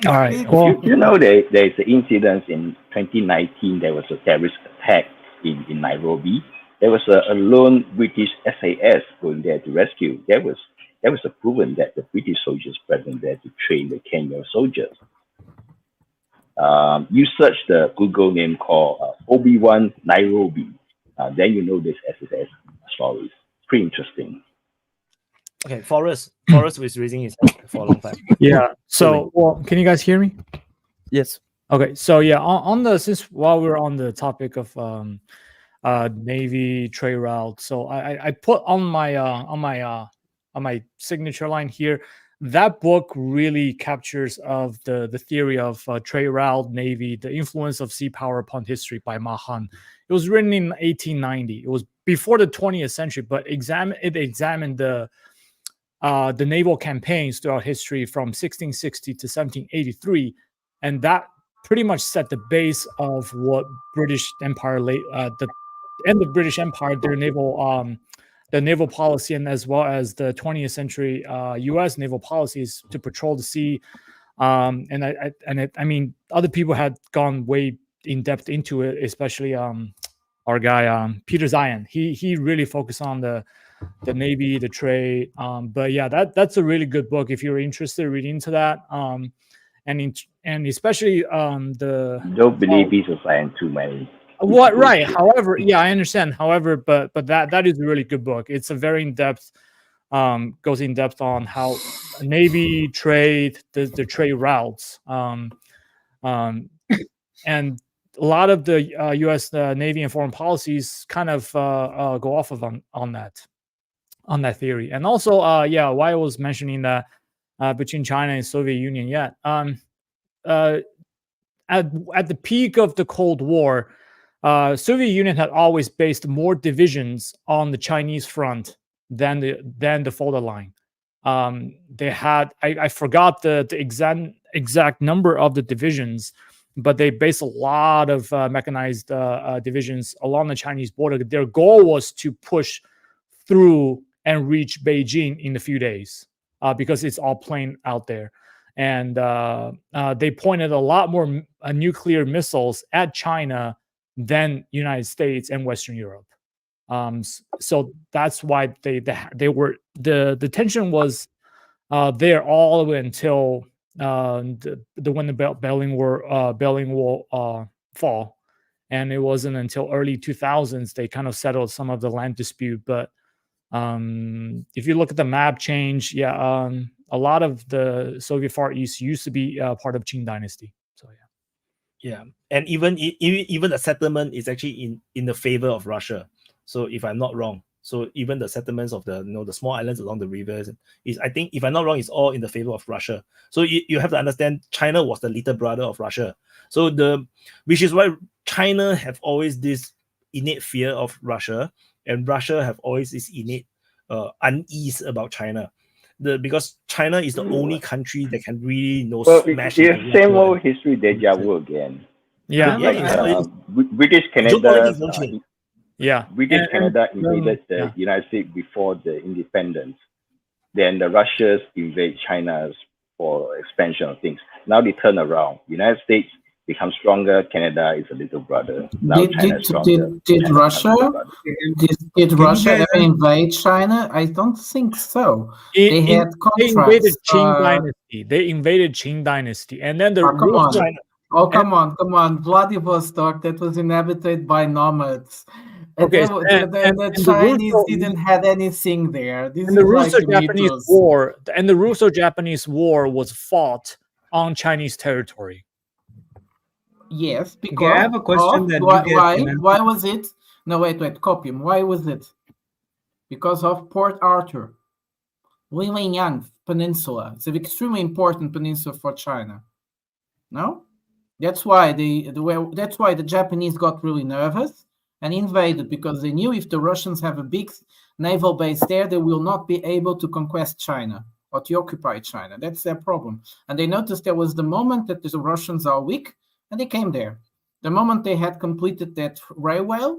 U: All right. Well,
T: you know, there's an incident in 2019. There was a terrorist attack in Nairobi. There was a lone British SAS going there to rescue. There was a proven that the British soldiers present there to train the Kenyan soldiers. You search the Google name called Obi-Wan Nairobi. Then you know this SAS stories. Pretty interesting.
A: Okay, Forrest was raising his hand for a long time.
U: Yeah. So, well, can you guys hear me?
R: Yes.
U: Okay. So yeah, on the since while we're on the topic of Navy trade route, so I put on my signature line here. That book really captures of the theory of trade route, Navy, the influence of sea power upon history by Ma Han. It was written in 1890. It was before the 20th century, but it examined the naval campaigns throughout history from 1660 to 1783, and that pretty much set the base of what British Empire the end of British Empire, their naval policy, and as well as the 20th century U.S. naval policies to patrol the sea. I mean, other people had gone way in depth into it, especially our guy Peter Zion. He really focused on the Navy, the trade. But yeah, that's a really good book if you're interested in reading into that. And especially the
T: don't believe he's assigned too many.
U: What right? However, yeah, I understand. However, but that is a really good book. It's a very in-depth, goes in depth on how Navy trade, the trade routes, and a lot of the U.S. Navy and foreign policies kind of go off of on that theory. And also, why I was mentioning that between China and Soviet Union, at the peak of the Cold War, Soviet Union had always based more divisions on the Chinese front than the Fulda line. They had I forgot the exact number of the divisions, but they based a lot of mechanized divisions along the Chinese border. Their goal was to push through and reach Beijing in a few days because it's all plain out there. And they pointed a lot more nuclear missiles at China than United States and Western Europe. So that's why they were the tension was there all the way until when the Berlin Wall fall, and it wasn't until early 2000s they kind of settled some of the land dispute. But if you look at the map change, a lot of the Soviet Far East used to be part of Qing Dynasty. So
A: yeah, and even the settlement is actually in the favor of Russia. So if I'm not wrong, so even the settlements of the the small islands along the rivers is, I think if I'm not wrong, it's all in the favor of Russia. So you have to understand China was the little brother of Russia. So which is why China have always this innate fear of Russia, and Russia have always this innate unease about China. Because China is the only country that can really smash.
T: It's same old history deja vu again.
U: Yeah,
T: British Canada. British Canada invaded the United States before the independence. Then the Russians invade China for expansion of things. Now they turn around. United States become stronger. Canada is a little brother. Now China is stronger.
H: Did Russia ever invade China? I don't think so. They had contracts.
U: They invaded Qing Dynasty. They invaded Qing Dynasty, and then
H: come on! Vladivostok that was inhabited by nomads.
U: Okay,
H: The Chinese didn't have anything there. This
U: and the
H: is like a
U: Russo-Japanese
H: mythos.
U: war, and the Russo-Japanese war was fought on Chinese territory.
H: Yes, because
J: Okay, I have a question that you
H: why,
J: guys
H: why
J: can answer.
H: why was it? No, wait, Copium. Why was it? Because of Port Arthur, Lilingyang Peninsula. It's an extremely important peninsula for China. No, that's why that's why the Japanese got really nervous and invaded, because they knew if the Russians have a big naval base there, they will not be able to conquest China or to occupy China. That's their problem. And they noticed there was the moment that the Russians are weak, and they came there. The moment they had completed that railway,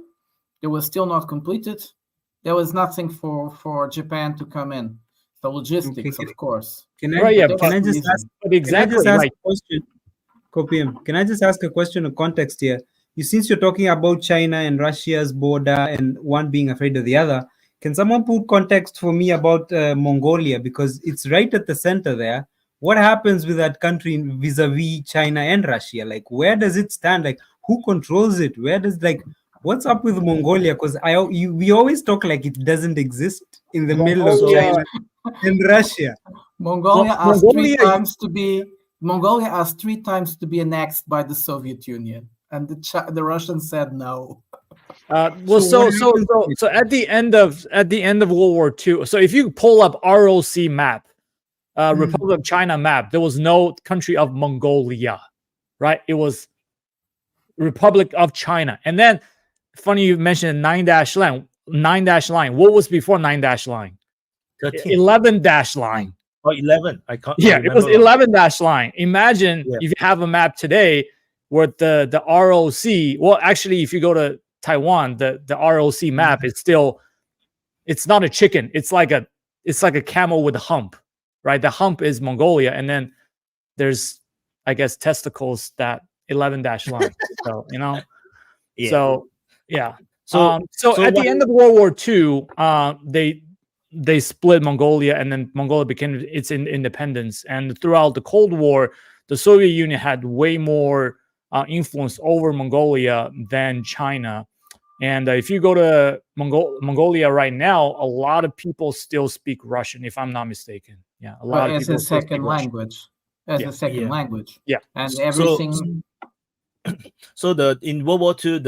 H: they were still not completed. There was nothing for Japan to come in. The logistics, of course.
J: Can I just ask a question? Copium, can I just ask a question of context here? Since you're talking about China and Russia's border and one being afraid of the other, can someone put context for me about Mongolia? Because it's right at the center there. What happens with that country vis-a-vis China and Russia? Like, where does it stand? Like, who controls it? What's up with Mongolia? Because we always talk like it doesn't exist in the middle of China and Russia.
H: Mongolia asked 3 times to be annexed by the Soviet Union, and the Russians said no.
U: So at the end of World War II, so if you pull up ROC map, Republic of China map, there was no country of Mongolia, right? It was Republic of China. And then, funny you mentioned 9-dash line. 9-dash line. What was before 9-dash line? 11-dash line.
A: Oh, 11. I can't.
U: Yeah, it was 11-dash line. Imagine if you have a map today where the ROC. Well, actually, if you go to Taiwan, the ROC map is still. It's not a chicken. It's like a camel with a hump, right? The hump is Mongolia, and then there's, I guess, testicles that 11-dash line. So
A: Yeah.
U: So yeah.
A: So
U: at the end of World War II, they split Mongolia, and then Mongolia became its independence. And throughout the Cold War, the Soviet Union had way more influence over Mongolia than China. And if you go to Mongolia right now, a lot of people still speak Russian, if I'm not mistaken. Yeah, a lot of people
H: as a second language. As a second language.
U: Yeah,
H: and everything.
A: So in World War II,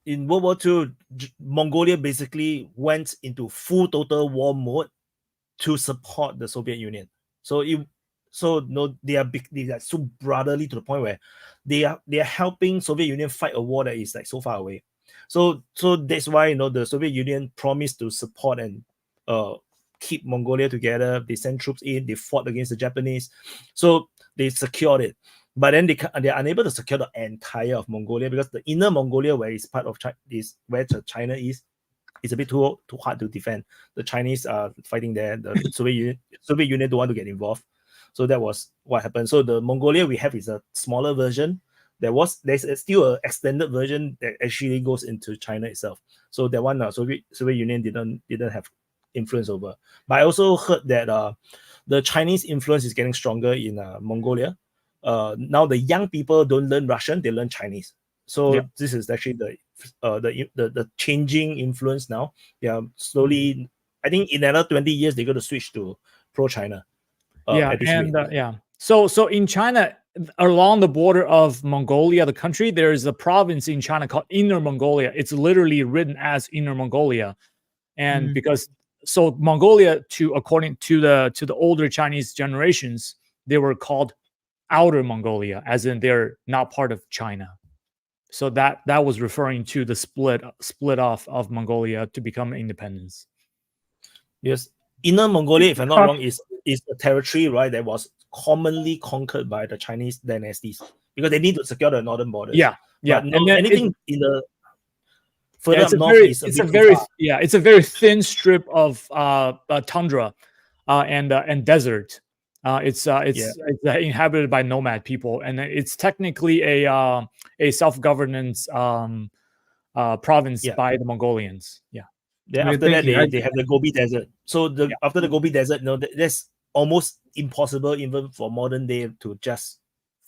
A: in World War II, Mongolia basically went into full total war mode to support the Soviet Union. They are so brotherly to the point where they are helping Soviet Union fight a war that is like so far away. So that's why the Soviet Union promised to support and keep Mongolia together. They sent troops in. They fought against the Japanese. So they secured it. But then they're unable to secure the entire of Mongolia, because the inner Mongolia, where it's part of China, is where China is a bit too hard to defend. The Chinese are fighting there. The Soviet Union don't want to get involved. So that was what happened. So the Mongolia we have is a smaller version. There's still an extended version that actually goes into China itself. So that one Soviet Union didn't have influence over. But I also heard that the Chinese influence is getting stronger in Mongolia. Now the young people don't learn Russian; they learn Chinese. So this is actually the changing influence now. They are slowly. I think in another 20 years they're going to switch to pro-China.
U: So in China, along the border of Mongolia, the country, there is a province in China called Inner Mongolia. It's literally written as Inner Mongolia, and because Mongolia, according to the older Chinese generations, they were called Outer Mongolia, as in they're not part of China. So that was referring to the split off of Mongolia to become independence.
A: Yes, Inner Mongolia, if I'm not wrong, is a territory, right, that was commonly conquered by the Chinese dynasties because they need to secure the northern borders.
U: Yeah.
A: But anything in the further up north
U: it's a very thin strip of tundra and desert. It's inhabited by nomad people, and it's technically a self-governance province by the Mongolians. Yeah.
A: Then after that, they have the Gobi Desert. So after the Gobi Desert, that's almost impossible even for modern day to just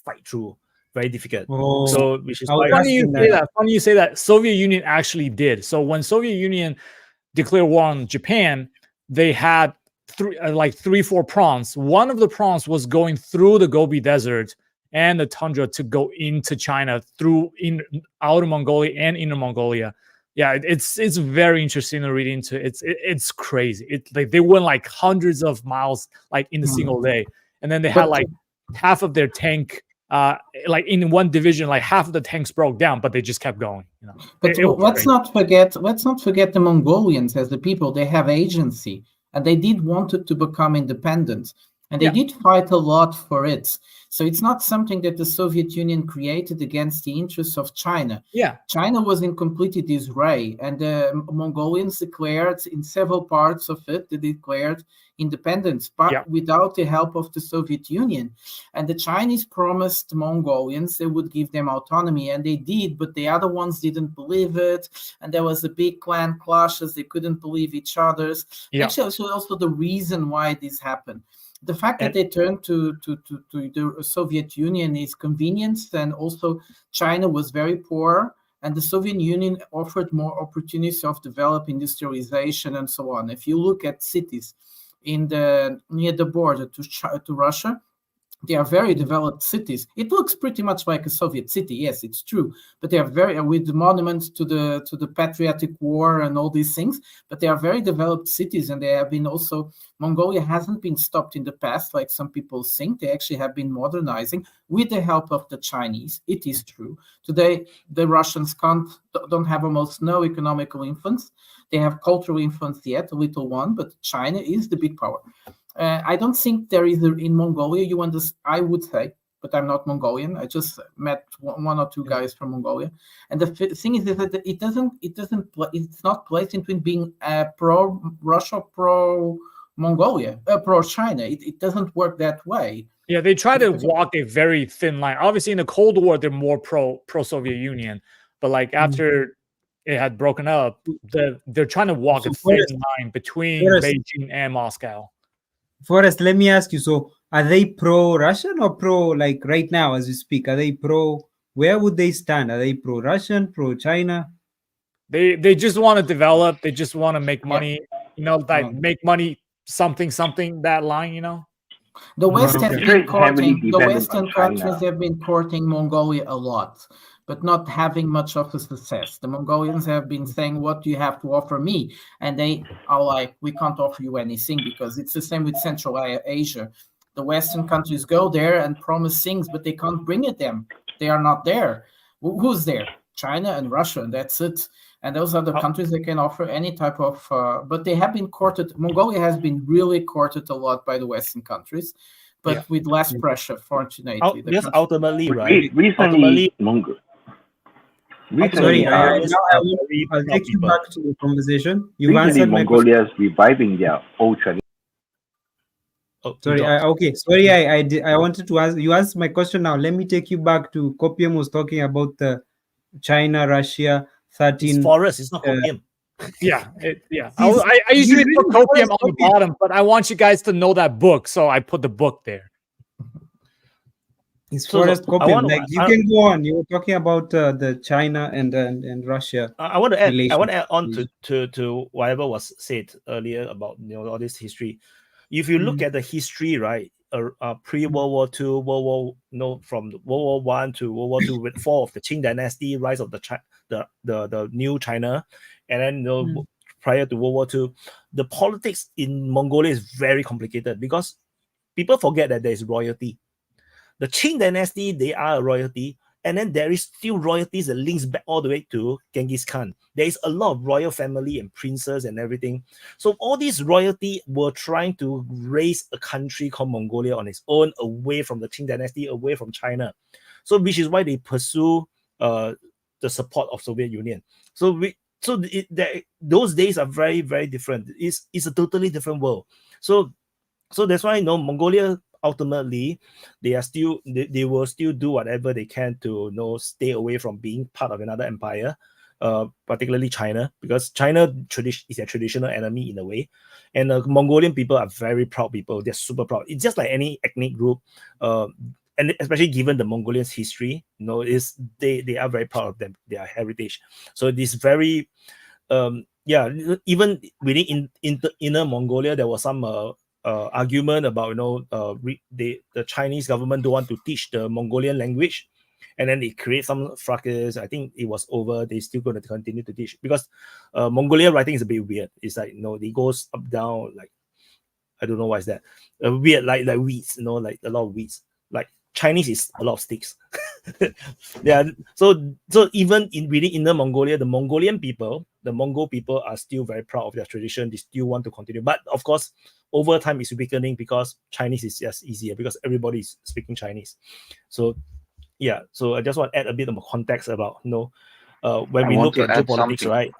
A: fight through very difficult.
J: Oh,
A: So which is
J: I was
A: why
U: Funny you
J: asking
U: say
J: that.
U: that. Funny you say that. Soviet Union actually did. So when Soviet Union declared war on Japan, they had like 3-4 prawns. One of the prawns was going through the Gobi Desert and the tundra to go into China through outer Mongolia and inner Mongolia. Yeah, it's very interesting to read into. It's crazy. It like they went like hundreds of miles like in a single day, and then they had like half of their tank. Like in one division, like half of the tanks broke down, but they just kept going. You know,
H: But let's not forget the Mongolians as the people. They have agency, and they did wanted to become independent, and they did fight a lot for it. So it's not something that the Soviet Union created against the interests of China.
U: Yeah,
H: China was in complete disarray, and the Mongolians declared in several parts of it, they declared independence, but without the help of the Soviet Union. And the Chinese promised Mongolians they would give them autonomy, and they did, but the other ones didn't believe it. And there was a big clan clashes. They couldn't believe each other's. Actually, also the reason why this happened. The fact that they turned to the Soviet Union is convenience, and also China was very poor, and the Soviet Union offered more opportunities of develop industrialization and so on. If you look at cities near the border to Russia, they are very developed cities. It looks pretty much like a Soviet city, yes, it's true, but they are very with the monuments to the Patriotic War and all these things. But they are very developed cities, and they have been also. Mongolia hasn't been stopped in the past, like some people think. They actually have been modernizing with the help of the Chinese. It is true. Today, the Russians don't have almost no economical influence. They have cultural influence yet, a little one, but China is the big power. I don't think there is in Mongolia. I would say, but I'm not Mongolian. I just met one or two guys from Mongolia, and the thing is that it's not placed between being pro Russia, pro Mongolia, pro China. It doesn't work that way.
U: Yeah, they try to walk a very thin line. Obviously, in the Cold War, they're more pro Soviet Union, but like after it had broken up, they're trying to walk a thin line between Beijing and Moscow.
J: Forrest, let me ask you. So, are they pro-Russian or pro, like right now as we speak? Are they pro? Where would they stand? Are they pro-Russian, pro-China?
U: They just want to develop. They just want to make money. You know, like make money. Something. That line. You know.
H: The West has been courting. The Western countries have been courting Mongolia a lot, but not having much of a success. The Mongolians have been saying, what do you have to offer me? And they are like, we can't offer you anything, because it's the same with Central Asia. The Western countries go there and promise things, but they can't bring it them. They are not there. Who's there? China and Russia, and that's it. And those are the countries that can offer any type of, but they have been courted. Mongolia has been really courted a lot by the Western countries, but with less pressure, fortunately.
A: Yes, ultimately, right?
T: Recently,
J: Sorry, I'll take you back to the conversation. You've answered my question.
T: Mongolia is reviving their old tradition.
J: Sorry, I wanted to ask you. Answer my question now. Let me take you back to Copium was talking about the China, Russia, 13.
A: It's Forest, it's not Copium.
U: I usually put Copium on the bottom, but I want you guys to know that book, so I put the book there.
J: It's Forest Copium. You can go on. You were talking about the China and Russia.
A: I want to add on to whatever was said earlier about all this history. If you look at the history, right, pre-World War II, from World War I to World War II, with fall of the Qing Dynasty, rise of the new China, and then prior to World War II, the politics in Mongolia is very complicated because people forget that there is royalty. The Qing Dynasty, they are a royalty, and then there is still royalties that links back all the way to Genghis Khan. There is a lot of royal family and princes and everything. So all these royalty were trying to raise a country called Mongolia on its own, away from the Qing Dynasty, away from China. So which is why they pursue the support of Soviet Union. Those days are very, very different. It's a totally different world. So that's why Mongolia, ultimately, they will still do whatever they can to stay away from being part of another empire, particularly China, because China is a traditional enemy in a way, and Mongolian people are very proud people. They're super proud. It's just like any ethnic group. and especially given the Mongolians' history, is they are very proud of their heritage. So it is very, even within inner Mongolia, there was some argument about the Chinese government don't want to teach the Mongolian language, and then it creates some fracas. I think it was over. They're still going to continue to teach because Mongolian writing is a bit weird. It's like it goes up down, like I don't know why is that weird, like weeds, like a lot of weeds. Like Chinese is a lot of sticks. Yeah, so even within Inner Mongolia, the Mongol people are still very proud of their tradition. They still want to continue, but of course, over time it's weakening because Chinese is just easier because everybody is speaking Chinese. So yeah, so I just want to add a bit of context about when we look at geopolitics, right?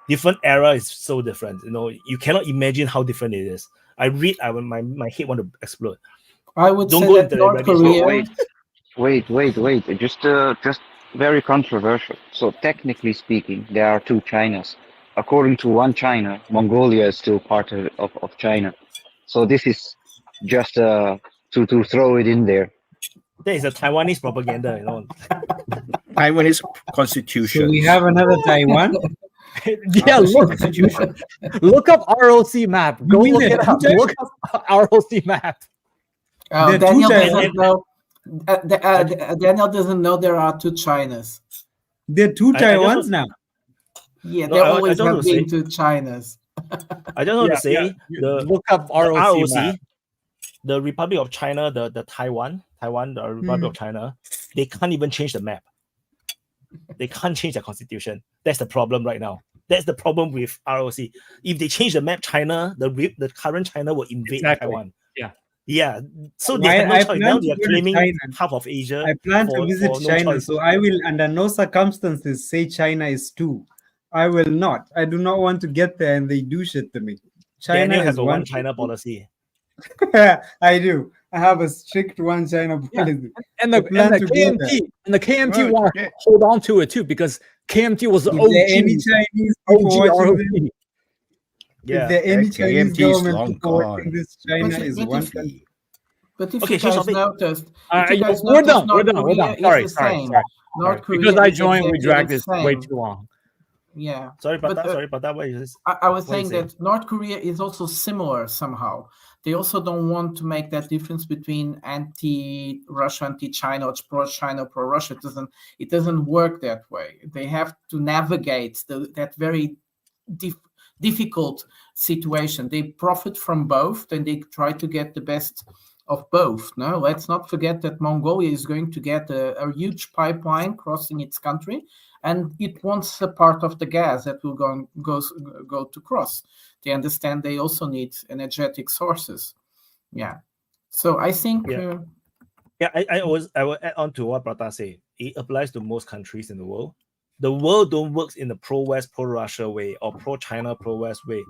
A: Different era is so different. You cannot imagine how different it is. I read, my head want to explode.
H: I would
A: Don't
H: say
A: go
H: that
A: into
H: North Korea.
Q: Wait. Just very controversial. So technically speaking, there are two Chinas. According to one China, Mongolia is still part of China. So this is just to throw it in there.
A: There is a Taiwanese propaganda,
F: Taiwanese constitution.
J: So we have another Taiwan.
U: Yeah, look up ROC map. Go look it up. Look up ROC map.
H: Daniel doesn't know. Daniel doesn't know there are two Chinas.
J: There are two Taiwans now.
H: Yeah, there always have been two Chinas.
A: I just want to say
U: look up ROC map.
A: The Republic of China, the Taiwan, the Republic of China, they can't even change the map. They can't change their constitution. That's the problem right now. That's the problem with ROC. If they change the map, China, the current China will invade Taiwan. Yeah. So they have no choice. Now they are claiming half of Asia.
J: I plan to visit China, so I will under no circumstances say China is two. I will not. I do not want to get there and they do shit to me. China
A: has
J: is
A: a one China policy.
J: I do. I have a strict one China policy.
U: And the KMT want to hold on to it too because KMT was the OG.
J: Any Chinese
U: OG.
J: If there any Chinese government supporting this, China is one country.
H: But if you guys noticed,
U: we're done. Sorry. Because I joined, we dragged this way too long.
H: Yeah.
A: Sorry about that. What is this?
H: I was saying that North Korea is also similar somehow. They also don't want to make that difference between anti-Russia, anti-China, or pro-China, pro-Russia. It doesn't work that way. They have to navigate that very difficult situation. They profit from both, and they try to get the best of both. No, let's not forget that Mongolia is going to get a huge pipeline crossing its country, and it wants a part of the gas that will go to cross. They understand they also need energetic sources. Yeah. So I think.
A: I will add on to what Prata said. It applies to most countries in the world. The world don't work in the pro-West, pro-Russia way or pro-China, pro-West way.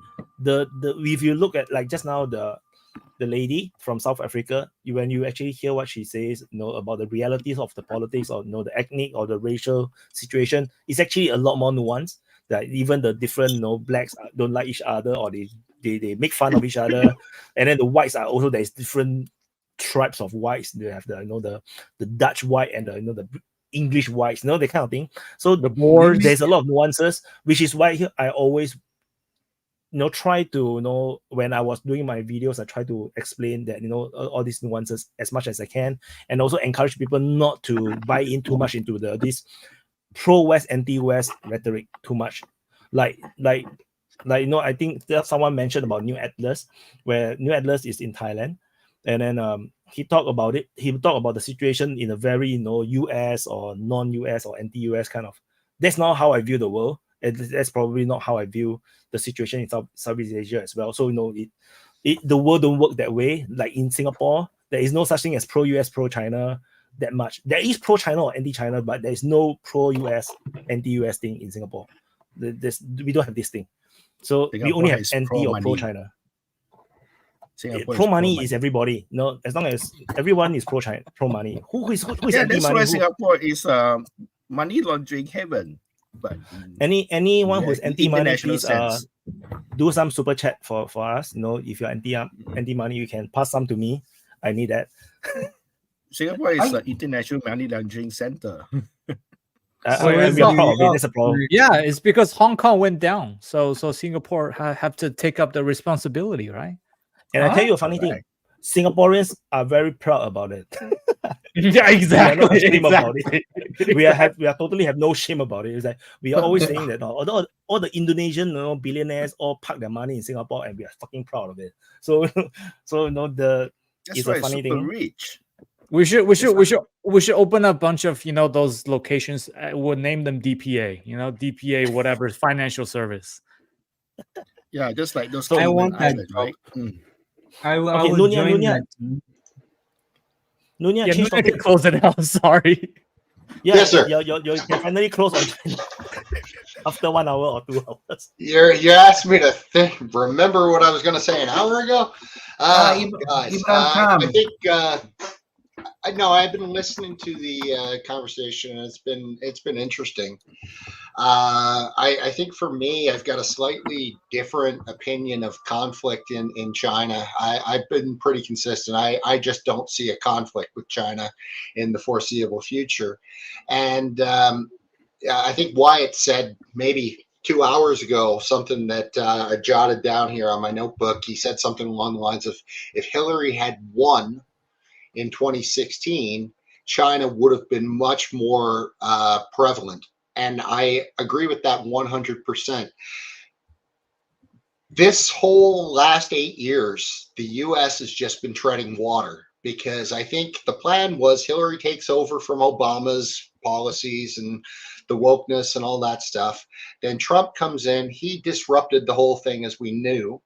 A: If you look at like just now the lady from South Africa, when you actually hear what she says, about the realities of the politics or the ethnic or the racial situation, it's actually a lot more nuanced. That even the different blacks don't like each other or they make fun of each other, and then the whites are also there's different tribes of whites. They have the Dutch white and the English whites, that kind of thing. So there's a lot of nuances, which is why I always try to when I was doing my videos, I try to explain that all these nuances as much as I can, and also encourage people not to buy in too much into this pro-West, anti-West rhetoric too much. I think someone mentioned about New Atlas, where New Atlas is in Thailand, and then he talked about it. He talked about the situation in a very US or non-US or anti-US kind of. That's not how I view the world. And that's probably not how I view the situation in Southeast Asia as well. So the world don't work that way. Like in Singapore, there is no such thing as pro-US, pro-China that much. There is pro-China or anti-China, but there is no pro-US, anti-US thing in Singapore. We don't have this thing. So Singapore we only have anti or pro-China. Pro-money is everybody. As long as everyone is pro-China, pro-money. Who is anti-money?
F: That's why Singapore is money laundering heaven. But
A: anyone who's anti-money, please do some super chat for us. If you're anti-money, you can pass some to me. I need that.
F: Singapore is an international money laundering center.
U: So it's
A: we are
U: not-
A: proud of it. That's a problem.
U: Yeah, it's because Hong Kong went down, so Singapore have to take up the responsibility, right?
A: And I tell you a funny thing, Singaporeans are very proud about it.
U: Yeah, exactly.
A: We are not ashamed about
U: exactly.
A: it. We are totally have no shame about it. It's like we are always saying that although all the Indonesian billionaires all park their money in Singapore, and we are fucking proud of it. So
F: That's
A: it's
F: why
A: a
F: it's
A: funny
F: super
A: thing.
F: rich.
U: We should open a bunch of those locations. We'll name them DPA. DPA whatever financial service.
F: Yeah, just like those.
J: I
F: Cayman
J: want that
F: Island,
J: job.
F: right? Mm.
J: I
A: Okay,
J: would
A: Nunya,
J: join
A: Nunya.
J: that team.
A: Nunya,
U: Yeah,
A: change
U: Nunya can
A: topic.
U: close it out. Sorry.
A: Yeah,
C: Yes, sir.
A: You can finally close on after 1 hour or 2 hours.
C: You asked me to remember what I was going to say an hour ago. Guys, I think I've been listening to the conversation. It's been interesting. I think for me, I've got a slightly different opinion of conflict in China. I've been pretty consistent. I just don't see a conflict with China in the foreseeable future. And I think Wyatt said maybe 2 hours ago something that I jotted down here on my notebook. He said something along the lines of, if Hillary had won in 2016, China would have been much more prevalent. And I agree with that 100%. This whole last 8 years, the U.S. has just been treading water, because I think the plan was Hillary takes over from Obama's policies and the wokeness and all that stuff. Then Trump comes in, he disrupted the whole thing, as we knew.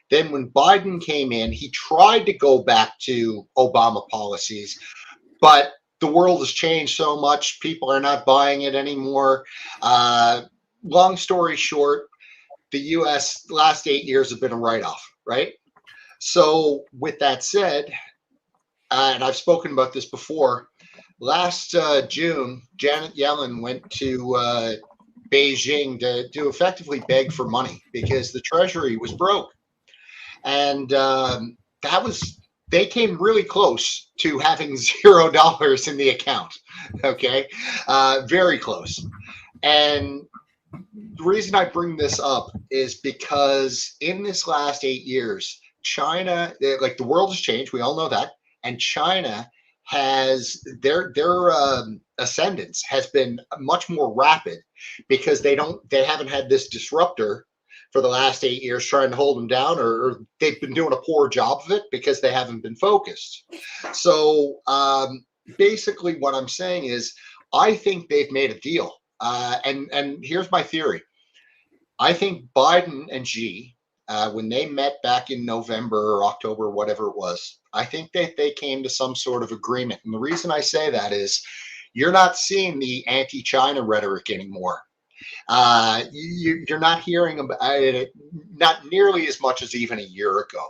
C: Then when Biden came in, he tried to go back to Obama policies, but the world has changed so much. People are not buying it anymore. Long story short, the U.S. last 8 years have been a write-off, right? So with that said, and I've spoken about this before, last June, Janet Yellen went to Beijing to effectively beg for money because the Treasury was broke. And they came really close to having $0 in the account. Okay. Very close. And the reason I bring this up is because in this last 8 years, China, like the world has changed. We all know that. And China has their ascendance has been much more rapid because they haven't had this disruptor for the last 8 years trying to hold them down, or they've been doing a poor job of it because they haven't been focused. So basically what I'm saying is I think they've made a deal. And here's my theory. I think Biden and Xi, when they met back in November or October, whatever it was, I think that they came to some sort of agreement. And the reason I say that is you're not seeing the anti-China rhetoric anymore. You're not hearing about it, not nearly as much as even a year ago.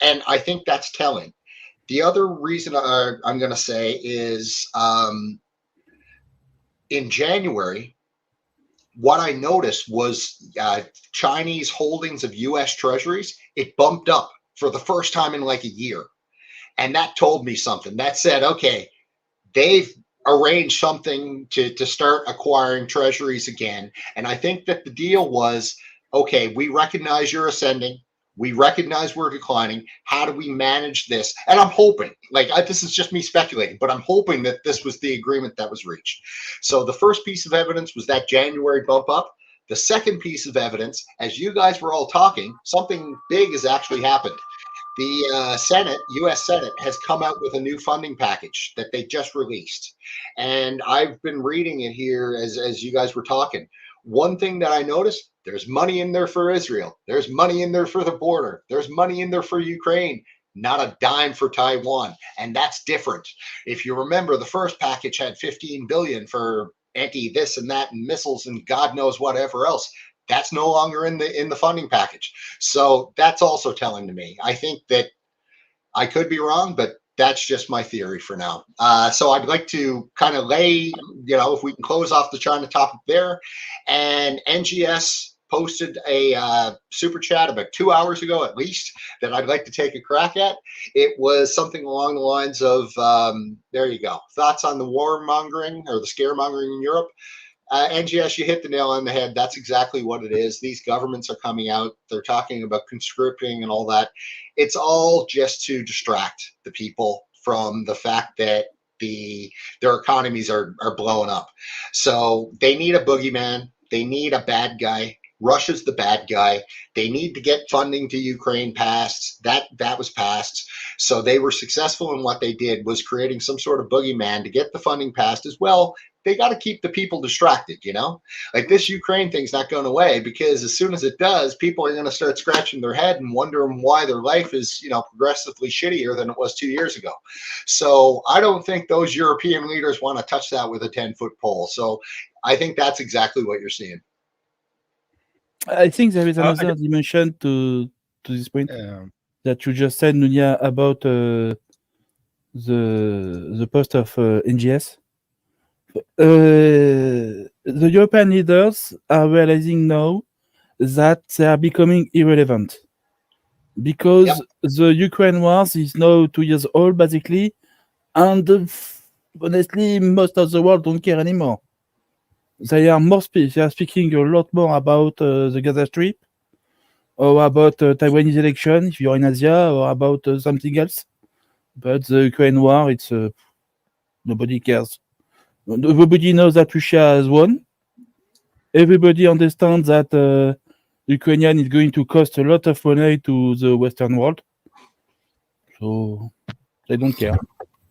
C: And I think that's telling. The other reason I'm going to say is in January, what I noticed was Chinese holdings of U.S. treasuries, it bumped up for the first time in like a year. And that told me something. That said, okay, they've arranged something to start acquiring treasuries again. And I think that the deal was, okay, we recognize you're ascending. We recognize we're declining. How do we manage this? And I'm hoping, this is just me speculating, but I'm hoping that this was the agreement that was reached. So the first piece of evidence was that January bump up. The second piece of evidence, as you guys were all talking, something big has actually happened. The Senate, U.S. Senate, has come out with a new funding package that they just released. And I've been reading it here as you guys were talking. One thing that I noticed, there's money in there for Israel. There's money in there for the border. There's money in there for Ukraine. Not a dime for Taiwan. And that's different. If you remember, the first package had $15 billion for anti-this and that and missiles and God knows whatever else. That's no longer in the funding package. So that's also telling to me. I think that I could be wrong, but that's just my theory for now. So I'd like to kind of lay, if we can close off the China topic there, and NGS posted a super chat about 2 hours ago at least that I'd like to take a crack at. It was something along the lines of, there you go, thoughts on the warmongering or the scaremongering in Europe. NGS, you hit the nail on the head. That's exactly what it is. These governments are coming out. They're talking about conscripting and all that. It's all just to distract the people from the fact that their economies are blowing up. So they need a boogeyman. They need a bad guy. Russia's the bad guy. They need to get funding to Ukraine passed. That was passed. So they were successful in what they did, was creating some sort of boogeyman to get the funding passed as well. They got to keep the people distracted, you know? Like this Ukraine thing's not going away, because as soon as it does, people are going to start scratching their head and wondering why their life is, you know, progressively shittier than it was 2 years ago. So I don't think those European leaders want to touch that with a 10-foot pole. So I think that's exactly what you're seeing.
R: I think there is another dimension to this point that you just said, Nunia, about the post of NGS. The European leaders are realizing now that they are becoming irrelevant, because the Ukraine war is now 2 years old, basically, and honestly, most of the world don't care anymore. They are they are speaking a lot more about the Gaza Strip, or about Taiwanese election if you're in Asia, or about something else. But the Ukraine war, it's nobody cares. Everybody knows that Russia has won. Everybody understands that Ukrainian is going to cost a lot of money to the Western world. So they don't care.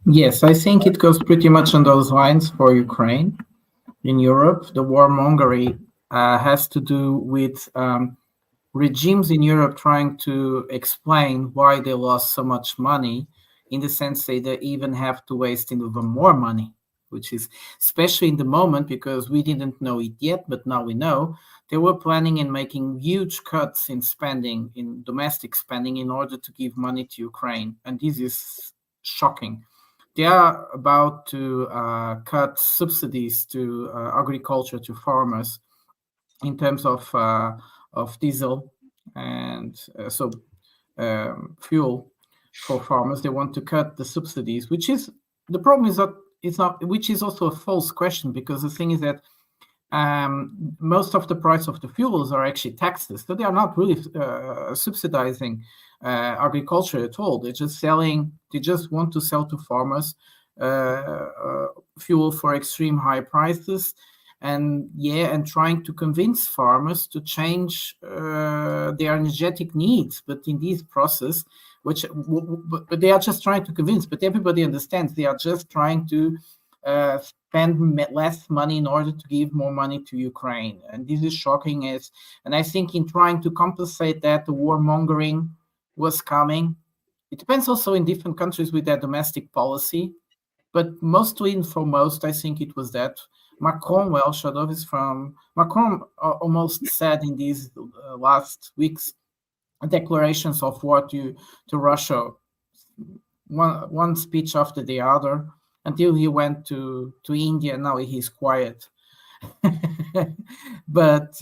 H: Yes, I think it goes pretty much on those lines for Ukraine. In Europe, the warmongering has to do with regimes in Europe trying to explain why they lost so much money, in the sense that they even have to waste even more money, which is especially in the moment, because we didn't know it yet, but now we know. They were planning and making huge cuts in spending, in domestic spending, in order to give money to Ukraine. And this is shocking. They are about to cut subsidies to agriculture, to farmers, in terms of diesel and fuel for farmers. They want to cut the subsidies, which is, the problem is that it's not, which is also a false question, because the thing is that most of the price of the fuels are actually taxes, so they are not really subsidizing agriculture at all. They're just selling. They just want to sell to farmers fuel for extreme high prices, and trying to convince farmers to change their energetic needs. But in this process, but they are just trying to convince. But everybody understands they are just trying to spend less money in order to give more money to Ukraine, and this is shocking. And I think in trying to compensate that, the warmongering was coming. It depends also in different countries with their domestic policy, but mostly and foremost, I think it was that Macron, Macron almost said in these last weeks declarations of war to Russia, one speech after the other, until he went to India. Now he's quiet. But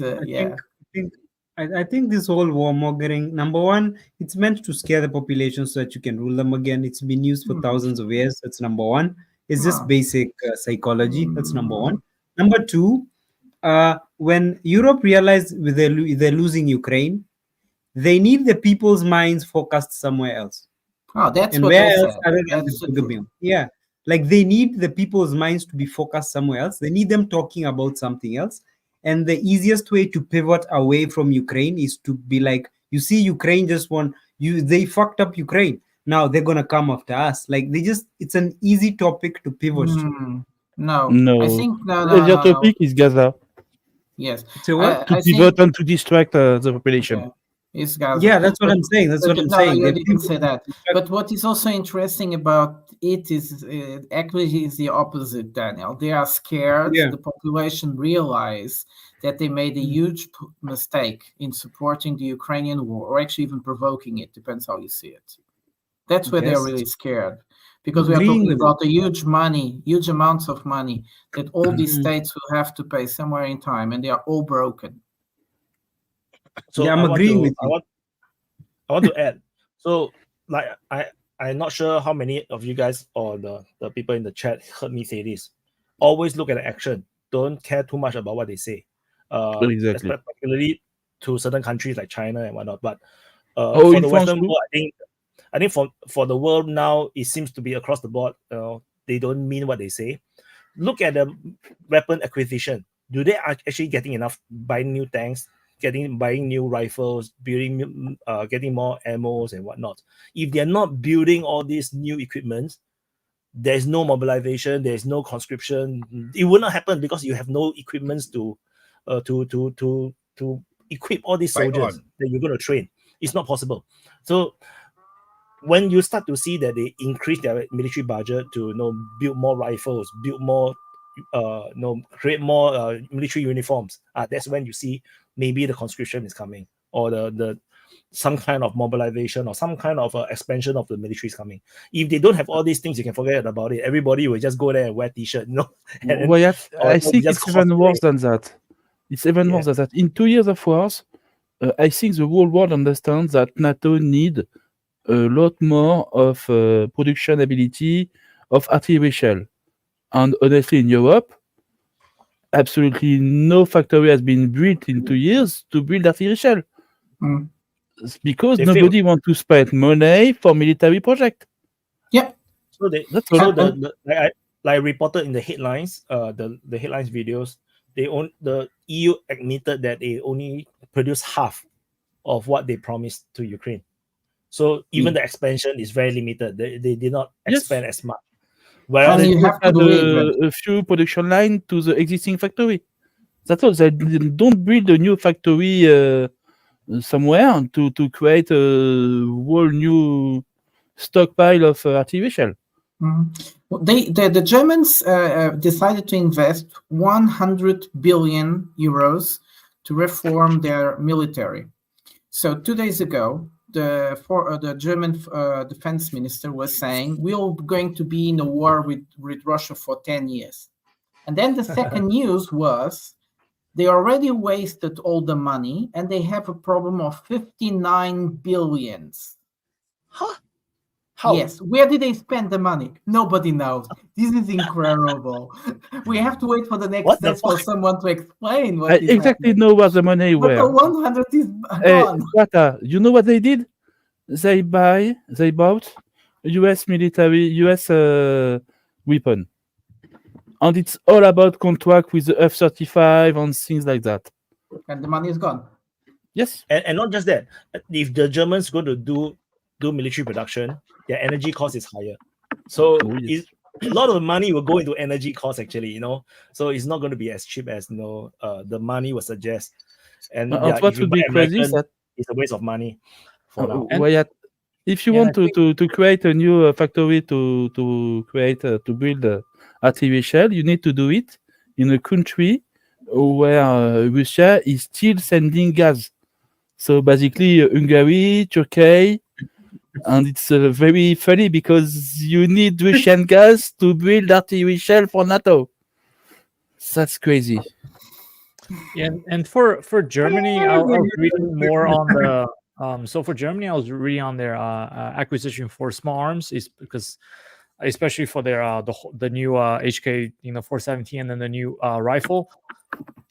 J: I think this whole warmongering, number one, it's meant to scare the population so that you can rule them again. It's been used for thousands of years. That's number one. It's just basic psychology. That's number one. Number two, when Europe realized they're losing Ukraine, they need the people's minds focused somewhere else.
H: Oh, that's
J: and
H: what
J: where
H: I
J: else
H: said.
J: other than the yeah. Like they need the people's minds to be focused somewhere else. They need them talking about something else. And the easiest way to pivot away from Ukraine is to be like, you see, Ukraine just won. They fucked up Ukraine. Now they're gonna come after us. Like it's an easy topic to pivot to.
H: No. I think
R: The topic is Gaza.
H: Yes.
J: So what?
R: To pivot and to distract the population.
H: Yeah. It's Gaza.
J: Yeah, that's what I'm saying. That's what I'm saying.
H: You didn't say that. But what is also interesting about it is actually is the opposite, Daniel. They are scared.
J: Yeah.
H: The population realize that they made a huge mistake in supporting the Ukrainian war, or actually even provoking it. Depends how you see it. That's where they're really scared. Because we are talking about a huge amounts of money that all these states will have to pay somewhere in time, and they are all broken.
A: So
J: Yeah, I'm agreeing with you.
A: I want to add. So like I'm not sure how many of you guys or the people in the chat heard me say this. Always look at the action. Don't care too much about what they say.
R: Exactly.
A: Particularly to certain countries like China and whatnot. But
R: Oh,
A: for
R: in
A: the
R: France
A: Western
R: too?
A: world, I think for the world now, it seems to be across the board. They don't mean what they say. Look at the weapon acquisition. Do they actually getting enough? Buying new tanks, buying new rifles, building, getting more ammos and whatnot. If they're not building all these new equipment, there's no mobilization, there's no conscription. It will not happen because you have no equipments to equip all these
F: Fight
A: soldiers
F: on.
A: that you're going to train. It's not possible. So when you start to see that they increase their military budget to build more rifles, build more, create more military uniforms, that's when you see maybe the conscription is coming, or the some kind of mobilization or some kind of expansion of the military is coming. If they don't have all these things, you can forget about it. Everybody will just go there and wear t-shirt, and
R: Well, I
A: or
R: think
A: just
R: it's even
A: cosplay.
R: worse than that. It's even worse than that. In 2 years of wars, I think the whole world understands that NATO need a lot more of production ability of artillery shell. And honestly, in Europe, absolutely no factory has been built in 2 years to build artillery shell. It's because
A: They
R: nobody wants to spend money for military project.
H: Yeah.
A: So
R: That's all.
A: so like I reported in the headlines, the headlines videos, the EU admitted that they only produced half of what they promised to Ukraine. So even the expansion is very limited. They did not expand as much. Whereas
R: They just add a few production line to the existing factory. That's all. They don't build a new factory somewhere to create a whole new stockpile of artillery shell.
H: Well, the Germans decided to invest 100 billion euros to reform their military. So 2 days ago, the German defense minister was saying we are going to be in a war with Russia for 10 years. And then the second news was they already wasted all the money and they have a problem of 59 billions.
A: Huh? How?
H: Yes. Where did they spend the money? Nobody knows. This is incredible. We have to wait for the next steps for someone to explain what
R: I
H: is
R: exactly
H: happening.
R: know where the money
H: But the
R: were.
H: 100 is gone.
R: Tata, you know what they did? They bought US weapon. And it's all about contract with the F-35 and things like that.
H: And the money is gone.
R: Yes.
A: And not just that. If the Germans go to do military production, their energy cost is higher. So a lot of the money will go into energy costs actually, So it's not going to be as cheap as the money will suggest. And
R: what
A: if you
R: would
A: buy
R: be crazy is
A: American,
R: that
A: it's a waste of money for now.
R: if you want to create a new factory to build artillery shell, you need to do it in a country where Russia is still sending gas. So basically, Hungary, Turkey, and it's very funny because you need Russian gas to build artillery shell for NATO. That's crazy.
U: Yeah, and for Germany, I was reading more on the so for Germany, I was reading on their acquisition for small arms, is because especially for their the new HK 417 and then the new rifle,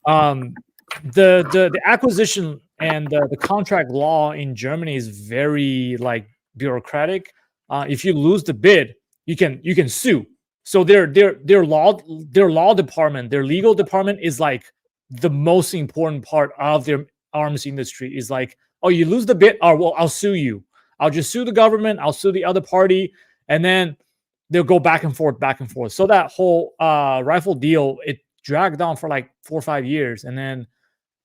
U: the acquisition and the contract law in Germany is very bureaucratic. If you lose the bid, you can sue. So their law department, their legal department is the most important part of their arms industry. Is oh, you lose the bid, oh well, I'll sue you. I'll just sue the government. I'll sue the other party, and then they'll go back and forth. So that whole rifle deal, it dragged on for 4 or 5 years, and then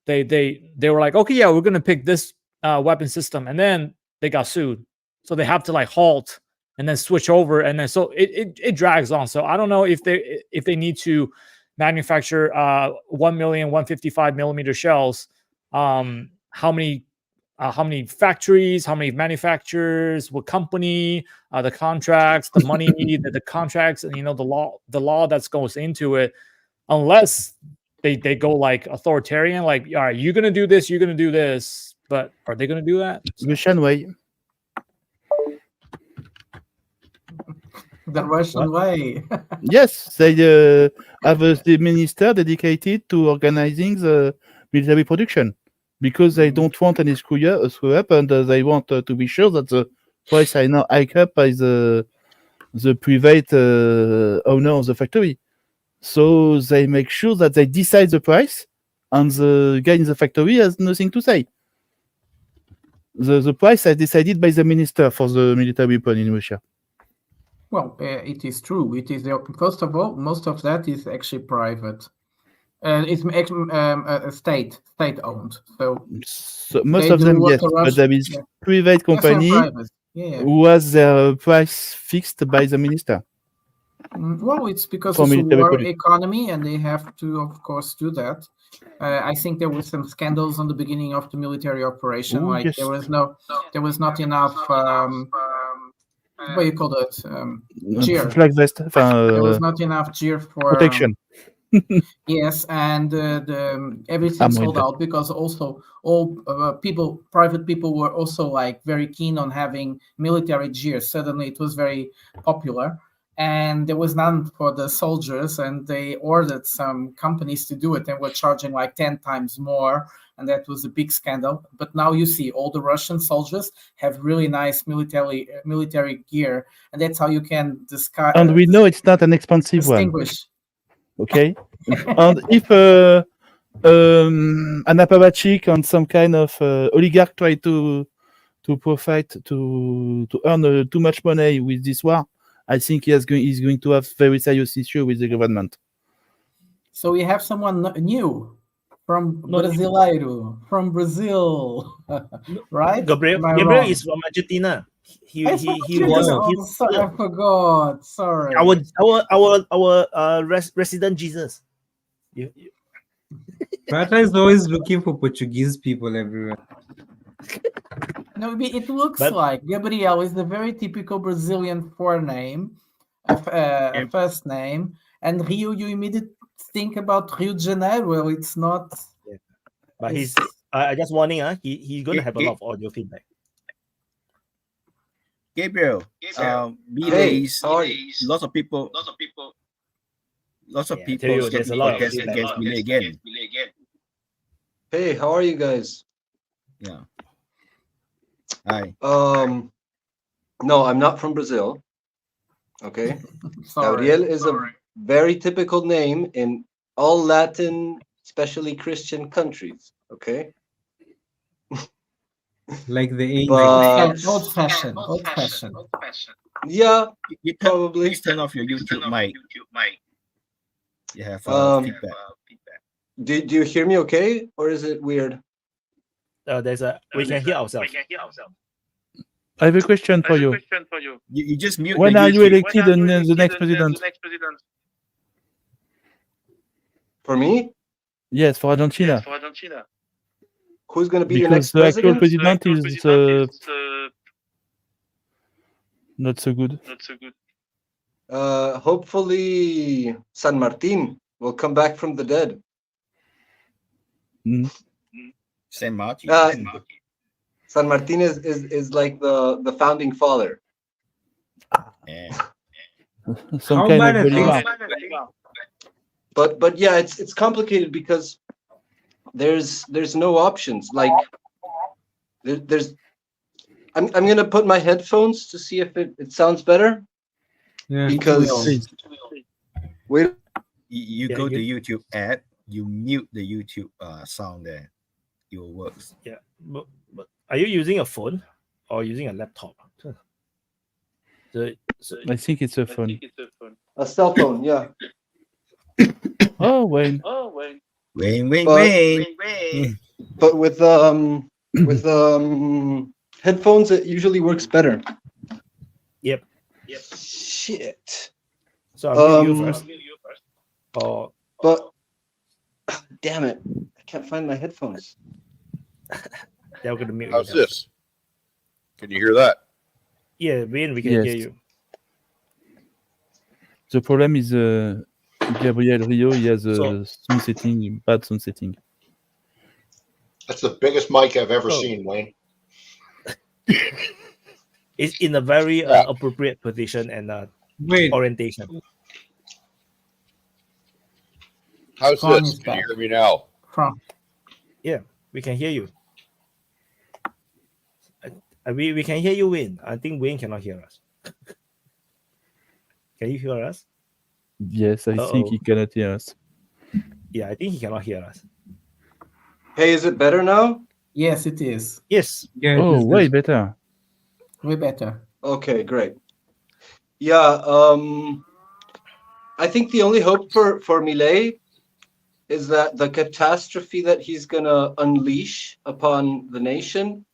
U: they were like, okay, yeah, we're gonna pick this weapon system, and then they got sued, so they have to halt and then switch over, and then so it drags on. So I don't know if they need to manufacture 1 million 155 millimeter shells. How many factories, how many manufacturers, what company, the contracts, the money, the contracts, and the law that goes into it, unless they go authoritarian, all right, you're gonna do this, But are they going to do that?
R: Russian way.
H: The Russian way.
R: Yes, they have the minister dedicated to organizing the military production because they don't want any screw up, and they want to be sure that the price are not hiked up by the private owner of the factory. So they make sure that they decide the price, and the guy in the factory has nothing to say. The price is decided by the minister for the military weapon in Russia.
H: Well, it is true. It is first of all, most of that is actually private. It's state owned. So
R: most of them, yes, but there is private company who has their price fixed by the minister.
H: Well, it's because it's a war economy, and they have to, of course, do that. I think there were some scandals on the beginning of the military operation. Yes. there was not enough. What do you call it? Gear.
R: Flag vest.
H: There was not enough gear for
R: protection.
H: Yes, and everything sold out because also all private people were also like very keen on having military gear. Suddenly, it was very popular, and there was none for the soldiers, and they ordered some companies to do it and were charging like 10 times more. And that was a big scandal. But now you see all the Russian soldiers have really nice military gear, and that's how you can discuss.
R: And we know it's not an expensive one. Okay. And if an apparatchik and some kind of oligarch try to profit to earn too much money with this war, I think he's going to have very serious issue with the government.
H: So we have someone new. From Brasileiro, from Brazil, right?
A: Gabriel is from Argentina. He was.
H: I forgot. Sorry.
A: Our resident Jesus.
J: Prata is always looking for Portuguese people everywhere.
H: No, it looks like Gabriel is the very typical Brazilian forename, first name, and Rio. You immediately think about Rio de Janeiro. Well, it's not.
A: Yeah. But he's. I just warning. He's going to have a lot of audio feedback.
F: Gabriel. Milei's. Lots of people.
A: There's a lot
F: against Milei again.
G: Hey, how are you guys?
F: Yeah. Hi.
G: No, I'm not from Brazil. Okay. Gabriel is a very typical name in all Latin, especially Christian countries. Okay.
J: Like the
H: old fashioned.
G: Yeah,
F: you
G: probably.
F: Please turn off your YouTube mic. You have feedback.
G: Do you hear me okay, or is it weird?
A: We can hear ourselves.
R: I have a question for you.
F: You just mute.
R: When are you elected the next president?
G: For me?
R: Yes, for Argentina.
G: Who's going to be your next president?
R: Because the actual president is not so good.
G: Hopefully San Martin will come back from the dead.
F: San Martin.
G: San Martin is like the founding father.
R: Some kind of
G: but yeah, it's complicated because there's no options. Like there's I'm gonna put my headphones to see if it sounds better.
J: Yeah.
G: Because wait,
F: you go to YouTube ad, you mute the YouTube sound there. It will work.
A: Yeah, but are you using a phone or using a laptop?
R: I think it's a phone.
G: A cell phone, yeah.
R: Oh, Wayne.
F: Wayne.
G: But with headphones, it usually works better.
A: Yep.
G: Shit.
A: So I'll mute you first.
G: But damn it, I can't find my headphones.
A: They're gonna mute.
K: How's this? Can you hear that?
A: Yeah, we can hear you.
R: The problem is Gabriel Rio. He has a sound setting, bad sound setting.
C: That's the biggest mic I've ever
A: Oh.
C: seen, Wayne.
A: It's in a very appropriate position and orientation.
I: How's
H: Vaun
I: this?
H: is
I: Can you
H: back.
I: hear me now?
A: Yeah, we can hear you. We can hear you, Wayne. I think Wayne cannot hear us. Can you hear us?
R: Yes, I think he cannot hear us.
A: Yeah, I think he cannot hear us.
G: Hey, is it better now?
H: Yes, it is.
A: Yes.
R: Oh, way better.
H: Way better.
G: Okay, great. Yeah, I think the only hope for Milei is that the catastrophe that he's gonna unleash upon the nation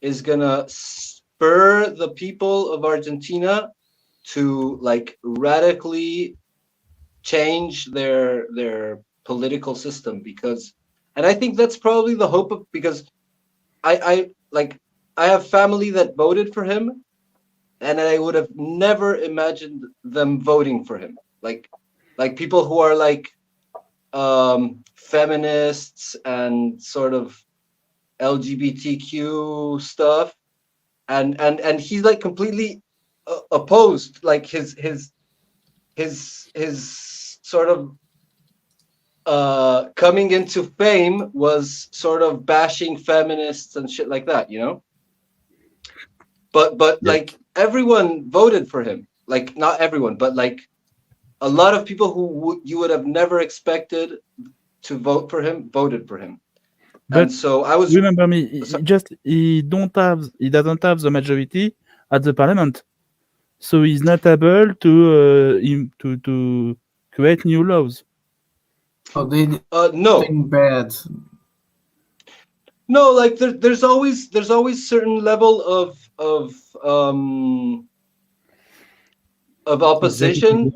G: is gonna spur the people of Argentina to like radically change their political system, because, and I think that's probably the hope of, because I have family that voted for him, and I would have never imagined them voting for him. Like people who are like feminists and sort of LGBTQ stuff, and he's like completely opposed. Like his sort of coming into fame was sort of bashing feminists and shit like that, you know. But like everyone voted for him. Like not everyone, but like a lot of people who you would have never expected to vote for him voted for him.
R: But
G: and so I was
R: remember me. He doesn't have the majority at the parliament, so he's not able to create new laws.
H: Oh, they
G: no
H: bad.
G: No, like there's always certain level of opposition,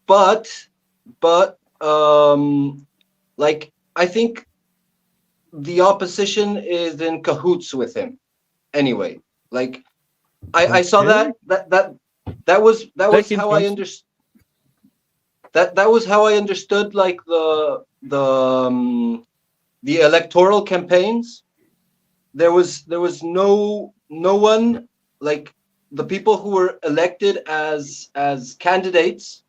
G: but like I think the opposition is in cahoots with him anyway. Like I saw that was how I understood that was how I understood like the electoral campaigns. There was no one, like the people who were elected as candidates,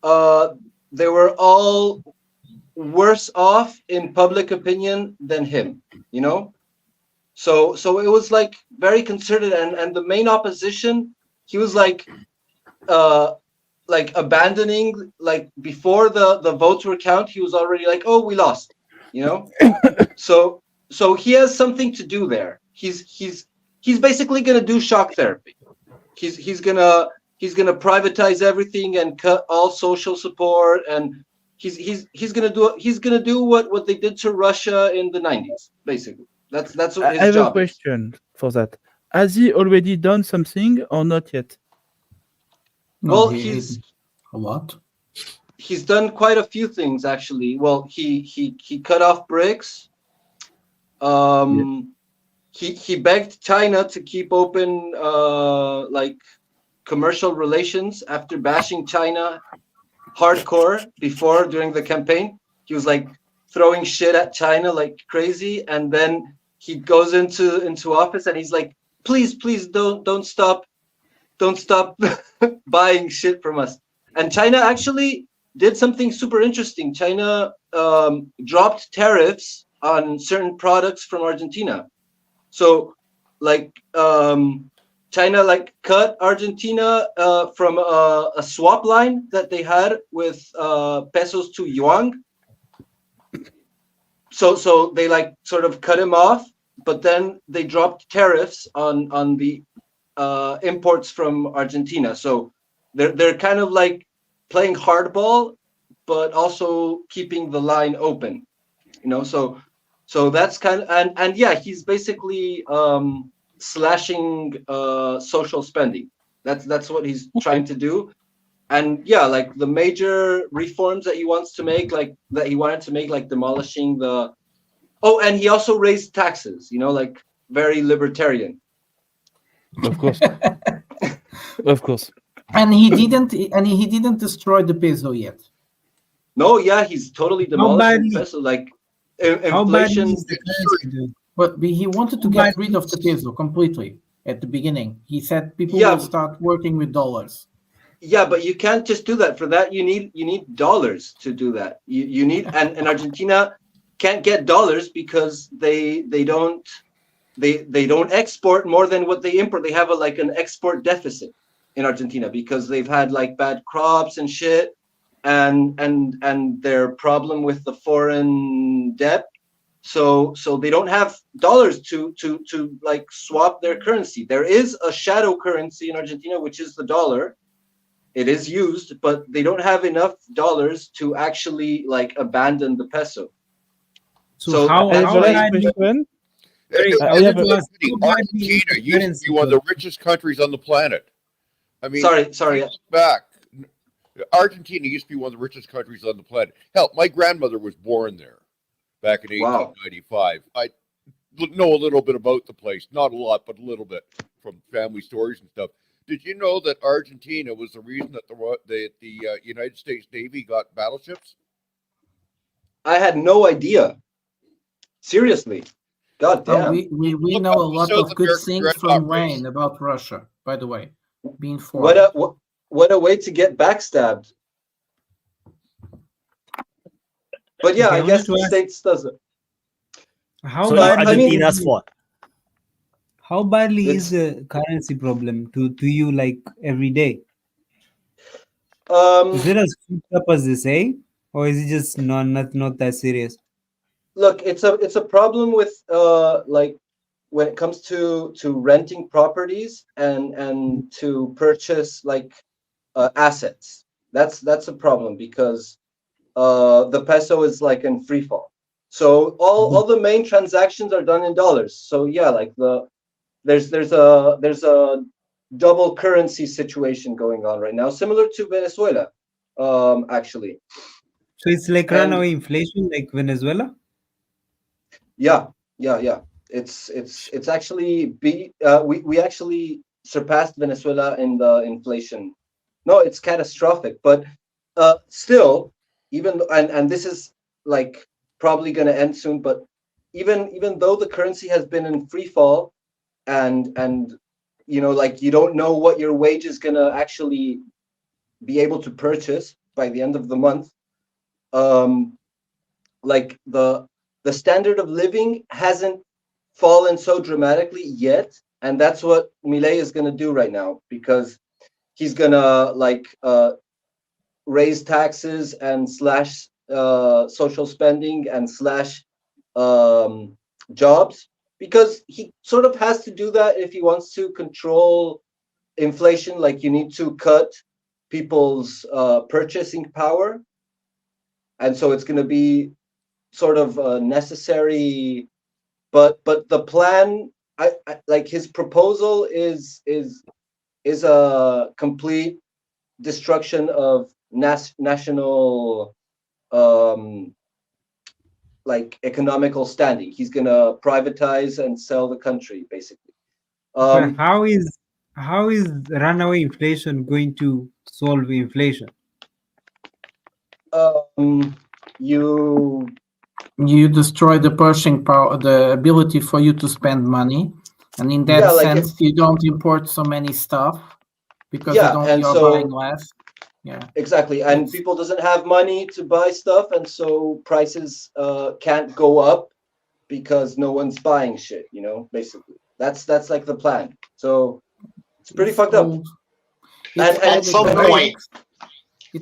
G: they were all worse off in public opinion than him, you know. So it was like very concerted, and the main opposition, he was like abandoning, like before the votes were counted, he was already like, oh, we lost, you know. so he has something to do there. He's basically gonna do shock therapy. He's gonna privatize everything and cut all social support, and he's gonna do what they did to Russia in the 90s, basically. That's what his
R: I have
G: job
R: a question for that. Has he already done something or not yet?
G: Well, he's
H: a lot.
G: He's done quite a few things actually. Well, he cut off BRICS. He begged China to keep open like commercial relations after bashing China hardcore before during the campaign. He was like throwing shit at China like crazy, and then he goes into office and he's like, please don't stop buying shit from us. And China actually did something super interesting. China dropped tariffs on certain products from Argentina. So like China like cut Argentina from a swap line that they had with pesos to yuan. So they like sort of cut him off, but then they dropped tariffs on the imports from Argentina. So they're kind of like playing hardball, but also keeping the line open, you know. So that's kind of, and yeah, he's basically slashing social spending. That's what he's trying to do. And yeah, like the major reforms that he wants to make, like that he wanted to make, like demolishing the, and he also raised taxes, you know, like very libertarian.
R: Of course. Of course.
H: And he didn't destroy the peso yet.
G: No, yeah, he's totally demolishing the peso. Like
J: How badly
G: inflation.
J: is the currency doing?
H: But he wanted to get rid of the peso completely at the beginning. He said people
G: Yeah.
H: will start working with dollars.
G: Yeah, but you can't just do that. For that, you need dollars to do that. You need and Argentina can't get dollars because they don't export more than what they import. They have an export deficit in Argentina because they've had like bad crops and shit, and their problem with the foreign debt. So they don't have dollars to like swap their currency. There is a shadow currency in Argentina, which is the dollar. It is used, but they don't have enough dollars to actually like abandon the peso.
J: So how badly?
I: Argentina used to be one of the richest countries on the planet. I mean,
G: sorry.
I: Look back. Argentina used to be one of the richest countries on the planet. Hell, my grandmother was born there back in 1895. I know a little bit about the place, not a lot, but a little bit from family stories and stuff. Did you know that Argentina was the reason that the United States Navy got battleships?
G: I had no idea. Seriously. God damn.
H: We know a lot of good things from Wayne about Russia, by the way. Being
G: What a way to get backstabbed. But yeah,
J: Okay,
G: I guess the States does it.
J: How
A: So
J: badly?
A: Argentina's fault.
J: How badly is the currency problem to you like every day? Is it as fucked up as they say, or is it just not that serious?
G: Look, it's a problem with like when it comes to renting properties and to purchase like assets. That's a problem because the peso is like in free fall. So all the main transactions are done in dollars. So yeah, like there's a double currency situation going on right now, similar to Venezuela, actually.
J: So it's like runaway inflation, like Venezuela.
G: Yeah. It's actually we actually surpassed Venezuela in the inflation. No, it's catastrophic, but still, even and this is like probably going to end soon. But even though the currency has been in free fall, and you know, like you don't know what your wage is going to actually be able to purchase by the end of the month. Like the standard of living hasn't fallen so dramatically yet, and that's what Milei is going to do right now, because he's going to like raise taxes and slash social spending and slash jobs, because he sort of has to do that if he wants to control inflation. Like you need to cut people's purchasing power, and so it's going to be sort of necessary. But the plan, I like his proposal is a complete destruction of national like economical standing. He's gonna privatize and sell the country, basically.
J: But how is runaway inflation going to solve inflation?
H: You destroy the purchasing power, the ability for you to spend money, and in that sense, you don't import so many stuff because you're buying less. Yeah,
G: exactly. And people doesn't have money to buy stuff, and so prices can't go up because no one's buying shit. You know, basically, that's like the plan. So it's pretty fucked up.
C: And at some point,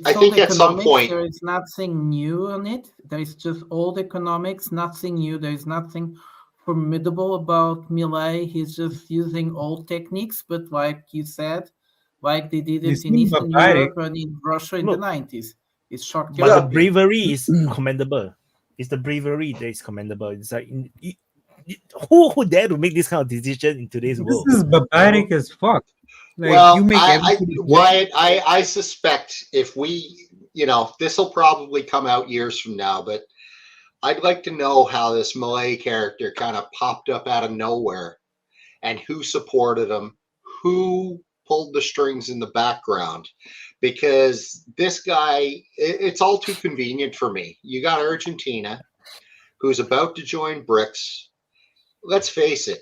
C: I think at some point
H: there is nothing new on it. There is just old economics, nothing new. There is nothing formidable about Milei. He's just using old techniques, but like you said, like they did it in Eastern Europe and in Russia in the 90s. It's shocked.
A: But the bravery is commendable. It's the bravery that is commendable. It's like who dare to make this kind of decision in today's world?
J: This is barbaric as fuck. Like,
C: well,
J: you make
C: I suspect if we, you know, this will probably come out years from now, but I'd like to know how this Milei character kind of popped up out of nowhere and who supported him, who pulled the strings in the background, because this guy, it's all too convenient for me. You got Argentina, who's about to join BRICS, let's face it,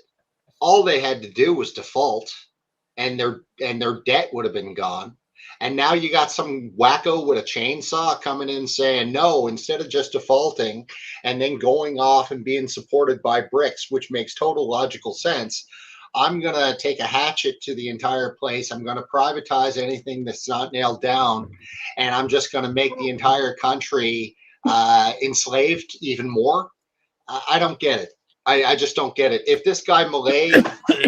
C: all they had to do was default, and their debt would have been gone. And now you got some wacko with a chainsaw coming in saying, no, instead of just defaulting and then going off and being supported by BRICS, which makes total logical sense, I'm going to take a hatchet to the entire place. I'm going to privatize anything that's not nailed down. And I'm just going to make the entire country enslaved even more. I don't get it. I just don't get it. If this guy Milei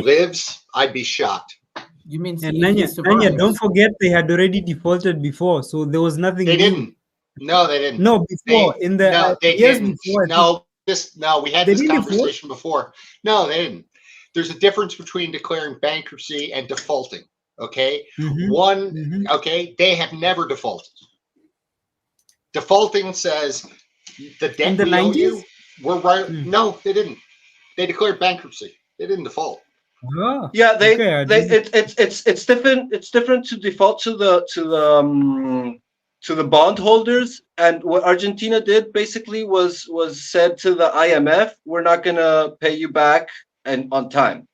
C: lives, I'd be shocked.
H: You mean
J: And Nanya, don't forget they had already defaulted before, so there was nothing.
C: They didn't. No, they didn't.
J: No, before
C: they,
J: in the
C: no, they
J: years
C: didn't.
J: before.
C: We had this conversation before. No, they didn't. There's a difference between declaring bankruptcy and defaulting. Okay, okay, they have never defaulted. Defaulting says the debt
J: in the
C: we owe you,
J: 90s?
C: we're right. No, they didn't. They declared bankruptcy. They didn't default.
J: Oh,
B: Yeah,
J: okay,
B: it's different. It's different to default to the bondholders. And what Argentina did basically was said to the IMF, "We're not going to pay you back and on time."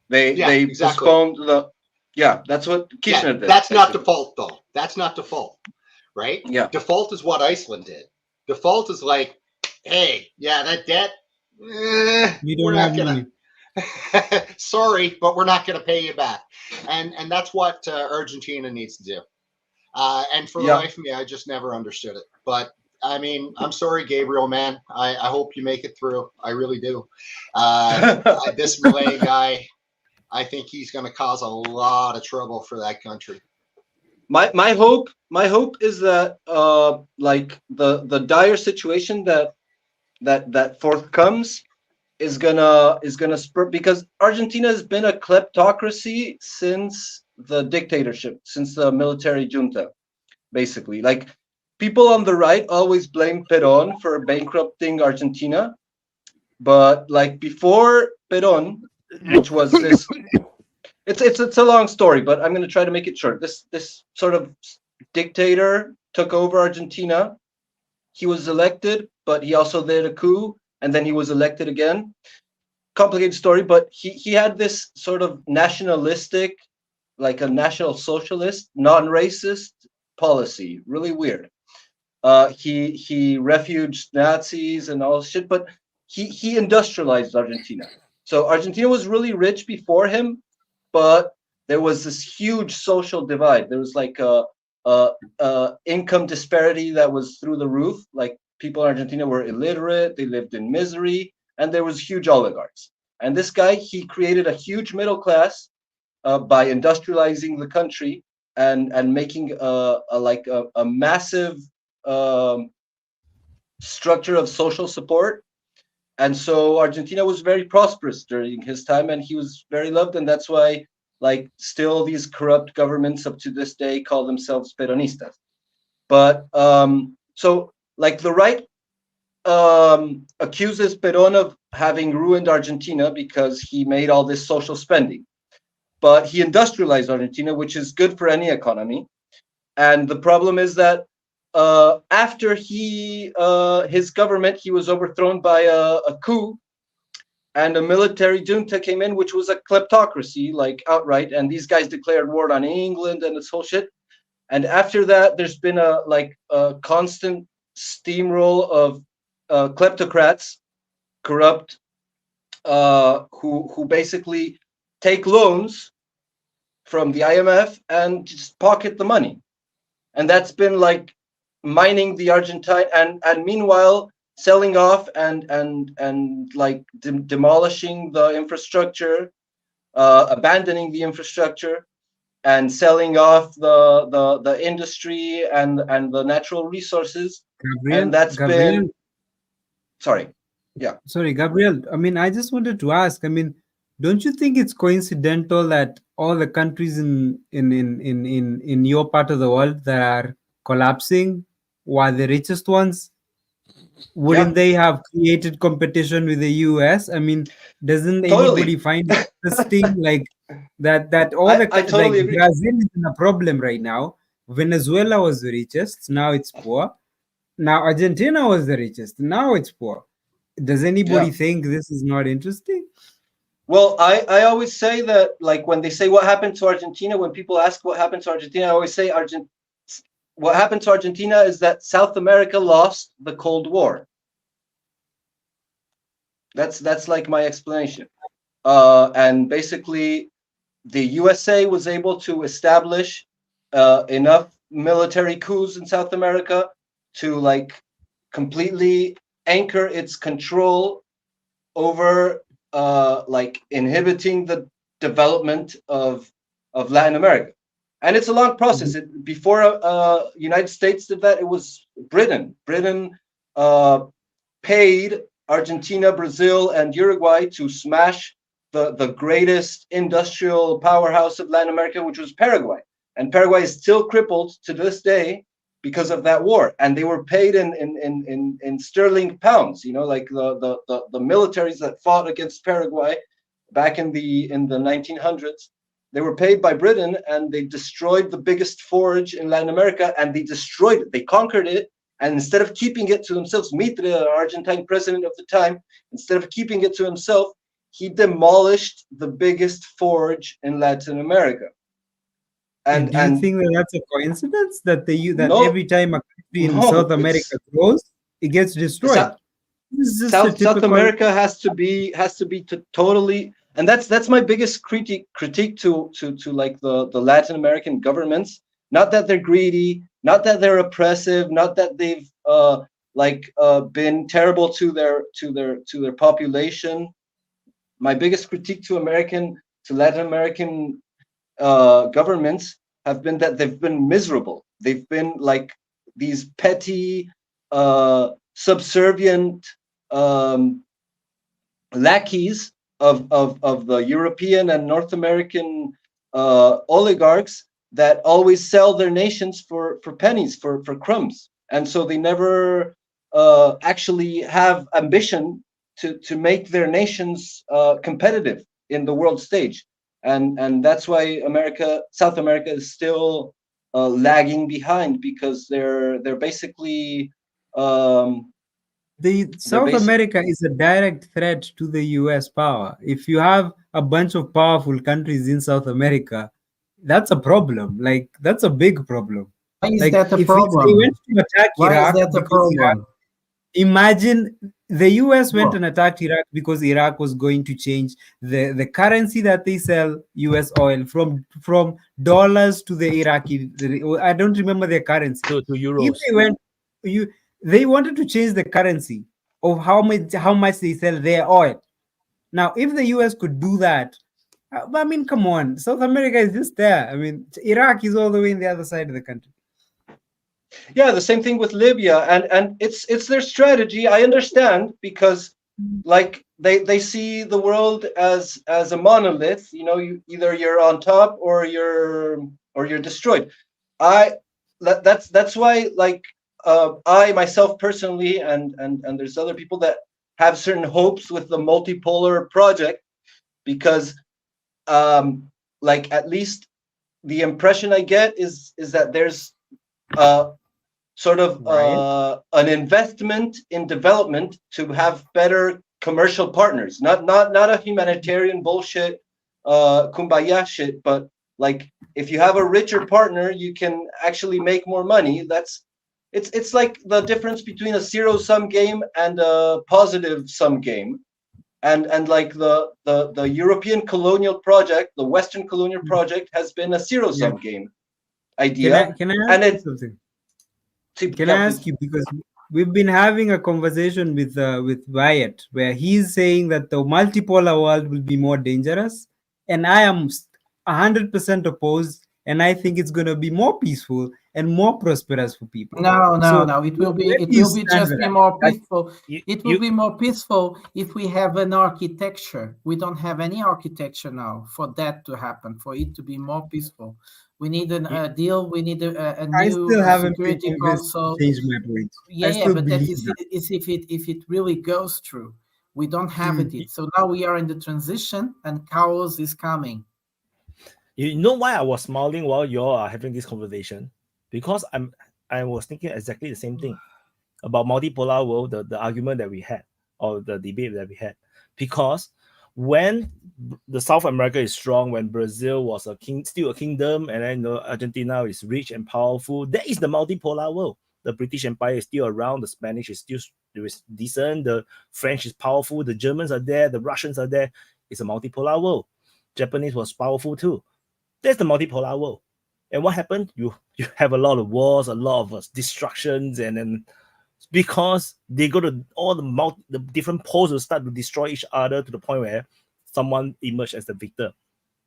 B: They postponed the. Yeah, that's what Kirchner did.
C: That's not default though. That's not default, right?
B: Yeah.
C: Default is what Iceland did. Default is like, hey, yeah, that debt. We're not gonna. Sorry, but we're not going to pay you back, and that's what Argentina needs to do. And for the life of me, I just never understood it. But I mean, I'm sorry, Gabriel, man. I hope you make it through. I really do. This Milei guy, I think he's going to cause a lot of trouble for that country.
B: My hope is that like the dire situation that forthcomes is gonna spur, because Argentina has been a kleptocracy since the dictatorship, since the military junta, basically. Like, people on the right always blame Perón for bankrupting Argentina, but like before Perón, which was this, it's a long story, but I'm gonna try to make it short. This sort of dictator took over Argentina. He was elected, but he also did a coup, and then he was elected again. Complicated story, but he had this sort of nationalistic, like a national socialist, non-racist policy. Really weird. He refuged Nazis and all this shit, but he industrialized Argentina. So Argentina was really rich before him, but there was this huge social divide. There was like a income disparity that was through the roof. Like, people in Argentina were illiterate, they lived in misery, and there was huge oligarchs. And this guy, he created a huge middle class by industrializing the country and making a massive structure of social support. And so Argentina was very prosperous during his time, and he was very loved, and that's why, like, still these corrupt governments up to this day call themselves Peronistas. But so, like, the right accuses Perón of having ruined Argentina because he made all this social spending. But he industrialized Argentina, which is good for any economy. And the problem is that after his government, he was overthrown by a coup, and a military junta came in, which was a kleptocracy, like, outright. And these guys declared war on England and this whole shit. And after that, there's been a constant steamroll of kleptocrats, corrupt, who basically take loans from the IMF and just pocket the money. And that's been like mining the Argentine, and meanwhile selling off and like demolishing the infrastructure, abandoning the infrastructure, and selling off the industry and the natural resources.
J: Gabriel,
B: and that's been sorry.
J: Gabriel, I mean, I just wanted to ask, I mean, don't you think it's coincidental that all the countries in your part of the world that are collapsing were the richest ones? Wouldn't they have created competition with the US? I mean, doesn't anybody find it interesting like that all the countries, like agree. Brazil is in a problem right now. Venezuela was the richest, now it's poor. Now Argentina was the richest, now it's poor. Does anybody think this is not interesting?
G: Well, I always say that, like, when they say what happened to Argentina, when people ask what happened to Argentina, I always say what happened to Argentina is that South America lost the Cold War. That's like my explanation. And basically, the USA was able to establish enough military coups in South America to like completely anchor its control over like inhibiting the development of Latin America. And it's a long process. Before United States did that, it was Britain. Britain paid Argentina, Brazil, and Uruguay to smash the greatest industrial powerhouse of Latin America, which was Paraguay. And Paraguay is still crippled to this day because of that war. And they were paid in sterling pounds, you know, like the militaries that fought against Paraguay back in the 1900s. They were paid by Britain, and they destroyed the biggest forge in Latin America, and they destroyed it. They conquered it. And instead of keeping it to themselves, Mitre, the Argentine president of the time, instead of keeping it to himself, he demolished the biggest forge in Latin America.
J: And do you think that that's a coincidence that
G: No.
J: every time a country in
G: No,
J: South America grows, it gets destroyed?
G: South America has to be totally, and that's my biggest critique to like the Latin American governments. Not that they're greedy, not that they're oppressive, not that they've been terrible to their population. My biggest critique to Latin American governments have been that they've been miserable. They've been like these petty, subservient lackeys of the European and North American oligarchs that always sell their nations for pennies, for crumbs. And so they never actually have ambition to make their nations competitive in the world stage. And that's why South America is still lagging behind, because they're basically
J: South America is a direct threat to the US power. If you have a bunch of powerful countries in South America, that's a problem. Like, that's a big problem.
H: Why is
J: Like,
H: that a
J: if
H: problem?
J: they went to attack
H: Why
J: Iraq,
H: is that a
J: because
H: problem?
J: imagine the US went and attacked Iraq because Iraq was going to change the currency that they sell US oil from dollars to the Iraqi. I don't remember their currency.
M: To euros.
J: If they went, they wanted to change the currency of how much they sell their oil. Now, if the US could do that, I mean, come on, South America is just there. I mean, Iraq is all the way in the other side of the country.
G: Yeah, the same thing with Libya, and it's their strategy. I understand, because like they see the world as a monolith. You know, either you're on top or you're destroyed. That's why, like, I myself personally, and there's other people that have certain hopes with the multipolar project, because like, at least the impression I get is that there's sort of an investment in development to have better commercial partners, not a humanitarian bullshit kumbaya shit, but like, if you have a richer partner, you can actually make more money. It's like the difference between a zero-sum game and a positive-sum game. And like the European colonial project, the Western colonial project, has been a zero-sum game idea.
J: Can I ask you something? Can I ask you, because we've been having a conversation with Wyatt, where he's saying that the multipolar world will be more dangerous, and I am 100% opposed, and I think it's going to be more peaceful and more prosperous for people.
H: No. It will be just be more
J: Like,
H: peaceful. It will be more peaceful if we have an architecture. We don't have any architecture now for that to happen. For it to be more peaceful, we need a deal. We need a
J: I
H: new
J: still haven't
H: security
J: been convinced
H: council.
J: to change my point.
H: Yeah, but that is if it really goes through. We don't have it yet. So now we are in the transition, and chaos is coming.
M: You know why I was smiling while you all are having this conversation? Because I was thinking exactly the same thing about multipolar world, the argument that we had. or the debate that we had, because when the South America is strong, when Brazil was still a kingdom, and then Argentina is rich and powerful, that is the multipolar world. The British Empire is still around, the Spanish is still decent, the French is powerful, the Germans are there, the Russians are there. It's a multipolar world. Japanese was powerful too. That's the multipolar world. And what happened? You have a lot of wars, a lot of destructions, and then because they go to all the different poles will start to destroy each other to the point where someone emerged as the victor.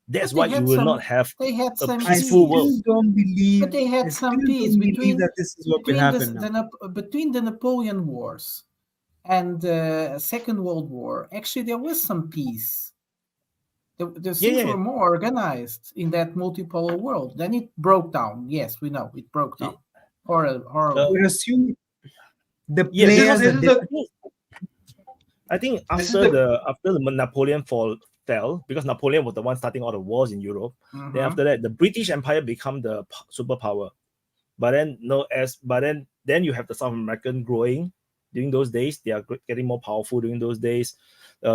M: That's why you will not have a peaceful world.
J: Don't believe,
H: but they had some peace between
J: that this is what will happen now.
H: Between the Napoleon Wars and the Second World War. Actually, there was some peace. The things were more organized in that multipolar world. Then it broke down. Yes, we know it broke down. Horrible.
J: We assume the
M: players.
J: players.
M: I think after the Napoleon fell, because Napoleon was the one starting all the wars in Europe. Then after that, the British Empire became the superpower. But then then you have the South American growing during those days. They are getting more powerful during those days.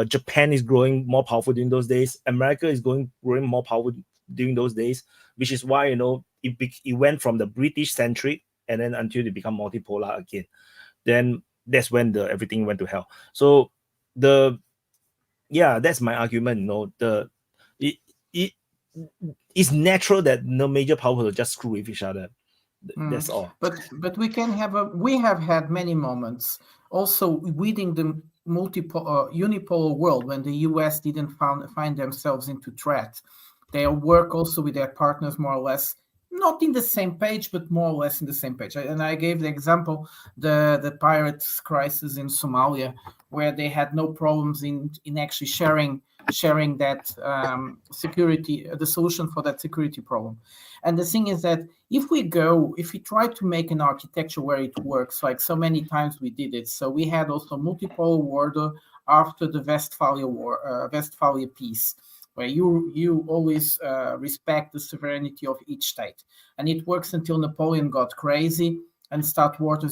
M: Japan is growing more powerful during those days. America is growing more powerful during those days, which is why it went from the British centric and then until it become multipolar again. Then that's when everything went to hell. So that's my argument. It's natural that no major powers will just screw with each other. That's all.
H: But we have had many moments also within the unipolar world when the US didn't find themselves into threat. They work also with their partners more or less, not in the same page, but more or less in the same page. And I gave the example, the pirates crisis in Somalia, where they had no problems in actually sharing that security, the solution for that security problem. And the thing is that if we try to make an architecture where it works, like so many times we did it. So we had also multipolar order after the Westphalia peace, where you always respect the sovereignty of each state. And it works until Napoleon got crazy and start wars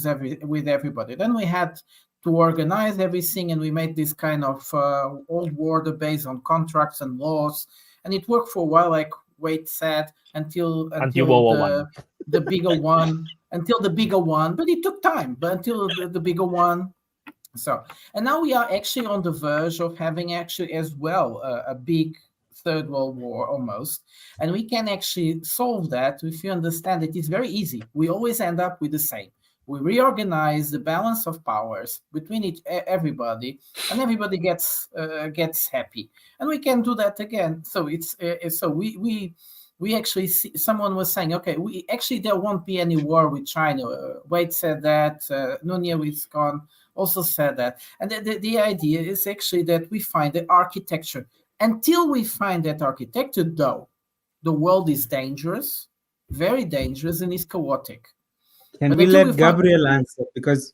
H: with everybody. Then we had to organize everything, and we made this kind of old order based on contracts and laws. And it worked for a while, like Wade said, until World War I. The bigger one, but it took time, but until the bigger one. So, and now we are actually on the verge of having actually as well a big Third World War almost, and we can actually solve that if you understand it. It's very easy. We always end up with the same. We reorganize the balance of powers between everybody, and everybody gets happy, and we can do that again. So we actually see, someone was saying, okay, there won't be any war with China. Wade said that. Nunia Wiscon also said that, and the idea is actually that we find the architecture. Until we find that architecture, though, the world is dangerous, very dangerous, and is chaotic.
J: Can we let Gabriel answer? Because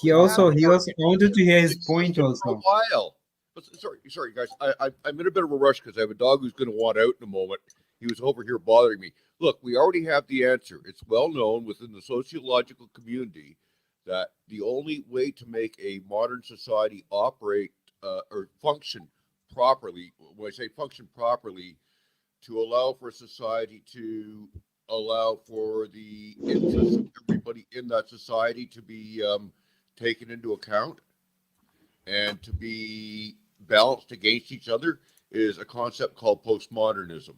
J: he also wanted to hear his point also.
I: For a while. But sorry, guys. I'm in a bit of a rush because I have a dog who's going to want out in a moment. He was over here bothering me. Look, we already have the answer. It's well known within the sociological community that the only way to make a modern society operate or function properly, when I say function properly, to allow for society to allow for the interests of everybody in that society to be taken into account and to be balanced against each other is a concept called postmodernism.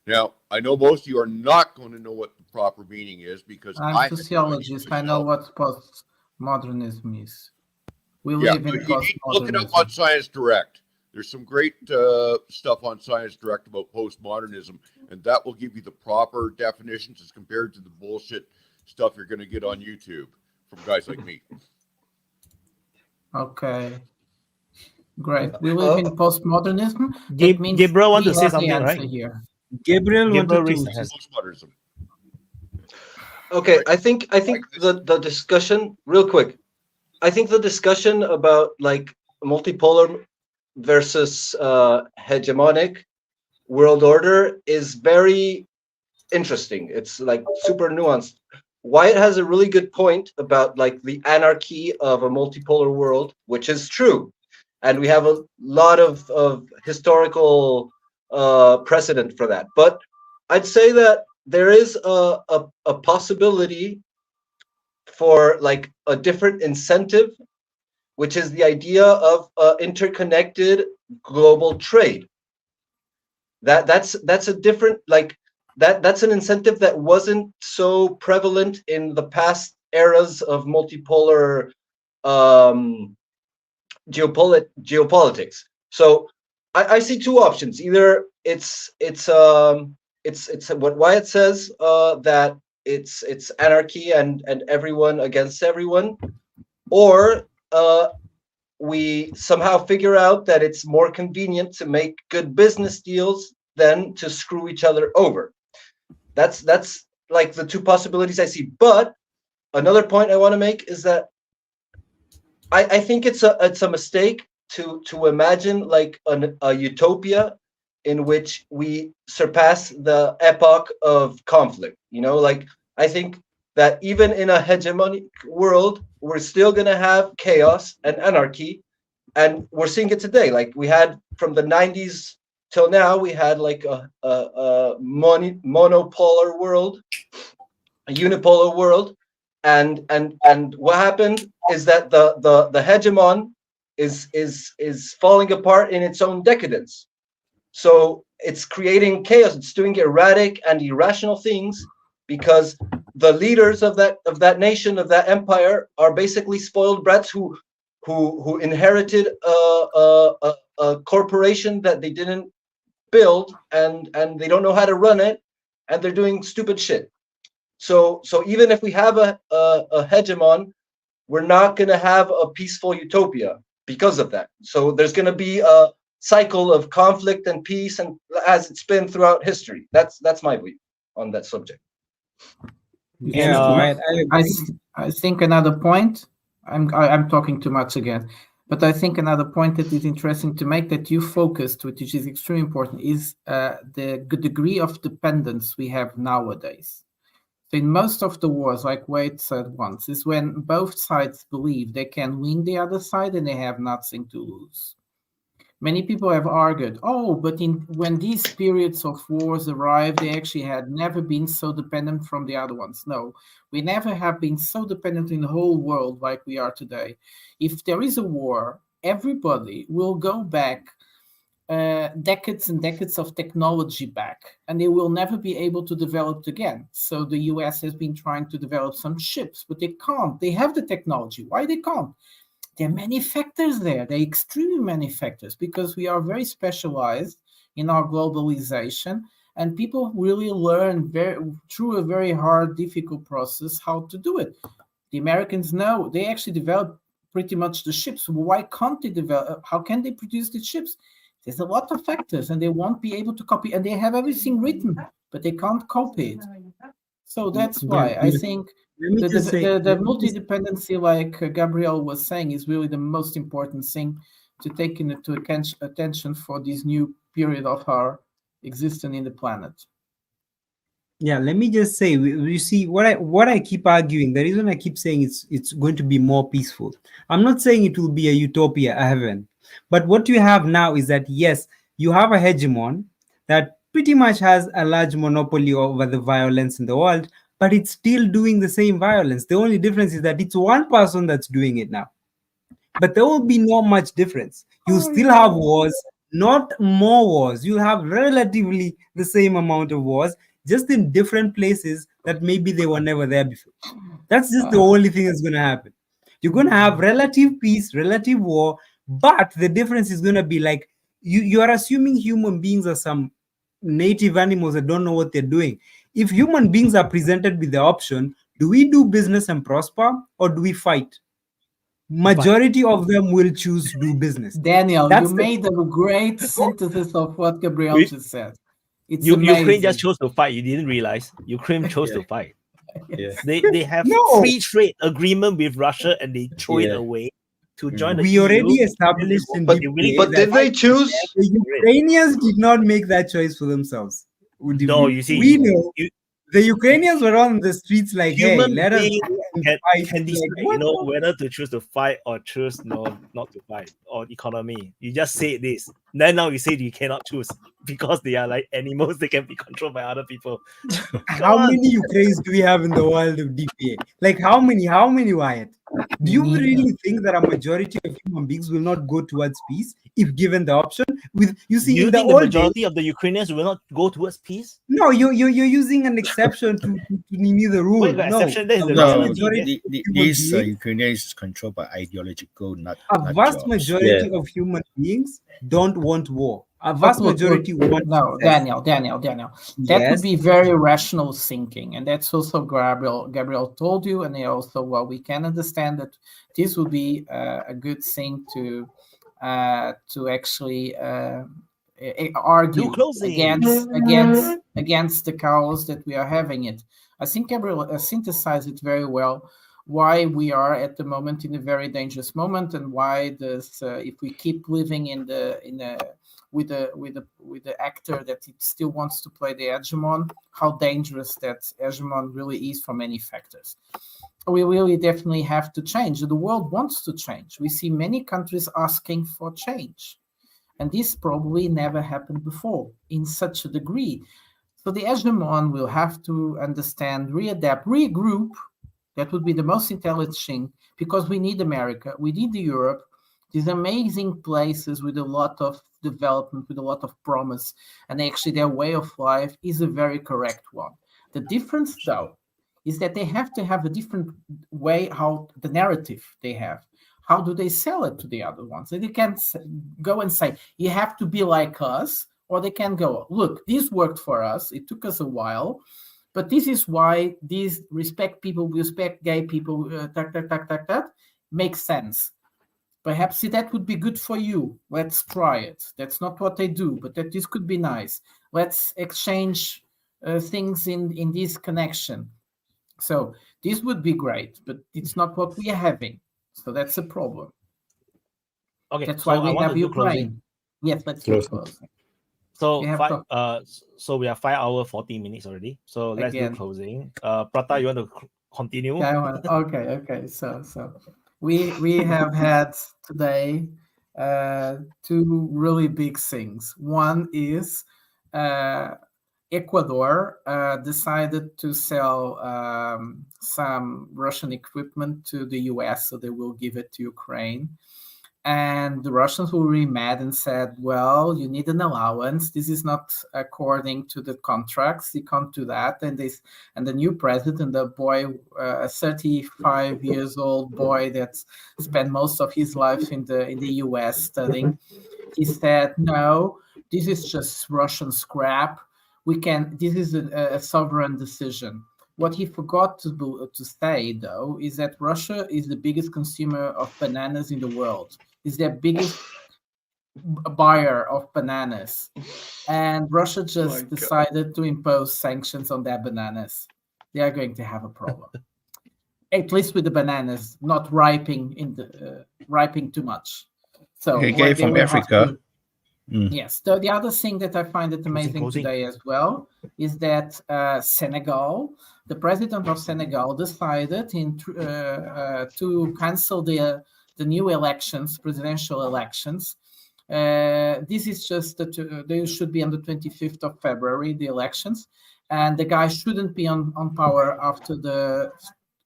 I: Now, I know most of you are not going to know what the proper meaning is because
H: I'm a sociologist. I know what postmodernism is. We live in postmodernism.
I: Look it up on Science Direct. There's some great stuff on Science Direct about postmodernism, and that will give you the proper definitions as compared to the bullshit stuff you're going to get on YouTube from guys like me.
H: Okay. Great. We live in postmodernism.
M: Gabriel want to say something, right?
H: Here.
J: Gabriel wanted to say
I: postmodernism.
G: Okay, I think the discussion, real quick, I think the discussion about like multipolar versus hegemonic world order is very interesting. It's like super nuanced. Wyatt has a really good point about like the anarchy of a multipolar world, which is true. And we have a lot of historical precedent for that. But I'd say that there is a possibility for like a different incentive, which is the idea of interconnected global trade. That's a different, like that's an incentive that wasn't so prevalent in the past eras of multipolar geopolitics. So I see two options. Either it's what Wyatt says, that it's anarchy and everyone against everyone, or we somehow figure out that it's more convenient to make good business deals than to screw each other over. That's like the two possibilities I see. But another point I want to make is that I think it's a mistake to imagine like a utopia in which we surpass the epoch of conflict. You know, like I think that even in a hegemonic world, we're still going to have chaos and anarchy. And we're seeing it today. Like we had from the 90s till now, we had like a monopolar world, a unipolar world. And what happened is that the hegemon is falling apart in its own decadence. So it's creating chaos. It's doing erratic and irrational things because the leaders of that nation, of that empire, are basically spoiled brats who inherited a corporation that they didn't build, and they don't know how to run it, and they're doing stupid shit. So even if we have a hegemon, we're not going to have a peaceful utopia because of that. So there's going to be a cycle of conflict and peace, and as it's been throughout history. That's my view on that subject.
H: Yeah, I think another point. I'm talking too much again, but I think another point that is interesting to make that you focused, which is extremely important, is the degree of dependence we have nowadays. So in most of the wars, like Wade said once, is when both sides believe they can win the other side and they have nothing to lose. Many people have argued, but when these periods of wars arrived, they actually had never been so dependent from the other ones. No, we never have been so dependent in the whole world like we are today. If there is a war, everybody will go back decades and decades of technology back, and they will never be able to develop it again. So the US has been trying to develop some ships, but they can't. They have the technology. Why they can't? There are many factors there. They're extremely many factors because we are very specialized in our globalization, and people really learn through a very hard, difficult process how to do it. The Americans know they actually developed pretty much the ships. Why can't they develop? How can they produce the ships? There's a lot of factors, and they won't be able to copy, and they have everything written, but they can't copy it. So that's why I think the multi-dependency, like Gabriel was saying, is really the most important thing to take into attention for this new period of our existence in the planet.
J: Yeah, let me just say, you see what I keep arguing. The reason I keep saying it's going to be more peaceful. I'm not saying it will be a utopia, I haven't. But what you have now is that, yes, you have a hegemon that pretty much has a large monopoly over the violence in the world, but it's still doing the same violence. The only difference is that it's one person that's doing it now. But there will be not much difference. You still have wars, not more wars. You have relatively the same amount of wars, just in different places that maybe they were never there before. That's just the only thing that's going to happen. You're going to have relative peace, relative war, but the difference is going to be like, you are assuming human beings are some native animals that don't know what they're doing. If human beings are presented with the option, do we do business and prosper, or do we fight? Majority of them will choose to do business.
H: Daniel, you made a great synthesis of what Gabriel just said. It's amazing.
M: Ukraine just chose to fight. You didn't realize Ukraine chose to fight.
H: Yes.
M: They have free trade agreement with Russia, and they throw it away to join the
J: We
M: EU.
J: already established in
G: But
J: DPA
G: did they choose?
J: The Ukrainians did not make that choice for themselves.
M: No, you see,
J: we know. The Ukrainians were on the streets like,
M: Human
J: hey, let us
M: being
J: go and
M: can
J: fight.
M: decide,
J: Like,
M: whether to choose to fight or choose not to fight, or economy. You just say this. Then now you say you cannot choose because they are like animals. They can be controlled by other people.
J: How many Ukraines do we have in the world of DPA? Like how many, Wyatt? Do you really think that a majority of human beings will not go towards peace if given the option?
M: Do you
J: in the
M: think the
J: old
M: majority of the Ukrainians will not go towards peace?
J: No, you're using an exception to need the rule.
M: Wait, the exception, that is the
J: vast
M: reality.
J: majority of human
F: These
J: beings-
F: Ukrainians is controlled by ideological, not
J: a vast
F: jobs.
J: majority of human beings don't want war. A vast majority want
H: no,
J: success.
H: Daniel. That
J: Yes.
H: would be very rational thinking, and that's also Gabriel told you, and also we can understand that this would be a good thing to actually argue against the chaos that we are having it. I think Gabriel synthesized it very well. Why we are at the moment in a very dangerous moment, and why this if we keep living with the actor that it still wants to play the hegemon, how dangerous that hegemon really is for many factors. We really definitely have to change. The world wants to change. We see many countries asking for change, and this probably never happened before in such a degree. So the hegemon will have to understand, readapt, regroup. That would be the most intelligent thing, because we need America, we need Europe, these amazing places with a lot of development, with a lot of promise, and actually their way of life is a very correct one. The difference, though, is that they have to have a different way, how the narrative they have. How do they sell it to the other ones? They can't go and say, you have to be like us, or they can go, look, this worked for us, it took us a while, but this is why these respect people, respect gay people, that makes sense. Perhaps that would be good for you. Let's try it. That's not what they do, but that this could be nice. Let's exchange things in this connection. So this would be great, but it's not what we are having. So that's a problem.
M: Okay,
H: that's
M: so
H: why
M: I
H: we
M: want
H: have
M: to do
H: Ukraine.
M: closing.
H: Yes, let's do closing.
M: So
H: We have
M: so we are 5 hours 40 minutes already. So let's do
H: Again.
M: closing. Prata, you want to continue?
H: Yeah, okay. So we have had today two really big things. One is Ecuador decided to sell some Russian equipment to the US, so they will give it to Ukraine. And the Russians were really mad and said, well, you need an allowance. This is not according to the contracts. You can't do that. And the new president, the boy, a 35 years old boy that spent most of his life in the US studying, he said, no, this is just Russian scrap. This is a sovereign decision. What he forgot to say, though, is that Russia is the biggest consumer of bananas in the world. Is their biggest buyer of bananas. And Russia just decided to impose sanctions on their bananas. They are going to have a problem. At least with the bananas not ripening too much. So
F: Okay, from Africa.
H: Yes. So the other thing that I find it amazing today as well is that Senegal, the president of Senegal, decided to cancel the new elections, presidential elections. This is just that they should be on the 25th of February, the elections, and the guy shouldn't be on power after the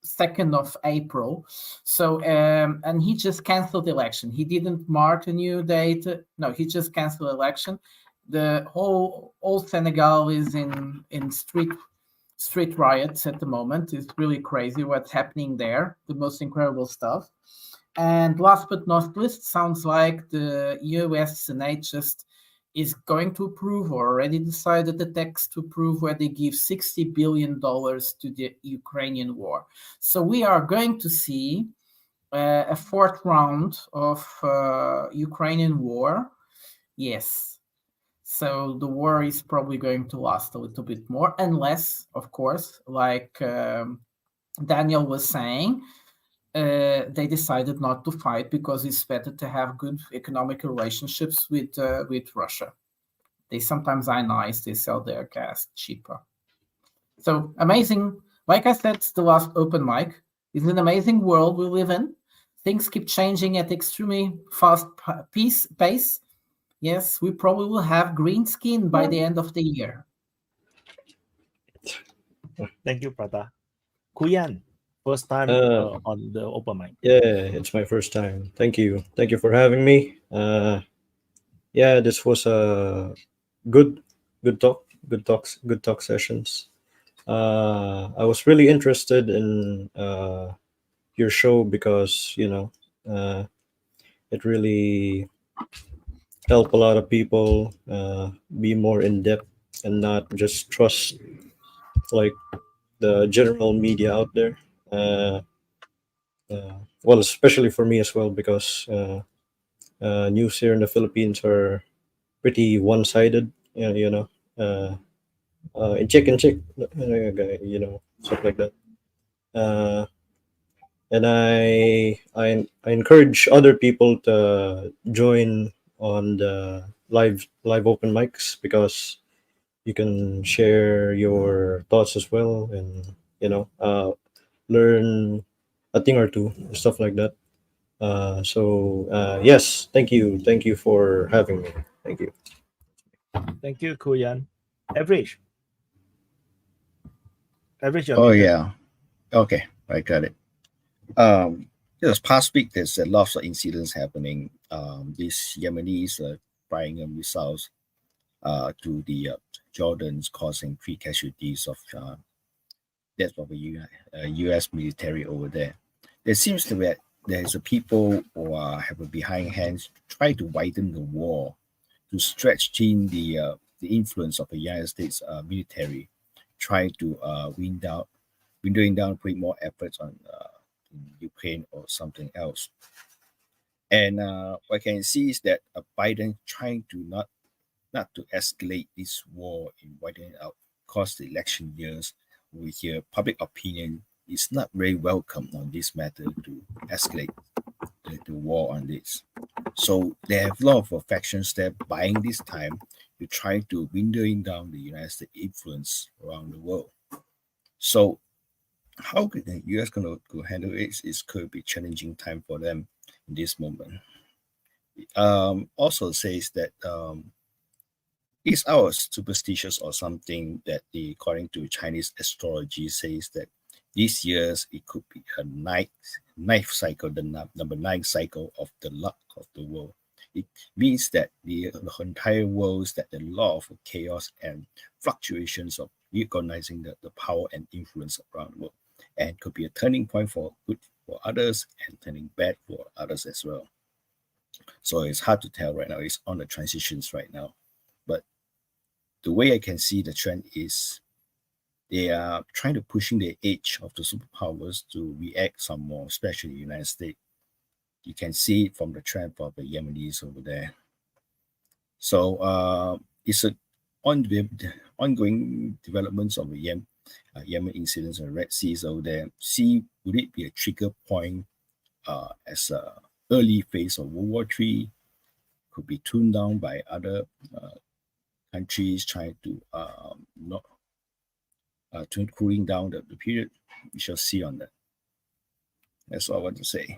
H: 2nd of April. So, and he just canceled the election. He didn't mark a new date. No, he just canceled the election. The whole Senegal is in street riots at the moment. It's really crazy what's happening there. The most incredible stuff. And last but not least, sounds like the US Senate just is going to approve, or already decided the text to approve, where they give $60 billion to the Ukrainian war. So we are going to see a fourth round of Ukrainian war. Yes. So the war is probably going to last a little bit more, unless, of course, like Daniel was saying, they decided not to fight because it's better to have good economic relationships with Russia. They sometimes are nice. They sell their gas cheaper. So amazing. Like I said, it's the last open mic. It's an amazing world we live in. Things keep changing at extremely fast pace. Yes, we probably will have green skin by the end of the year.
M: Thank you, Prata. Kuyan, first time on the open mic.
S: Yeah, it's my first time. Thank you for having me. Yeah, this was a good talk sessions. I was really interested in your show because it really helped a lot of people be more in depth and not just trust like the general media out there. Well, especially for me as well, because news here in the Philippines are pretty one-sided. In check, stuff like that. And I encourage other people to join on the live open mics, because you can share your thoughts as well, and learn a thing or two, stuff like that. Yes, thank you for having me. Thank you.
M: Thank you, Kuyan. Average.
F: Oh yeah. Okay, I got it. This past week, there's lots of incidents happening. These Yemenis firing missiles to the Jordans, causing 3 casualties of death of a U.S. military over there. There seems to be there's a people who have a behind hands try to widen the war to stretch in the influence of the United States military, try to windowing down, putting more efforts on Ukraine or something else. And what I can see is that Biden trying to not to escalate this war in widening out, because the election years over here, public opinion is not very welcome on this matter to escalate the war on this. So there have a lot of factions there buying this time to try to windowing down the United States influence around the world. So how could the US going to handle it? It could be challenging time for them in this moment. Also says that is our superstitious or something that according to Chinese astrology says that this year's it could be a ninth cycle, the number 9 cycle of the luck of the world. It means that the entire world is that the law of chaos and fluctuations of recognizing the power and influence around the world, and could be a turning point for good for others and turning bad for others as well. So it's hard to tell right now. It's on the transitions right now. But the way I can see the trend is they are trying to pushing the edge of the superpowers to react some more, especially the United States. You can see it from the trend of the Yemenis over there. So it's an ongoing developments of the Yemen incidents and Red Seas over there. See, would it be a trigger point as a early phase of World War III? Could be tuned down by other countries trying to cooling down the period. We shall see on that. That's all I want to say.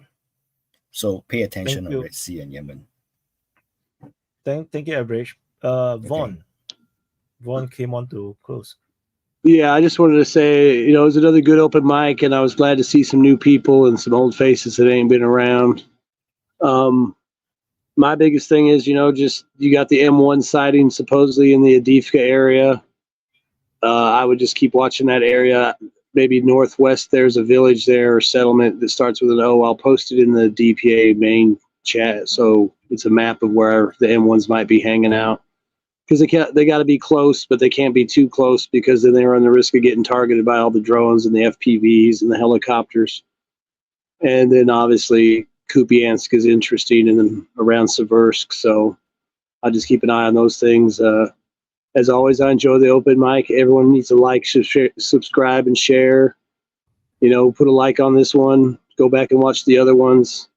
F: So pay attention on Red Sea and Yemen.
M: Thank you, Average. Vaun. Vaun came on to close.
B: Yeah, I just wanted to say, it was another good open mic, and I was glad to see some new people and some old faces that ain't been around. My biggest thing is, just you got the M1 sighting supposedly in the Adifka area. I would just keep watching that area. Maybe northwest, there's a village there or settlement that starts with an O. I'll post it in the DPA main chat, so it's a map of where the M1s might be hanging out. Because they got to be close, but they can't be too close, because then they run the risk of getting targeted by all the drones and the FPVs and the helicopters. And then obviously Kupiansk is interesting, and then around Seversk. So I'll just keep an eye on those things. As always, I enjoy the open mic. Everyone needs to like, subscribe, and share. Put a like on this one. Go back and watch the other ones.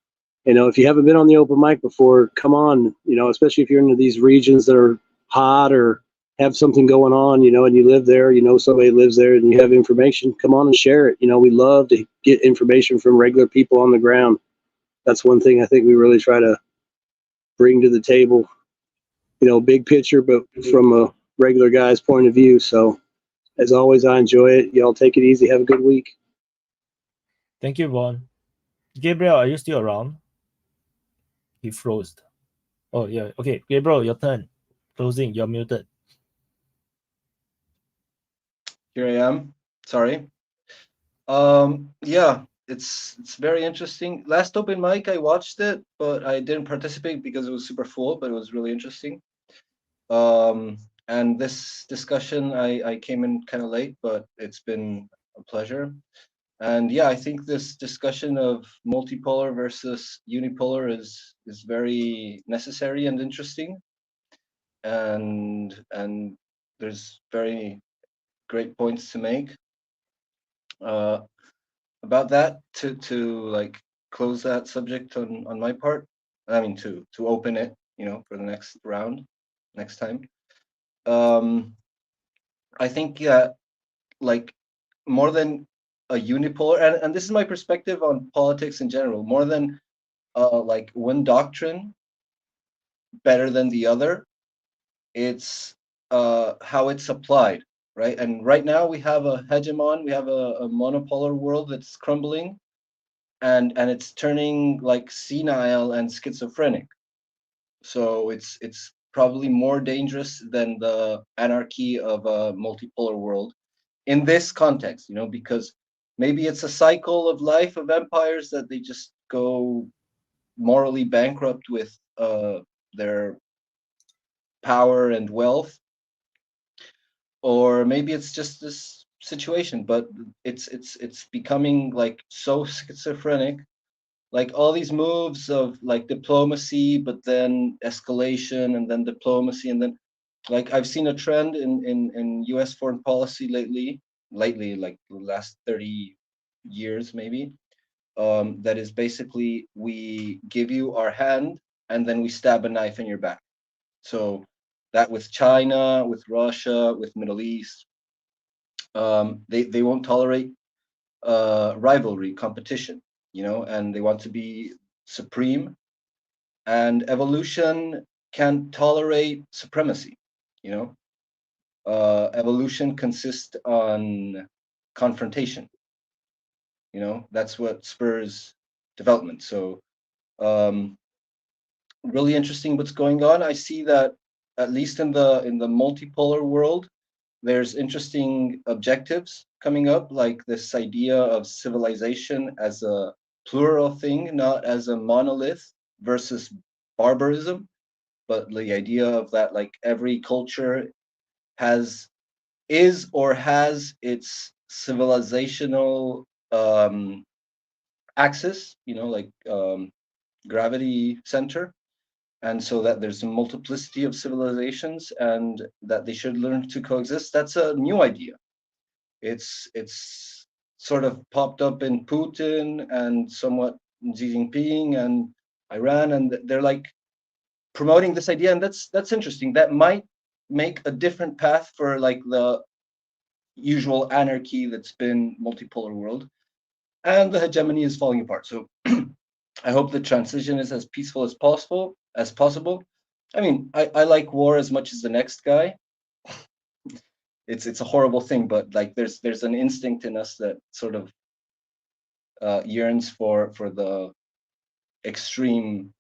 B: If you haven't been on the open mic before, come on. Especially if you're into these regions that are hot or have something going on, and you live there, somebody lives there and you have information, come on and share it. We love to get information from regular people on the ground. That's one thing I think we really try to bring to the table, big picture, but from a regular guy's point of view. So as always, I enjoy it. Y'all take it easy. Have a good week.
M: Thank you, Vaun. Gabriel, are you still around? He froze. Oh, yeah. Okay, Gabriel, your turn. Closing, you're muted.
G: Here I am. Sorry. Yeah, it's very interesting. Last open mic, I watched it, but I didn't participate because it was super full, but it was really interesting. And this discussion, I came in kind of late, but it's been a pleasure. And yeah, I think this discussion of multipolar versus unipolar is very necessary and interesting. And there's very great points to make about that. To like close that subject on my part, I mean to open it, for the next round, next time. I think like more than a unipolar, and this is my perspective on politics in general, more than like one doctrine better than the other, it's how it's applied, right? And right now we have a hegemon, we have a monopolar world that's crumbling, and it's turning like senile and schizophrenic. So it's probably more dangerous than the anarchy of a multipolar world in this context, because maybe it's a cycle of life of empires that they just go morally bankrupt with their power and wealth, or maybe it's just this situation, but it's becoming like so schizophrenic, like all these moves of like diplomacy, but then escalation, and then diplomacy, and then like I've seen a trend in US foreign policy lately, like the last 30 years maybe, that is basically we give you our hand and then we stab a knife in your back. So that with China, with Russia, with Middle East, they won't tolerate rivalry, competition, and they want to be supreme. And evolution can't tolerate supremacy, evolution consists on confrontation. That's what spurs development. So really interesting what's going on. I see that at least in the multipolar world, there's interesting objectives coming up, like this idea of civilization as a plural thing, not as a monolith versus barbarism, but the idea of that like every culture is or has its civilizational axis, like gravity center, and so that there's a multiplicity of civilizations and that they should learn to coexist. That's a new idea. It's sort of popped up in Putin and somewhat Xi Jinping and Iran, and they're like promoting this idea, and that's interesting. That might make a different path for like the usual anarchy that's been multipolar world, and the hegemony is falling apart. So I hope the transition is as peaceful as possible. I mean, I like war as much as the next guy. It's a horrible thing, but like there's an instinct in us that sort of yearns for the extreme.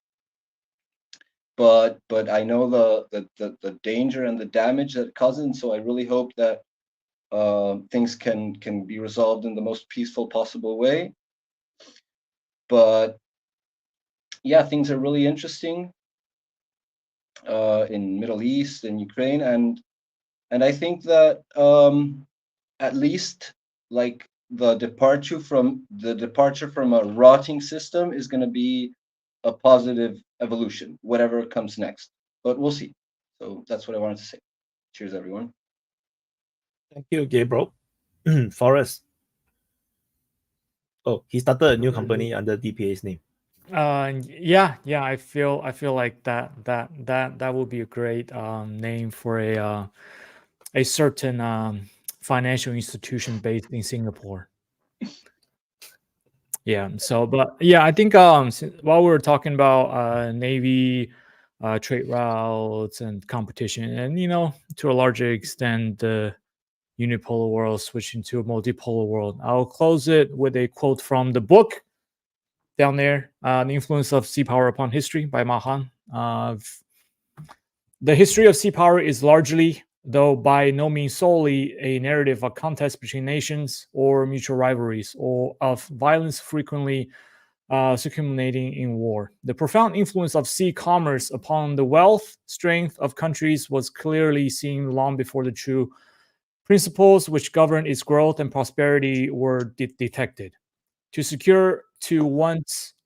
G: But I know the danger and the damage that it causes, and so I really hope that things can be resolved in the most peaceful possible way. But yeah, things are really interesting in Middle East and Ukraine, and I think that at least like the departure from a rotting system is going to be a positive evolution, whatever comes next. But we'll see. So that's what I wanted to say. Cheers, everyone.
M: Thank you, Gabriel. Forrest. Oh, he started a new company under DPA's name.
U: Yeah, I feel like that would be a great name for a certain financial institution based in Singapore. Yeah. So, but yeah, I think while we were talking about Navy, trade routes, and competition, and to a larger extent, the unipolar world switching to a multipolar world, I'll close it with a quote from the book down there, The Influence of Sea Power Upon History by Mahan. The history of sea power is largely, though by no means solely, a narrative of contest between nations or mutual rivalries, or of violence frequently culminating in war. The profound influence of sea commerce upon the wealth, strength of countries was clearly seen long before the true principles which govern its growth and prosperity were detected. To secure to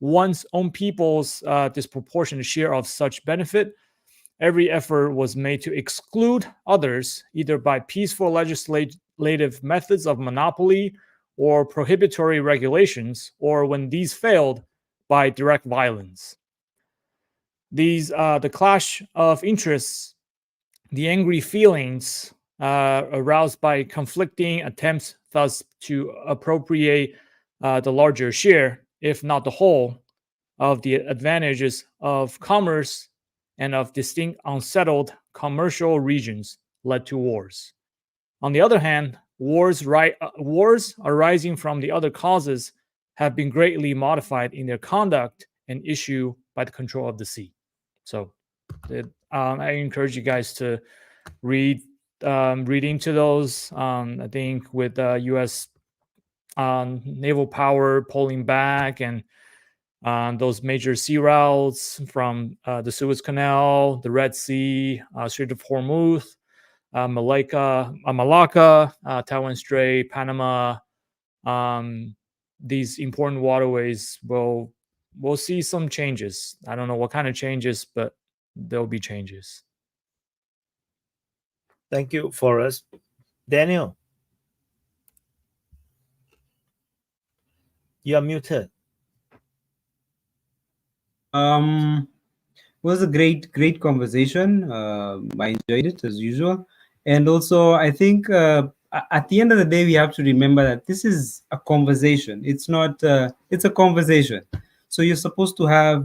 U: one's own people's disproportionate share of such benefit, every effort was made to exclude others, either by peaceful legislative methods of monopoly or prohibitory regulations, or when these failed, by direct violence. The clash of interests, the angry feelings aroused by conflicting attempts thus to appropriate the larger share, if not the whole, of the advantages of commerce and of distinct unsettled commercial regions led to wars. On the other hand, wars arising from the other causes have been greatly modified in their conduct and issue by the control of the sea. So I encourage you guys to read into those. I think with U.S. naval power pulling back and those major sea routes from the Suez Canal, the Red Sea, Strait of Hormuz, Malacca, Taiwan Strait, Panama, these important waterways we'll see some changes. I don't know what kind of changes, but there'll be changes.
M: Thank you, Forrest. Daniel, you are muted.
J: Was a great conversation. I enjoyed it as usual, and also I think at the end of the day we have to remember that this is a conversation. It's not. It's a conversation. So you're supposed to have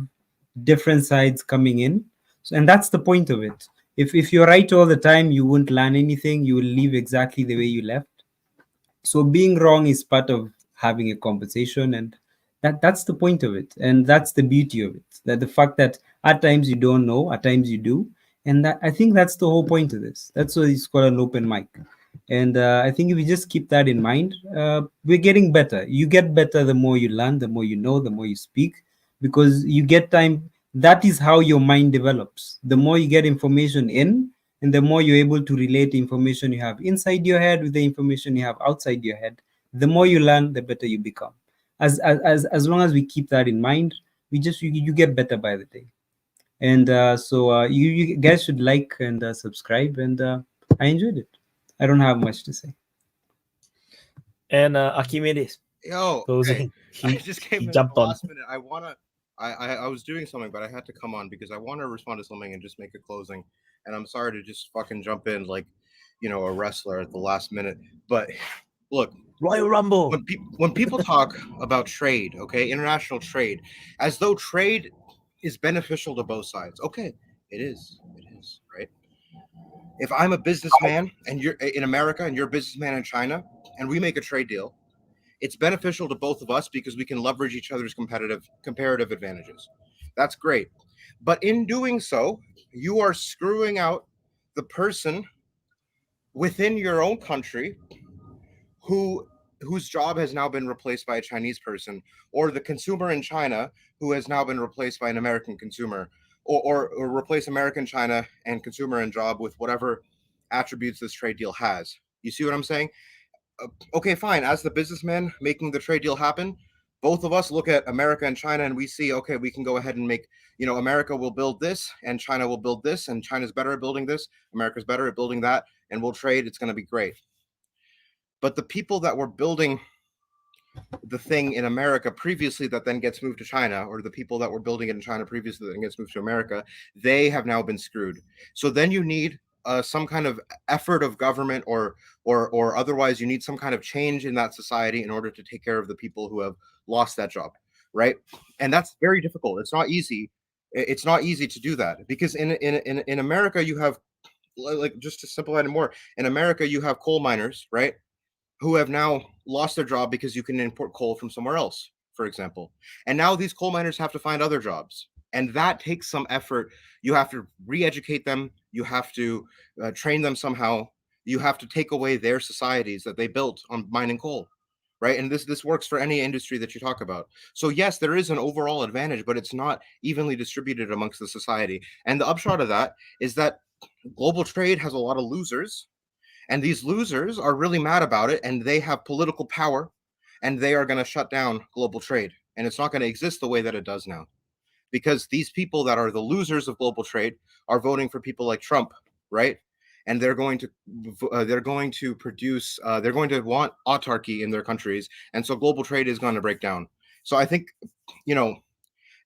J: different sides coming in, and that's the point of it. If you're right all the time, you won't learn anything. You will leave exactly the way you left. So being wrong is part of having a conversation, and that's the point of it, and that's the beauty of it. That the fact that at times you don't know, at times you do, and I think that's the whole point of this. That's why it's called an open mic. And I think if we just keep that in mind, we're getting better. You get better the more you learn, the more you know, the more you speak, because you get time. That is how your mind develops. The more you get information in, and the more you're able to relate the information you have inside your head with the information you have outside your head, the more you learn, the better you become. As long as we keep that in mind, you get better by the day. And so you guys should like and subscribe. And I enjoyed it. I don't have much to say.
M: And Archimedes.
E: Yo,
M: closing.
E: I just came in at
M: jumped
E: the
M: on.
E: last minute. I was doing something, but I had to come on because I want to respond to something and just make a closing. And I'm sorry to just fucking jump in like, a wrestler at the last minute. But look,
M: Royal Rumble.
E: When people talk about trade, okay, international trade, as though trade is beneficial to both sides. Okay, it is, right? If I'm a businessman and you're in America and you're a businessman in China and we make a trade deal, it's beneficial to both of us because we can leverage each other's comparative advantages. That's great. But in doing so, you are screwing out the person within your own country whose job has now been replaced by a Chinese person, or the consumer in China who has now been replaced by an American consumer, or replace American China and consumer and job with whatever attributes this trade deal has. You see what I'm saying? Okay, fine. As the businessman making the trade deal happen, both of us look at America and China and we see, okay, we can go ahead and make, America will build this and China will build this, and China's better at building this, America's better at building that, and we'll trade. It's going to be great. But the people that were building the thing in America previously that then gets moved to China, or the people that were building it in China previously that then gets moved to America, they have now been screwed. So then you need some kind of effort of government or otherwise you need some kind of change in that society in order to take care of the people who have lost that job, right? And that's very difficult. It's not easy. It's not easy to do that because in America you have, like, just to simplify it more, in America you have coal miners, right, who have now lost their job because you can import coal from somewhere else, for example. And now these coal miners have to find other jobs. And that takes some effort. You have to re-educate them. You have to train them somehow. You have to take away their societies that they built on mining coal, right? And this works for any industry that you talk about. So yes, there is an overall advantage, but it's not evenly distributed amongst the society. And the upshot of that is that global trade has a lot of losers, and these losers are really mad about it, and they have political power, and they are going to shut down global trade. And it's not going to exist the way that it does now, because these people that are the losers of global trade are voting for people like Trump, right? And they're going to want autarky in their countries, and so global trade is going to break down. So I think,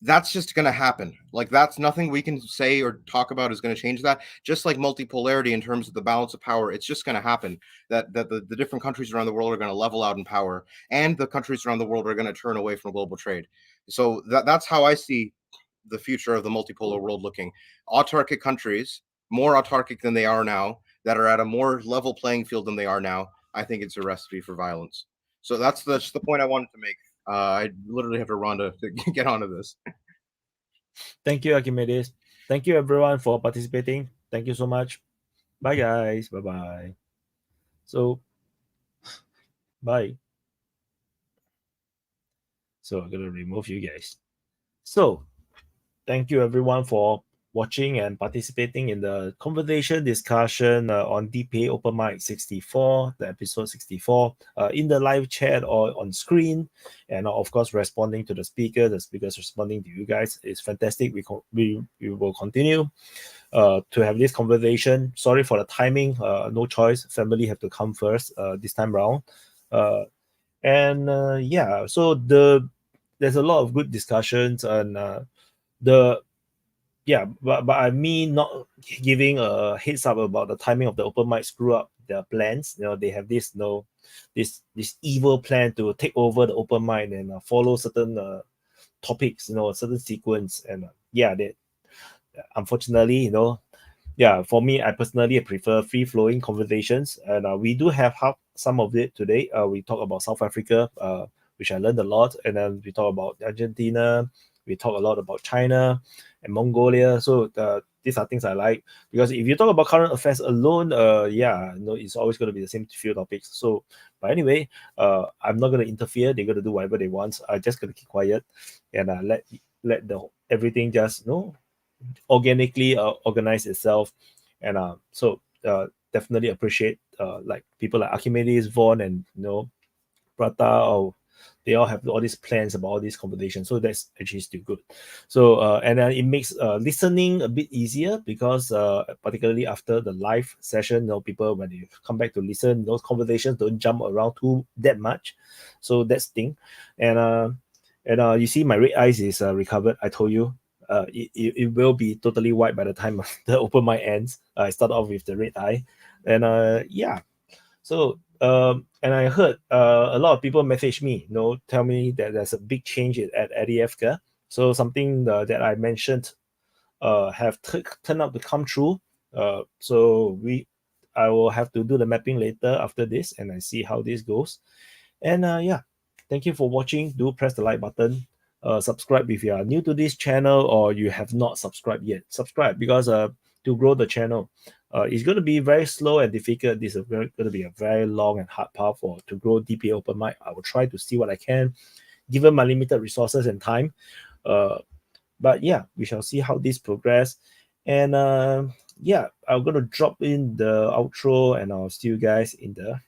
E: that's just going to happen. Like, that's nothing we can say or talk about is going to change that. Just like multipolarity in terms of the balance of power, it's just going to happen that the different countries around the world are going to level out in power, and the countries around the world are going to turn away from global trade. So that's how I see the future of the multipolar world looking. Autarkic countries, more autarkic than they are now, that are at a more level playing field than they are now. I think it's a recipe for violence. So that's the point I wanted to make. I literally have to run to get onto this.
M: Thank you, Archimedes. Thank you, everyone, for participating. Thank you so much. Bye, guys. Bye-bye. So, bye. So I'm going to remove you guys. So, thank you, everyone, for watching and participating in the conversation discussion on DPA Open Mic 64, the episode 64, in the live chat or on screen, and of course responding to the speakers responding to you guys. It's fantastic. We will continue to have this conversation. Sorry for the timing. No choice. Family have to come first this time round. Yeah, so there's a lot of good discussions, and but I mean, not giving a heads up about the timing of the open mic screw up their plans. They have this this evil plan to take over the open mic and follow certain topics, certain sequence, and they unfortunately, for me, I personally prefer free flowing conversations, and we do have some of it today. We talk about South Africa, which I learned a lot, and then we talk about Argentina. We talk a lot about China and Mongolia. So these are things I like, because if you talk about current affairs alone, it's always going to be the same few topics. So, but anyway, I'm not going to interfere. They're going to do whatever they want. I'm just going to keep quiet and let everything just organically organize itself. And so definitely appreciate like people like Archimedes, Vaun, and Prata, or they all have all these plans about all these conversations. So that's actually still good. So and then it makes listening a bit easier, because particularly after the live session, people, when they come back to listen, those conversations don't jump around that much. So that's the thing. And you see my red eyes is recovered. I told you it will be totally white by the time the open mic ends. I start off with the red eye, and so and I heard a lot of people message me, tell me that there's a big change at ADFK. So something that I mentioned have turned out to come true. So I will have to do the mapping later after this, and I see how this goes. And thank you for watching. Do press the like button. Subscribe if you are new to this channel or you have not subscribed yet. Subscribe, because to grow the channel, it's going to be very slow and difficult. This is going to be a very long and hard path to grow DPA Open Mic. I will try to see what I can, given my limited resources and time. But we shall see how this progress. And I'm going to drop in the outro, and I'll see you guys in the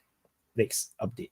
M: next update.